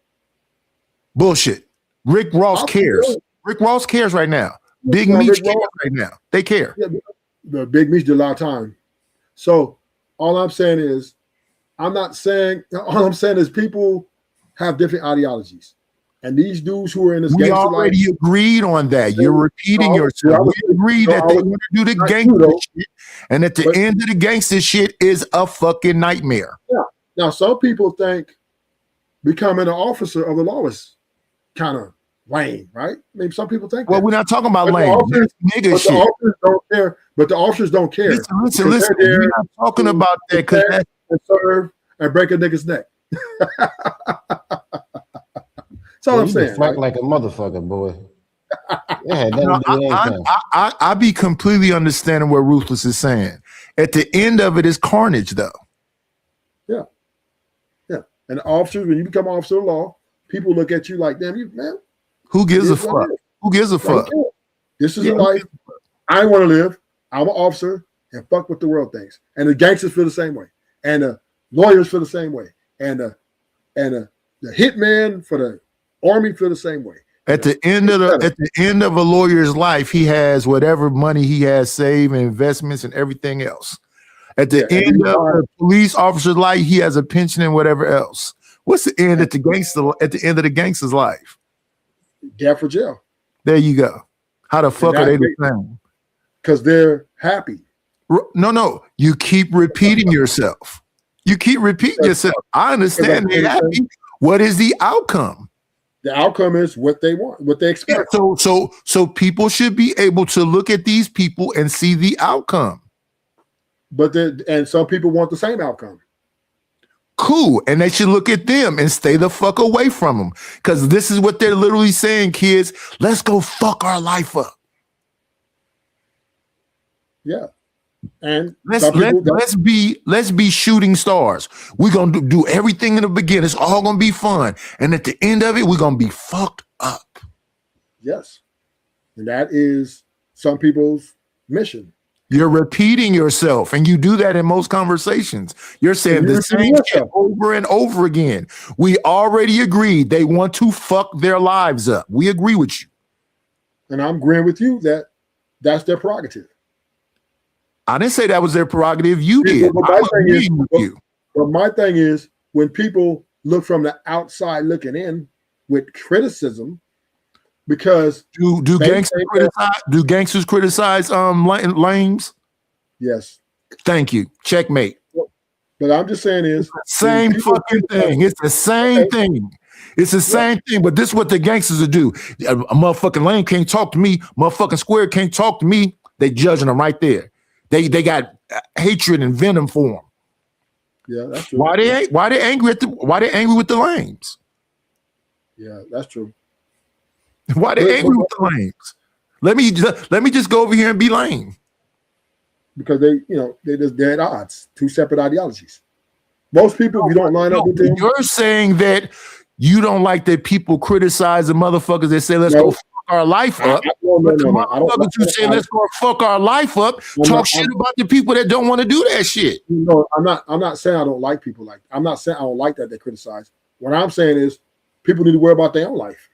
A: Bullshit. Rick Ross cares. Rick Ross cares right now. Big Meech cares right now. They care.
M: Yeah, the Big Meech did a lot of time. So all I'm saying is, all I'm saying is people have different ideologies. And these dudes who are in this
A: we
M: gangster
A: already
M: life,
A: agreed on that. You're repeating yourself. We agreed that they want to do the gangster shit. And at the end of the gangster shit is a fucking nightmare.
M: Yeah. Now, some people think becoming an officer of the law is kind of lame, right? I mean, some people think
A: well, we're not talking about lame. Nigga shit.
M: The officers don't care. But the officers don't care.
A: Listen. We're not talking about that because
M: and serve and break a nigga's neck. That's all I'm saying.
V: Fight like a motherfucker, boy.
A: I be completely understanding what Ruthless is saying. At the end of it is carnage, though.
M: Yeah. And the officers, when you become an officer of law, people look at you like, damn, you man.
A: Who gives a fuck? Who gives a fuck?
M: This is a life I want to live. I'm an officer and fuck what the world thinks. And the gangsters feel the same way. And the lawyers feel the same way. And the hitman for the army feel the same way.
A: At the end of a lawyer's life, he has whatever money he has saved and investments and everything else. At the end of a police officer's life, he has a pension and whatever else. What's the end at the end of the gangster's life?
M: Death or jail.
A: There you go. How the fuck are they the same?
M: Because they're happy.
A: No. You keep repeating yourself. You keep repeating yourself. I understand they're happy. What is the outcome?
M: The outcome is what they want, what they expect.
A: So people should be able to look at these people and see the outcome.
M: But and some people want the same outcome.
A: Cool. And they should look at them and stay the fuck away from them. Because this is what they're literally saying, kids. Let's go fuck our life up.
M: Yeah. And
A: let's be shooting stars. We're gonna do everything in the beginning. It's all gonna be fun. And at the end of it, we're gonna be fucked up.
M: Yes. And that is some people's mission.
A: You're repeating yourself, and you do that in most conversations. You're saying the same shit over and over again. We already agreed they want to fuck their lives up. We agree with you.
M: And I'm agreeing with you that that's their prerogative.
A: I didn't say that was their prerogative. You did.
M: But my thing is, when people look from the outside looking in with criticism, because
A: do gangsters criticize lames?
M: Yes.
A: Thank you. Checkmate.
M: But I'm just saying is
A: same fucking thing. It's the same thing. It's the same thing. But this is what the gangsters will do. A motherfucking lame can't talk to me. Motherfucking square can't talk to me. They judging them right there. They got hatred and venom for them.
M: Yeah, that's true.
A: Why they angry with the lames?
M: Yeah, that's true.
A: Why they angry with the lames? Let me just go over here and be lame.
M: Because they're at odds, two separate ideologies. Most people, we don't line up with them.
A: You're saying that you don't like that people criticize the motherfuckers that say let's go fuck our life up. Motherfuckers who say let's go fuck our life up talk shit about the people that don't want to do that shit.
M: No, I'm not saying I don't like people like. I'm not saying I don't like that they criticize. What I'm saying is people need to worry about their own life.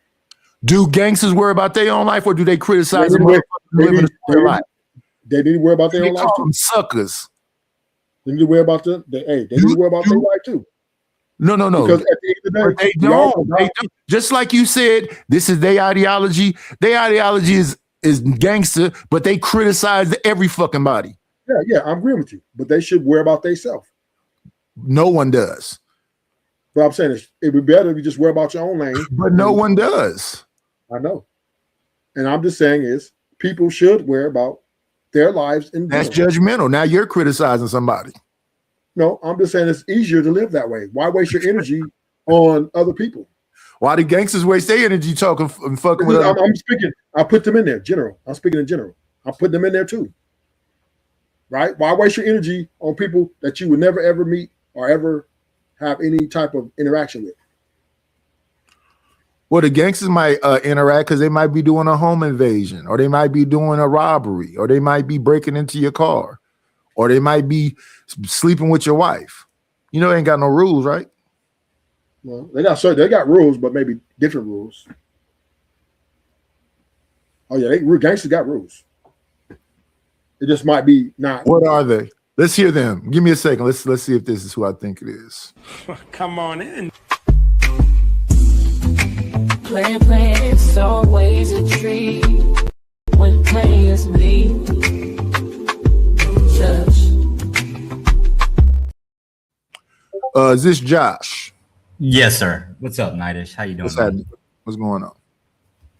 A: Do gangsters worry about their own life, or do they criticize the motherfuckers living their life?
M: They need to worry about their own life too.
A: Suckers.
M: They need to worry about they need to worry about their life too.
A: No.
M: Because at the end of the day,
A: they don't. Just like you said, this is their ideology. Their ideology is gangster, but they criticize every fucking body.
M: Yeah, I'm agreeing with you. But they should worry about themselves.
A: No one does.
M: But I'm saying it'd be better if you just worry about your own lane.
A: But no one does.
M: I know. And I'm just saying is people should worry about their lives.
A: That's judgmental. Now you're criticizing somebody.
M: No, I'm just saying it's easier to live that way. Why waste your energy on other people?
A: Why the gangsters waste their energy talking and fucking with other
M: I'm speaking. I put them in there. General. I'm speaking in general. I'm putting them in there too. Right? Why waste your energy on people that you would never ever meet or ever have any type of interaction with?
A: Well, the gangsters might interact because they might be doing a home invasion, or they might be doing a robbery, or they might be breaking into your car, or they might be sleeping with your wife. You know, they ain't got no rules, right?
M: Well, they got rules, but maybe different rules. Oh yeah, gangsters got rules. It just might be not.
A: What are they? Let's hear them. Give me a second. Let's see if this is who I think it is.
Q: Come on in.
O: Playing, it's always a treat when players meet.
A: Is this Josh?
N: Yes, sir. What's up, Nightish? How you doing?
A: What's happening? What's going on?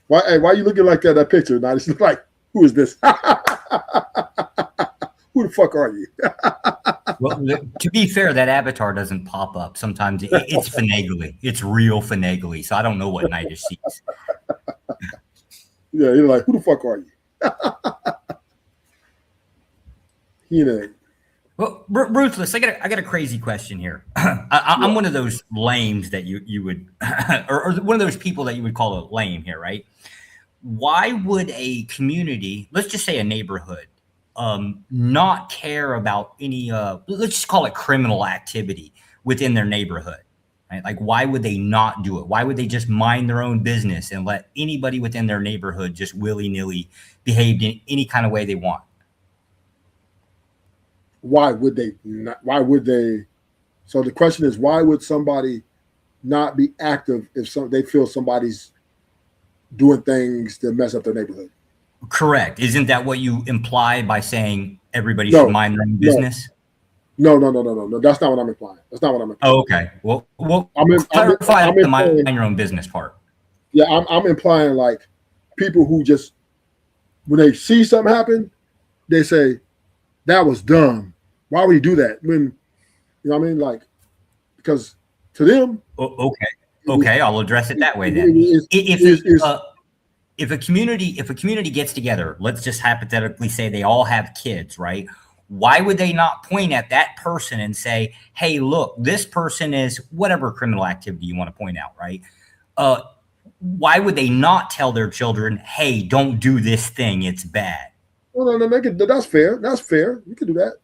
M: Why you looking like that picture? Now it's like, who is this? Who the fuck are you?
N: Well, to be fair, that avatar doesn't pop up. Sometimes it's finagly. It's real finagly. So I don't know what Nightish sees.
M: Yeah, you're like, who the fuck are you? You know.
N: Well, Ruthless, I got a crazy question here. I'm one of those lames that you would, or one of those people that you would call a lame here, right? Why would a community, let's just say a neighborhood, not care about any, let's just call it criminal activity within their neighborhood, right? Like, why would they not do it? Why would they just mind their own business and let anybody within their neighborhood just willy-nilly behave in any kind of way they want?
M: Why would they not? Why would they? So the question is, why would somebody not be active if they feel somebody's doing things to mess up their neighborhood?
N: Correct. Isn't that what you imply by saying everybody should mind their own business?
M: No. That's not what I'm implying. That's not what I'm implying.
N: Oh, okay. Well, clarify the mind your own business part.
M: Yeah, I'm implying like people who just, when they see something happen, they say, that was dumb. Why would he do that? When, you know what I mean? Like, because to them.
N: Okay. I'll address it that way then. If a community gets together, let's just hypothetically say they all have kids, right? Why would they not point at that person and say, hey, look, this person is whatever criminal activity you want to point out, right? Why would they not tell their children, hey, don't do this thing, it's bad?
M: Well, no, that's fair. That's fair. You can do that.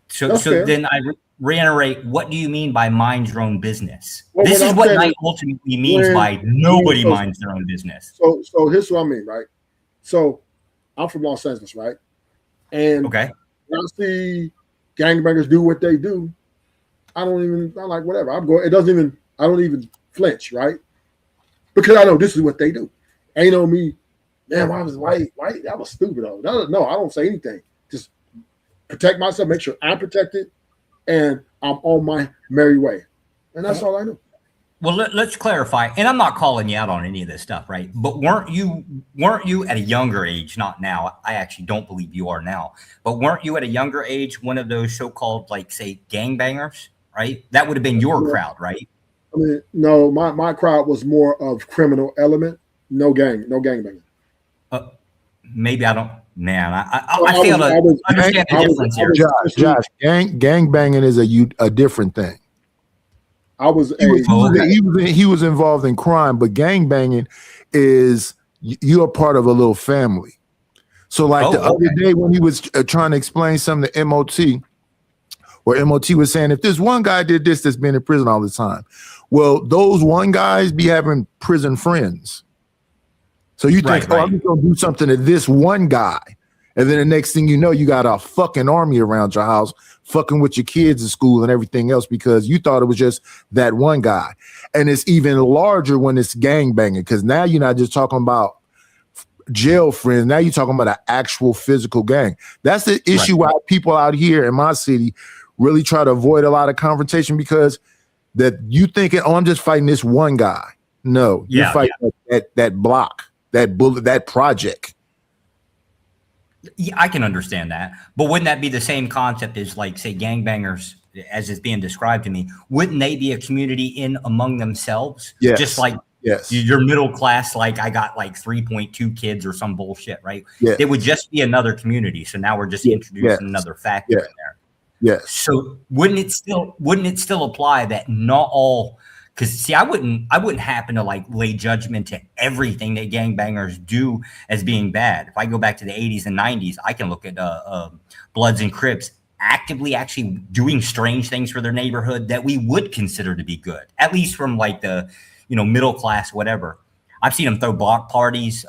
N: So then I reiterate, what do you mean by mind your own business?
M: Well,
N: this is what Knight ultimately means by nobody minds their own business.
M: So here's what I mean, right? So I'm from Los Angeles, right? And when I see gangbangers do what they do, I'm like, whatever. I don't even flinch, right? Because I know this is what they do. Ain't on me, man, why was white? That was stupid. No, I don't say anything. Just protect myself, make sure I'm protected, and I'm on my merry way. And that's all I know.
N: Well, let's clarify, and I'm not calling you out on any of this stuff, right? But weren't you at a younger age, not now, I actually don't believe you are now, but weren't you at a younger age one of those so-called, like, say, gangbangers, right? That would have been your crowd, right?
M: I mean, no, my crowd was more of criminal element, no gangbanging.
N: Maybe I don't, man. I fail to understand the difference here.
A: Josh, gang banging is a different thing. He was involved in crime, but gang banging is you're part of a little family. So like the other day when he was trying to explain something to MOT, where MOT was saying, if this one guy did this, that's been in prison all the time. Well, those one guys be having prison friends. So you think, I'm just gonna do something to this one guy. And then the next thing you know, you got a fucking army around your house, fucking with your kids in school and everything else because you thought it was just that one guy. And it's even larger when it's gangbanging because now you're not just talking about jail friends. Now you're talking about an actual physical gang. That's the issue why people out here in my city really try to avoid a lot of confrontation because that you thinking, oh, I'm just fighting this one guy. No, you're fighting that block, that bullet, that project.
N: Yeah, I can understand that, but wouldn't that be the same concept as, like, say, gangbangers as it's being described to me, wouldn't they be a community in among themselves?
A: Yes.
N: Just like your middle class, like I got like 3.2 kids or some bullshit, right?
A: Yes.
N: They would just be another community. So now we're just introducing another factor in there.
A: Yes.
N: So wouldn't it still apply that not all? Because see, I wouldn't happen to like lay judgment to everything that gangbangers do as being bad. If I go back to the 80s and 90s, I can look at Bloods and Crips actively actually doing strange things for their neighborhood that we would consider to be good, at least from like the middle class, whatever. I've seen them throw block parties,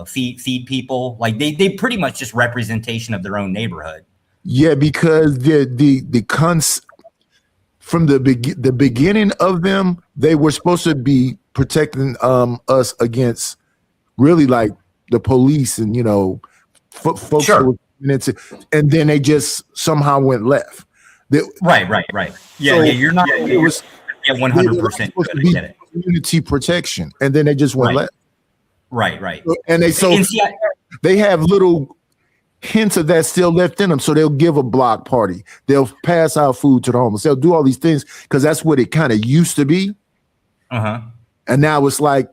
N: feed people. Like they pretty much just representation of their own neighborhood.
A: Yeah, because from the beginning of them, they were supposed to be protecting us against really like the police and folks. Sure. And then they just somehow went left.
N: Right. Yeah,
A: so,
N: you're not.
A: It was
N: 100%.
A: Community protection, and then they just went left.
N: Right.
A: And they have little hints of that still left in them. So they'll give a block party. They'll pass out food to the homeless. They'll do all these things because that's what it kind of used to be. And now it's like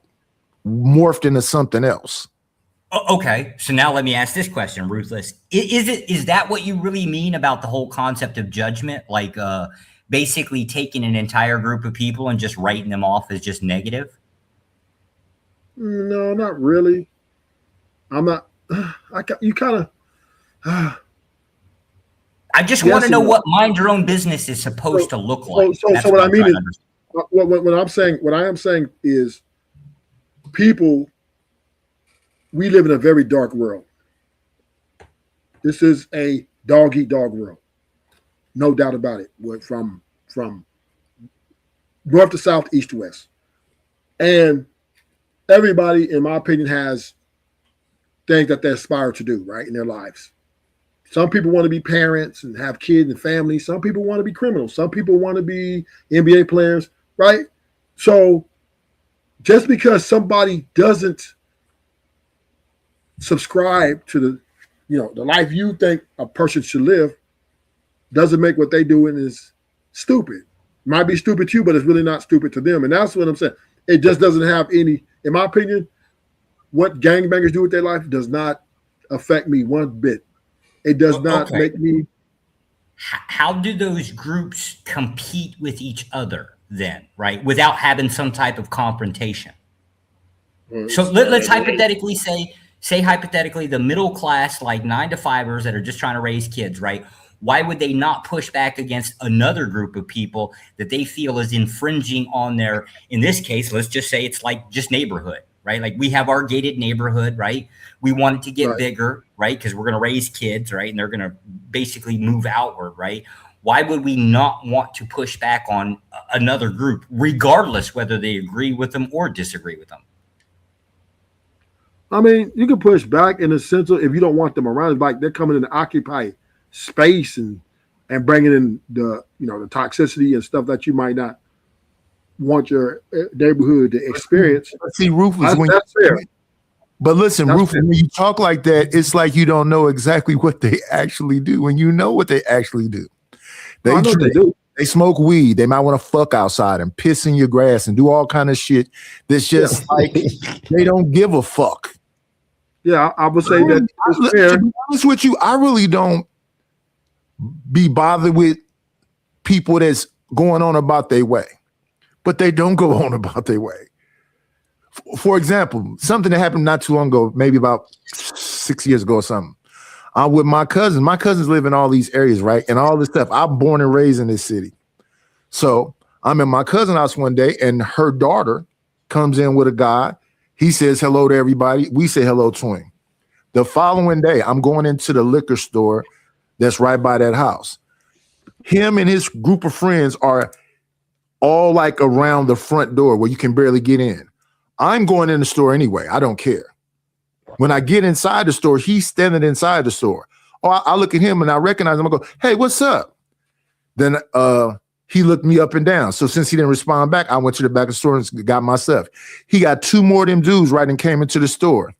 A: morphed into something else.
N: Okay. So now let me ask this question, Ruthless. Is that what you really mean about the whole concept of judgment? Like basically taking an entire group of people and just writing them off as just negative?
M: No, not really. I'm not. You kind of.
N: I just want to know what mind your own business is supposed to look like.
M: So what I mean is, what I am saying is, people, we live in a very dark world. This is a dog eat dog world, no doubt about it. From north to south, east to west, and everybody, in my opinion, has things that they aspire to do right in their lives. Some people want to be parents and have kids and families. Some people want to be criminals. Some people want to be NBA players, right? So just because somebody doesn't subscribe to the life you think a person should live, doesn't make what they doing is stupid. Might be stupid to you, but it's really not stupid to them. And that's what I'm saying. It just doesn't have any, in my opinion, what gangbangers do with their life does not affect me one bit. It does not make me.
N: How do those groups compete with each other then, right? Without having some type of confrontation. So let's hypothetically say hypothetically the middle class, like 9-to-5ers that are just trying to raise kids, right? Why would they not push back against another group of people that they feel is infringing on their, in this case, let's just say it's like just neighborhood, right? Like we have our gated neighborhood, right? We want it to get bigger, right? Because we're going to raise kids, right? And they're going to basically move outward, right? Why would we not want to push back on another group, regardless whether they agree with them or disagree with them?
M: I mean, you can push back in the sense of if you don't want them around, it's like they're coming in to occupy space and bringing in the the toxicity and stuff that you might not want your neighborhood to experience.
A: See, Rufus,
M: that's fair.
A: But listen, Rufus, when you talk like that, it's like you don't know exactly what they actually do. When you know what they actually do, they smoke weed. They might want to fuck outside and piss in your grass and do all kind of shit. That's just like they don't give a fuck.
M: Yeah, I would say that.
A: To be honest with you, I really don't be bothered with people that's going on about their way, but they don't go on about their way. For example, something that happened not too long ago, maybe about 6 years ago or something. I'm with my cousin. My cousins live in all these areas, right? And all this stuff. I'm born and raised in this city. So I'm in my cousin's house one day and her daughter comes in with a guy. He says hello to everybody. We say hello to him. The following day, I'm going into the liquor store that's right by that house. Him and his group of friends are all like around the front door where you can barely get in. I'm going in the store anyway. I don't care. When I get inside the store, he's standing inside the store. Oh, I look at him and I recognize him. I go, hey, what's up? Then he looked me up and down. So since he didn't respond back, I went to the back of the store and got my stuff. He got two more of them dudes right and came into the store.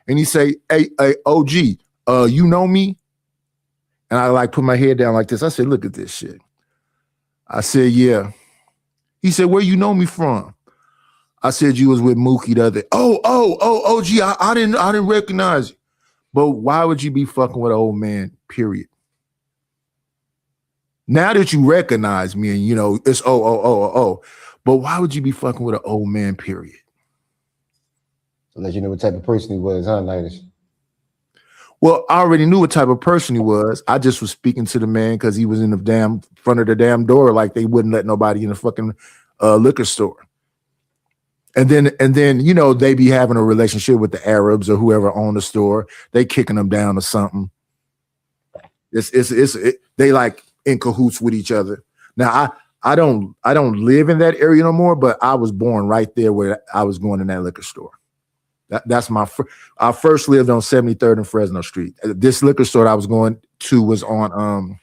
A: And he say, hey, OG, you know me? And I like put my head down like this. I said, look at this shit. I said, yeah. He said, where you know me from? I said, you was with Mookie the other. Gee, I didn't recognize you. But why would you be fucking with an old man, period? Now that you recognize me and you know, it's but why would you be fucking with an old man, period?
V: To let you know what type of person he was, huh, Nitus?
A: Well, I already knew what type of person he was. I just was speaking to the man because he was in the damn front of the damn door, like they wouldn't let nobody in the fucking liquor store. And then you know they be having a relationship with the Arabs or whoever owned the store. They kicking them down or something. They like in cahoots with each other. Now I don't live in that area no more, but I was born right there where I was going in that liquor store. That's my I first lived on 73rd and Fresno Street. This liquor store I was going to was on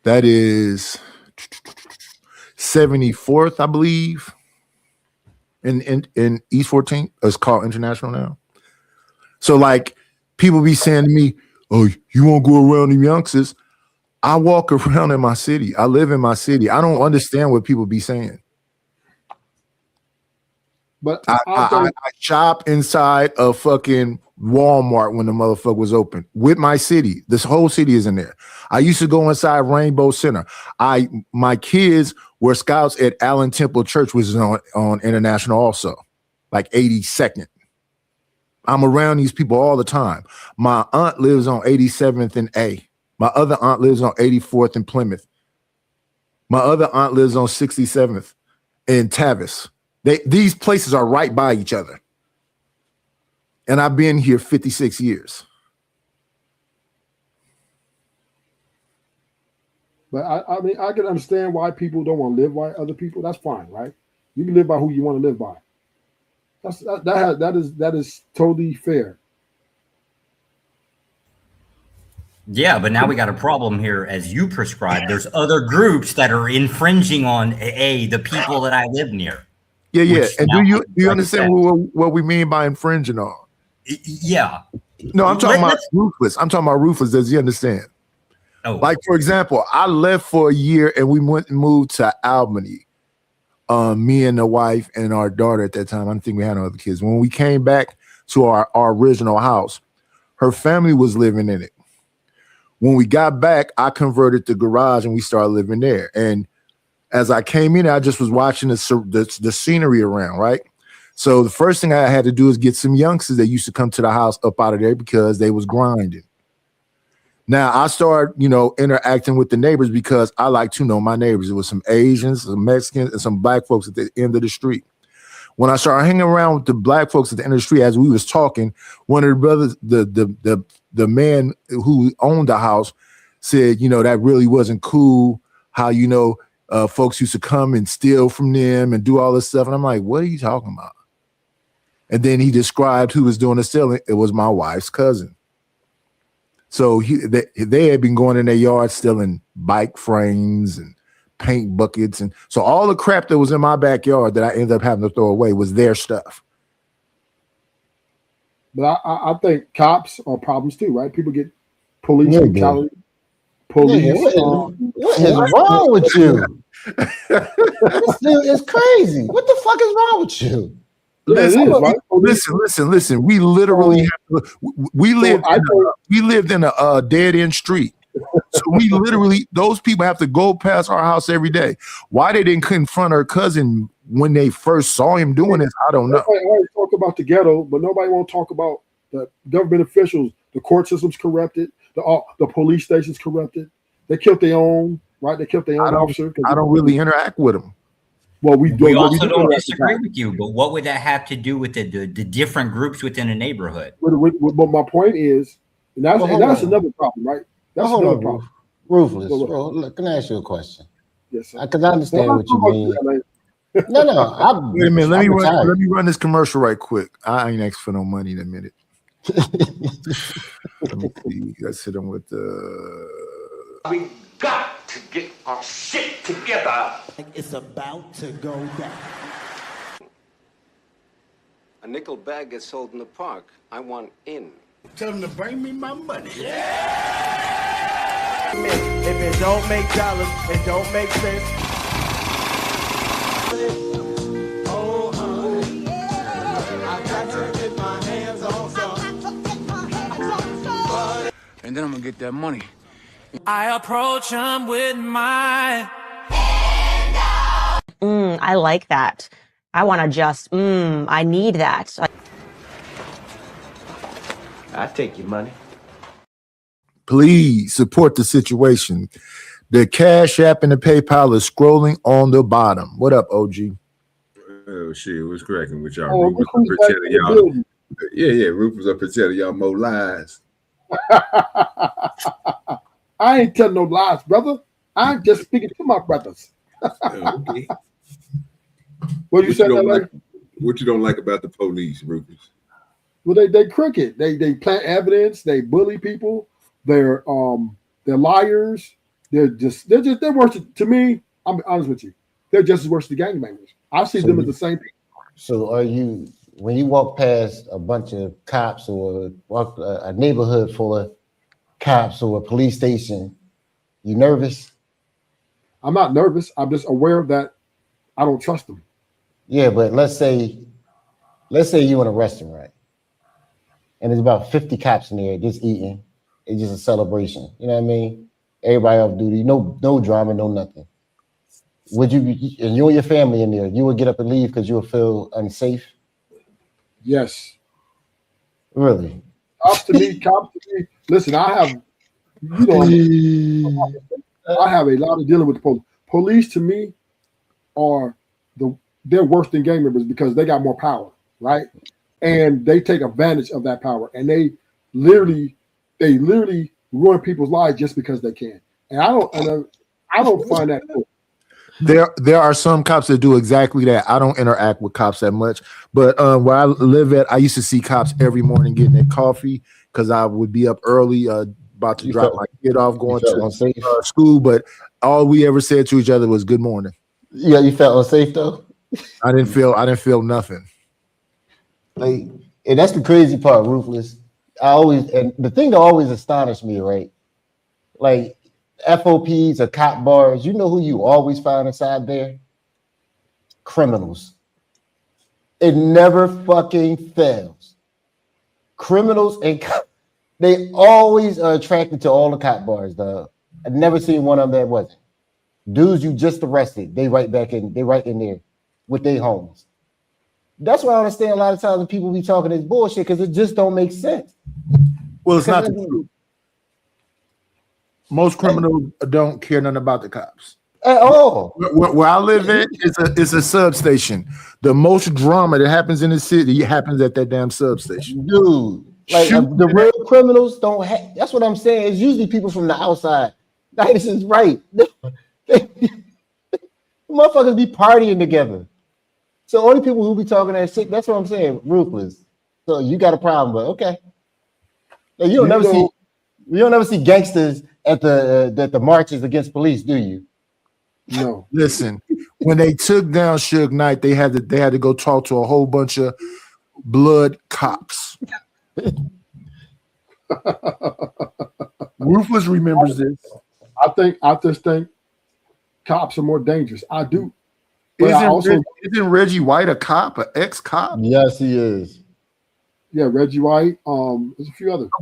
A: that is 74th, I believe, in East 14th. It's called International now. So like people be saying to me, oh, you won't go around the youngsters. I walk around in my city. I live in my city. I don't understand what people be saying.
M: But
A: I shop inside a fucking Walmart when the motherfucker was open with my city. This whole city is in there. I used to go inside Rainbow Center. My kids were scouts at Allen Temple Church, which is on International also, like 82nd. I'm around these people all the time. My aunt lives on 87th and A. My other aunt lives on 84th and Plymouth. My other aunt lives on 67th in Tavis. These places are right by each other. And I've been here 56 years.
M: But I mean, I can understand why people don't want to live by other people. That's fine, right? You can live by who you want to live by. That is totally fair.
N: Yeah, but now we got a problem here. As you prescribed, there's other groups that are infringing on the people that I live near.
A: Yeah. And do you understand what we mean by infringing on?
N: Yeah.
A: No, I'm talking about ruthless. I'm talking about ruthless. Does he understand?
N: Oh.
A: Like, for example, I left for a year and we went and moved to Albany. Me and the wife and our daughter at that time. I don't think we had no other kids. When we came back to our original house, her family was living in it. When we got back, I converted the garage and we started living there. And as I came in, I just was watching the scenery around, right? So the first thing I had to do is get some youngsters that used to come to the house up out of there because they was grinding. Now I started, interacting with the neighbors because I like to know my neighbors. It was some Asians, some Mexicans, and some black folks at the end of the street. When I started hanging around with the black folks at the end of the street, as we was talking, one of the brothers, the man who owned the house said, that really wasn't cool. How, folks used to come and steal from them and do all this stuff. And I'm like, what are you talking about? And then he described who was doing the stealing. It was my wife's cousin. So they had been going in their yard stealing bike frames and paint buckets. And so all the crap that was in my backyard that I ended up having to throw away was their stuff.
M: But I think cops are problems too, right? People get police brutality. Police.
V: What is wrong with you? It's crazy. What the fuck is wrong with you?
A: Listen. We literally we lived in a dead end street. So we literally, those people have to go past our house every day. Why they didn't confront her cousin when they first saw him doing this, I don't know.
M: Everybody always talk about the ghetto, but nobody want to talk about the government officials. The court system's corrupted. The police station's corrupted. They killed their own, right? They killed their own officer.
A: I don't really interact with them.
M: Well, we
N: also don't disagree with you, but what would that have to do with the different groups within a neighborhood?
M: But my point is, and that's another problem, right? That's another problem.
V: Ruthless, bro. Look, can I ask you a question?
M: Yes, sir.
V: Because I understand what you mean. No.
A: Wait a minute. Let me run this commercial right quick. I ain't asked for no money in a minute. Let me see. Let's hit them with the.
O: We got to get our shit together. It's about to go down.
R: A nickel bag gets sold in the park. I want in.
O: Tell them to bring me my money. If it don't make dollars, it don't make sense. Oh, honey, I got to get my hands on some.
Q: And then I'm gonna get that money. I approach him with my
P: I like that. I want to just, I need that.
S: I take your money.
A: Please support the situation. The Cash App and the PayPal is scrolling on the bottom. What up, OG?
K: Oh shit, what's cracking with y'all?
M: Oh,
K: Rufus up here telling y'all. Yeah, Rufus up here telling y'all more lies.
M: I ain't telling no lies, brother. I'm just speaking to my brothers.
K: Okay.
M: What you said,
K: like, what you don't like about the police, Rufus?
M: Well, they crooked. They plant evidence. They bully people. They're liars. They're worse. To me, I'm honest with you. They're just as worse as the gangbangers. I see them as the same people.
V: So are you, when you walk past a bunch of cops or walk a neighborhood full of cops or a police station, you nervous?
M: I'm not nervous. I'm just aware that I don't trust them.
V: Yeah, but let's say you're in a restaurant and there's about 50 cops in there just eating. It's just a celebration. You know what I mean? Everybody off duty, no drama, no nothing. Would you, and you and your family in there, you would get up and leave because you would feel unsafe?
M: Yes.
V: Really?
M: Cops to me. Listen, I have a lot of dealing with the police. Police to me are they're worse than gang members because they got more power, right? And they take advantage of that power, and they literally ruin people's lives just because they can. And I don't find that cool.
A: There are some cops that do exactly that. I don't interact with cops that much, but where I live at, I used to see cops every morning getting their coffee because I would be up early, about to drop my kid off, going to school. But all we ever said to each other was "Good morning."
V: Yeah, you felt unsafe though.
A: I didn't feel nothing.
V: Like, and that's the crazy part, Ruthless. And the thing that always astonished me, right? Like FOPs or cop bars, you know who you always find inside there? Criminals. It never fucking fails. Criminals and they always are attracted to all the cop bars, dog. I've never seen one of them that wasn't. Dudes you just arrested, they right in there with their homies. That's why I understand a lot of times when people be talking this bullshit because it just don't make sense.
A: Well, it's not the truth. Most criminals don't care nothing about the cops
V: at all.
A: Where I live at, it's a substation. The most drama that happens in the city happens at that damn substation.
V: Dude, like the real criminals don't have. That's what I'm saying. It's usually people from the outside. Like, this is right. Motherfuckers be partying together. So only people who be talking that shit, that's what I'm saying, ruthless. So you got a problem, but okay. Now, you don't never see gangsters at the marches against police, do you?
M: No.
A: Listen, when they took down Suge Knight, they had to go talk to a whole bunch of blood cops. Ruthless remembers this.
M: I just think cops are more dangerous. I do.
A: Isn't Reggie White a cop, an ex-cop?
V: Yes, he is.
M: Yeah, Reggie White. There's a few others.
A: A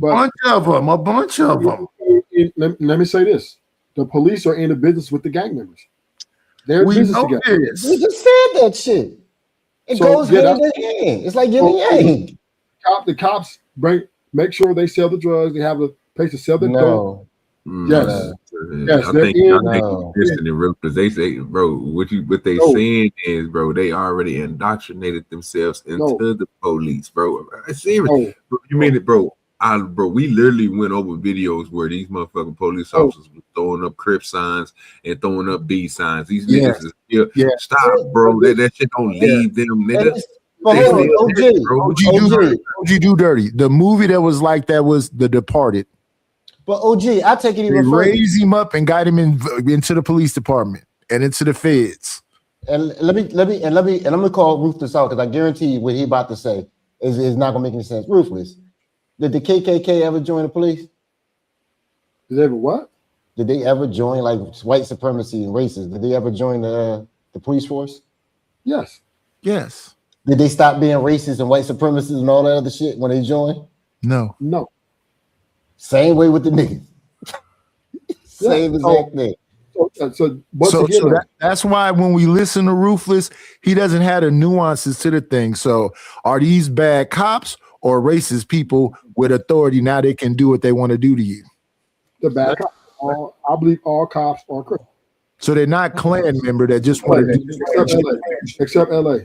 A: bunch of them.
M: Let me say this: the police are in the business with the gang members. They're in business together.
V: This. We just said that shit. It goes hand in hand. It's like yin and yang.
M: The cops make sure they sell the drugs. They have a place to sell the dope. Yes.
K: I think you're listening, bro, because they say, bro, what they saying is, bro, they already indoctrinated themselves into the police, bro. Seriously, bro, you mean it, bro? Bro, we literally went over videos where these motherfucking police officers were throwing up Crip signs and throwing up B signs. These niggas is still stop, bro. That shit don't leave them, nigga.
A: OG do dirty. The movie that was like that was The Departed.
V: But OG, I take it even
A: further.
V: further.
A: Raise him up and guide him into the police department and into the feds.
V: And let me call Ruthless out because I guarantee you what he about to say is not gonna make any sense. Ruthless, did the KKK ever join the police?
M: Did they ever what?
V: did they ever join like white supremacy and racists? Did they ever join the police force?
M: Yes.
A: Yes.
V: Did they stop being racist and white supremacists and all that other shit when they joined?
A: No.
M: No.
V: Same way with the niggas. Same exact thing.
A: That's why when we listen to Ruthless, he doesn't have the nuances to the thing. So are these bad cops or racist people with authority? Now they can do what they want to do to you.
M: The bad cops. I believe all cops are criminals.
A: So they're not Klan member that just want to do
M: except LA.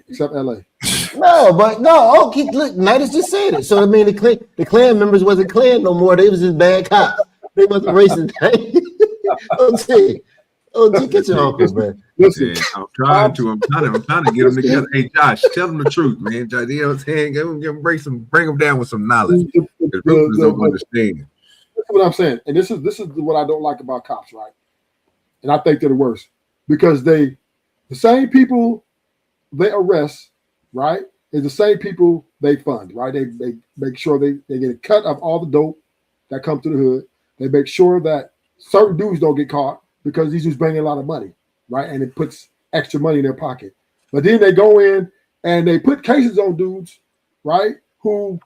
V: No, but no. Oh, look, Nidas just said it. So I mean, the Klan members wasn't Klan no more. They was just bad cops. They wasn't racist. OG, get your uncle, man.
K: Listen, I'm trying to get them together. Hey, Josh, tell them the truth, man. Josh, you know what I'm saying? Bring them down with some knowledge. Because Ruthless don't understand.
M: That's what I'm saying. And this is what I don't like about cops, right? And I think they're the worst because the same people they arrest, right, is the same people they fund, right? They make sure they get a cut of all the dope that comes to the hood. They make sure that certain dudes don't get caught because these dudes bringing a lot of money, right? And it puts extra money in their pocket. But then they go in and they put cases on dudes, right, who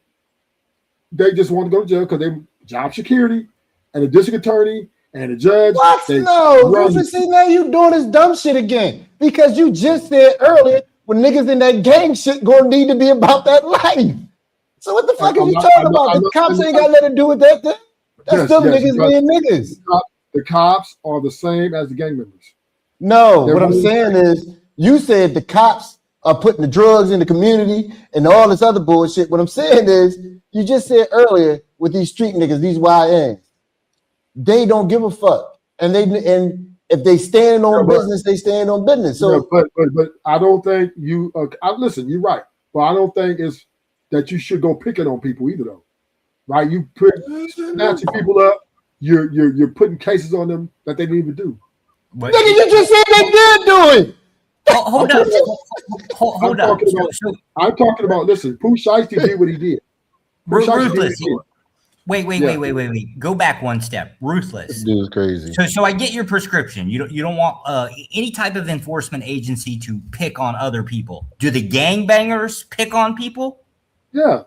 M: they just want to go to jail because they job security and the district attorney and the judge.
V: What? No, Rufus, see, now you doing this dumb shit again because you just said earlier when niggas in that gang shit gonna need to be about that life. So what the fuck are you talking about? The cops ain't got nothing to do with that thing. That's still niggas being niggas.
M: The cops are the same as the gang members.
V: No, what I'm saying is you said the cops are putting the drugs in the community and all this other bullshit. What I'm saying is you just said earlier with these street niggas, these YNs, they don't give a fuck. And if they stand on business, they stand on business. So
M: but I don't think you listen, you're right. But I don't think it's that you should go picking on people either though. Right? You snatching people up, you're putting cases on them that they didn't even do.
V: Nigga, you just said they did do it.
N: Hold up. Hold up.
M: I'm talking about, listen, Pooh Shiesty did what he did.
N: Ruthless. Wait. Go back one step. Ruthless.
V: This dude's crazy.
N: So I get your prescription. You don't want any type of enforcement agency to pick on other people. Do the gangbangers pick on people?
M: Yeah.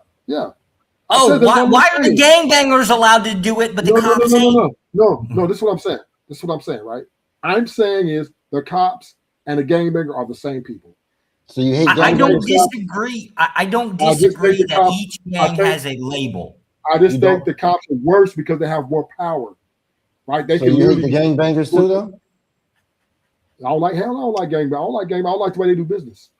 N: Oh, why are the gangbangers allowed to do it, but the cops ain't?
M: No, this is what I'm saying. Right? I'm saying is the cops and the gangbanger are the same people.
V: So you hate
N: I don't disagree. I don't disagree that each gang has a label.
M: I just think the cops are worse because they have more power. Right? They can
V: hate the gangbangers too, though?
M: I don't like gangbangers. I don't like the way they do business.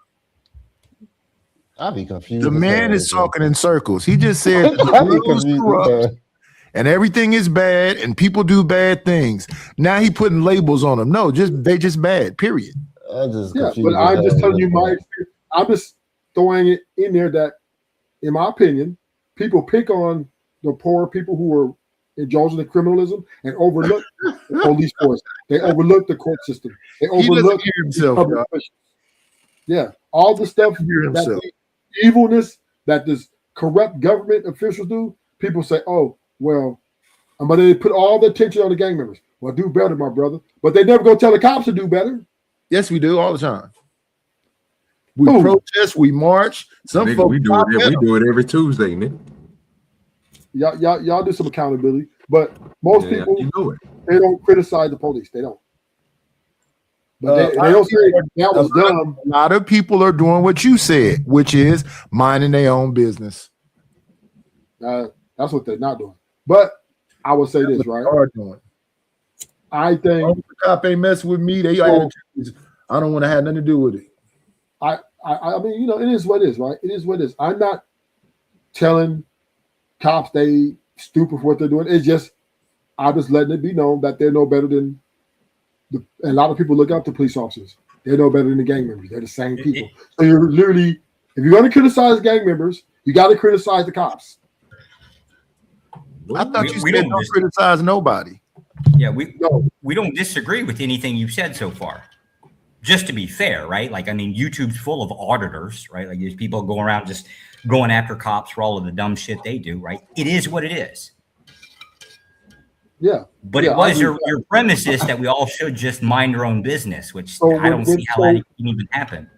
V: I'll be confused.
A: The man is talking in circles. He just said the world is corrupt and everything is bad and people do bad things. Now he putting labels on them. No, they just bad, period.
M: But I'm just telling you my experience. I'm just throwing it in there that, in my opinion, people pick on the poor people who are indulging in criminalism and overlook the police force. They overlook the court system. They overlook
A: himself.
M: Yeah, all the stuff that evilness that this corrupt government officials do. People say, "Oh, well," but they put all the attention on the gang members. Well, do better, my brother. But they never go tell the cops to do better.
A: Yes, we do all the time. We protest, we march. Some folks
K: we do it every Tuesday, nigga.
M: Y'all do some accountability, but most people they don't criticize the police. They don't. But they don't say that was dumb.
A: A lot of people are doing what you said, which is minding their own business.
M: That's what they're not doing. But I would say this, right?
A: Are doing.
M: I think
A: the cop ain't messing with me. I don't want to have nothing to do with it.
M: I mean, it is what it is, right? It is what it is. I'm not telling cops they stupid for what they're doing. It's just I'm just letting it be known that they're no better than a lot of people look up to police officers. They're no better than the gang members. They're the same people. So you're literally, if you're going to criticize gang members, you got to criticize the cops.
A: I thought you said don't criticize nobody.
N: Yeah, we don't disagree with anything you've said so far. Just to be fair, right? Like, I mean, YouTube's full of auditors, right? Like, there's people going around just going after cops for all of the dumb shit they do, right? It is what it is.
M: Yeah.
N: But
M: Yeah,
N: it
M: I
N: was
M: agree with
N: your premise is that we all should just mind our own business, which
M: So
N: I don't
M: when
N: see how that can even happen.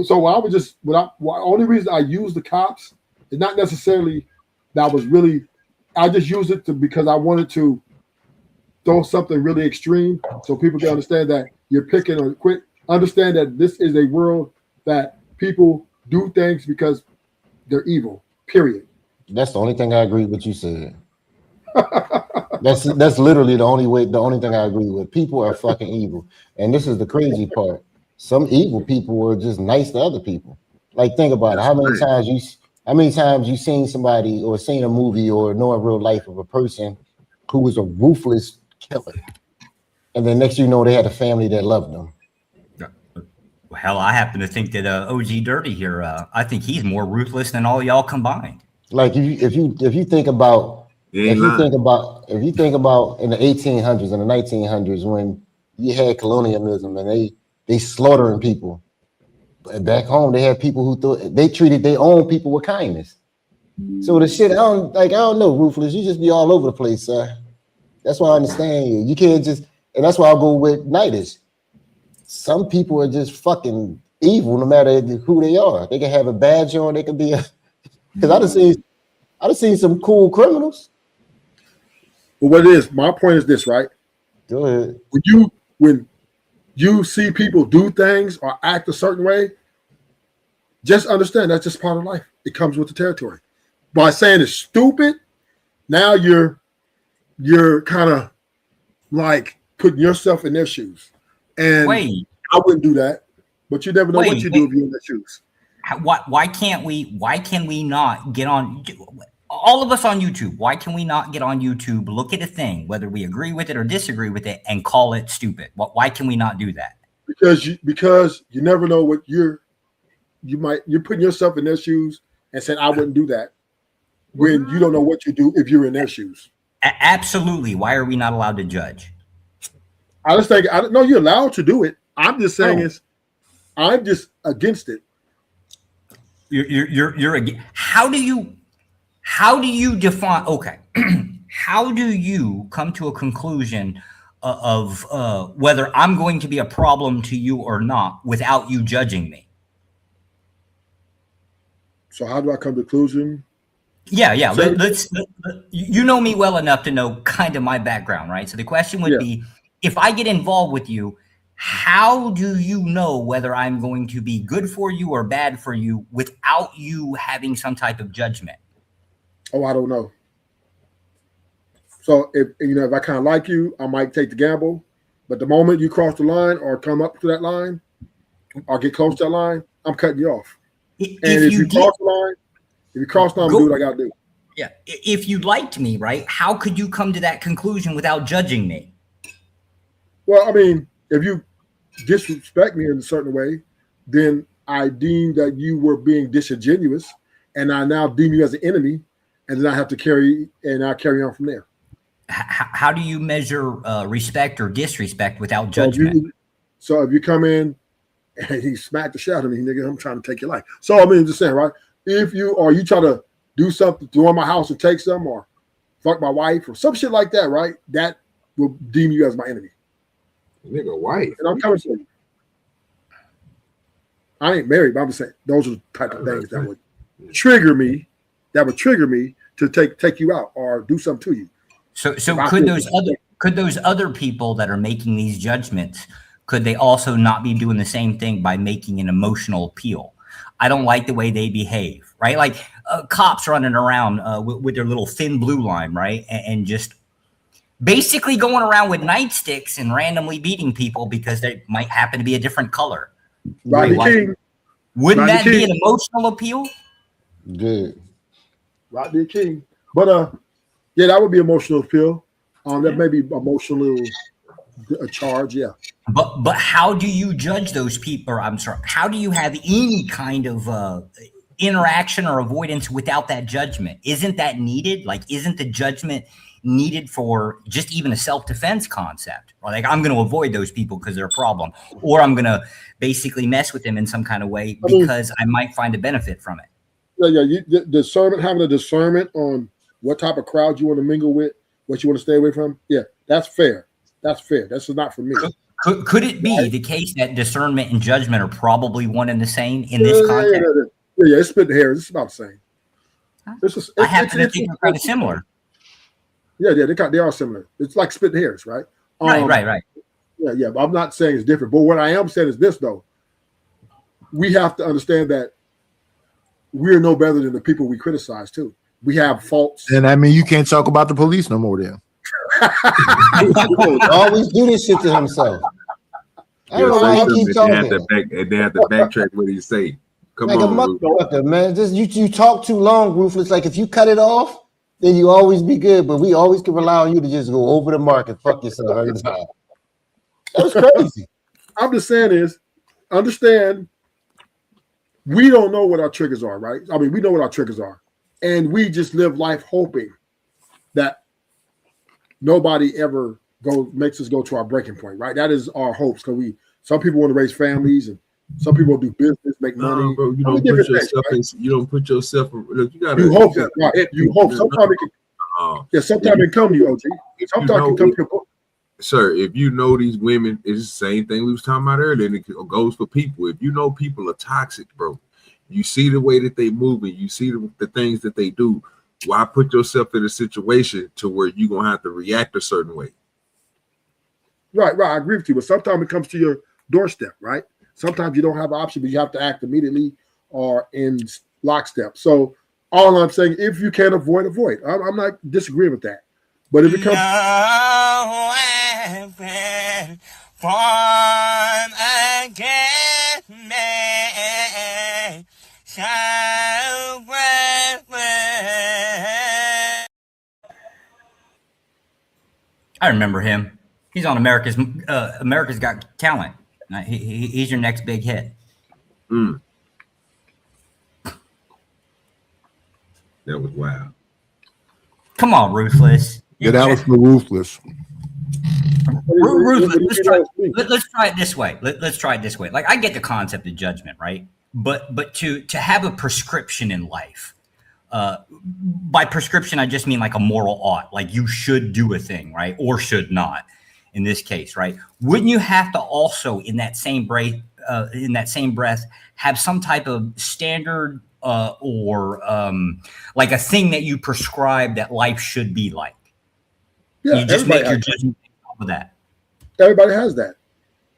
M: so I would just only reason I use the cops is not necessarily that was really I just used it because I wanted to throw something really extreme so people can understand that you're picking or quit. Understand that this is a world that people do things because they're evil. Period.
V: That's the only thing I agree with you said. That's literally the only thing I agree with. People are fucking evil. And this is the crazy part. Some evil people are just nice to other people. Like, think about it. How many times you seen somebody or seen a movie or know in real life of a person who was a ruthless killer, and then next you know they had a family that loved them.
N: Hell, I happen to think that OG Dirty here. I think he's more ruthless than all y'all combined.
V: Like if you think about in the 1800s and the 1900s when you had colonialism and they slaughtering people, but back home they had people who they treated their own people with kindness. So the shit I don't know, ruthless. You just be all over the place, sir. That's why I understand you. You can't just, and that's why I'll go with Nighters. Some people are just fucking evil no matter who they are. They can have a badge on, they can be because I done seen some cool criminals.
M: But what it is, my point is this, right?
V: Go ahead.
M: When you see people do things or act a certain way, just understand that's just part of life. It comes with the territory. By saying it's stupid, now you're kind of like putting yourself in their shoes. And I wouldn't do that, but you never know what you do if you're in their shoes.
N: Why can we not get on, all of us on YouTube, why can we not get on YouTube, look at a thing, whether we agree with it or disagree with it, and call it stupid? Why can we not do that?
M: Because you never know what you're putting yourself in their shoes and saying, I wouldn't do that, when you don't know what you do if you're in their shoes.
N: Absolutely. Why are we not allowed to judge?
M: I just think, I don't know, you're allowed to do it. I'm just saying I'm just against it.
N: You're against. How do you define? Okay, how do you come to a conclusion of whether I'm going to be a problem to you or not without you judging me?
M: So how do I come to a conclusion?
N: Yeah. Let's you know me well enough to know kind of my background, right? So the question would be, if I get involved with you, how do you know whether I'm going to be good for you or bad for you without you having some type of judgment?
M: Oh, I don't know. So if I kind of like you, I might take the gamble. But the moment you cross the line or come up to that line or get close to that line, I'm cutting you off. And if you cross the line, I'm gonna do what I gotta do.
N: Yeah. If you liked me, right, how could you come to that conclusion without judging me?
M: Well, I mean, if you disrespect me in a certain way, then I deem that you were being disingenuous, and I now deem you as an enemy, and then I have to carry on from there.
N: How do you measure respect or disrespect without judgment?
M: So if you come in and he smacked the shit out of me, nigga, I'm trying to take your life. So I mean, I'm just saying, right? If you try to do something, go in my house and take some, or fuck my wife, or some shit like that, right? That will deem you as my enemy.
K: Nigga, wife.
M: And I'm coming for you. I ain't married, but I'm just saying those are the type of things that would trigger me to take you out or do something to you.
N: So could those other people that are making these judgments, could they also not be doing the same thing by making an emotional appeal? I don't like the way they behave, right? Like cops running around with their little thin blue line, right? And just basically going around with nightsticks and randomly beating people because they might happen to be a different color.
M: Rodney King.
N: Wouldn't that be an emotional appeal?
V: Good.
M: Rodney King. But yeah, that would be emotional appeal. That may be emotional charge, yeah.
N: But how do you judge those people? Or I'm sorry, how do you have any kind of interaction or avoidance without that judgment? Isn't that needed? Like, isn't the judgment needed for just even a self-defense concept? Or like, I'm going to avoid those people because they're a problem, or I'm going to basically mess with them in some kind of way because I might find a benefit from it.
M: Yeah. Having a discernment on what type of crowd you want to mingle with what you want to stay away from. Yeah, that's fair. That's fair. That's not for me.
N: Could it be the case that discernment and judgment are probably one and the same in this context?
M: Yeah, it's split hairs. It's about the same.
N: I happen to think they're kind of similar.
M: Yeah, they are similar. It's like split hairs, right?
N: Right.
M: Yeah. But I'm not saying it's different. But what I am saying is this, though. We have to understand that we're no better than the people we criticize, too. We have faults.
A: And I mean, you can't talk about the police no more then.
V: Always do this shit to himself. I don't know why he keep talking.
K: They have to backtrack what he say. Come
V: like
K: on,
V: a motherfucker, man. Just you talk too long, Ruthless. Like if you cut it off, then you always be good. But we always can rely on you to just go over the mark and fuck yourself every time. That's crazy.
M: I'm just saying is, understand, we don't know what our triggers are, right? I mean, we know what our triggers are. And we just live life hoping that nobody ever makes us go to our breaking point, right? That is our hopes. Because some people want to raise families and some people do business, make money.
K: Bro, you don't put yourself in. You don't put yourself. Look, you gotta.
M: You hope. Right. You hope. Sometimes it can. Sometimes it come to you, OG. Sometimes it can come to you.
K: Sir, if you know these women, it's the same thing we was talking about earlier, and it goes for people. If you know people are toxic, bro, you see the way that they move and you see the things that they do. Why put yourself in a situation to where you're gonna have to react a certain way?
M: Right. I agree with you. But sometimes it comes to your doorstep, right? Sometimes you don't have an option, but you have to act immediately or in lockstep. So all I'm saying, if you can avoid. I'm not disagreeing with that. But if it comes
N: I remember him. He's on America's Got Talent. He's your next big hit.
K: That was wild.
N: Come on, Ruthless.
A: Yeah, that was the Ruthless.
N: Ruthless. Let's try it this way. Let's try it this way. Like I get the concept of judgment, right? But to have a prescription in life, by prescription I just mean like a moral ought, like you should do a thing, right, or should not. In this case, right? Wouldn't you have to also, in that same breath, have some type of standard or like a thing that you prescribe that life should be like?
M: Yeah,
N: you just make your judgment off of that.
M: Everybody has that.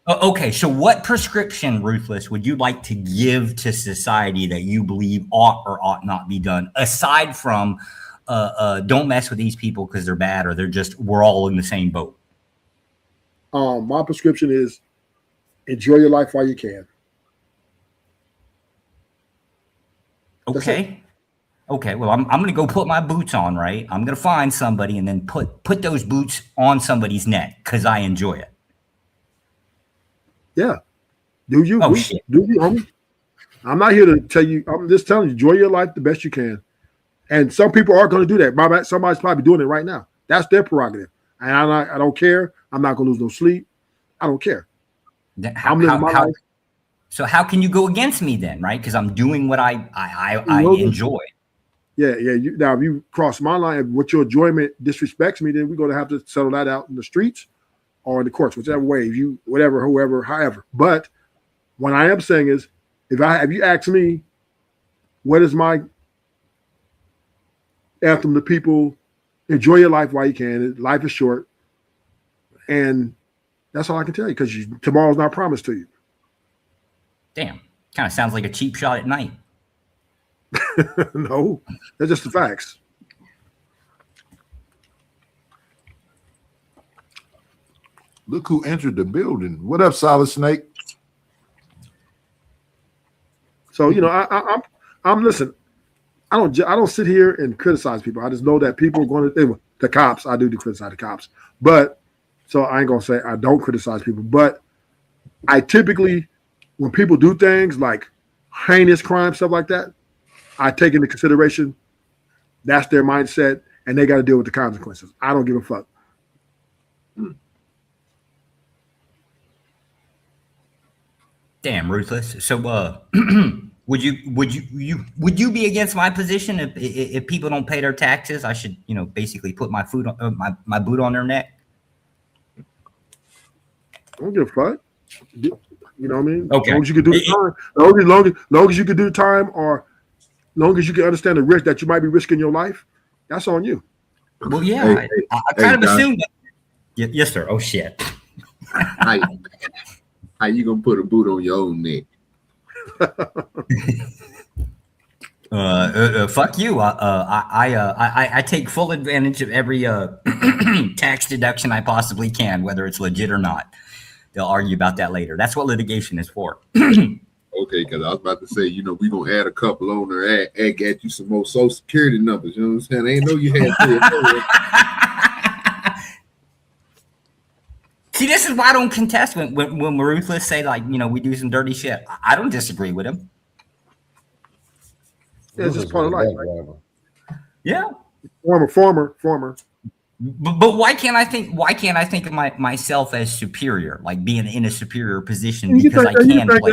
N: Okay, so what prescription, Ruthless, would you like to give to society that you believe ought or ought not be done, aside from don't mess with these people because they're bad or we're all in the same boat?
M: My prescription is enjoy your life while you can.
N: Okay. Well, I'm going to go put my boots on, right? I'm going to find somebody and then put those boots on somebody's neck because I enjoy it.
M: Yeah. Do you?
N: Oh, shit.
M: Do you, homie? I'm not here to tell you. I'm just telling you, enjoy your life the best you can. And some people are going to do that. Somebody's probably doing it right now. That's their prerogative. And I don't care. I'm not going to lose no sleep. I don't care. I'm living my life.
N: So how can you go against me then, right? Because I'm doing what I enjoy.
M: Yeah. Now, if you cross my line, what your enjoyment disrespects me, then we're going to have to settle that out in the streets or in the courts, whichever way, however. But what I am saying is, if you ask me, what is my anthem to people? Enjoy your life while you can. Life is short. And that's all I can tell you, because tomorrow's not promised to you.
N: Damn. Kind of sounds like a cheap shot at night.
M: No, that's just the facts.
A: Look who entered the building. What up, Solid Snake?
M: So, I'm listen. I don't sit here and criticize people. I just know that people are going to the cops. I do criticize the cops, but so I ain't gonna say I don't criticize people. But I typically, when people do things like heinous crime, stuff like that, I take into consideration that's their mindset and they got to deal with the consequences. I don't give a fuck.
N: Damn, Ruthless. So Would you be against my position if people don't pay their taxes? I should, basically put my food on my boot on their neck.
M: I don't give a fuck. You know what I mean?
N: Okay.
M: As long as you can do the time, long as you can do the time, or long as you can understand the risk that you might be risking your life, that's on you.
N: Well, yeah, I kind of assumed that. Yes, sir. Oh shit.
K: How you gonna put a boot on your own neck?
N: Fuck you. I take full advantage of every tax deduction I possibly can, whether it's legit or not. They'll argue about that later. That's what litigation is for.
K: Okay, because I was about to say, we gonna add a couple on there, add you some more Social Security numbers. You know what I'm saying? I ain't know you had.
N: See, this is why I don't contest when Ruthless say, like, we do some dirty shit. I don't disagree with him.
M: Yeah, it's just part of life. Right?
N: Yeah.
M: Former.
N: But why can't I think of myself as superior, like being in a superior position because I can play?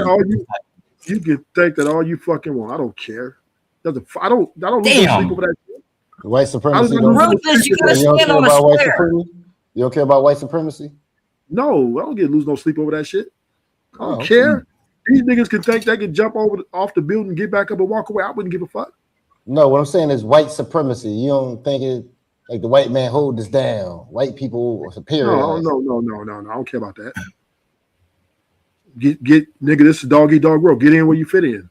M: You can think that all you fucking want. I don't care. I don't lose sleep over that shit.
V: White supremacy.
N: Ruthless, you gotta stand on a square.
V: You don't care about white supremacy?
M: No, I don't lose no sleep over that shit. I don't care. These niggas can think they can jump off the building, get back up and walk away. I wouldn't give a fuck.
V: No, what I'm saying is white supremacy. You don't think it like the white man hold us down. White people are superior.
M: No. I don't care about that. Get nigga, this is dog eat dog world. Get in where you fit in.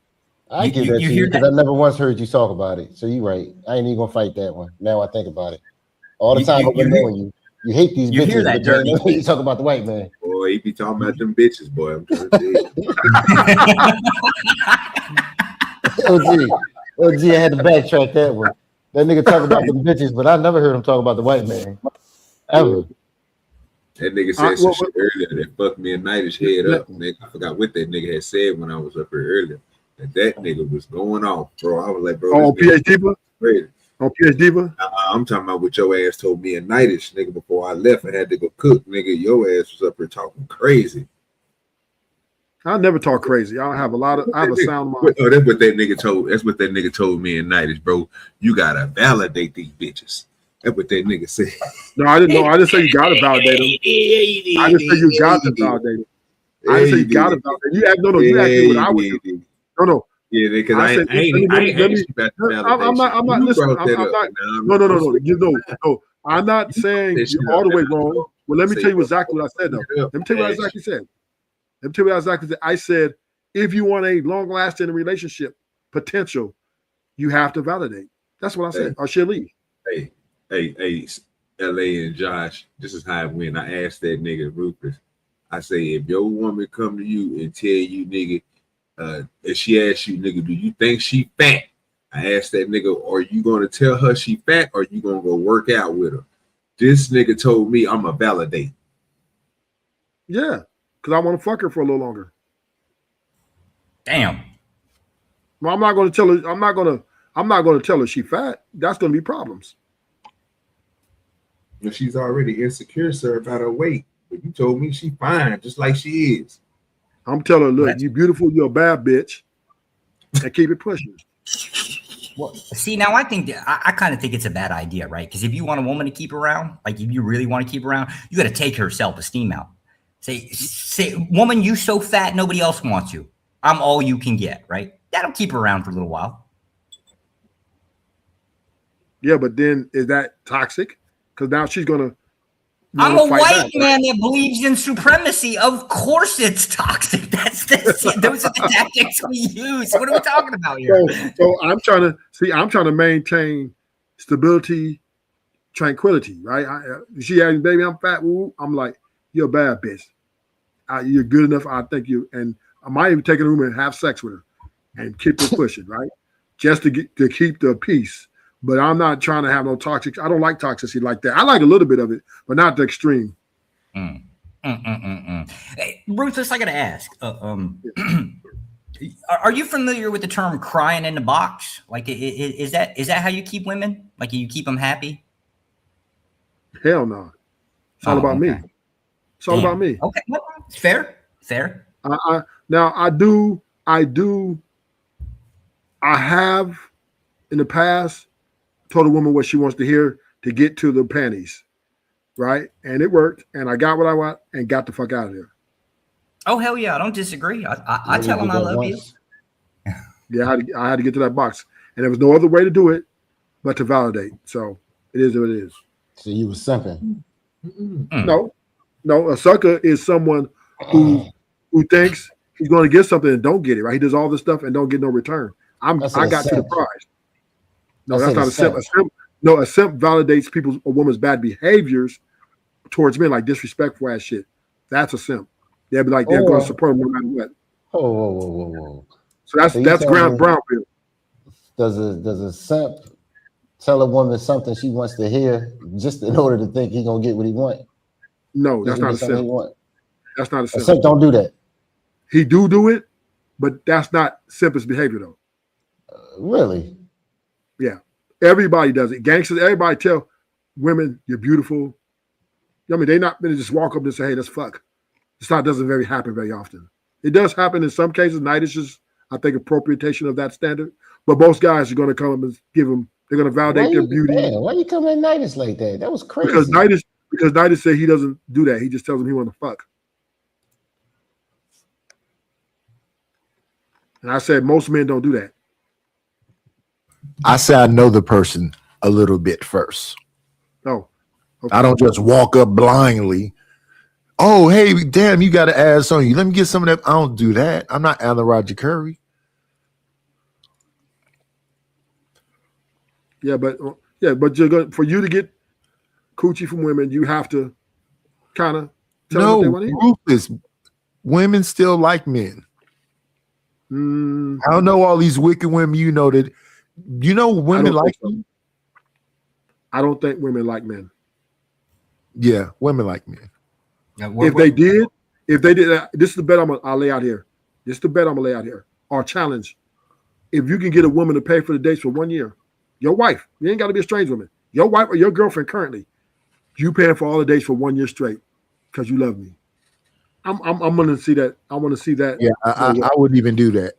V: I give that to you because I never once heard you talk about it. So you right. I ain't even gonna fight that one. Now I think about it. All the time I've been knowing you. You hate these bitches.
N: Hear that dirty
V: you talk about the white man.
K: Boy, he be talking about them bitches, boy. I'm trying to tell you.
V: OG, I had to backtrack that one. That nigga talk about them bitches, but I never heard him talk about the white man. Ever.
K: That nigga said some shit earlier that fucked me a nightish head up. Nigga, I forgot what that nigga had said when I was up here earlier. That nigga was going off, bro. I was like, bro.
M: Oh, PhD, bro?
K: Crazy.
M: Oh, PhD, bro?
K: I'm talking about what your ass told me a nightish, nigga, before I left and had to go cook. Nigga, your ass was up here talking crazy.
M: I never talk crazy. I have a sound mind.
K: Oh, that's what that nigga told. That's what that nigga told me in nightish, bro. You gotta validate these bitches. That's what that nigga said.
M: No, I didn't know. I didn't say you gotta validate them. I didn't say you got to validate them. I didn't say you gotta validate. You asked me what I would do. No.
K: Yeah, because I ain't
M: I'm not listening. No. I'm not saying you're all the way wrong. Well, let me tell you exactly what I said, though. Let me tell you what I exactly said. I said, if you want a long-lasting relationship potential, you have to validate. That's what I said. Or she'll leave.
K: Hey, LA and Josh, this is how I went. I asked that nigga Rufus. I say, if your woman come to you and tell you, nigga, if she asks you, nigga, do you think she fat? I asked that nigga, are you gonna tell her she fat or you gonna go work out with her? This nigga told me I'm a validate.
M: Yeah, because I want to fuck her for a little longer.
N: Damn.
M: Well, I'm not gonna tell her. I'm not gonna tell her she fat. That's gonna be problems.
K: If she's already insecure, sir, about her weight. But you told me she fine, just like she is.
M: I'm telling her, look, you beautiful, you're a bad bitch, and keep it pushing.
N: Well, see, now I think I kind of think it's a bad idea, right? Because if you want a woman to keep around, like if you really want to keep around, you got to take her self-esteem out. Say, woman, you so fat, nobody else wants you. I'm all you can get, right? That'll keep her around for a little while.
M: Yeah, but then is that toxic? Because now she's gonna.
N: I'm a white man that believes in supremacy. Of course, it's toxic. Those are the tactics we use. What are we talking about here?
M: So I'm trying to maintain stability, tranquility, right? She asks, baby, I'm fat. Woo. I'm like, you're a bad bitch. You're good enough. I think you. And I might even take her room and have sex with her, and keep her pushing, right? Just to keep the peace. But I'm not trying to have no toxic. I don't like toxicity like that. I like a little bit of it, but not the extreme.
N: Hey, Ruthless, I got to ask. Are you familiar with the term "crying in the box"? Like, is that how you keep women? Like, you keep them happy?
M: Hell no. It's all about me. It's all about me.
N: Okay, fair.
M: Now I do I have in the past told a woman what she wants to hear to get to the panties, right? And it worked, and I got what I want and got the fuck out of there.
N: Oh hell yeah, I don't disagree. I tell them I love you.
M: Yeah, I had to get to that box, and there was no other way to do it but to validate. So it is what it is.
V: So you were simping.
M: No, a sucker is someone who thinks he's going to get something and don't get it. Right? He does all this stuff and don't get no return. I got to the prize. No, that's not a simp. A simp validates a woman's bad behaviors towards men, like disrespectful ass shit. That's a simp. They'll be like, they're going to support him no matter what.
V: Whoa.
M: So that's ground brown bill.
V: Does a simp tell a woman something she wants to hear just in order to think he's gonna get what he want?
M: No, that's not a simp. That's not a simp.
V: A simp don't do that.
M: He do it, but that's not simpest behavior though.
V: Really?
M: Yeah. Everybody does it. Gangsters, everybody tell women you're beautiful. I mean, they're not gonna just walk up and say, hey, let's fuck. It's not doesn't very happen very often. It does happen in some cases. Night is just, I think, appropriation of that standard. But most guys are gonna come up and give them, they're gonna validate their beauty.
V: Man, why you coming at Nidus like that? That was crazy.
M: Because Nidus said he doesn't do that. He just tells them he want to fuck. And I said most men don't do that.
A: I say I know the person a little bit first.
M: No. Okay.
A: I don't just walk up blindly. Oh, hey, damn, you got an ass on you. Let me get some of that. I don't do that. I'm not Alan Roger Curry.
M: Yeah, but you're going for you to get coochie from women, you have to kind of tell them what they want to hear.
A: Ruthless. Women still like men. I don't know all these wicked women. You know that. You know women like you.
M: I don't think women like men.
A: Yeah, women like men.
M: If they did, this is the bet I'll lay out here. This is the bet I'm gonna lay out here. Our challenge: if you can get a woman to pay for the dates for 1 year, your wife, you ain't got to be a strange woman. Your wife or your girlfriend currently, you paying for all the dates for 1 year straight because you love me. I'm gonna see that. I want to see that.
A: Yeah, I wouldn't even do that.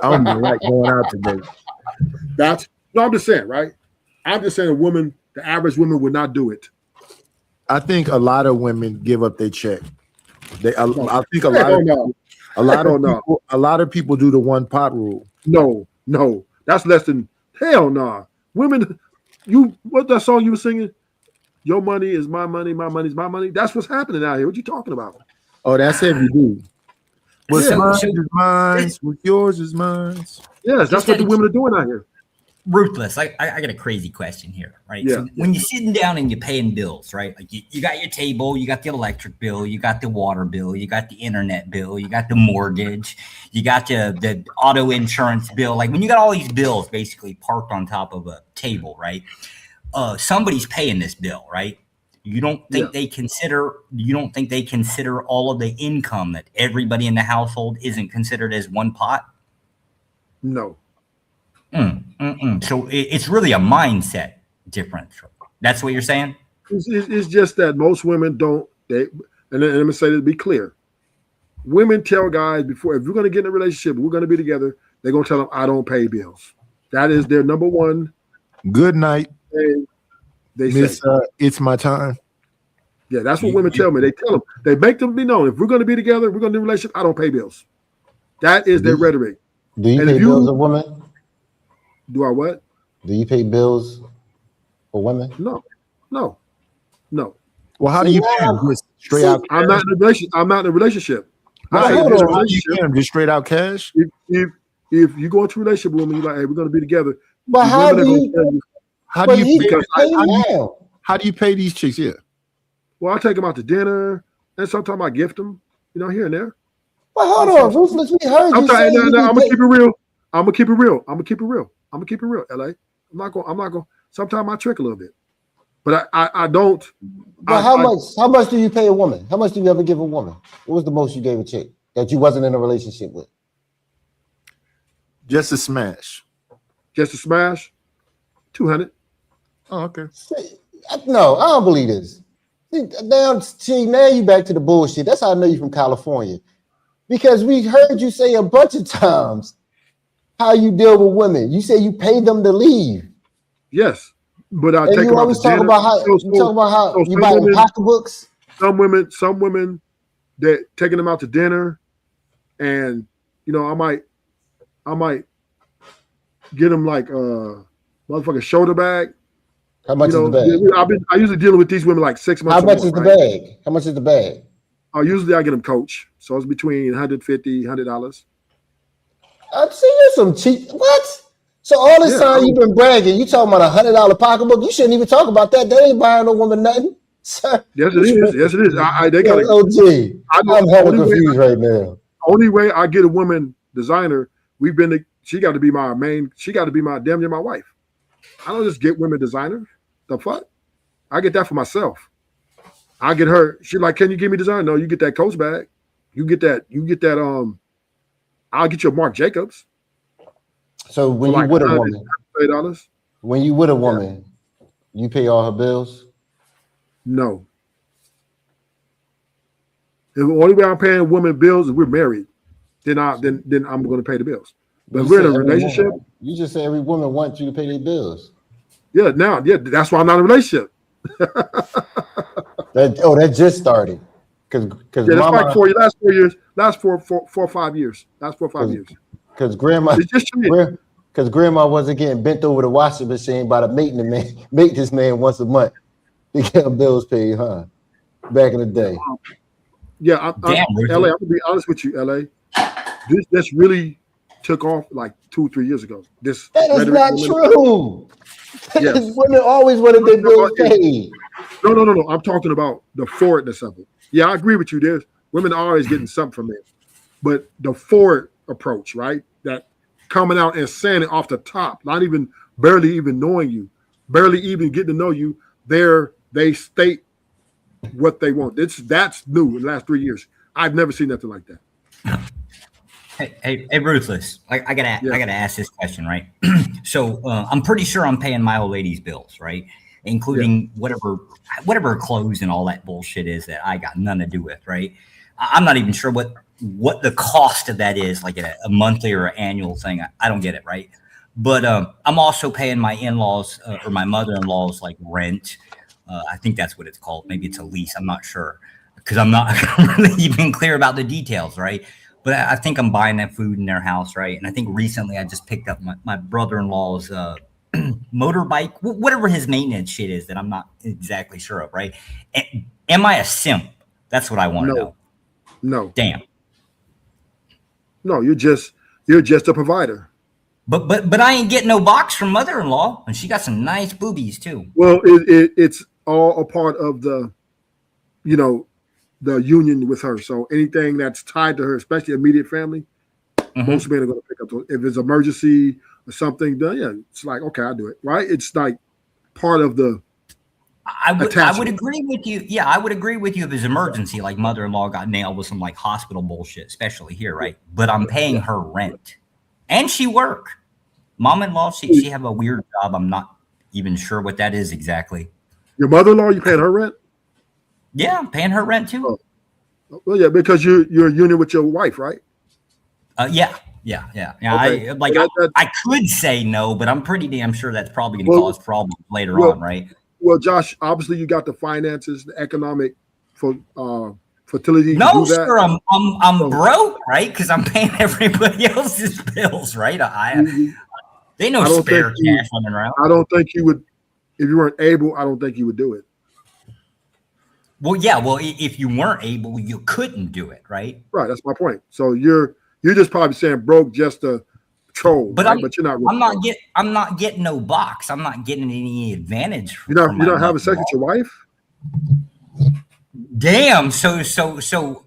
A: I don't even like going out today.
M: I'm just saying, right? I'm just saying the average woman would not do it.
A: I think a lot of women give up their check. I think a lot of people do the one pot rule.
M: No, that's less than hell. Nah, women, what that song you were singing? Your money is my money, my money is my money. That's what's happening out here. What you talking about?
A: Oh, that's every dude. What's mine is mine. What's yours is mine.
M: Yes, that's what the women are doing out here.
N: Ruthless. I got a crazy question here, right?
M: Yeah.
N: So when you're sitting down and you're paying bills, right? Like you got your table, you got the electric bill, you got the water bill, you got the internet bill, you got the mortgage, you got the auto insurance bill. Like when you got all these bills basically parked on top of a table, right? Somebody's paying this bill, right? You don't think they consider all of the income that everybody in the household isn't considered as one pot?
M: No.
N: So it's really a mindset difference. That's what you're saying?
M: It's just that most women don't. And let me say this, be clear. Women tell guys before, if you're going to get in a relationship, we're going to be together, they're going to tell them, I don't pay bills. That is their number one.
A: Good night.
M: They
A: Miss,
M: say,
A: it's my time.
M: Yeah, that's what women tell me. They tell them, they make them be known. If we're going to be together, we're going to do a relationship, I don't pay bills. That is their rhetoric.
V: Do you pay bills of women?
M: Do I what?
V: Do you pay bills for women?
M: No.
A: Well, how do you pay them? Just straight out?
M: I'm not in a relationship.
A: How do you pay them? Just straight out cash?
M: If you go into a relationship with me, you're like, hey, we're going to be together.
V: But how do
A: you pay these chicks here?
M: Well, I take them out to dinner, and sometimes I gift them, here and there.
V: Well, hold on, Ruthless. We heard you.
M: I'm gonna keep it real. I'm gonna keep it real, LA. I'm not going. Sometimes I trick a little bit, but I don't.
V: But how much do you pay a woman? How much do you ever give a woman? What was the most you gave a chick that you wasn't in a relationship with?
A: Just a smash.
M: 200.
A: Oh, okay.
V: No, I don't believe this. Now you back to the bullshit. That's how I know you from California. Because we heard you say a bunch of times how you deal with women. You say you pay them to leave.
M: Yes, but I
V: And
M: take
V: you
M: them out
V: always
M: to
V: talk
M: dinner.
V: about how you talk about how you buy them pocketbooks.
M: Some women that taking them out to dinner, and you know, I might get them like motherfucking shoulder bag.
V: How much
M: You know,
V: is the bag?
M: I usually dealing with these women like 6 months.
V: How much
M: or more,
V: is the
M: right?
V: bag? How much is the bag?
M: Usually I get them Coach, so it's between $150, $100.
V: I'm seeing you some cheap. What? So all this time you've been bragging, you talking about $100 pocketbook? You shouldn't even talk about that. They ain't buying no woman nothing. Sir.
M: Yes, it is. Yes, it is. They got
V: OG. I'm hella confused right now.
M: Only way I get a woman designer, she got to be my damn near my wife. I don't just get women designer. The fuck? I get that for myself. I get her. She like, can you give me design? No, you get that Coach bag. You get that. I'll get you a Marc Jacobs.
V: So when you with a woman,
M: $30.
V: when you with a woman, you pay all her bills?
M: No. The only way I'm paying a woman bills is we're married. Then I'm going to pay the bills. But if we're in a relationship.
V: You just say every woman wants you to pay their bills.
M: Yeah, that's why I'm not in a relationship.
V: That just started. Because
M: that's like 4 years. Last 4 years. Last four or 5 years. Last 4 or 5 years.
V: Because grandma wasn't getting bent over the washing machine by the maintenance man once a month to get her bills paid, huh? Back in the day.
M: Yeah, LA, I'm gonna be honest with you, LA. This really took off like 2-3 years ago.
V: That is not true.
M: Yes.
V: Women always wanted their bills paid.
M: No. I'm talking about the forwardness of it. Yeah, I agree with you. There's women are always getting something from it. But the forward approach, right? That coming out and saying it off the top, not even barely even knowing you, barely even getting to know you, they state what they want. That's new in the last 3 years. I've never seen nothing like that.
N: Hey, Ruthless. I gotta ask this question, right? So I'm pretty sure I'm paying my old lady's bills, right? Including whatever clothes and all that bullshit is that I got nothing to do with, right? I'm not even sure what the cost of that is, like a monthly or an annual thing. I don't get it, right? But I'm also paying my in-laws or my mother-in-law's like rent. I think that's what it's called. Maybe it's a lease. I'm not sure because I'm not really even clear about the details, right? But I think I'm buying that food in their house, right? And I think recently I just picked up my brother-in-law's motorbike, whatever his maintenance shit is that I'm not exactly sure of, right? Am I a simp? That's what I want to know.
M: No.
N: Damn.
M: No, you're just a provider.
N: But I ain't getting no box from mother-in-law, and she got some nice boobies too.
M: Well, it's all a part of the union with her. So anything that's tied to her, especially immediate family, most men are going to pick up those. If it's emergency or something, then yeah, it's like, okay, I'll do it. Right? It's like part of the
N: I would agree with you. Yeah, I would agree with you if it's emergency, like mother-in-law got nailed with some like hospital bullshit, especially here, right? But I'm paying her rent. And she work. Mom-in-law, she have a weird job. I'm not even sure what that is exactly.
M: Your mother-in-law, you paying her rent?
N: Yeah, I'm paying her rent too.
M: Oh. Well, yeah, because you're a union with your wife, right?
N: Yeah. Okay. I could say no, but I'm pretty damn sure that's probably going to cause problems later on, right?
M: Well, Josh, obviously you got the finances, the economic for fertility.
N: No, sir, I'm broke, right? Because I'm paying everybody else's bills, right? They know spare cash running around.
M: I don't think you would, if you weren't able. I don't think you would do it.
N: Well, yeah. Well, if you weren't able, you couldn't do it, right?
M: Right. That's my point. So you're just probably saying broke just to troll,
N: but
M: right? But you're not. Really
N: I'm not getting no box. I'm not getting any advantage.
M: You don't have a sex with your wife.
N: Damn. So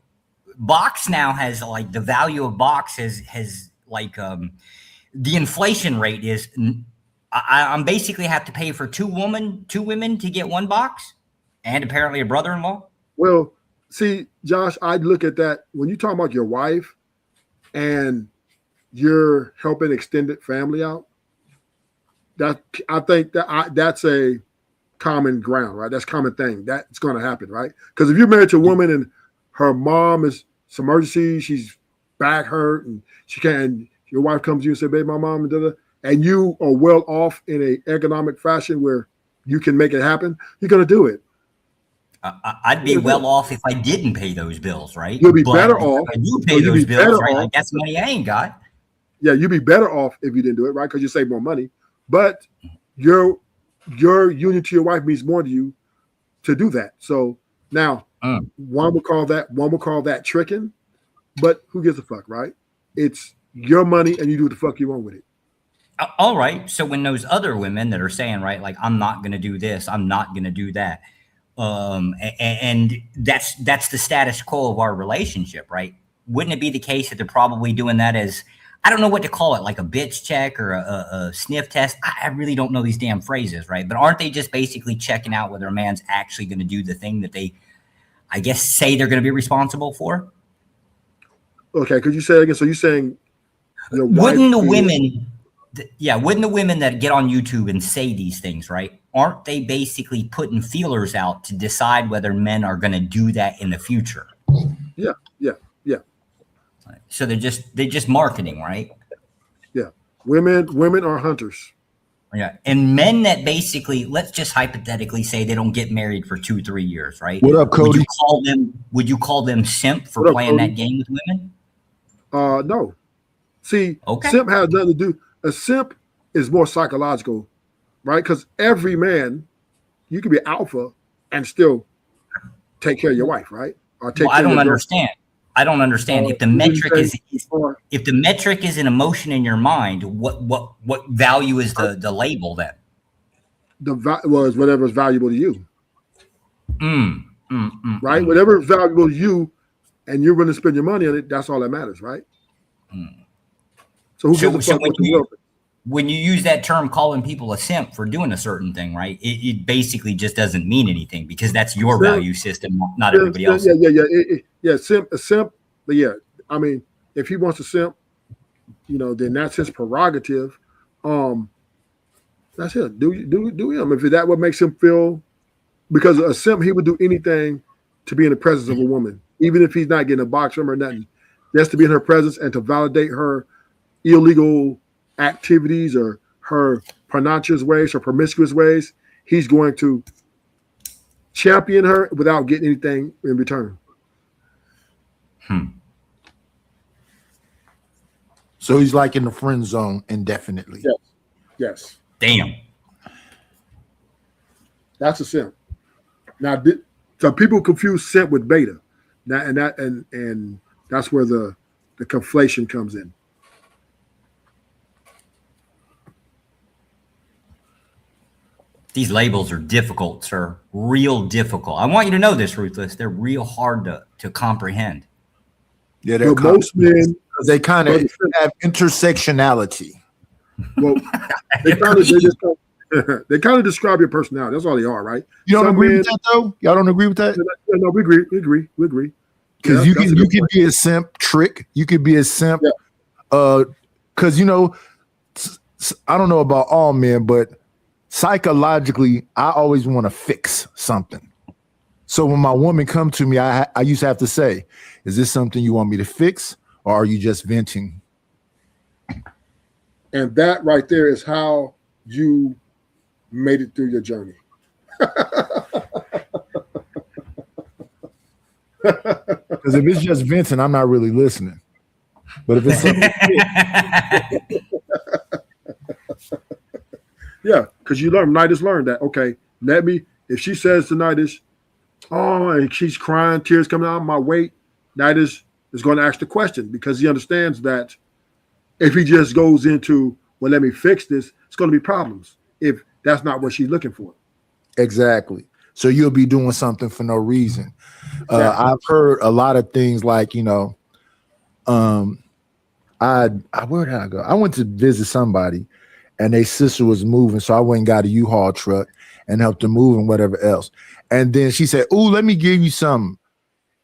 N: box now has like the value of box has like the inflation rate is. I'm basically have to pay for two women to get one box. And apparently a brother-in-law?
M: Well, see, Josh, I'd look at that when you talk about your wife and you're helping extended family out. I think that's a common ground, right? That's a common thing. That's going to happen, right? Because if you're married to a woman and her mom is some emergency, she's back hurt and she can't, your wife comes to you and say, babe, my mom, and da-da, and you are well off in a economic fashion where you can make it happen, you're going to do it.
N: I'd be well off if I didn't pay those bills, right?
M: You'll be
N: But
M: better
N: if
M: off.
N: I do pay those bills, right? Like that's money I ain't got.
M: Yeah, you'd be better off if you didn't do it, right? Because you save more money. But your union to your wife means more to you to do that. So now one would call that tricking, but who gives a fuck, right? It's your money and you do what the fuck you want with it.
N: All right. So when those other women that are saying, right, like I'm not going to do this, I'm not going to do that, and that's the status quo of our relationship, right? Wouldn't it be the case that they're probably doing that as, I don't know what to call it, like a bitch check or a sniff test? I really don't know these damn phrases, right? But aren't they just basically checking out whether a man's actually going to do the thing that they, I guess, say they're going to be responsible for?
M: Okay, could you say it again? So you're saying
N: wouldn't the women that get on YouTube and say these things, right? Aren't they basically putting feelers out to decide whether men are going to do that in the future?
M: Yeah.
N: So they're just marketing, right?
M: Yeah. Women are hunters.
N: Yeah. And men that basically, let's just hypothetically say they don't get married for 2-3 years, right?
A: What up, Cody?
N: Would you call them simp for playing that game with women?
M: No. See, simp has nothing to do. A simp is more psychological, right? Because every man, you can be alpha and still take care of your wife, right? Or take
N: I don't understand. I don't understand. If the metric is an emotion in your mind, what value is the label then?
M: Was whatever is valuable to you. Right? Whatever is valuable to you and you're willing to spend your money on it, that's all that matters, right? So who gives a fuck what you will?
N: When you use that term, calling people a simp for doing a certain thing, right? It basically just doesn't mean anything because that's your value system, not everybody else.
M: Yeah. A simp. But yeah, I mean, if he wants to simp, then that's his prerogative. That's it. Do him. If that what makes him feel, because a simp, he would do anything to be in the presence of a woman, even if he's not getting a box from her or nothing. Just to be in her presence and to validate her illegal activities or her pernicious ways or promiscuous ways, he's going to champion her without getting anything in return.
A: So he's like in the friend zone indefinitely.
M: Yes.
N: Damn.
M: That's a simp. Now, so people confuse simp with beta. Now, and that's where the conflation comes in.
N: These labels are difficult, sir. Real difficult. I want you to know this, Ruthless. They're real hard to comprehend.
A: Yeah, they're most men, they kind of have intersectionality.
M: Well, they kind of describe your personality. That's all they are, right?
A: You don't agree with that, though? Y'all don't agree with that?
M: No, we agree.
A: Because you can be a simp trick. You could be a simp. Because I don't know about all men, but psychologically, I always want to fix something. So when my woman come to me, I used to have to say, is this something you want me to fix or are you just venting?
M: And that right there is how you made it through your journey.
A: Because if it's just venting, I'm not really listening. But if it's something
M: yeah, because Nidus learned that. Okay, if she says to Nidus, oh, and she's crying, tears coming out of my weight, Nidus is going to ask the question because he understands that if he just goes into, well, let me fix this, it's going to be problems if that's not what she's looking for.
A: Exactly. So you'll be doing something for no reason. I've heard a lot of things like, where did I go? I went to visit somebody and their sister was moving. So I went and got a U-Haul truck and helped her move and whatever else. And then she said, "Ooh, let me give you something."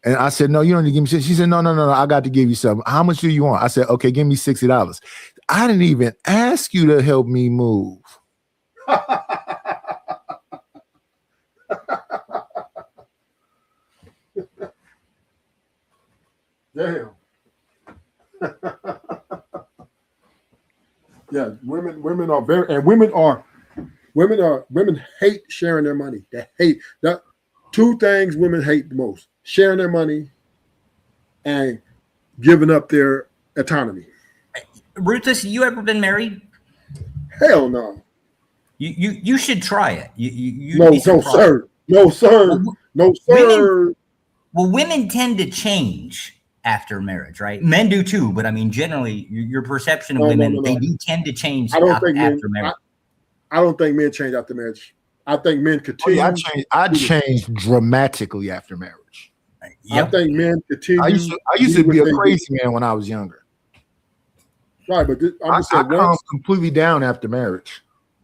A: And I said, "No, you don't need to give me shit." She said, No, I got to give you something. How much do you want? I said, "Okay, give me $60. I didn't even ask you to help me move.
M: Damn. Yeah, women are very, and women hate sharing their money. They hate that. Two things women hate the most: sharing their money and giving up their autonomy.
N: Ruthless, you ever been married?
M: Hell no.
N: You should try it. You
M: No, sir. No, sir. No, sir.
N: Women tend to change after marriage, right? Men do too, but I mean, generally, your perception of women, they do tend to change after marriage.
M: I don't think men change after marriage. I think men continue.
A: I changed dramatically after marriage.
M: I think men continue.
A: I used to be a crazy man when I was younger.
M: Right, but
A: I calmed completely down after marriage.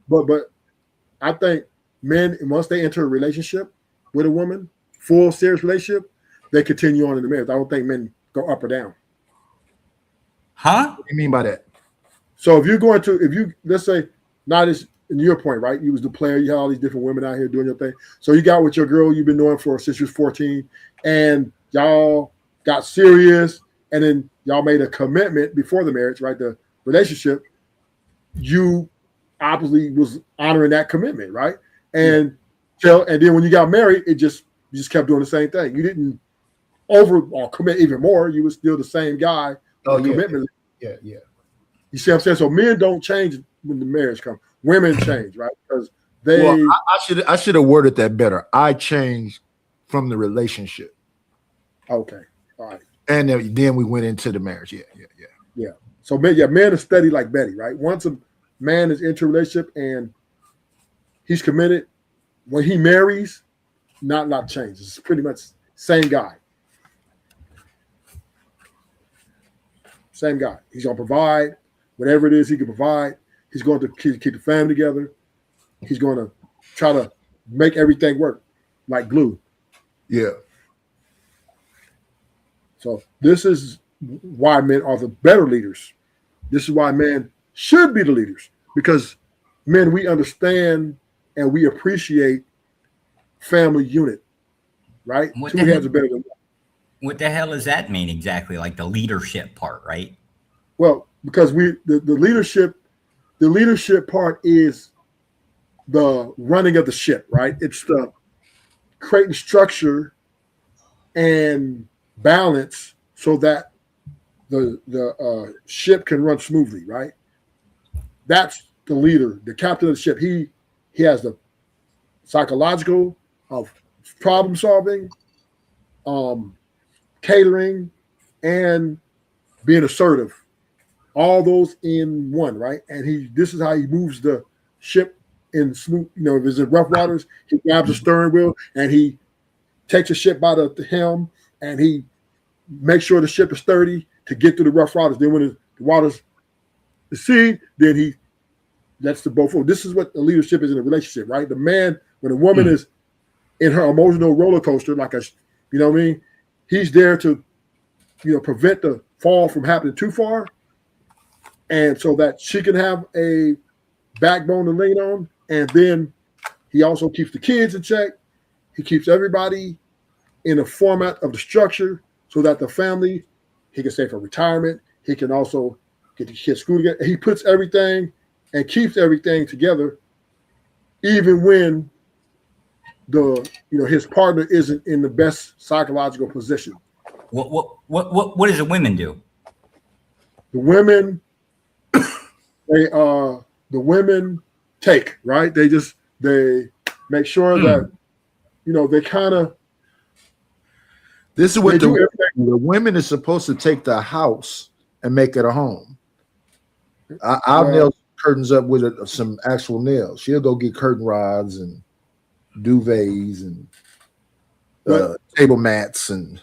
M: But I think men, once they enter a relationship with a woman, full serious relationship, they continue on in the marriage. I don't think men go up or down.
N: Huh?
A: What do you mean by that?
M: So let's say, not as in your point, right? You was the player, you had all these different women out here doing your thing. So you got with your girl you've been knowing for since you was 14, and y'all got serious, and then y'all made a commitment before the marriage, right? The relationship, you obviously was honoring that commitment, right? And then when you got married, you just kept doing the same thing. You didn't commit even more. You were still the same guy. Commitment.
A: Yeah.
M: You see what I'm saying? So men don't change when the marriage comes. Women change, right? Because they.
A: Well, I should have worded that better. I changed from the relationship.
M: Okay. All right.
A: And then we went into the marriage. Yeah.
M: So men are steady like Betty, right? Once a man is into a relationship and he's committed, when he marries, not change. It's pretty much same guy. Same guy. He's gonna provide whatever it is he can provide. He's going to keep the family together. He's going to try to make everything work like glue.
A: Yeah.
M: So this is why men are the better leaders. This is why men should be the leaders, because men, we understand and we appreciate family unit, right? Two hands are better than one.
N: What the hell does that mean exactly? Like the leadership part, right?
M: Well, because the leadership part is the running of the ship, right? It's the creating structure and balance so that the ship can run smoothly, right? That's the leader, the captain of the ship. He has the psychological of problem solving, catering, and being assertive. All those in one, right? And this is how he moves the ship in smooth. If it's in rough waters, he grabs the steering wheel and he takes the ship by the helm and he makes sure the ship is sturdy to get through the rough waters. Then when the waters recede, then he lets the boat forward. This is what the leadership is in a relationship, right? The man, when a woman is in her emotional roller coaster, he's there to, prevent the fall from happening too far. And so that she can have a backbone to lean on. And then he also keeps the kids in check. He keeps everybody in a format of the structure so that the family, he can save for retirement. He can also get the kids school together. He puts everything and keeps everything together, even when his partner isn't in the best psychological position.
N: What does the women do?
M: The women, the women take, right? They make sure that, they kind of.
A: This is what the women is supposed to take the house and make it a home. I'll nail curtains up with some actual nails. She'll go get curtain rods and duvets and table mats and.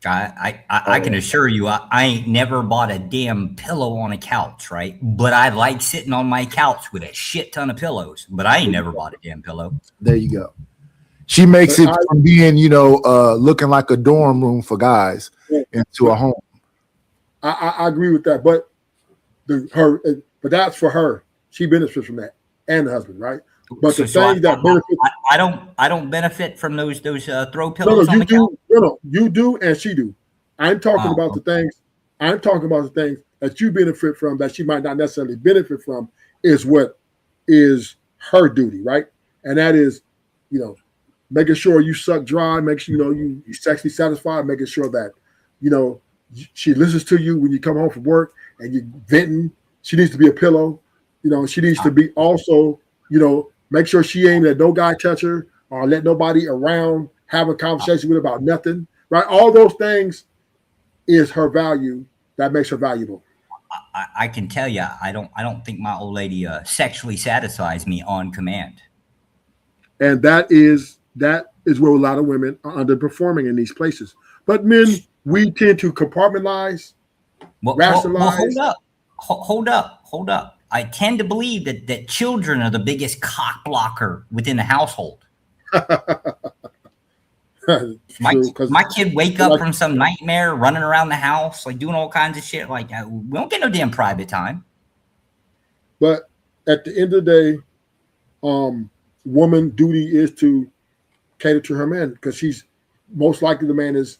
N: I can assure you, I ain't never bought a damn pillow on a couch, right? But I like sitting on my couch with a shit ton of pillows. But I ain't never bought a damn pillow.
A: There you go. She makes it from being, looking like a dorm room for guys into a home.
M: I agree with that, but that's for her. She benefits from that, and the husband, right? But the thing that benefits,
N: I don't benefit from those throw pillows.
M: You do, and she do. I'm talking about the things that you benefit from that she might not necessarily benefit from is what is her duty, right? And that is, you know, making sure you suck dry, make sure, you know, you sexually satisfied, making sure that, you know, she listens to you when you come home from work and you're venting. She needs to be a pillow. You know, she needs to be also, you know, make sure she ain't let no guy touch her or let nobody around have a conversation with her about nothing, right? All those things is her value that makes her valuable.
N: I can tell you, I don't think my old lady sexually satisfies me on command.
M: And that is where a lot of women are underperforming in these places. But men, we tend to compartmentalize, rationalize.
N: Well, hold up. I tend to believe that children are the biggest cock blocker within the household. My kid wake up from some nightmare, running around the house, like doing all kinds of shit. Like, we don't get no damn private time.
M: But at the end of the day, woman duty is to cater to her man because she's most likely the man is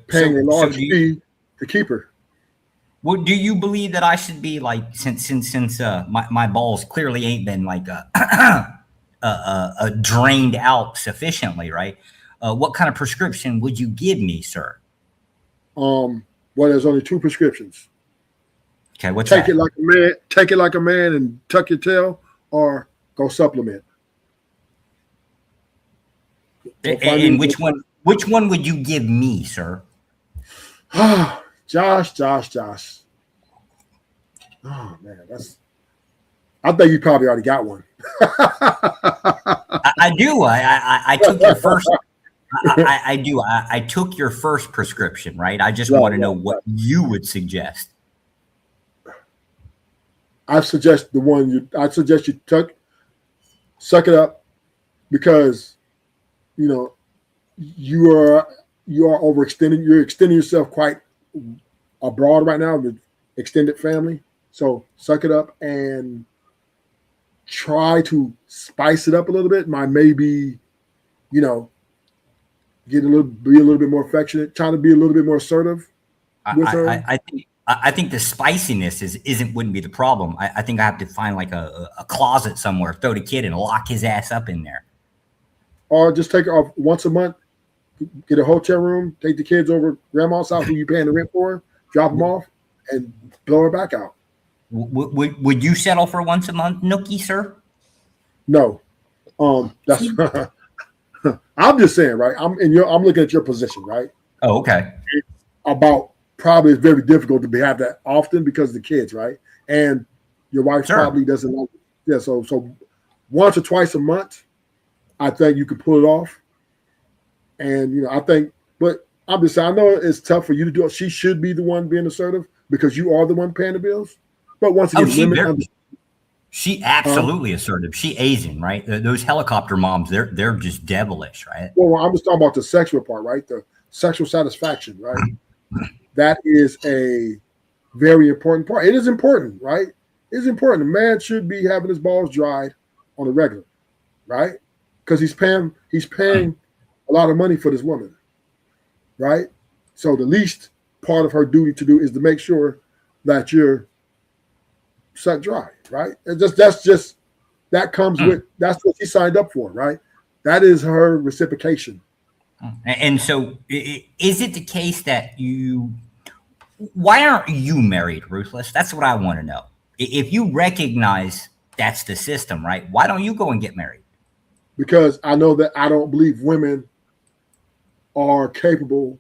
M: paying a large fee to keep her.
N: Well, do you believe that I should be like, since my balls clearly ain't been like drained out sufficiently, right? What kind of prescription would you give me, sir?
M: Well, there's only 2 prescriptions.
N: Okay, what's
M: take
N: that?
M: it like a man, take it like a man and tuck your tail, or go supplement.
N: And which one would you give me, sir?
M: Josh. Oh man, I think you probably already got one.
N: I do. I took your first. I do. I took your first prescription, right? I just want to know what you would suggest.
M: I suggest you suck it up, because you know you are overextending. You're extending yourself quite abroad right now with extended family. So suck it up and try to spice it up a little bit. Maybe, you know, be a little bit more affectionate, trying to be a little bit more assertive with her.
N: I think the spiciness wouldn't be the problem. I think I have to find like a closet somewhere, throw the kid and lock his ass up in there.
M: Or just take her off once a month, get a hotel room, take the kids over grandma's house who you paying the rent for, drop them off, and blow her back out.
N: Would you settle for once a month, Nookie, sir?
M: No. That's I'm just saying, right? I'm looking at your position, right?
N: Oh, okay.
M: Probably it's very difficult to have that often because of the kids, right? And your wife probably doesn't like it. Yeah, so once or twice a month, I think you could pull it off. And you know, but I'm just saying, I know it's tough for you to do it. She should be the one being assertive because you are the one paying the bills. But once again,
N: she absolutely assertive. She Asian, right? Those helicopter moms, they're just devilish, right?
M: Well, I'm just talking about the sexual part, right? The sexual satisfaction, right? That is a very important part. It is important, right? It's important. A man should be having his balls dried on a regular, right? Because he's paying a lot of money for this woman, right? So the least part of her duty to do is to make sure that you're sucked dry, right? That comes with, that's what she signed up for, right? That is her reciprocation.
N: And so is it the case that why aren't you married, Ruthless? That's what I want to know. If you recognize that's the system, right? Why don't you go and get married?
M: Because I know that I don't believe women are capable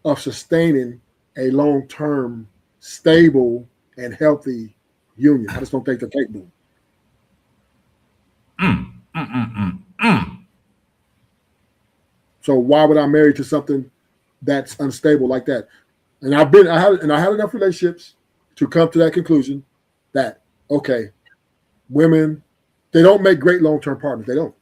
M: of sustaining a long-term, stable, and healthy union. I just don't think they're capable. So why would I marry to something that's unstable like that? And I had enough relationships to come to that conclusion that, okay, women, they don't make great long-term partners. They don't.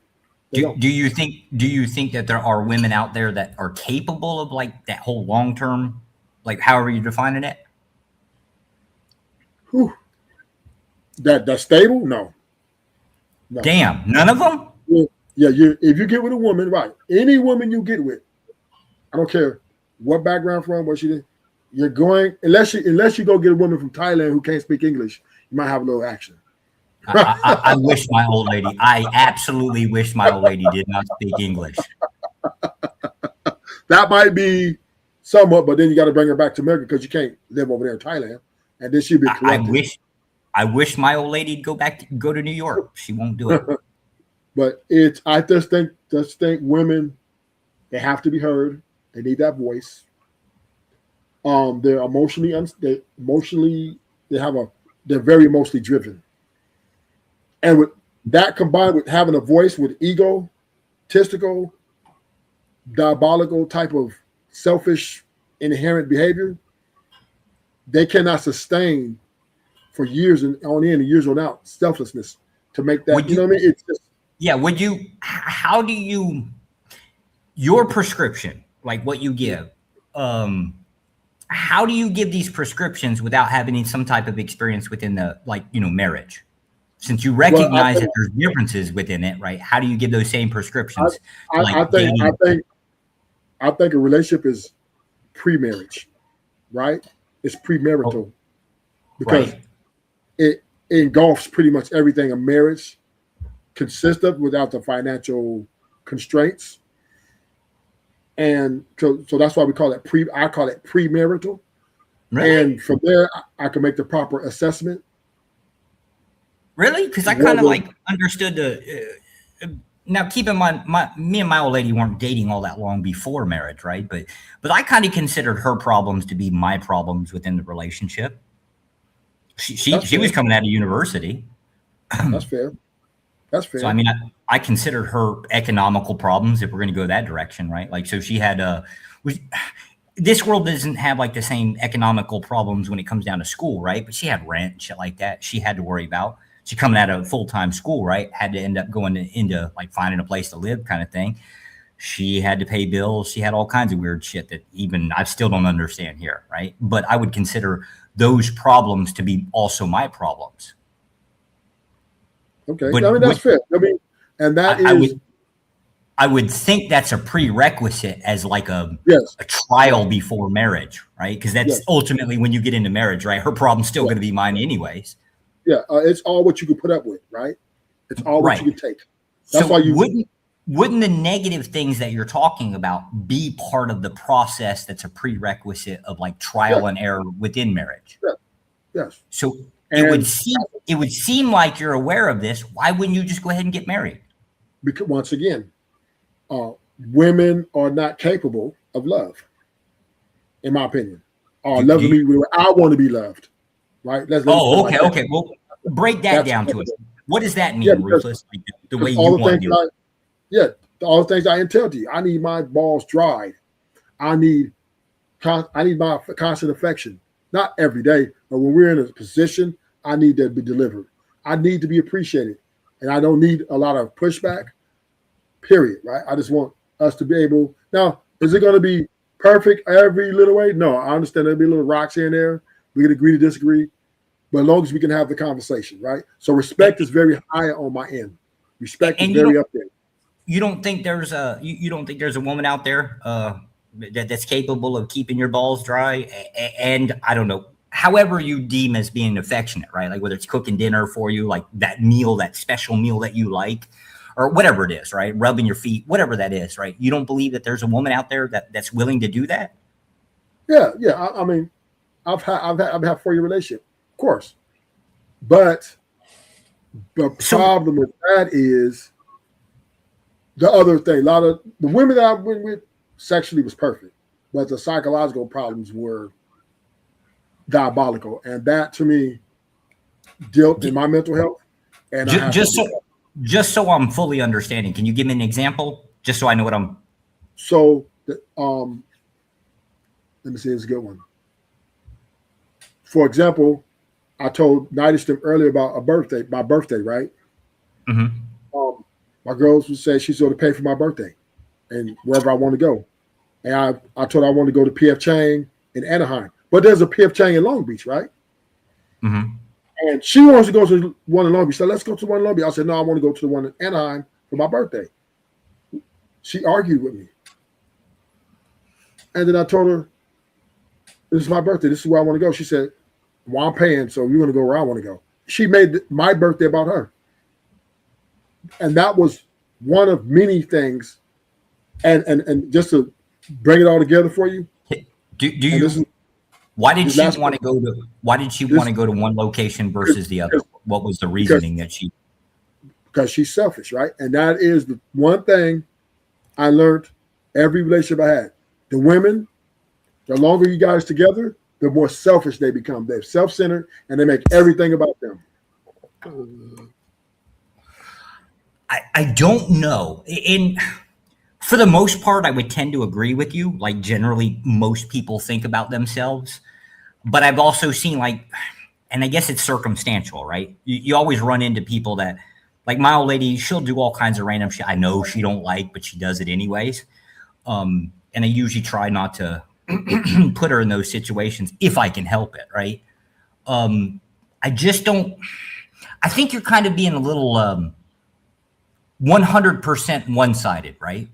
N: Do you think that there are women out there that are capable of like that whole long-term, like however you're defining it?
M: Whew. That's stable? No.
N: Damn, none of them?
M: Yeah, if you get with a woman, right? Any woman you get with, I don't care what background from, what she did,
D: you're going unless you go get a woman from Thailand who can't speak English, you might have a little action.
N: I wish my old lady. I absolutely wish my old lady did not speak English.
D: That might be somewhat, but then you got to bring her back to America because you can't live over there in Thailand, and then she'd be corrupted.
N: I wish my old lady'd go to New York. She won't do it.
D: But I just think women, they have to be heard. They need that voice. They're they're very emotionally driven. And with that combined with having a voice with egotistical, diabolical type of selfish inherent behavior, they cannot sustain for years and on in and years on out selflessness to make that. You know what I mean? It's just,
N: yeah. Would you? How do you? Your prescription, like what you give, how do you give these prescriptions without having some type of experience within the marriage? Since you recognize that there's differences within it, right? How do you give those same prescriptions?
D: I think a relationship is pre-marriage, right? It's premarital because it engulfs pretty much everything a marriage consists of without the financial constraints. And so that's why we call it I call it premarital. Really? And from there, I can make the proper assessment.
N: Really? Because I kind of understood now, keep in mind, me and my old lady weren't dating all that long before marriage, right? But I kind of considered her problems to be my problems within the relationship. She was coming out of university.
D: That's fair. That's fair.
N: So I mean, I considered her economical problems if we're going to go that direction, right? Like, so she had this world doesn't have like the same economical problems when it comes down to school, right? But she had rent and shit like that she had to worry about. She coming out of full-time school, right? Had to end up going into like finding a place to live kind of thing. She had to pay bills. She had all kinds of weird shit that even I still don't understand here, right? But I would consider those problems to be also my problems.
D: Okay, but I mean that's fair. I mean, and that
N: I would think that's a prerequisite as like a trial before marriage, right? Because that's ultimately when you get into marriage, right? Her problem's still going to be mine anyways.
D: Yeah, it's all what you can put up with, right? It's all what you can take. That's why you
N: wouldn't the negative things that you're talking about be part of the process that's a prerequisite of like trial and error within marriage?
D: Yeah. Yes.
N: So it would seem like you're aware of this. Why wouldn't you just go ahead and get married?
D: Because once again, women are not capable of love, in my opinion. Loving me the way I want to be loved. Right.
N: Okay. Well, break that down to us. What does that mean, Ruthless? Like the way you want to do it.
D: All the things I entail to you. I need my balls dried. I need my constant affection. Not every day, but when we're in a position, I need that to be delivered. I need to be appreciated, and I don't need a lot of pushback. Period. Right. I just want us to be able. Now, is it going to be perfect every little way? No, I understand there'll be little rocks here and there. We can agree to disagree. But as long as we can have the conversation, right? So respect is very high on my end. Respect is very up there.
N: You don't think there's a woman out there that's capable of keeping your balls dry, and I don't know, however you deem as being affectionate, right? Like whether it's cooking dinner for you, like that meal, that special meal that you like, or whatever it is, right? Rubbing your feet, whatever that is, right? You don't believe that there's a woman out there that's willing to do that?
D: Yeah. I mean, I've had a 4-year relationship. Of course, but the problem with that is the other thing. A lot of the women that I went with sexually was perfect, but the psychological problems were diabolical, and that to me dealt in my mental health. And
N: just so I'm fully understanding, can you give me an example, just so I know what I'm?
D: So, let me see. It's a good one. For example. I told Nidistim earlier about my birthday, right?
N: Mm-hmm.
D: My girls would say she's going to pay for my birthday and wherever I want to go. And I told her I want to go to PF Chang in Anaheim. But there's a PF Chang in Long Beach, right?
N: Mm-hmm.
D: And she wants to go to one in Long Beach. So let's go to one in Long Beach. I said, no, I want to go to the one in Anaheim for my birthday. She argued with me. And then I told her,
M: this is my birthday. This is where I want to go. She said, well, I'm paying, so you're going to go where I want to go. She made my birthday about her. And that was one of many things. And just to bring it all together for you.
N: Why did she want to go to? Why did she want to go to one location versus the other? What was the reasoning that she?
M: Because she's selfish, right? And that is the one thing I learned every relationship I had. The women, the longer you guys together, the more selfish they become. They're self-centered and they make everything about them.
N: I don't know. For the most part, I would tend to agree with you. Like generally, most people think about themselves. But I've also seen and I guess it's circumstantial, right? You always run into people that, like my old lady, she'll do all kinds of random shit I know she don't like, but she does it anyways. And I usually try not to put her in those situations if I can help it, right? I just don't. I think you're kind of being a little 100% one-sided, right?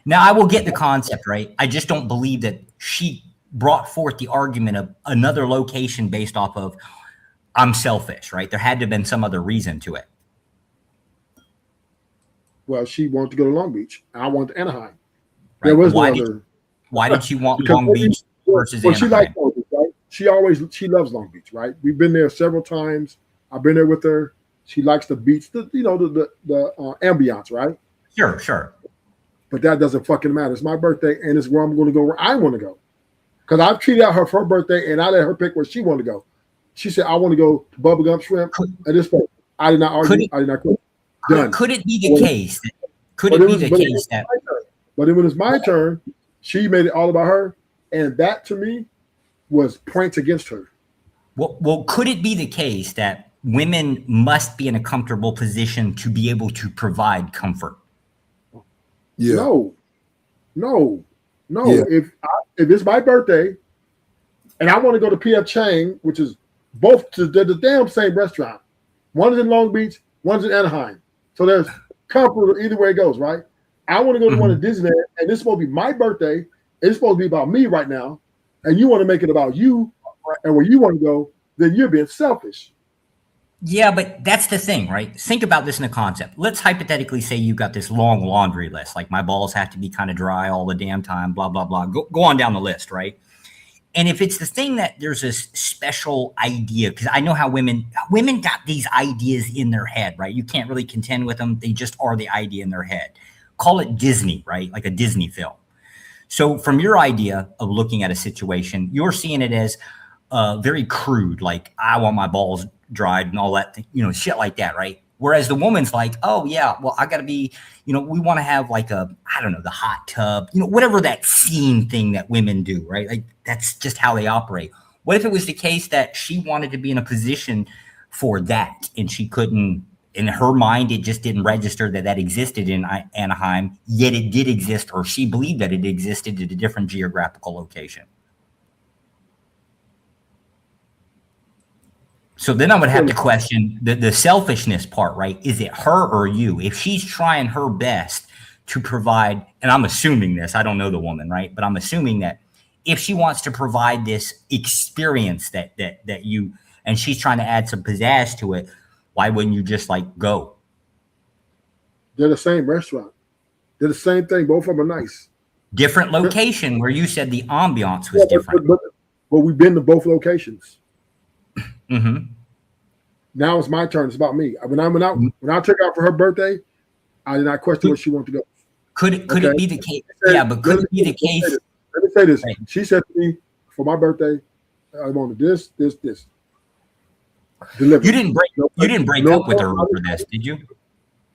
N: Now, I will get the concept, right? I just don't believe that she brought forth the argument of another location based off of I'm selfish, right? There had to have been some other reason to it.
M: Well, she wanted to go to Long Beach. I wanted Anaheim.
N: Right.
M: There was no other.
N: Why did she want Long Beach versus
M: Well, she
N: Anaheim?
M: likes Long Beach, right? She loves Long Beach, right? We've been there several times. I've been there with her. She likes the beach, the ambiance, right?
N: Sure.
M: But that doesn't fucking matter. It's my birthday, and it's where I'm going to go where I want to go. Because I've treated out her for her birthday, and I let her pick where she wanted to go. She said, I want to go to Bubblegum Shrimp at this point. I did not argue. I did not quit. Done.
N: Could it be the case? Could it be the case that?
M: But when it's my turn, she made it all about her, and that to me was points against her.
N: Well, could it be the case that women must be in a comfortable position to be able to provide comfort?
M: Yeah. No.
A: Yeah.
M: If it's my birthday, and I want to go to P.F. Chang, which is both to the damn same restaurant. One is in Long Beach, one's in Anaheim. So there's comfort either way it goes, right? I want to go to one at Disneyland, and it's supposed to be my birthday. It's supposed to be about me right now, and you want to make it about you and where you want to go, then you're being selfish.
N: Yeah, but that's the thing, right? Think about this in a concept. Let's hypothetically say you've got this long laundry list, like my balls have to be kind of dry all the damn time, blah, blah, blah. Go on down the list, right? And if it's the thing that there's this special idea, because I know how women got these ideas in their head, right? You can't really contend with them. They just are the idea in their head. Call it Disney, right? Like a Disney film. So from your idea of looking at a situation, you're seeing it as very crude, like I want my balls dried and all that, shit like that, right? Whereas the woman's like, oh yeah, well, I gotta be, we want to have like the hot tub, whatever that scene thing that women do, right? Like that's just how they operate. What if it was the case that she wanted to be in a position for that and she couldn't, in her mind, it just didn't register that existed in Anaheim, yet it did exist, or she believed that it existed at a different geographical location. So then I would have to question the selfishness part, right? Is it her or you? If she's trying her best to provide, and I'm assuming this, I don't know the woman, right? But I'm assuming that if she wants to provide this experience that you, and she's trying to add some pizzazz to it, why wouldn't you just go?
M: They're the same restaurant. They're the same thing. Both of them are nice.
N: Different location where you said the ambiance was different.
M: But we've been to both locations.
N: Mm-hmm.
M: Now it's my turn. It's about me. When I took out for her birthday, I did not question where she wanted to go.
N: Could it be the case? Yeah, but could it be the case?
M: Let me say this. Right. She said to me for my birthday, I wanted this. Delivered.
N: You didn't break up with her over this, did you?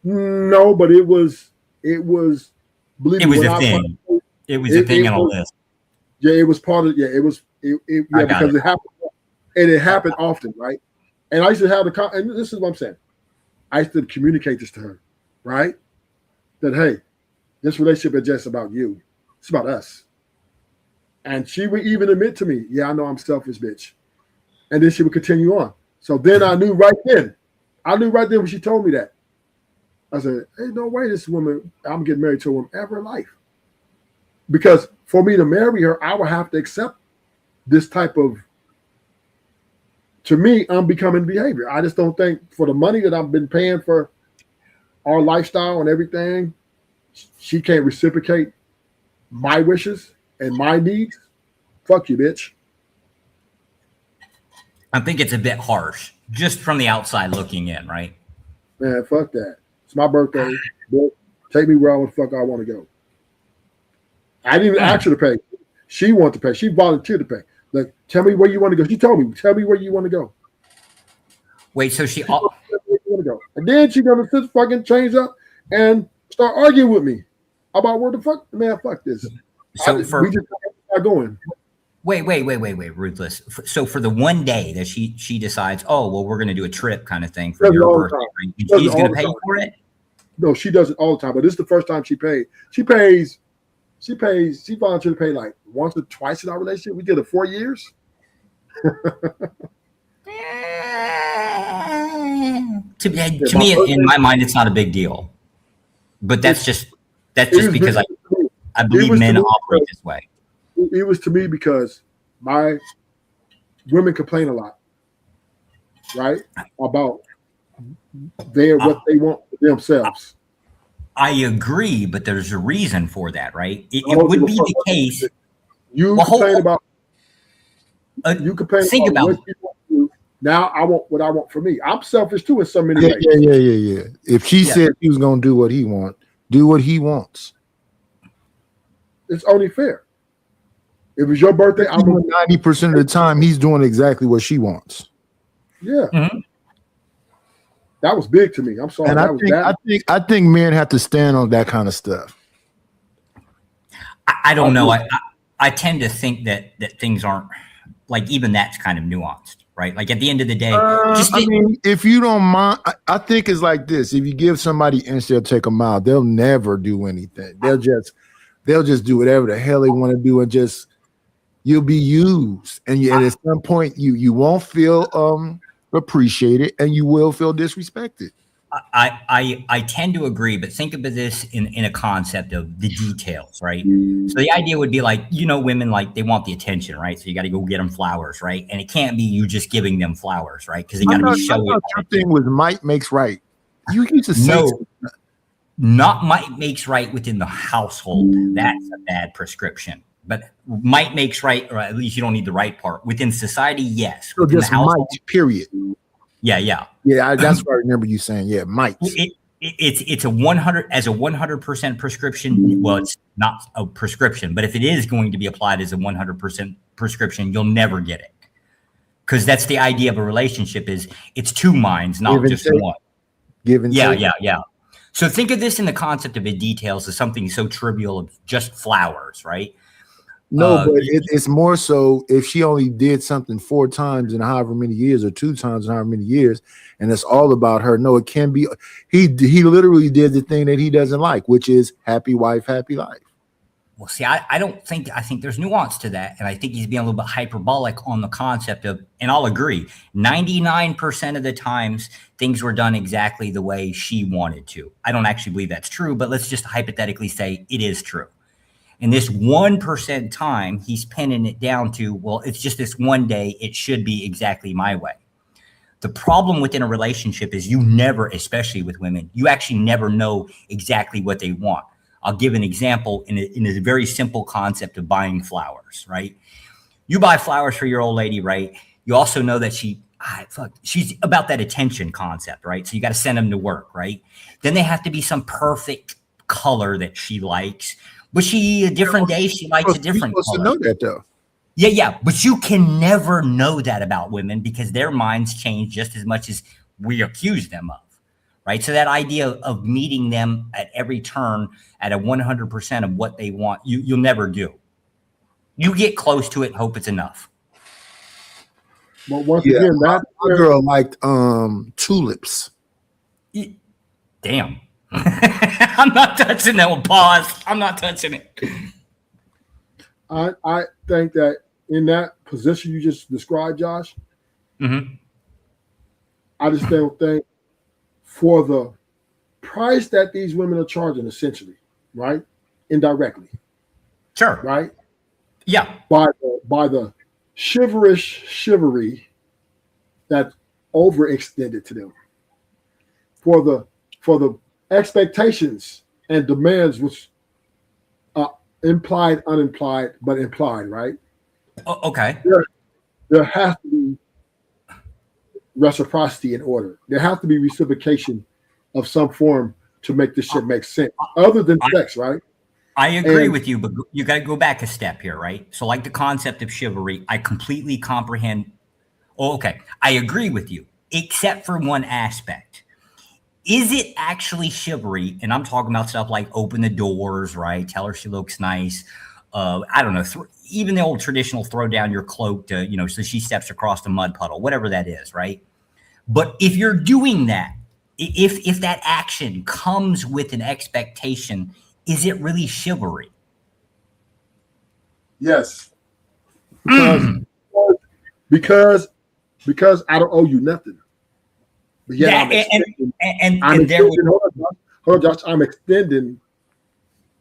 M: No, but it was. Believe
N: it was a thing. It was a thing on a list.
M: Yeah, it was part of. Yeah, it was. Because it happened. And it happened often, right? And I used to have and this is what I'm saying. I used to communicate this to her, right? That, hey, this relationship is just about you. It's about us. And she would even admit to me, yeah, I know I'm selfish, bitch. And then she would continue on. So then I knew right then when she told me that. I said, hey, no way this woman, I'm getting married to a woman ever in life. Because for me to marry her, I would have to accept this type of, to me, unbecoming behavior. I just don't think for the money that I've been paying for our lifestyle and everything, she can't reciprocate my wishes and my needs. Fuck you, bitch.
N: I think it's a bit harsh, just from the outside looking in, right?
M: Man, fuck that. It's my birthday. Take me where the fuck I want to go. I didn't even ask her to pay. She wanted to pay. She volunteered to pay. Like, tell me where you want to go. She told me, tell me where you want to go.
N: Wait, so she
M: want to go. And then she gonna just fucking change up and start arguing with me about where the fuck, man, fuck this.
N: So
M: we just not going.
N: Wait, Ruthless. So for the one day that she decides, oh well, we're going to do a trip kind of thing for your birthday, right? She's going to pay for it.
M: No, she does it all the time. But this is the first time she paid. She volunteered to pay like once or twice in our relationship. We did it 4 years.
N: To me, in my mind, it's not a big deal. But that's just because I believe men operate this way.
M: It was to me because my women complain a lot, right? About what they want for themselves.
N: I agree, but there's a reason for that, right? It would be the case.
M: You complain about. You complain about what you want to do. Now I want what I want for me. I'm selfish too in so many ways.
A: Yeah. If she said he was gonna do what he wants, do what he wants.
M: It's only fair. If it's your birthday, I'm
A: 90% of the time he's doing exactly what she wants.
M: Yeah. Mm-hmm. That was big to me. I'm sorry.
A: And I think men have to stand on that kind of stuff.
N: I don't know. I tend to think that things aren't like, even that's kind of nuanced, right? Like at the end of the day,
A: if you don't mind, I think it's like this. If you give somebody inch, they'll take a mile. They'll never do anything. They'll just do whatever the hell they want to do, and just you'll be used. And at some point you won't feel appreciated, and you will feel disrespected.
N: I tend to agree, but think of this in a concept of the details, right? So the idea would be like, women, like, they want the attention, right? So you got to go get them flowers, right? And it can't be you just giving them flowers, right? Because they got to be showing.
A: Your thing with might makes right. You used to say
N: not might makes right within the household. That's a bad prescription. But might makes right, or at least you don't need the right part. Within society, yes.
A: So just might, period.
N: Yeah.
A: That's what I remember you saying. Yeah, might.
N: It's a 100% prescription. Well, it's not a prescription, but if it is going to be applied as a 100% prescription, you'll never get it. Because that's the idea of a relationship: is it's two minds, not just one.
A: Give and take.
N: Yeah. So think of this in the concept of the details of something so trivial of just flowers, right?
A: No, but it's more so if she only did something 4 times in however many years, or 2 times in however many years, and it's all about her. No, it can be. He literally did the thing that he doesn't like, which is happy wife, happy life.
N: Well, see, I think there's nuance to that, and I think he's being a little bit hyperbolic on the concept of, and I'll agree, 99% of the times things were done exactly the way she wanted to. I don't actually believe that's true, but let's just hypothetically say it is true. And this 1% time, he's pinning it down to, well, it's just this one day, it should be exactly my way. The problem within a relationship is you never, especially with women, you actually never know exactly what they want. I'll give an example in a very simple concept of buying flowers, right? You buy flowers for your old lady, right? You also know that she's about that attention concept, right? So you got to send them to work, right? Then they have to be some perfect color that she likes. But a different day, she likes a different color.
A: To know that, though.
N: Yeah. But you can never know that about women because their minds change just as much as we accuse them of, right? So that idea of meeting them at every turn at a 100% of what they want, you'll never do. You get close to it, hope it's enough.
M: But once again,
A: my girl liked tulips.
N: Damn. I'm not touching that one. Pause. I'm not touching it.
M: I think that in that position you just described, Josh, I just don't think for the price that these women are charging, essentially, right? Indirectly.
N: Sure.
M: Right?
N: Yeah.
M: By the chivalry that overextended to them for the expectations and demands which implied, unimplied, but implied, right?
N: Okay.
M: There has to be reciprocity in order. There has to be reciprocation of some form to make this shit make sense, other than sex, right?
N: I agree with you, but you got to go back a step here, right? So, like the concept of chivalry, I completely comprehend. Oh, okay, I agree with you, except for one aspect. Is it actually chivalry? And I'm talking about stuff like open the doors, right? Tell her she looks nice. I don't know, even the old traditional throw down your cloak to, so she steps across the mud puddle, whatever that is, right? But if you're doing that, if that action comes with an expectation, is it really chivalry?
M: Yes. Because I don't owe you nothing. But yet I'm extending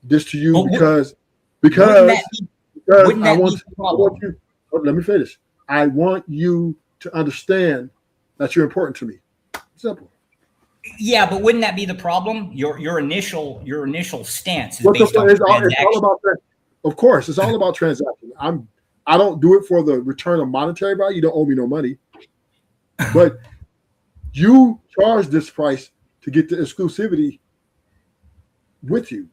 M: this to you because I want you. Let me finish. I want you to understand that you're important to me. Simple.
N: Yeah, but wouldn't that be the problem? Your initial stance is based on
M: it's all about that. Of course, it's all about transaction. I don't do it for the return of monetary value. You don't owe me no money, but you charge this price to get the exclusivity with you.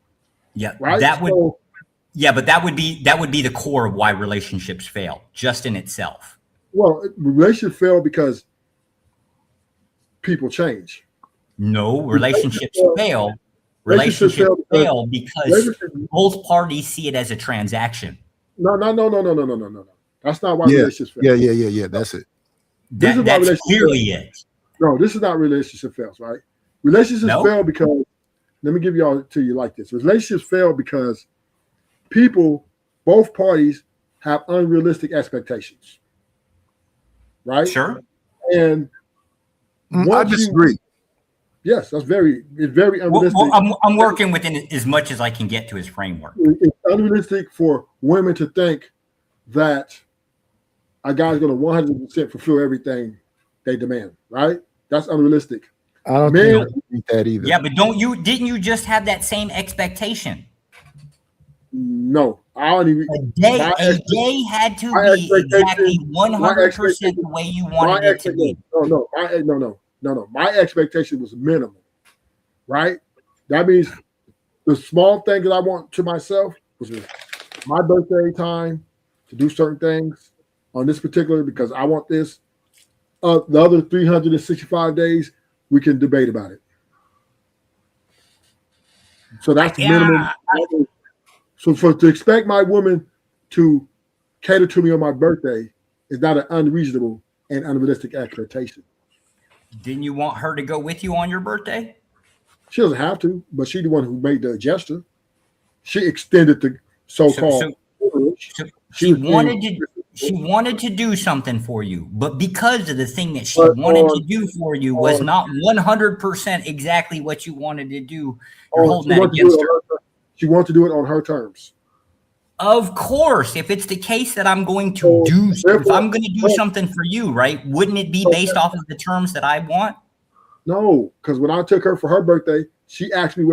N: Yeah,
M: right.
N: But that would be the core of why relationships fail, just in itself.
M: Well, relationships fail because people change.
N: No, relationships fail. Relationships fail because both parties see it as a transaction.
M: No. That's not why relationships fail.
A: Yeah. That's it.
N: That's clearly it.
M: No, this is not relationship fails, right? Relationships fail because, let me give y'all to you like this. Relationships fail because both parties have unrealistic expectations, right?
N: Sure.
M: And
A: I disagree.
M: Yes, it's very unrealistic.
N: Well, I'm working within as much as I can get to his framework.
M: It's unrealistic for women to think that a guy's going to 100% fulfill everything they demand, right? That's unrealistic.
A: I don't think that either.
N: Yeah, but didn't you just have that same expectation?
M: No, I don't even.
N: A day had to be exactly 100% the way you wanted it to be.
M: No. My expectation was minimal, right? That means the small thing that I want to myself was my birthday time to do certain things on this particular because I want this. The other 365 days, we can debate about it. So that's minimum. So to expect my woman to cater to me on my birthday is not an unreasonable and unrealistic expectation.
N: Didn't you want her to go with you on your birthday?
M: She doesn't have to, but she's the one who made the gesture. She extended the so-called.
N: She wanted to do something for you, but because of the thing that she wanted to do for you was not 100% exactly what you wanted to do, you're holding that against her.
M: She wants to do it on her terms.
N: Of course, if it's the case that I'm going to if I'm going to do something for you, right? Wouldn't it be based off of the terms that I want?
M: No, because when I took her for her birthday, she asked me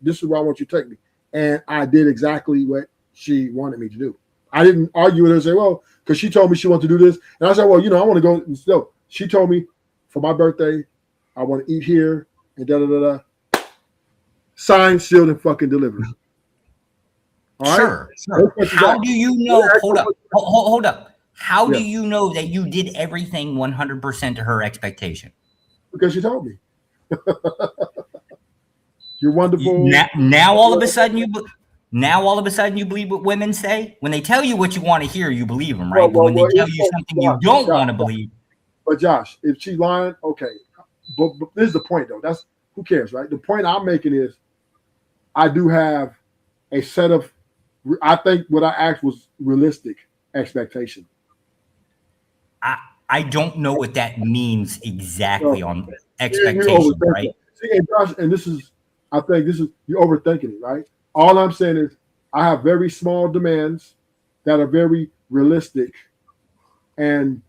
M: this is where I want you to take me. And I did exactly what she wanted me to do. I didn't argue with her and say, well, because she told me she wanted to do this. And I said, well, I want to go. So she told me for my birthday, I want to eat here and da-da-da-da. Signed, sealed, and fucking delivered. All
N: sure.
M: Right?
N: How do you know? Hold up. How do you know that you did everything 100% to her expectation?
M: Because she told me. You're wonderful.
N: Now all of a sudden you believe what women say? When they tell you what you want to hear, you believe them, right? But when they tell you something you don't want to believe.
M: But Josh, if she's lying, okay. But this is the point, though. That's who cares, right? The point I'm making is I do have a set of, I think what I asked was realistic expectation.
N: I don't know what that means exactly on expectation, right?
M: See, and Josh, and I think you're overthinking it, right? All I'm saying is I have very small demands that are very realistic and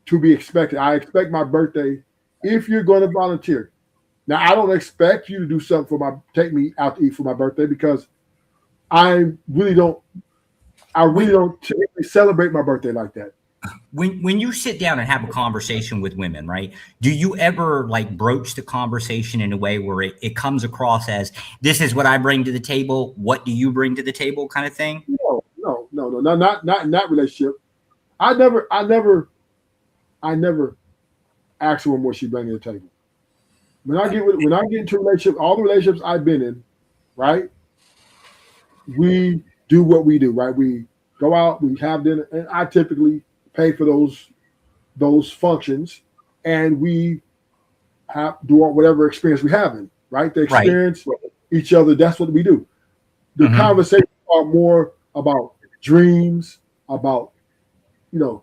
M: to be expected. I expect my birthday, if you're going to volunteer. Now, I don't expect you to do something take me out to eat for my birthday, because I really don't typically celebrate my birthday like that.
N: When you sit down and have a conversation with women, right? Do you ever like broach the conversation in a way where it comes across as, this is what I bring to the table, what do you bring to the table, kind of thing?
M: No, not in that relationship. I never ask a woman what she brings to the table. When I get into a relationship, all the relationships I've been in, right? We do what we do, right? We go out, we have dinner, and I typically pay for those functions, and we do whatever experience we have in, right? The experience each other. That's what we do. The conversations are more about dreams, about the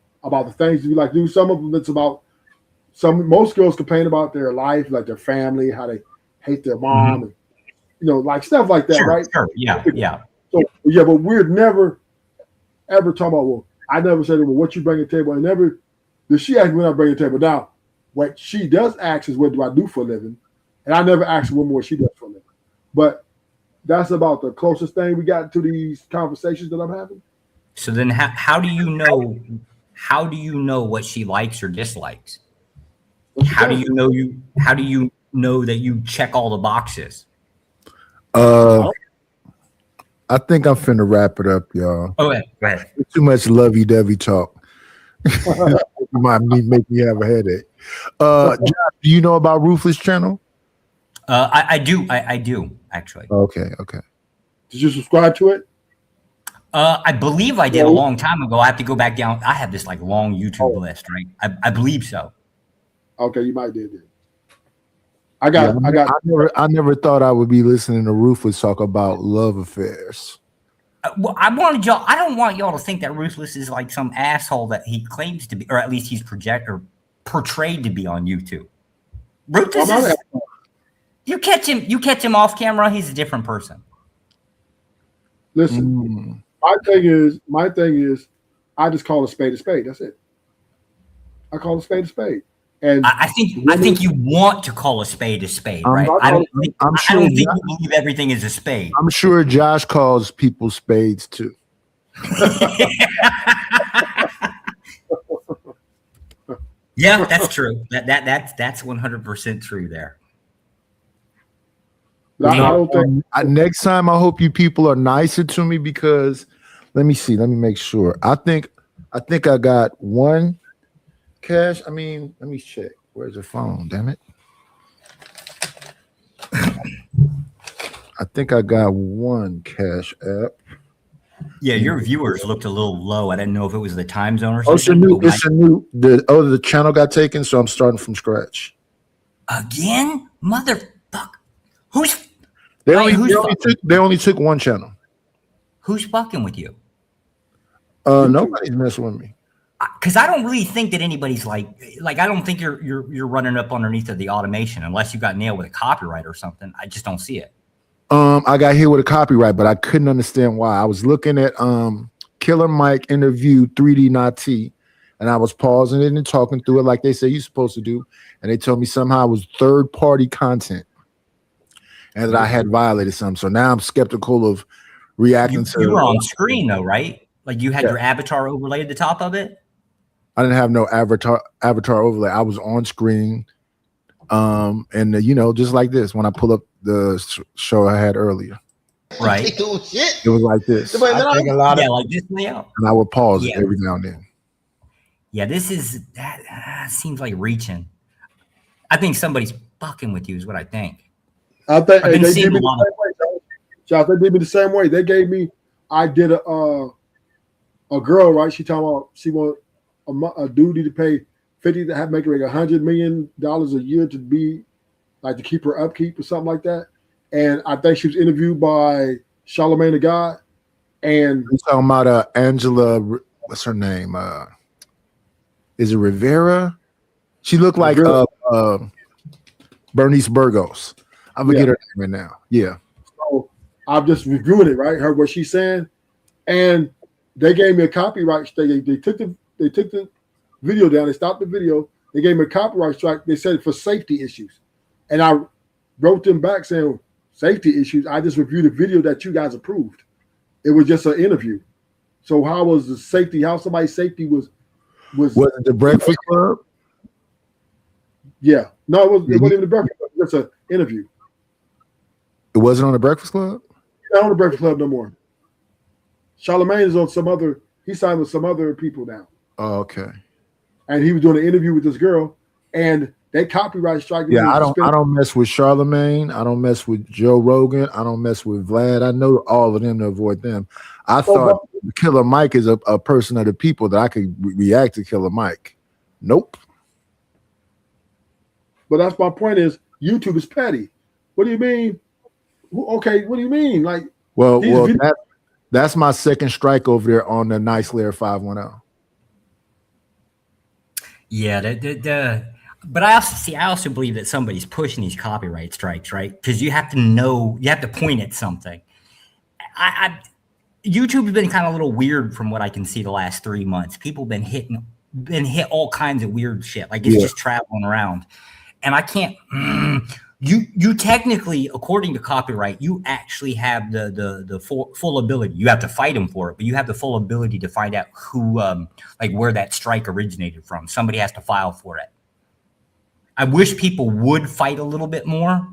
M: things we like to do. Some of them it's about most girls complain about their life, like their family, how they hate their mom, and like stuff like that, right?
N: Sure. Yeah.
M: So but we're never ever talking about, well, I never said, well, what you bring to the table, and never does she ask me when I bring to the table. Now, what she does ask is, what do I do for a living? And I never ask a woman what she does for a living. But that's about the closest thing we got to these conversations that I'm having.
N: So then how do you know what she likes or dislikes? How do you know that you check all the boxes?
A: I think I'm finna wrap it up, y'all.
N: Oh, go ahead.
A: Too much lovey-dovey talk. Might make me have a headache. Josh, do you know about Ruthless Channel?
N: I do actually.
A: Okay.
M: Did you subscribe to it?
N: I believe I did a long time ago. I have to go back down. I have this like long YouTube list, right? I believe so.
M: Okay, you might did. I
A: never thought I would be listening to Ruthless talk about love affairs.
N: Well, I don't want y'all to think that Ruthless is like some asshole that he claims to be, or at least he's portrayed to be on YouTube. Ruthless is, you catch him off camera, he's a different person.
M: Listen, my thing is, I just call a spade a spade. That's it. I call a spade a spade. And
N: I think you want to call a spade, right? I don't think you believe everything is a spade.
A: I'm sure Josh calls people spades too.
N: Yeah, that's true. That's 100% true there.
A: Next time, I hope you people are nicer to me, because let me make sure. I think I got one. Cash, let me check. Where's the phone? Damn it. I think I got one Cash App.
N: Yeah, your viewers looked a little low. I didn't know if it was the time zone or
A: something. The channel got taken, so I'm starting from scratch.
N: Again? Motherfucker.
A: They only took one channel.
N: Who's fucking with you?
A: Nobody's messing with me.
N: Because I don't really think that anybody's like I don't think you're running up underneath of the automation unless you got nailed with a copyright or something. I just don't see it.
A: I got hit with a copyright, but I couldn't understand why. I was looking at Killer Mike interview 3D Nati, and I was pausing it and talking through it like they say you're supposed to do, and they told me somehow it was third-party content and that I had violated something. So now I'm skeptical of reacting to.
N: You were on screen though, right? Like you had your avatar overlaid at the top of it.
A: I didn't have no avatar overlay. I was on screen, and just like this when I pull up the show I had earlier.
N: Right.
A: It was like this.
N: I think a lot of like this layout.
A: And I would pause it every now and then.
N: Yeah, that seems like reaching. I think somebody's fucking with you is what I think.
M: I think they did me the same way. Josh, they did me the same way. They gave me. I did a girl, right? She talking about she want a duty to pay 50 to make her like $100 million a year to be like to keep her upkeep or something like that. And I think she was interviewed by Charlamagne the God. And
A: you're talking about Angela, what's her name? Is it Rivera? She looked like Bernice Burgos. I'm gonna get her name right now. Yeah.
M: So I'm just reviewing it, right? Heard what she's saying, and they gave me a copyright. They took the video down. They stopped the video. They gave me a copyright strike. They said for safety issues. And I wrote them back saying, safety issues. I just reviewed a video that you guys approved. It was just an interview. So how was the safety? How somebody's safety was
A: it the Breakfast Club?
M: Yeah. No, it wasn't even the Breakfast Club. It was just an interview.
A: It wasn't on the Breakfast Club?
M: Not on the Breakfast Club no more. Charlamagne is on some other, he signed with some other people now.
A: Oh, okay.
M: And he was doing an interview with this girl, and they copyright strike.
A: Yeah, I don't mess with Charlamagne. I don't mess with Joe Rogan. I don't mess with Vlad. I know all of them to avoid them. I thought Killer Mike is a person of the people that I could react to Killer Mike. Nope.
M: But that's my point is YouTube is petty. What do you mean? Okay, what do you mean? Like,
A: well, that's my second strike over there on the Nice Layer 510.
N: Yeah, but I also believe that somebody's pushing these copyright strikes, right? Because you have to know, you have to point at something. YouTube has been kind of a little weird from what I can see the last 3 months. People been hit all kinds of weird shit. Like it's just traveling around. And I can't, you technically, according to copyright, you actually have the full ability. You have to fight them for it, but you have the full ability to find out who, like where that strike originated from. Somebody has to file for it. I wish people would fight a little bit more,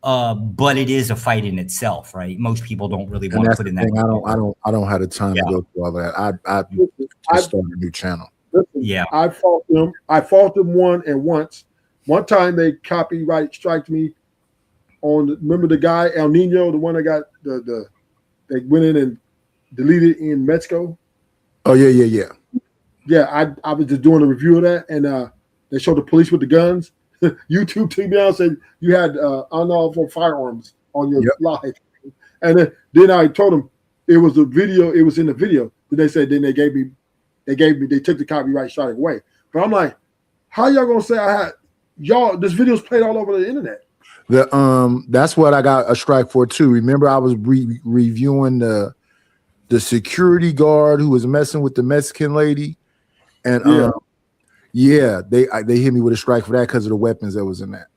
N: but it is a fight in itself, right? Most people don't really want to put in that.
A: I don't have the time to go through all that. I started a new channel.
N: Yeah,
M: I fought them once. One time they copyright striked me on. Remember the guy El Nino, the one that got they went in and deleted in Mexico.
A: Oh yeah.
M: Yeah, I was just doing a review of that, and they showed the police with the guns. YouTube took me out and said you had unlawful firearms on your live, and then I told them it was a video. It was in the video. Then they said they took the copyright strike away. But I'm like, how y'all gonna say I had y'all? This video's played all over the internet.
A: That's what I got a strike for too. Remember, I was reviewing the security guard who was messing with the Mexican lady, and they hit me with a strike for that because of the weapons that was in that.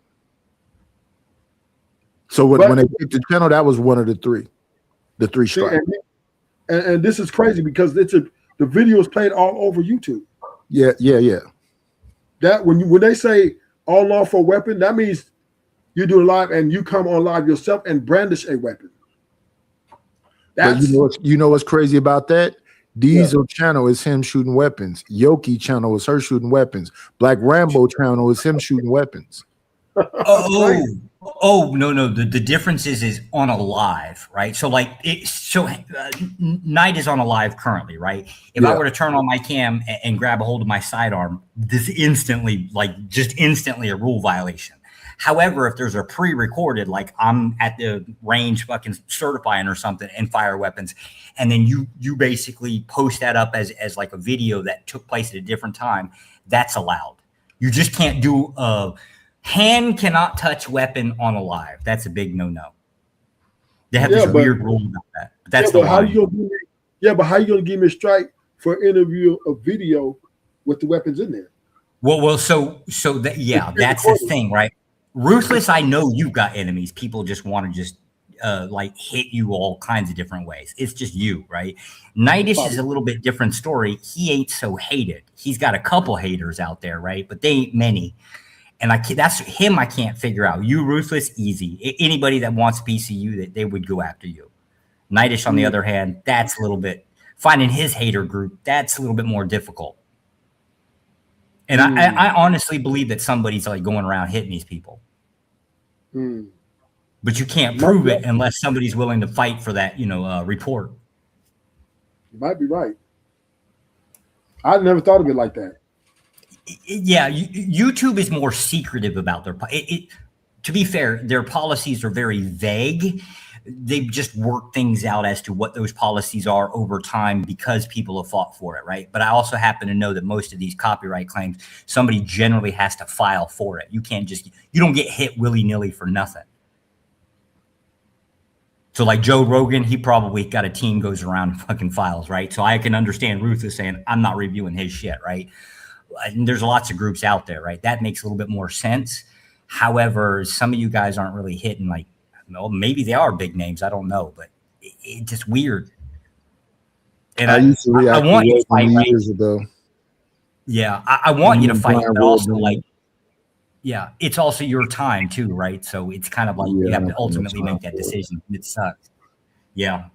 A: So when they picked the channel, that was one of the three strikes.
M: And this is crazy because the video is played all over YouTube.
A: Yeah.
M: That when they say all lawful weapon, that means you do a live and you come on live yourself and brandish a weapon.
A: But you know what's crazy about that? Diesel channel is him shooting weapons. Yoki channel is her shooting weapons. Black Rambo channel is him shooting weapons.
N: No. The difference is on a live, right? So like, Night is on a live currently, right? If I were to turn on my cam and grab a hold of my sidearm, this instantly a rule violation. However, if there's a pre-recorded, like I'm at the range fucking certifying or something and fire weapons, and then you basically post that up as like a video that took place at a different time, that's allowed. You just can't do hand cannot touch weapon on a live. That's a big no-no. They have this weird rule about that. But that's the
M: how you gonna give me a strike for interview a video with the weapons in there?
N: Well, so that's the thing, right? Ruthless, I know you've got enemies. People just want to just like hit you all kinds of different ways. It's just you, right? Nightish is a little bit different story. He ain't so hated. He's got a couple haters out there, right? But they ain't many. And that's him I can't figure out. You, Ruthless, easy. Anybody that wants a piece of you, that they would go after you. Nightish, on the other hand, that's a little bit, finding his hater group, that's a little bit more difficult. And I honestly believe that somebody's like going around hitting these people. But you can't prove it unless somebody's willing to fight for that, report.
M: You might be right. I never thought of it like that.
N: Yeah, YouTube is more secretive about their. To be fair, their policies are very vague. They've just worked things out as to what those policies are over time because people have fought for it, right? But I also happen to know that most of these copyright claims, somebody generally has to file for it. You don't get hit willy-nilly for nothing. So like Joe Rogan, he probably got a team goes around and fucking files, right? So I can understand Ruthless saying, I'm not reviewing his shit, right? and there's lots of groups out there, right? That makes a little bit more sense. However, some of you guys aren't really hitting like, well, maybe they are big names. I don't know, but it's just weird. And
A: I used to react
N: want you to fight, right?
A: years ago.
N: Yeah, I want you to fight,
A: Brian
N: but also
A: Woodman.
N: like, yeah, it's also your time too, right? So it's kind of like you have to ultimately make that decision. It sucks. Yeah.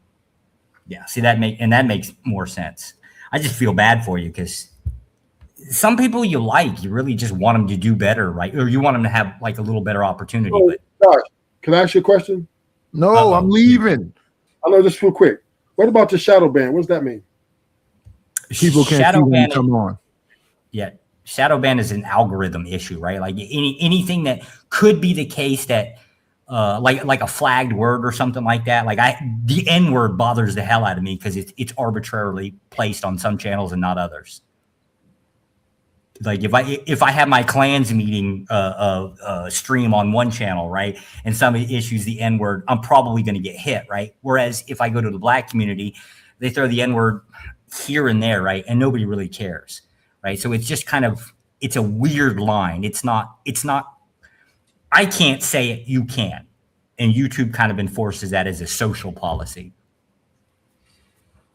N: Yeah. See, that makes more sense. I just feel bad for you because some people you really just want them to do better, right? Or you want them to have like a little better opportunity.
M: Oh,
N: But
M: Josh, can I ask you a question?
A: No, I'm leaving.
M: I know, just real quick. What about the shadow ban? What does that mean?
A: People can't
N: Shadow
A: see when you
N: ban
A: come on.
N: Yeah, shadow ban is an algorithm issue, right? Like anything that could be the case that like a flagged word or something like that. Like the N word bothers the hell out of me because it's arbitrarily placed on some channels and not others. Like if I have my Klans meeting stream on one channel, right, and somebody issues the N word, I'm probably going to get hit, right? Whereas if I go to the Black community, they throw the N word here and there, right, and nobody really cares, right? So it's just kind of it's a weird line. It's not. I can't say it. You can, and YouTube kind of enforces that as a social policy.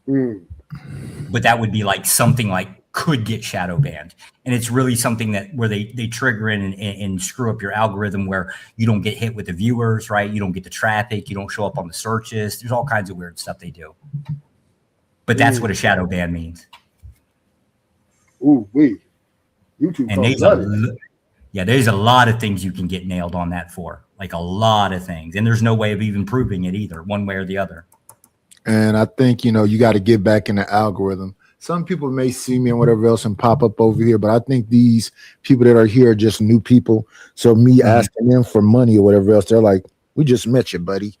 N: But that would be like something like could get shadow banned, and it's really something that where they trigger in and screw up your algorithm where you don't get hit with the viewers, right? You don't get the traffic, you don't show up on the searches. There's all kinds of weird stuff they do. But that's what a shadow ban means.
M: Ooh, YouTube.
N: And there's a lot of things you can get nailed on that for, like a lot of things, and there's no way of even proving it either, one way or the other.
A: And I think you got to get back in the algorithm. Some people may see me and whatever else and pop up over here, but I think these people that are here are just new people. So me asking them for money or whatever else, they're like, "We just met you, buddy."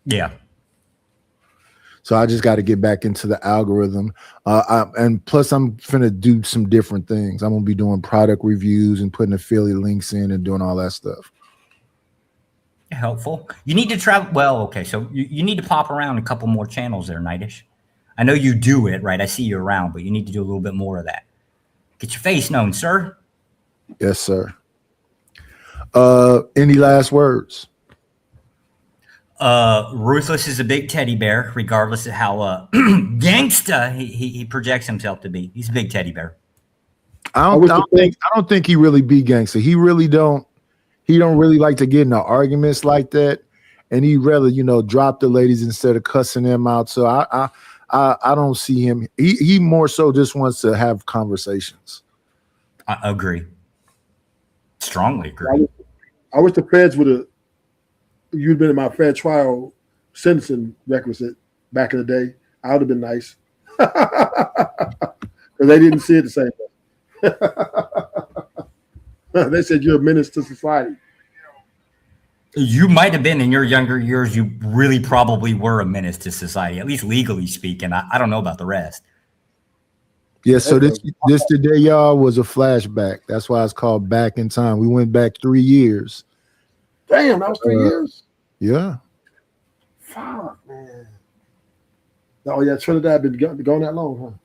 N: Yeah.
A: So I just got to get back into the algorithm. And plus, I'm finna do some different things. I'm gonna be doing product reviews and putting affiliate links in and doing all that stuff.
N: Helpful. You need to travel. Well, okay. So you need to pop around a couple more channels there, Nightish. I know you do it, right? I see you around, but you need to do a little bit more of that. Get your face known, sir.
A: Yes, sir. Any last words?
N: Ruthless is a big teddy bear, regardless of how gangsta he projects himself to be. He's a big teddy bear.
A: I don't think he really be gangster. He don't really like to get into arguments like that, and he'd rather drop the ladies instead of cussing them out. So I don't see him. He more so just wants to have conversations.
N: I agree. Strongly agree.
M: I wish the feds would have. You'd been in my fair trial sentencing requisite back in the day. I would have been nice because they didn't see it the same way. They said you're a menace to society.
N: You might have been in your younger years. You really probably were a menace to society, at least legally speaking. I don't know about the rest.
A: Yeah, so this today, y'all, was a flashback. That's why it's called Back in Time. We went back 3 years.
M: Damn, that was 3 years?
A: Yeah.
M: Fuck, man. Oh, yeah, Trinidad been going that long,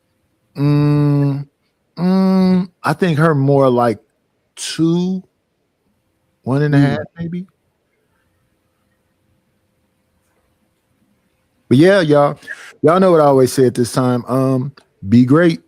M: huh?
A: I think her more like 2, 1.5, maybe. But yeah, y'all know what I always say at this time. Be great.